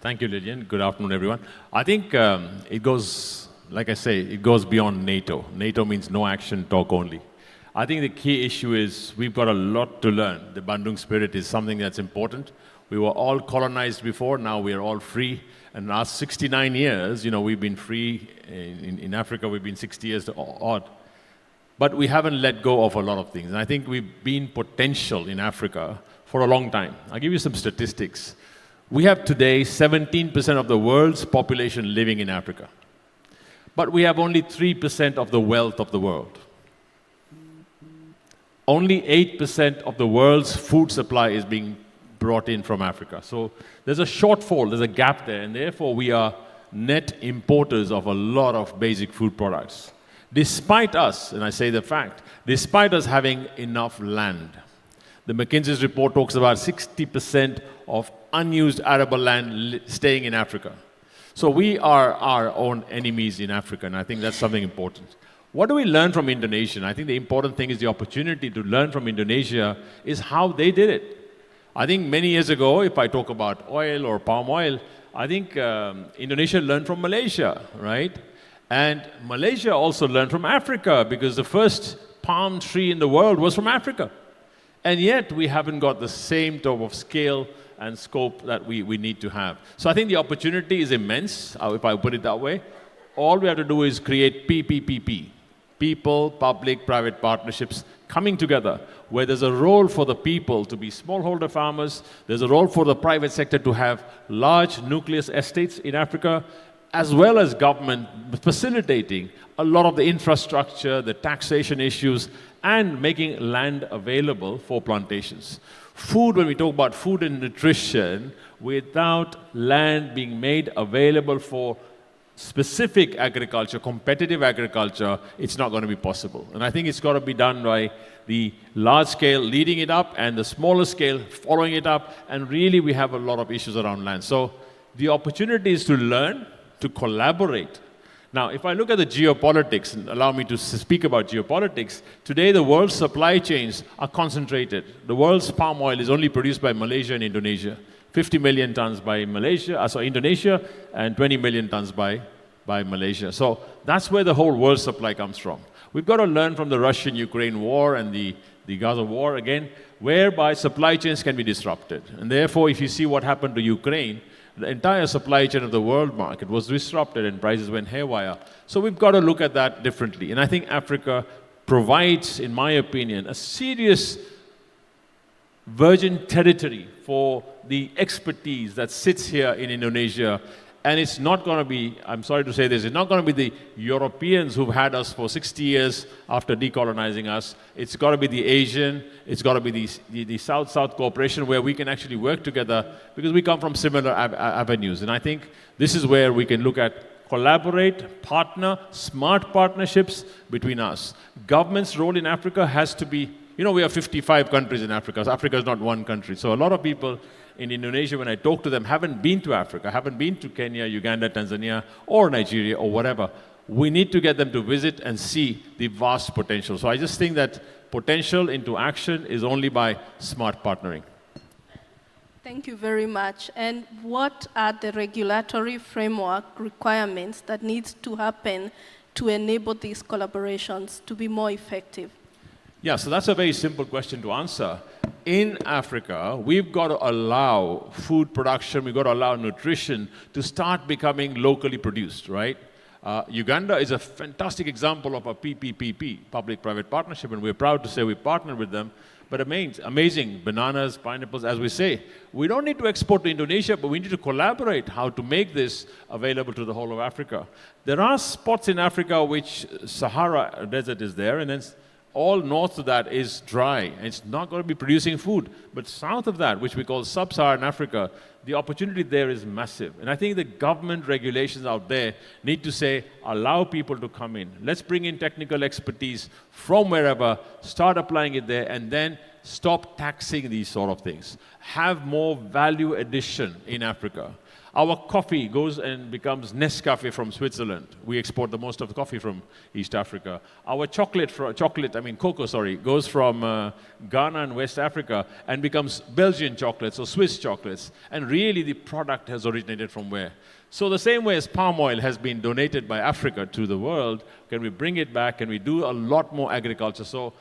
Thank you, Lillian. Good afternoon, everyone. I think it goes, like I say, it goes beyond NATO. NATO means no action, talk only. I think the key issue is we've got a lot to learn. The Bandung spirit is something that's important. We were all colonized before, now we are all free. And the last 69 years, we've been free. In Africa, we've been 60 years odd. But we haven't let go of a lot of things. And I think we've been potential in Africa for a long time. I'll give you some statistics. We have today 17% of the world's population living in Africa. But we have only 3% of the wealth of the world. Only 8% of the world's food supply is being brought in from Africa. So there's a shortfall, there's a gap there, and therefore we are net importers of a lot of basic food products. Despite us, and I say the fact, despite us having enough land. The McKinsey's report talks about 60% of unused arable land staying in Africa. So we are our own enemies in Africa, and I think that's something important. What do we learn from Indonesia? And I think the important thing is the opportunity to learn from Indonesia is how they did it. I think many years ago, if I talk about oil or palm oil, I think Indonesia learned from Malaysia, right? And Malaysia also learned from Africa because the first palm tree in the world was from Africa. And yet we haven't got the same type of scale and scope that we need to have. So I think the opportunity is immense, if I put it that way. All we have to do is create PPPP, people, public, private partnerships coming together, where there's a role for the people to be smallholder farmers, there's a role for the private sector to have large nucleus estates in Africa, as well as government facilitating a lot of the infrastructure, the taxation issues, and making land available for plantations. Food, when we talk about food and nutrition, without land being made available for specific agriculture, competitive agriculture, it's not going to be possible. And I think it's got to be done by the large scale leading it up and the smaller scale following it up, and really we have a lot of issues around land. So the opportunity is to learn, to collaborate. Now, if I look at the geopolitics, and allow me to speak about geopolitics, today the world's supply chains are concentrated. The world's palm oil is only produced by Malaysia and Indonesia. 50 million tons by Indonesia, and 20 million tons by Malaysia. So that's where the whole world supply comes from. We've got to learn from the Russian-Ukraine war and the Gaza war again, whereby supply chains can be disrupted. And therefore, if you see what happened to Ukraine, the entire supply chain of the world market was disrupted and prices went haywire. So we've got to look at that differently. And I think Africa provides, in my opinion, a serious virgin territory for the expertise that sits here in Indonesia. And it's not going to be, I'm sorry to say this, it's not going to be the Europeans who've had us for 60 years after decolonizing us. It's got to be the Asian, it's got to be the South-South cooperation where we can actually work together because we come from similar avenues. And I think this is where we can look at collaborate, partner, smart partnerships between us. Government's role in Africa has to be, you know, we have 55 countries in Africa. So Africa is not one country. So a lot of people in Indonesia, when I talk to them, haven't been to Africa, haven't been to Kenya, Uganda, Tanzania, or Nigeria, or whatever. We need to get them to visit and see the vast potential. So I just think that potential into action is only by smart partnering. Thank you very much. And what are the regulatory framework requirements that needs to happen to enable these collaborations to be more effective? Yeah, so that's a very simple question to answer. In Africa, we've got to allow food production, we've got to allow nutrition to start becoming locally produced, right? Uganda is a fantastic example of a PPPP, public-private partnership, and we're proud to say we partnered with them. But amazing bananas, pineapples, as we say. We don't need to export to Indonesia, but we need to collaborate how to make this available to the whole of Africa. There are spots in Africa which Sahara Desert is there, and then all north of that is dry, and it's not going to be producing food. But south of that, which we call sub-Saharan Africa, the opportunity there is massive. And I think the government regulations out there need to say, allow people to come in. Let's bring in technical expertise from wherever, start applying it there, and then stop taxing these sort of things. Have more value addition in Africa. Our coffee goes and becomes Nescafe from Switzerland. We export the most of the coffee from East Africa. Our cocoa, goes from Ghana and West Africa and becomes Belgian chocolates or Swiss chocolates. And really the product has originated from where? So the same way as palm oil has been donated by Africa to the world, can we bring it back? Can we do a lot more agriculture? So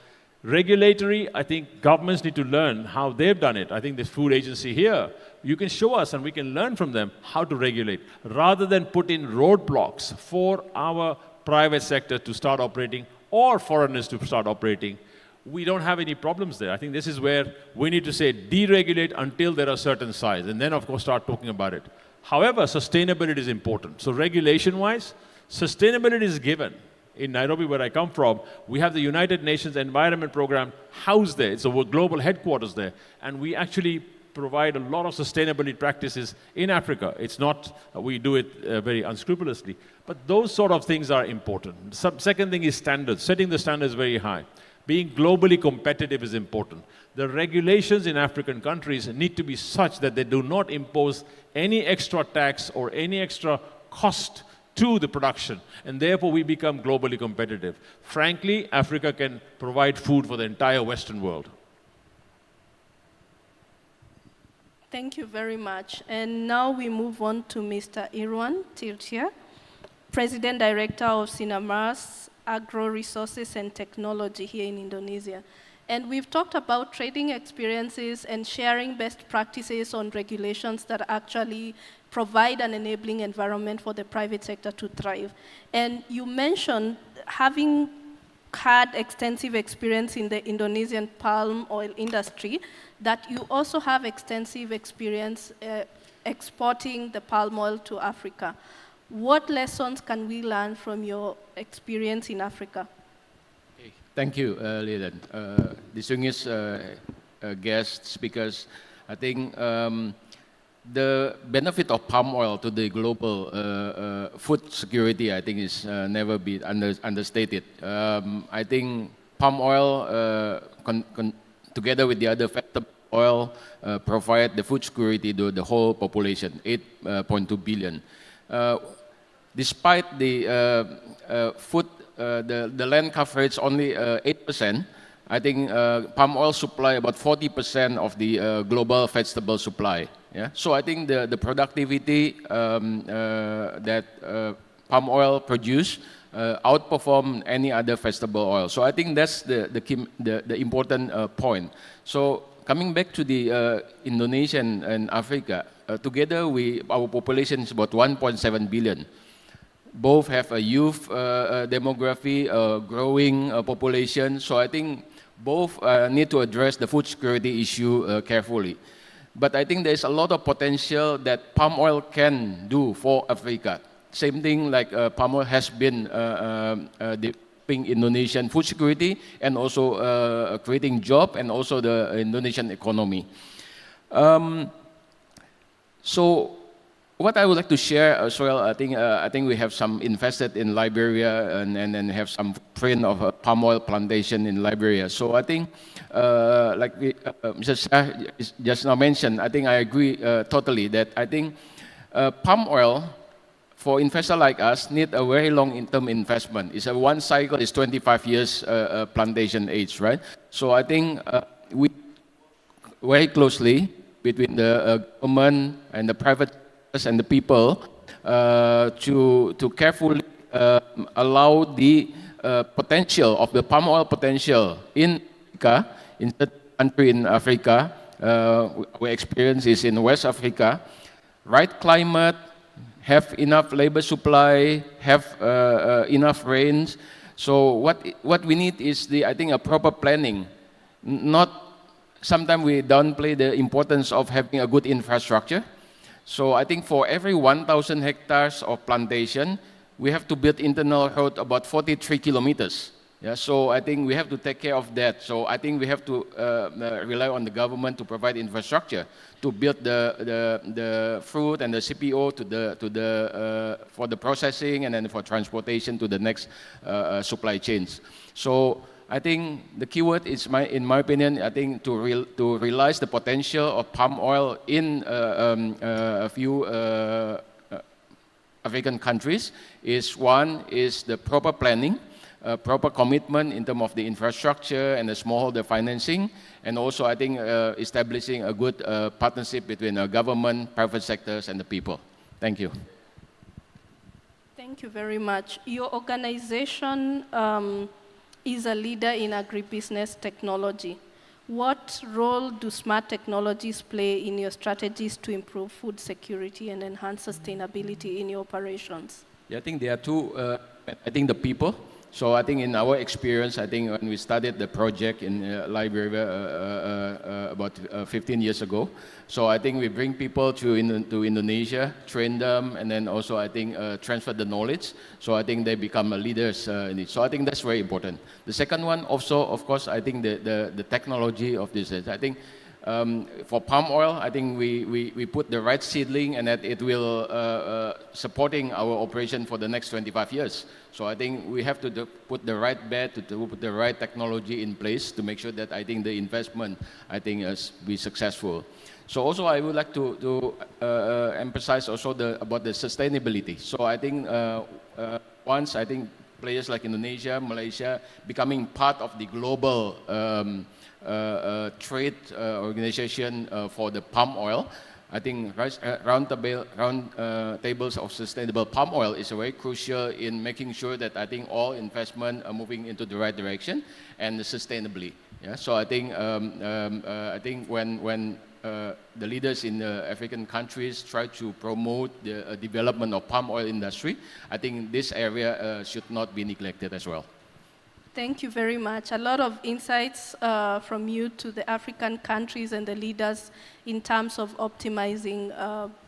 regulatory, I think governments need to learn how they've done it. I think this food agency here, you can show us and we can learn from them how to regulate, rather than put in roadblocks for our private sector to start operating or foreigners to start operating. We don't have any problems there. I think this is where we need to say deregulate until there are certain size, and then of course start talking about it. However, sustainability is important. So regulation-wise, sustainability is given. In Nairobi, where I come from, we have the United Nations Environment Program housed there. It's a global headquarters there. And we actually provide a lot of sustainability practices in Africa. It's not we do it very unscrupulously, but those sort of things are important. Second thing is standards, setting the standards very high. Being globally competitive is important. The regulations in African countries need to be such that they do not impose any extra tax or any extra cost to the production, and therefore we become globally competitive. Frankly, Africa can provide food for the entire Western world. Thank you very much. And now we move on to Mr. Irwan Tirtia, President Director of Sinarmas Agro Resources and Technology here in Indonesia. And we've talked about trading experiences and sharing best practices on regulations that actually provide an enabling environment for the private sector to thrive. And you mentioned having had extensive experience in the Indonesian palm oil industry, that you also have extensive experience exporting the palm oil to Africa. What lessons can we learn from your experience in Africa? Okay. Thank you, Leland. Distinguished guest speakers, I think the benefit of palm oil to the global food security, I think, is never been understated. I think palm oil, together with the other vegetable oil, provide the food security to the whole population, 8.2 billion. Despite the the land coverage only 8%, I think palm oil supply about 40% of the global vegetable supply. Yeah? So I think the productivity that palm oil produce outperform any other vegetable oil. So I think that's the important point. So coming back to the Indonesia and Africa, together our population is about 1.7 billion. Both have a youth demography, growing population. So I think both need to address the food security issue carefully. But I think there's a lot of potential that palm oil can do for Africa. Same thing like palm oil has been developing Indonesian food security and also creating jobs and also the Indonesian economy. So what I would like to share as well, I think we have some invested in Liberia and have some footprint of a palm oil plantation in Liberia. So I think, like Mr. Shah just now mentioned, I think I agree totally that I think palm oil for investors like us need a very long-term investment. It's one cycle is 25 years plantation age, right? So I think we very closely between the government and the private and the people to carefully allow the potential of the palm oil potential in Africa, in certain country in Africa, our experience is in West Africa, right climate, have enough labor supply, have enough rains. So what we need is I think a proper planning. Sometimes we downplay the importance of having a good infrastructure. So I think for every 1,000 hectares of plantation, we have to build internal road about 43 kilometers. Yeah, so I think we have to take care of that. So I think we have to rely on the government to provide infrastructure to build the fruit and the CPO for the processing and then for transportation to the next supply chains. So I think the keyword is, in my opinion, I think to realize the potential of palm oil in a few African countries is one is the proper planning, proper commitment in terms of the infrastructure and the smallholder financing, and also I think establishing a good partnership between government, private sectors, and the people. Thank you. Thank you very much. Your organization is a leader in agribusiness technology. What role do smart technologies play in your strategies to improve food security and enhance sustainability in your operations? Yeah, I think there are two. I think the people. So I think in our experience, I think when we started the project in Liberia about 15 years ago, so I think we bring people to Indonesia, train them, and then also I think transfer the knowledge. So I think they become leaders in it. So I think that's very important. The second one also, of course, I think the technology of this. I think For palm oil, I think we put the right seedling and that it will supporting our operation for the next 25 years. So I think we have to put the right bet, to put the right technology in place to make sure that I think the investment, I think, be successful. So also I would like to emphasize also about the sustainability. So I think once I think players like Indonesia, Malaysia becoming part of the global trade organization for the palm oil, I think round tables of sustainable palm oil is very crucial in making sure that I think all investment are moving into the right direction and sustainably. Yeah. So I think when the leaders in the African countries try to promote the development of palm oil industry, I think this area should not be neglected as well. Thank you very much. A lot of insights from you to the African countries and the leaders in terms of optimizing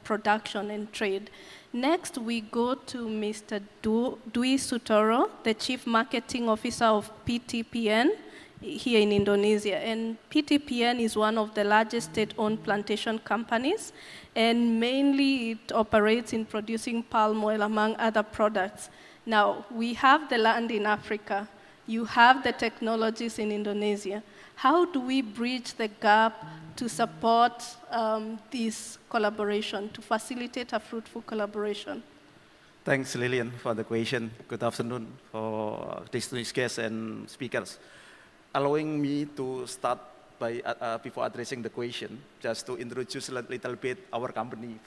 production and trade. Next, we go to Mr. Dwi Sutoro, the Chief Marketing Officer of PTPN here in Indonesia. And PTPN is one of the largest state-owned plantation companies, and mainly it operates in producing palm oil, among other products. Now, we have the land in Africa. You have the technologies in Indonesia. How do we bridge the gap to support this collaboration, to facilitate a fruitful collaboration? Thanks, Lillian, for the question. Good afternoon for distinguished guests and speakers. Allowing me to start by, before addressing the question, just to introduce a little bit our company,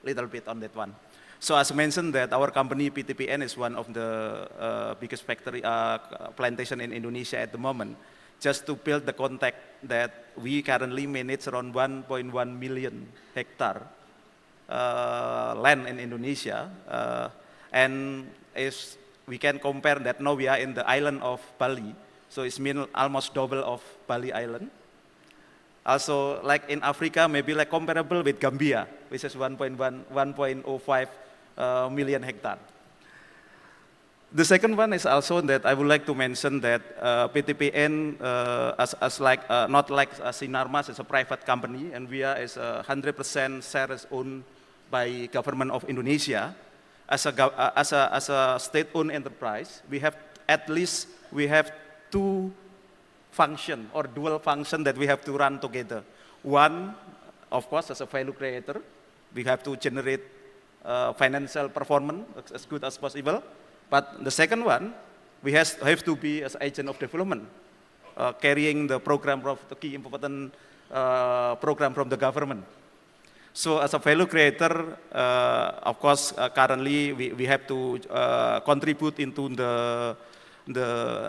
little bit on that one. So as mentioned that our company PTPN is one of the biggest factory plantation in Indonesia at the moment. Just to build the context that we currently manage around 1.1 million hectare land in Indonesia, and if we can compare that now we are in the island of Bali, so it's mean almost double of Bali Island. Also, like in Africa, maybe like comparable with Gambia, which is 1.05 million hectare. The second one is also that I would like to mention that PTPN, not like Sinarmas, is a private company, and we are 100% shares owned by government of Indonesia. As a state-owned enterprise, we have two function or dual function that we have to run together. One, of course, as a value creator, we have to generate financial performance as good as possible. But the second one, we have to be as agent of development, carrying the program of the key important program from the government. So as a value creator, of course, currently we have to contribute into the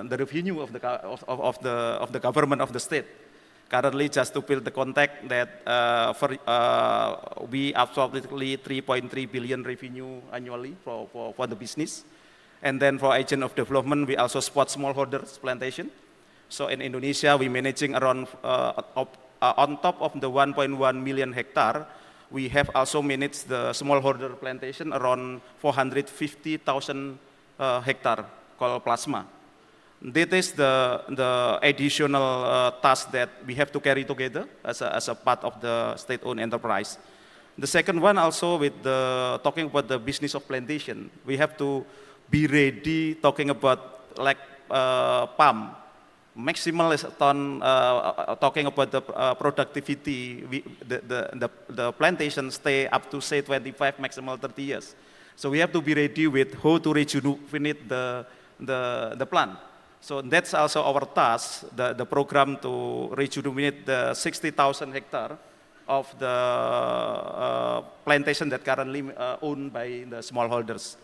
revenue of the government of the state. Currently, just to build the context that we absolutely 3.3 billion revenue annually for the business. And then for agent of development, we also support smallholders plantation. So in Indonesia, we managing around, on top of the 1.1 million hectare, we have also managed the smallholder plantation around 450,000 hectare called plasma. That is the additional task that we have to carry together as a part of the state-owned enterprise. The second one also with talking about the business of plantation, we have to be ready talking about like palm. Maximal is talking about the productivity. The plantation stay up to say 25, maximal 30 years. So we have to be ready with how to rejuvenate the plant. So that's also our task, the program to rejuvenate the 60,000 hectare of the plantation that currently owned by the smallholders.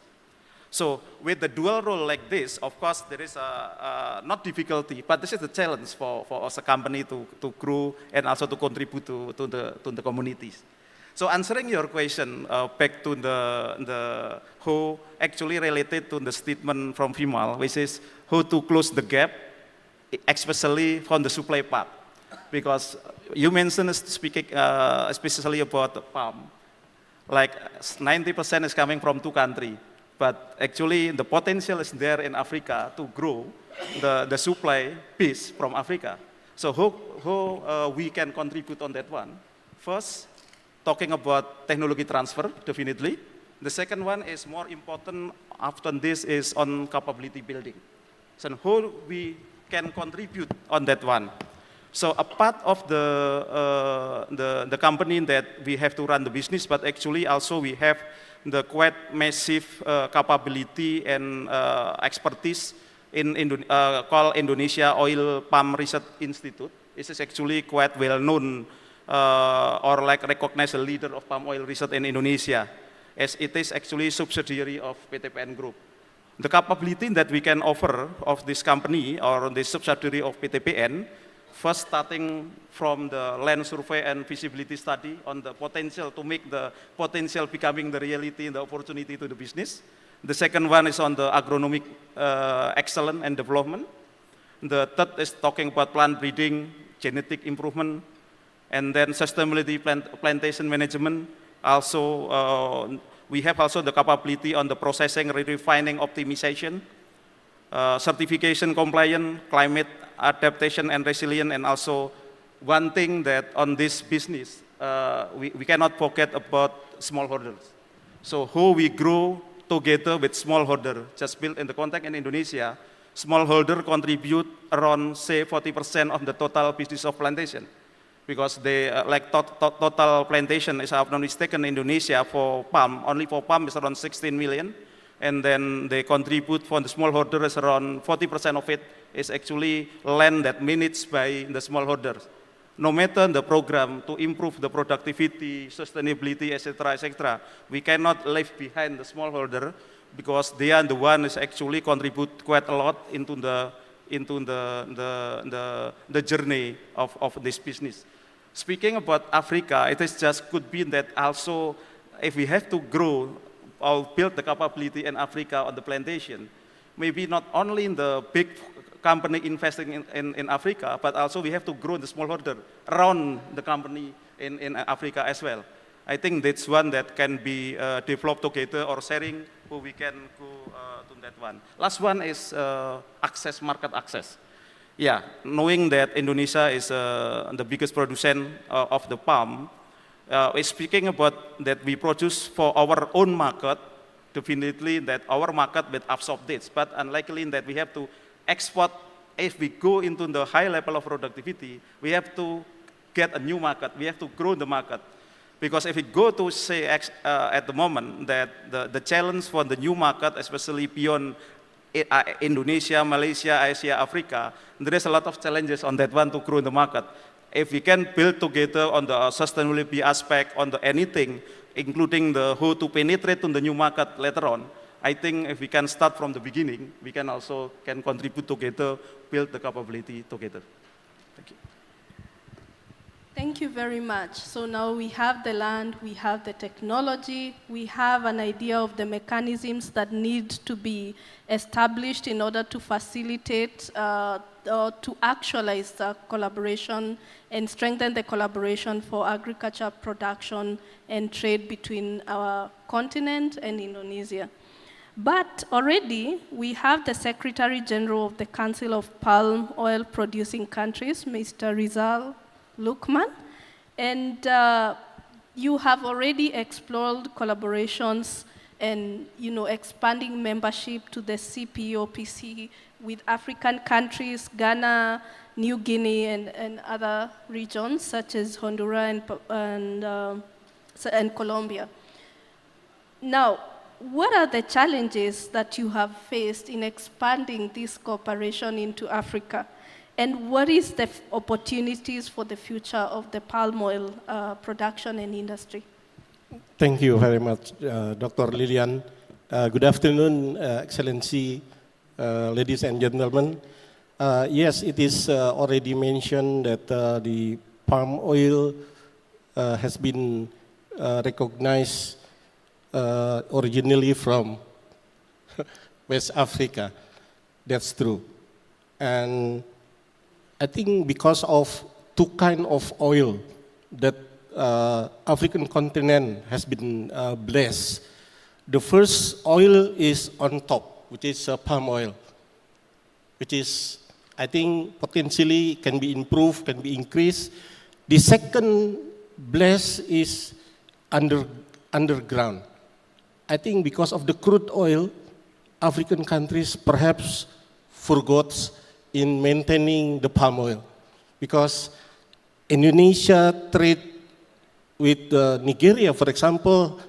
So with the dual role like this, of course, there is not difficulty, but this is the challenge for us a company to grow and also to contribute to the communities. So answering your question back to the how actually related to the statement from Vimal, which is how to close the gap, especially from the supply part. Because you mentioned speaking especially about the palm, like 90% is coming from two countries. But actually the potential is there in Africa to grow the supply piece from Africa. So how we can contribute on that one? First, talking about technology transfer, definitely. The second one is more important after this is on capability building. So how we can contribute on that one. So a part of the company that we have to run the business, but actually also we have the quite massive capability and expertise called Indonesia Oil Palm Research Institute. This is actually quite well known or like recognized a leader of palm oil research in Indonesia, as it is actually subsidiary of PTPN Group. The capability that we can offer of this company or the subsidiary of PTPN, first starting from the land survey and feasibility study on the potential to make the potential becoming the reality and the opportunity to the business. The second one is on the agronomic excellence and development. The third is talking about plant breeding, genetic improvement, and then sustainability plantation management. Also, we have also the capability on the processing, refining, optimization, certification compliance, climate adaptation and resilient, and also one thing that on this business, we cannot forget about smallholders. So how we grow together with smallholder, just built in the context in Indonesia, smallholder contribute around, say, 40% of the total business of plantation. Because they, total plantation, is not mistaken, in Indonesia for palm, only for palm is around 16 million. And then they contribute for the smallholder is around 40% of it is actually land that managed by the smallholders. No matter the program to improve the productivity, sustainability, etc., we cannot leave behind the smallholder because they are the one who actually contribute quite a lot into the journey of this business. Speaking about Africa, it is just could be that also if we have to grow or build the capability in Africa on the plantation, maybe not only in the big company investing in Africa, but also we have to grow the smallholder around the company in Africa as well. I think that's one that can be developed together or sharing who we can go to that one. Last one is market access. Yeah, knowing that Indonesia is the biggest producer of the palm, speaking about that we produce for our own market, definitely that our market will absorb this, but unlikely that we have to export. If we go into the high level of productivity, we have to get a new market, we have to grow the market. Because if we go to say at the moment that the challenge for the new market, especially beyond Indonesia, Malaysia, Asia, Africa, there is a lot of challenges on that one to grow the market. If we can build together on the sustainability aspect, on the anything, including the how to penetrate to the new market later on, I think if we can start from the beginning, we can also contribute together, build the capability together. Thank you. Thank you very much. So now we have the land, we have the technology, we have an idea of the mechanisms that need to be established in order to facilitate or to actualize the collaboration and strengthen the collaboration for agriculture production and trade between our continent and Indonesia. But already we have the Secretary General of the Council of Palm Oil Producing Countries, Mr. Rizal Lukman, and you have already explored collaborations and expanding membership to the CPOPC with African countries, Ghana, New Guinea, and other regions such as Honduras and Colombia. Now, what are the challenges that you have faced in expanding this cooperation into Africa? And what is the opportunities for the future of the palm oil production and industry? Thank you very much, Dr. Lilian. Good afternoon, Excellency, ladies and gentlemen. Yes, it is already mentioned that the palm oil has been recognized originally from West Africa. That's true. And I think because of two kinds of oil that African continent has been blessed. The first oil is on top, which is palm oil, which is I think potentially can be improved, can be increased. The second bless is underground. I think because of the crude oil, African countries perhaps forgot in maintaining the palm oil, because Indonesia trade with Nigeria, for example,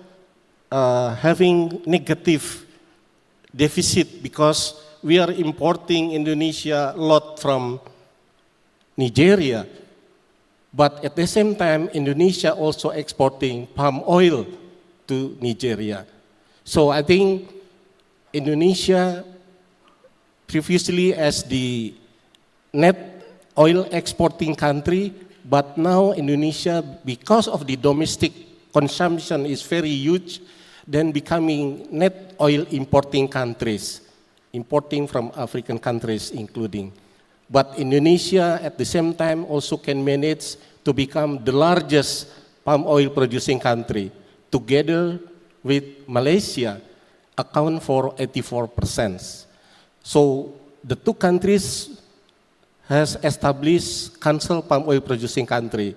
having negative deficit because we are importing Indonesia a lot from Nigeria. But at the same time, Indonesia also exporting palm oil to Nigeria. So I think Indonesia previously as the net oil exporting country, but now Indonesia, because of the domestic consumption is very huge, then becoming net oil importing countries, importing from African countries including. But Indonesia at the same time also can manage to become the largest palm oil producing country, together with Malaysia, account for 84%. So the two countries has established Council Palm Oil Producing Country,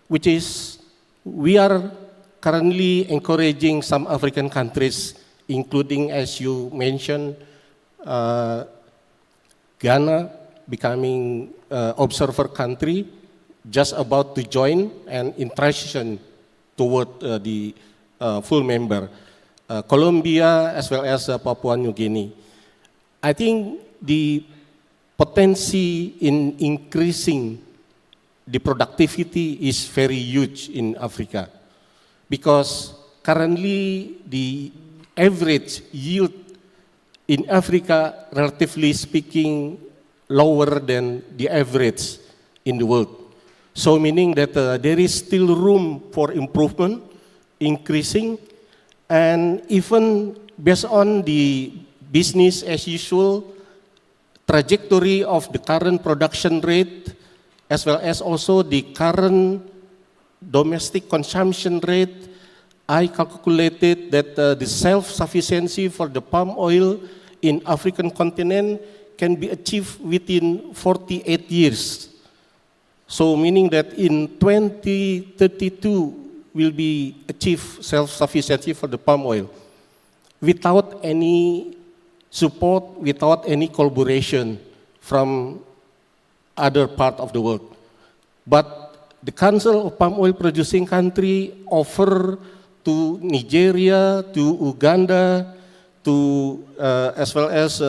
which is, we are currently encouraging some African countries, including, as you mentioned, Ghana becoming observer country, just about to join and in transition toward the full member. Colombia as well as Papua New Guinea. I think the potency in increasing the productivity is very huge in Africa, because currently the average yield in Africa, relatively speaking, lower than the average in the world. So meaning that there is still room for improvement, increasing, and even based on the business as usual trajectory of the current production rate, as well as also the current domestic consumption rate, I calculated that the self-sufficiency for the palm oil in African continent can be achieved within 48 years. So meaning that in 2032 will be achieved self-sufficiency for the palm oil without any support, without any collaboration from other part of the world. But the Council of Palm Oil Producing Country offer to Nigeria, to Uganda, to as well as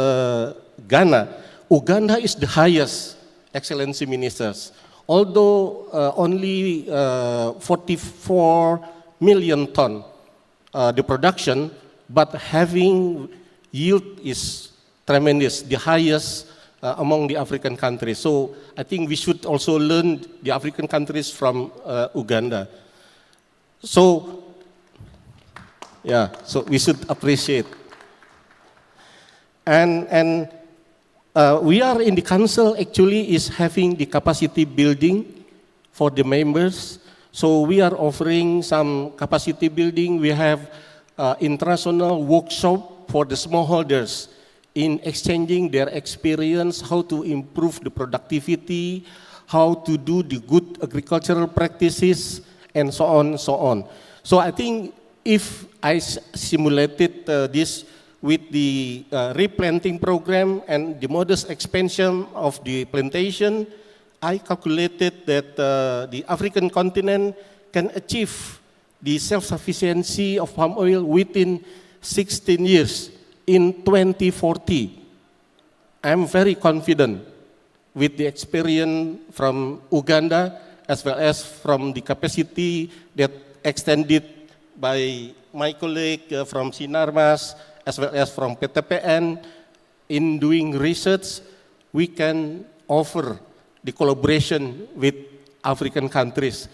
Ghana. Uganda is the highest, Excellency Ministers. Although only 44 million ton the production, but having yield is tremendous, the highest among the African countries. So I think we should also learn the African countries from Uganda. So, yeah, so we should appreciate. And we are in the council actually is having the capacity building for the members. So we are offering some capacity building. We have international workshop for the smallholders in exchanging their experience, how to improve the productivity, how to do the good agricultural practices, and so on, so on. So I think if I simulated this with the replanting program and the modest expansion of the plantation, I calculated that the African continent can achieve the self-sufficiency of palm oil within 16 years in 2040. I'm very confident with the experience from Uganda as well as from the capacity that extended by my colleague from Sinarmas as well as from PTPN in doing research. We can offer the collaboration with African countries.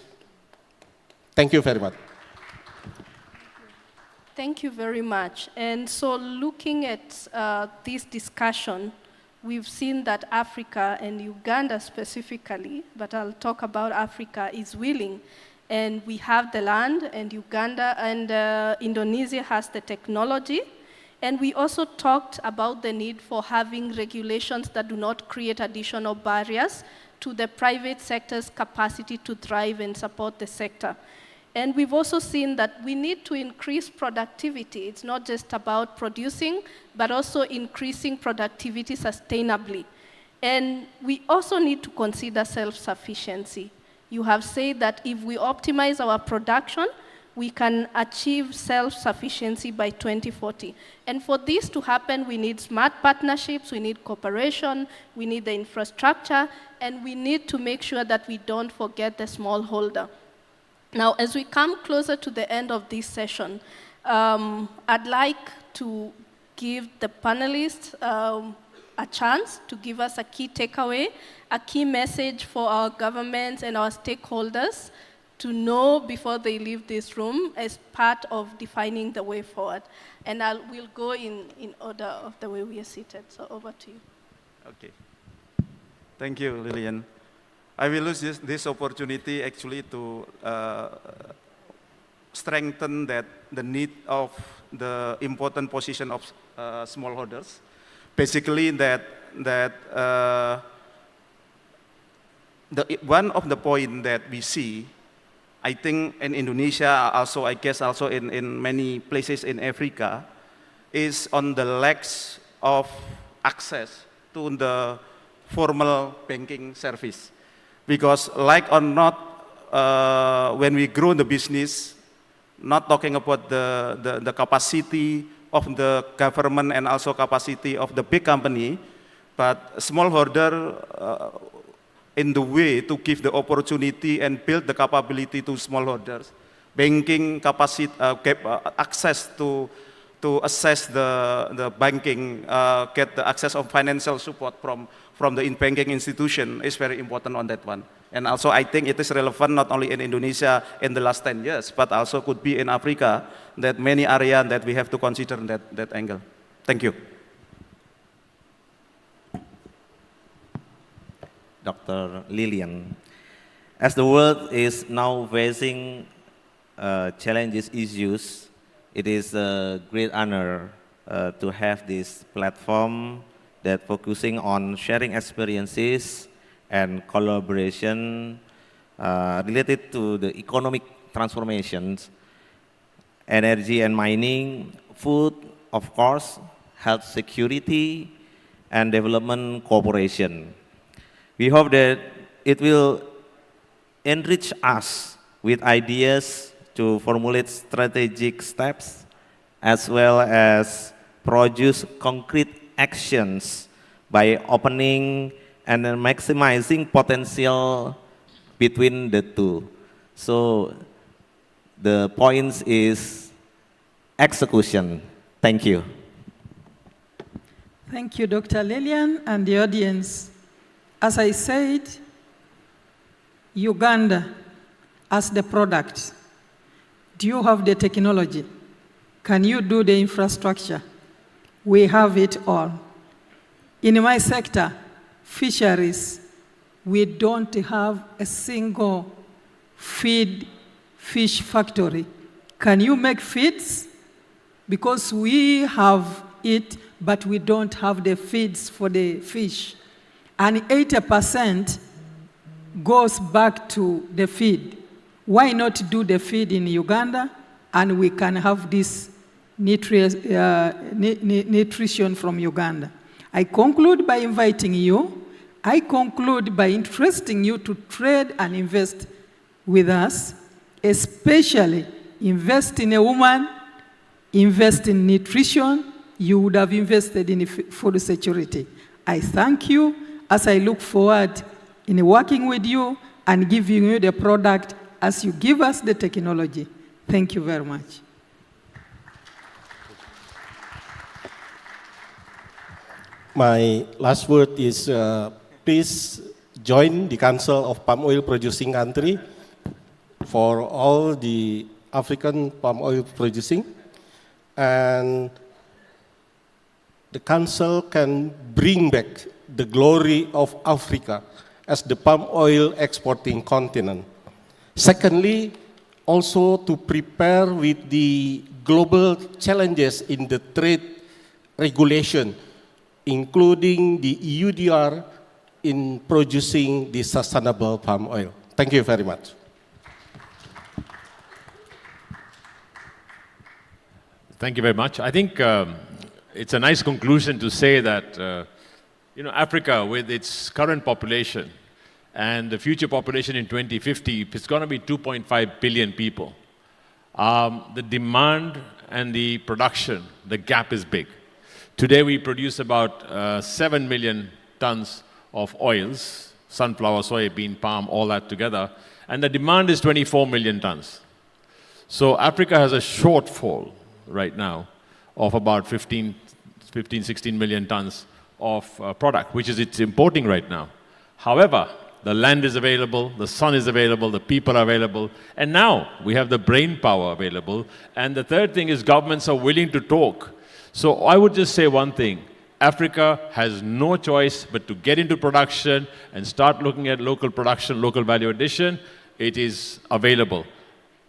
Thank you very much. Thank you very much. And so looking at this discussion, we've seen that Africa and Uganda specifically, but I'll talk about Africa, is willing. And we have the land, and Uganda and Indonesia has the technology. And we also talked about the need for having regulations that do not create additional barriers to the private sector's capacity to thrive and support the sector. And we've also seen that we need to increase productivity. It's not just about producing, but also increasing productivity sustainably. And we also need to consider self-sufficiency. You have said that if we optimize our production, we can achieve self-sufficiency by 2040. And for this to happen, we need smart partnerships, we need cooperation, we need the infrastructure, and we need to make sure that we don't forget the smallholder. Now, as we come closer to the end of this session, I'd like to give the panelists a chance to give us a key takeaway, a key message for our governments and our stakeholders to know before they leave this room as part of defining the way forward. And we'll go in order of the way we are seated. So over to you. Okay. Thank you, Lillian. I will use this opportunity actually to strengthen the need of the important position of smallholders. Basically, one of the points that we see, I think in Indonesia, also I guess also in many places in Africa, is on the lacks of access to the formal banking service. Because like or not, when we grow the business, not talking about the capacity of the government and also capacity of the big company, but smallholder in the way to give the opportunity and build the capability to smallholders, banking capacity, access to assess the banking, get the access of financial support from the banking institution is very important on that one. And also I think it is relevant not only in Indonesia in the last 10 years, but also could be in Africa, that many areas that we have to consider in that angle. Thank you. Dr. Lillian, as the world is now facing challenges, issues, it is a great honor to have this platform that focusing on sharing experiences and collaboration related to the economic transformations, energy and mining, food, of course, health security, and development cooperation. We hope that it will enrich us with ideas to formulate strategic steps as well as produce concrete actions by opening and then maximizing potential between the two. So the point is execution. Thank you. Thank you, Dr. Lillian and the audience. As I said, Uganda as the product. Do you have the technology? Can you do the infrastructure? We have it all. In my sector, fisheries, we don't have a single feed fish factory. Can you make feeds? Because we have it, but we don't have the feeds for the fish. And 80% goes back to the feed. Why not do the feed in Uganda, and we can have this nutrition from Uganda? I conclude by inviting you. I conclude by interesting you to trade and invest with us, especially invest in a woman, invest in nutrition. You would have invested in food security. I thank you as I look forward in working with you and giving you the product as you give us the technology. Thank you very much. My last word is please join the Council of Palm Oil Producing Country for all the African palm oil producing, and the Council can bring back the glory of Africa as the palm oil exporting continent. Secondly, also to prepare with the global challenges in the trade regulation, including the EUDR in producing the sustainable palm oil. Thank you very much. Thank you very much. I think it's a nice conclusion to say that Africa, with its current population and the future population in 2050, it's going to be 2.5 billion people. The demand and the production, the gap is big. Today we produce about 7 million tons of oils, sunflower, soybean, palm, all that together, and the demand is 24 million tons. So Africa has a shortfall right now of about 16 million tons of product, which is it's importing right now. However, the land is available, the sun is available, the people are available, and now we have the brain power available. And the third thing is governments are willing to talk. So I would just say one thing. Africa has no choice but to get into production and start looking at local production, local value addition. It is available.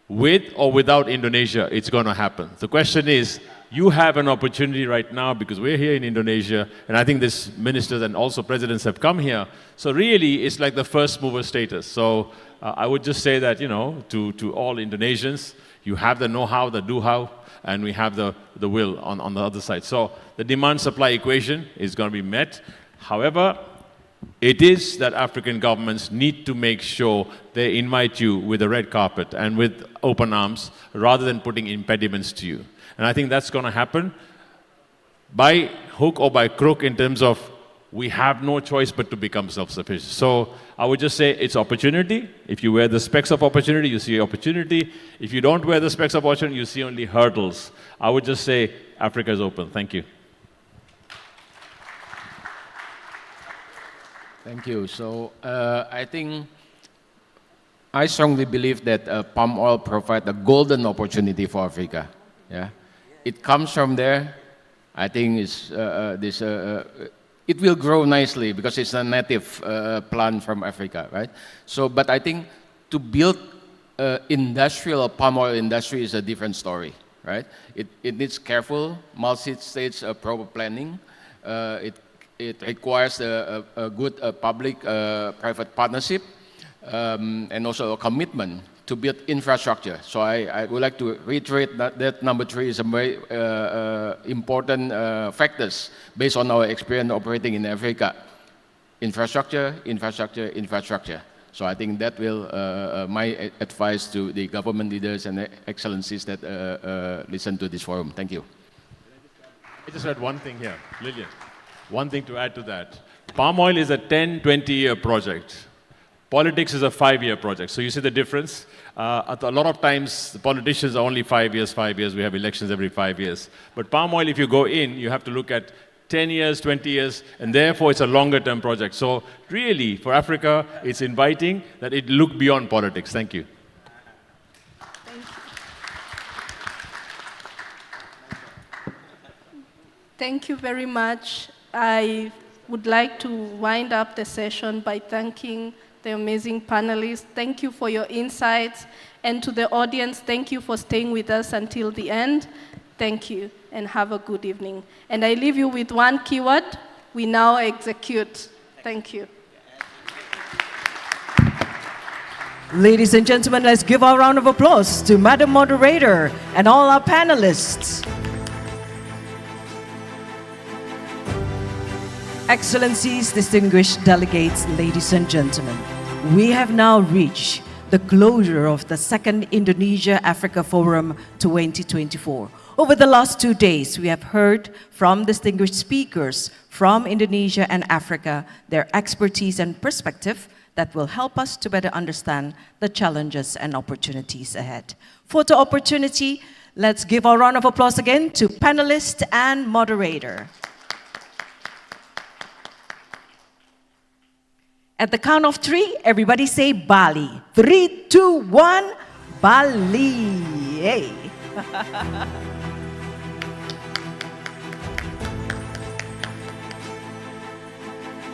With or without Indonesia, it's going to happen. The question is, you have an opportunity right now because we're here in Indonesia, and I think these ministers and also presidents have come here. So really, it's like the first mover status. So I would just say that, to all Indonesians, you have the know-how, the do-how, and we have the will on the other side. So the demand-supply equation is going to be met. However, it is that African governments need to make sure they invite you with a red carpet and with open arms rather than putting impediments to you. And I think that's going to happen by hook or by crook in terms of we have no choice but to become self-sufficient. So I would just say it's opportunity. If you wear the specs of opportunity, you see opportunity. If you don't wear the specs of opportunity, you see only hurdles. I would just say Africa is open. Thank you. Thank you. So I strongly believe that palm oil provides a golden opportunity for Africa. Yeah, it comes from there. I think it will grow nicely because it's a native plant from Africa, right? So, but I think to build industrial palm oil industry is a different story, right? It needs careful, multi-stage proper planning. It requires a good public-private partnership and also a commitment to build infrastructure. So I would like to reiterate that number 3 is a very important factors based on our experience operating in Africa. Infrastructure, infrastructure, infrastructure. So I think that will my advice to the government leaders and excellencies that listen to this forum. Thank you. I just had one thing here, Lillian. One thing to add to that. Palm oil is a 10, 20-year project. Politics is a 5-year project. So you see the difference? A lot of times, the politicians are only 5 years. We have elections every 5 years. But palm oil, if you go in, you have to look at 10 years, 20 years, and therefore it's a longer-term project. So really, for Africa, it's inviting that it look beyond politics. Thank you. Thank you very much. I would like to wind up the session by thanking the amazing panelists. Thank you for your insights. And to the audience, thank you for staying with us until the end. Thank you, and have a good evening. And I leave you with one keyword: we now execute. Thank you. Ladies and gentlemen, let's give our round of applause to Madam Moderator and all our panelists. Excellencies, distinguished delegates, ladies and gentlemen, we have now reached the closure of the second Indonesia-Africa Forum 2024. Over the last 2 days, we have heard from distinguished speakers from Indonesia and Africa, their expertise and perspective that will help us to better understand the challenges and opportunities ahead. Photo opportunity, let's give our round of applause again to panelist and moderator. At the count of 3, everybody say Bali. 3, 2, 1, Bali. Hey.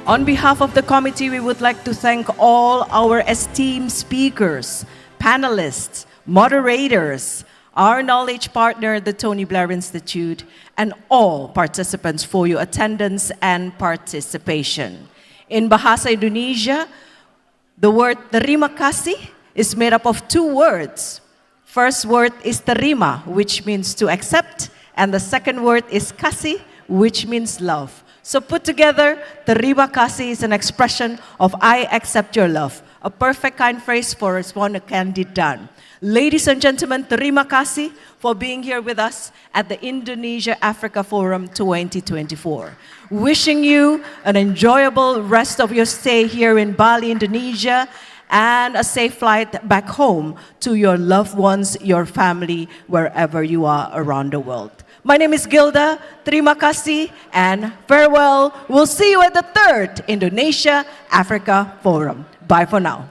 On behalf of the committee, we would like to thank all our esteemed speakers, panelists, moderators, our knowledge partner, the Tony Blair Institute, and all participants for your attendance and participation. In Bahasa Indonesia, the word terima kasih is made up of two words. First word is terima, which means to accept, and the second word is kasih, which means love. So put together, terima kasih is an expression of I accept your love, a perfect kind phrase for one who can be done. Ladies and gentlemen, terima kasih for being here with us at the Indonesia-Africa Forum 2024. Wishing you an enjoyable rest of your stay here in Bali, Indonesia, and a safe flight back home to your loved ones, your family, wherever you are around the world. My name is Gilda, terima kasih, and farewell. We'll see you at the 3rd Indonesia-Africa Forum. Bye for now.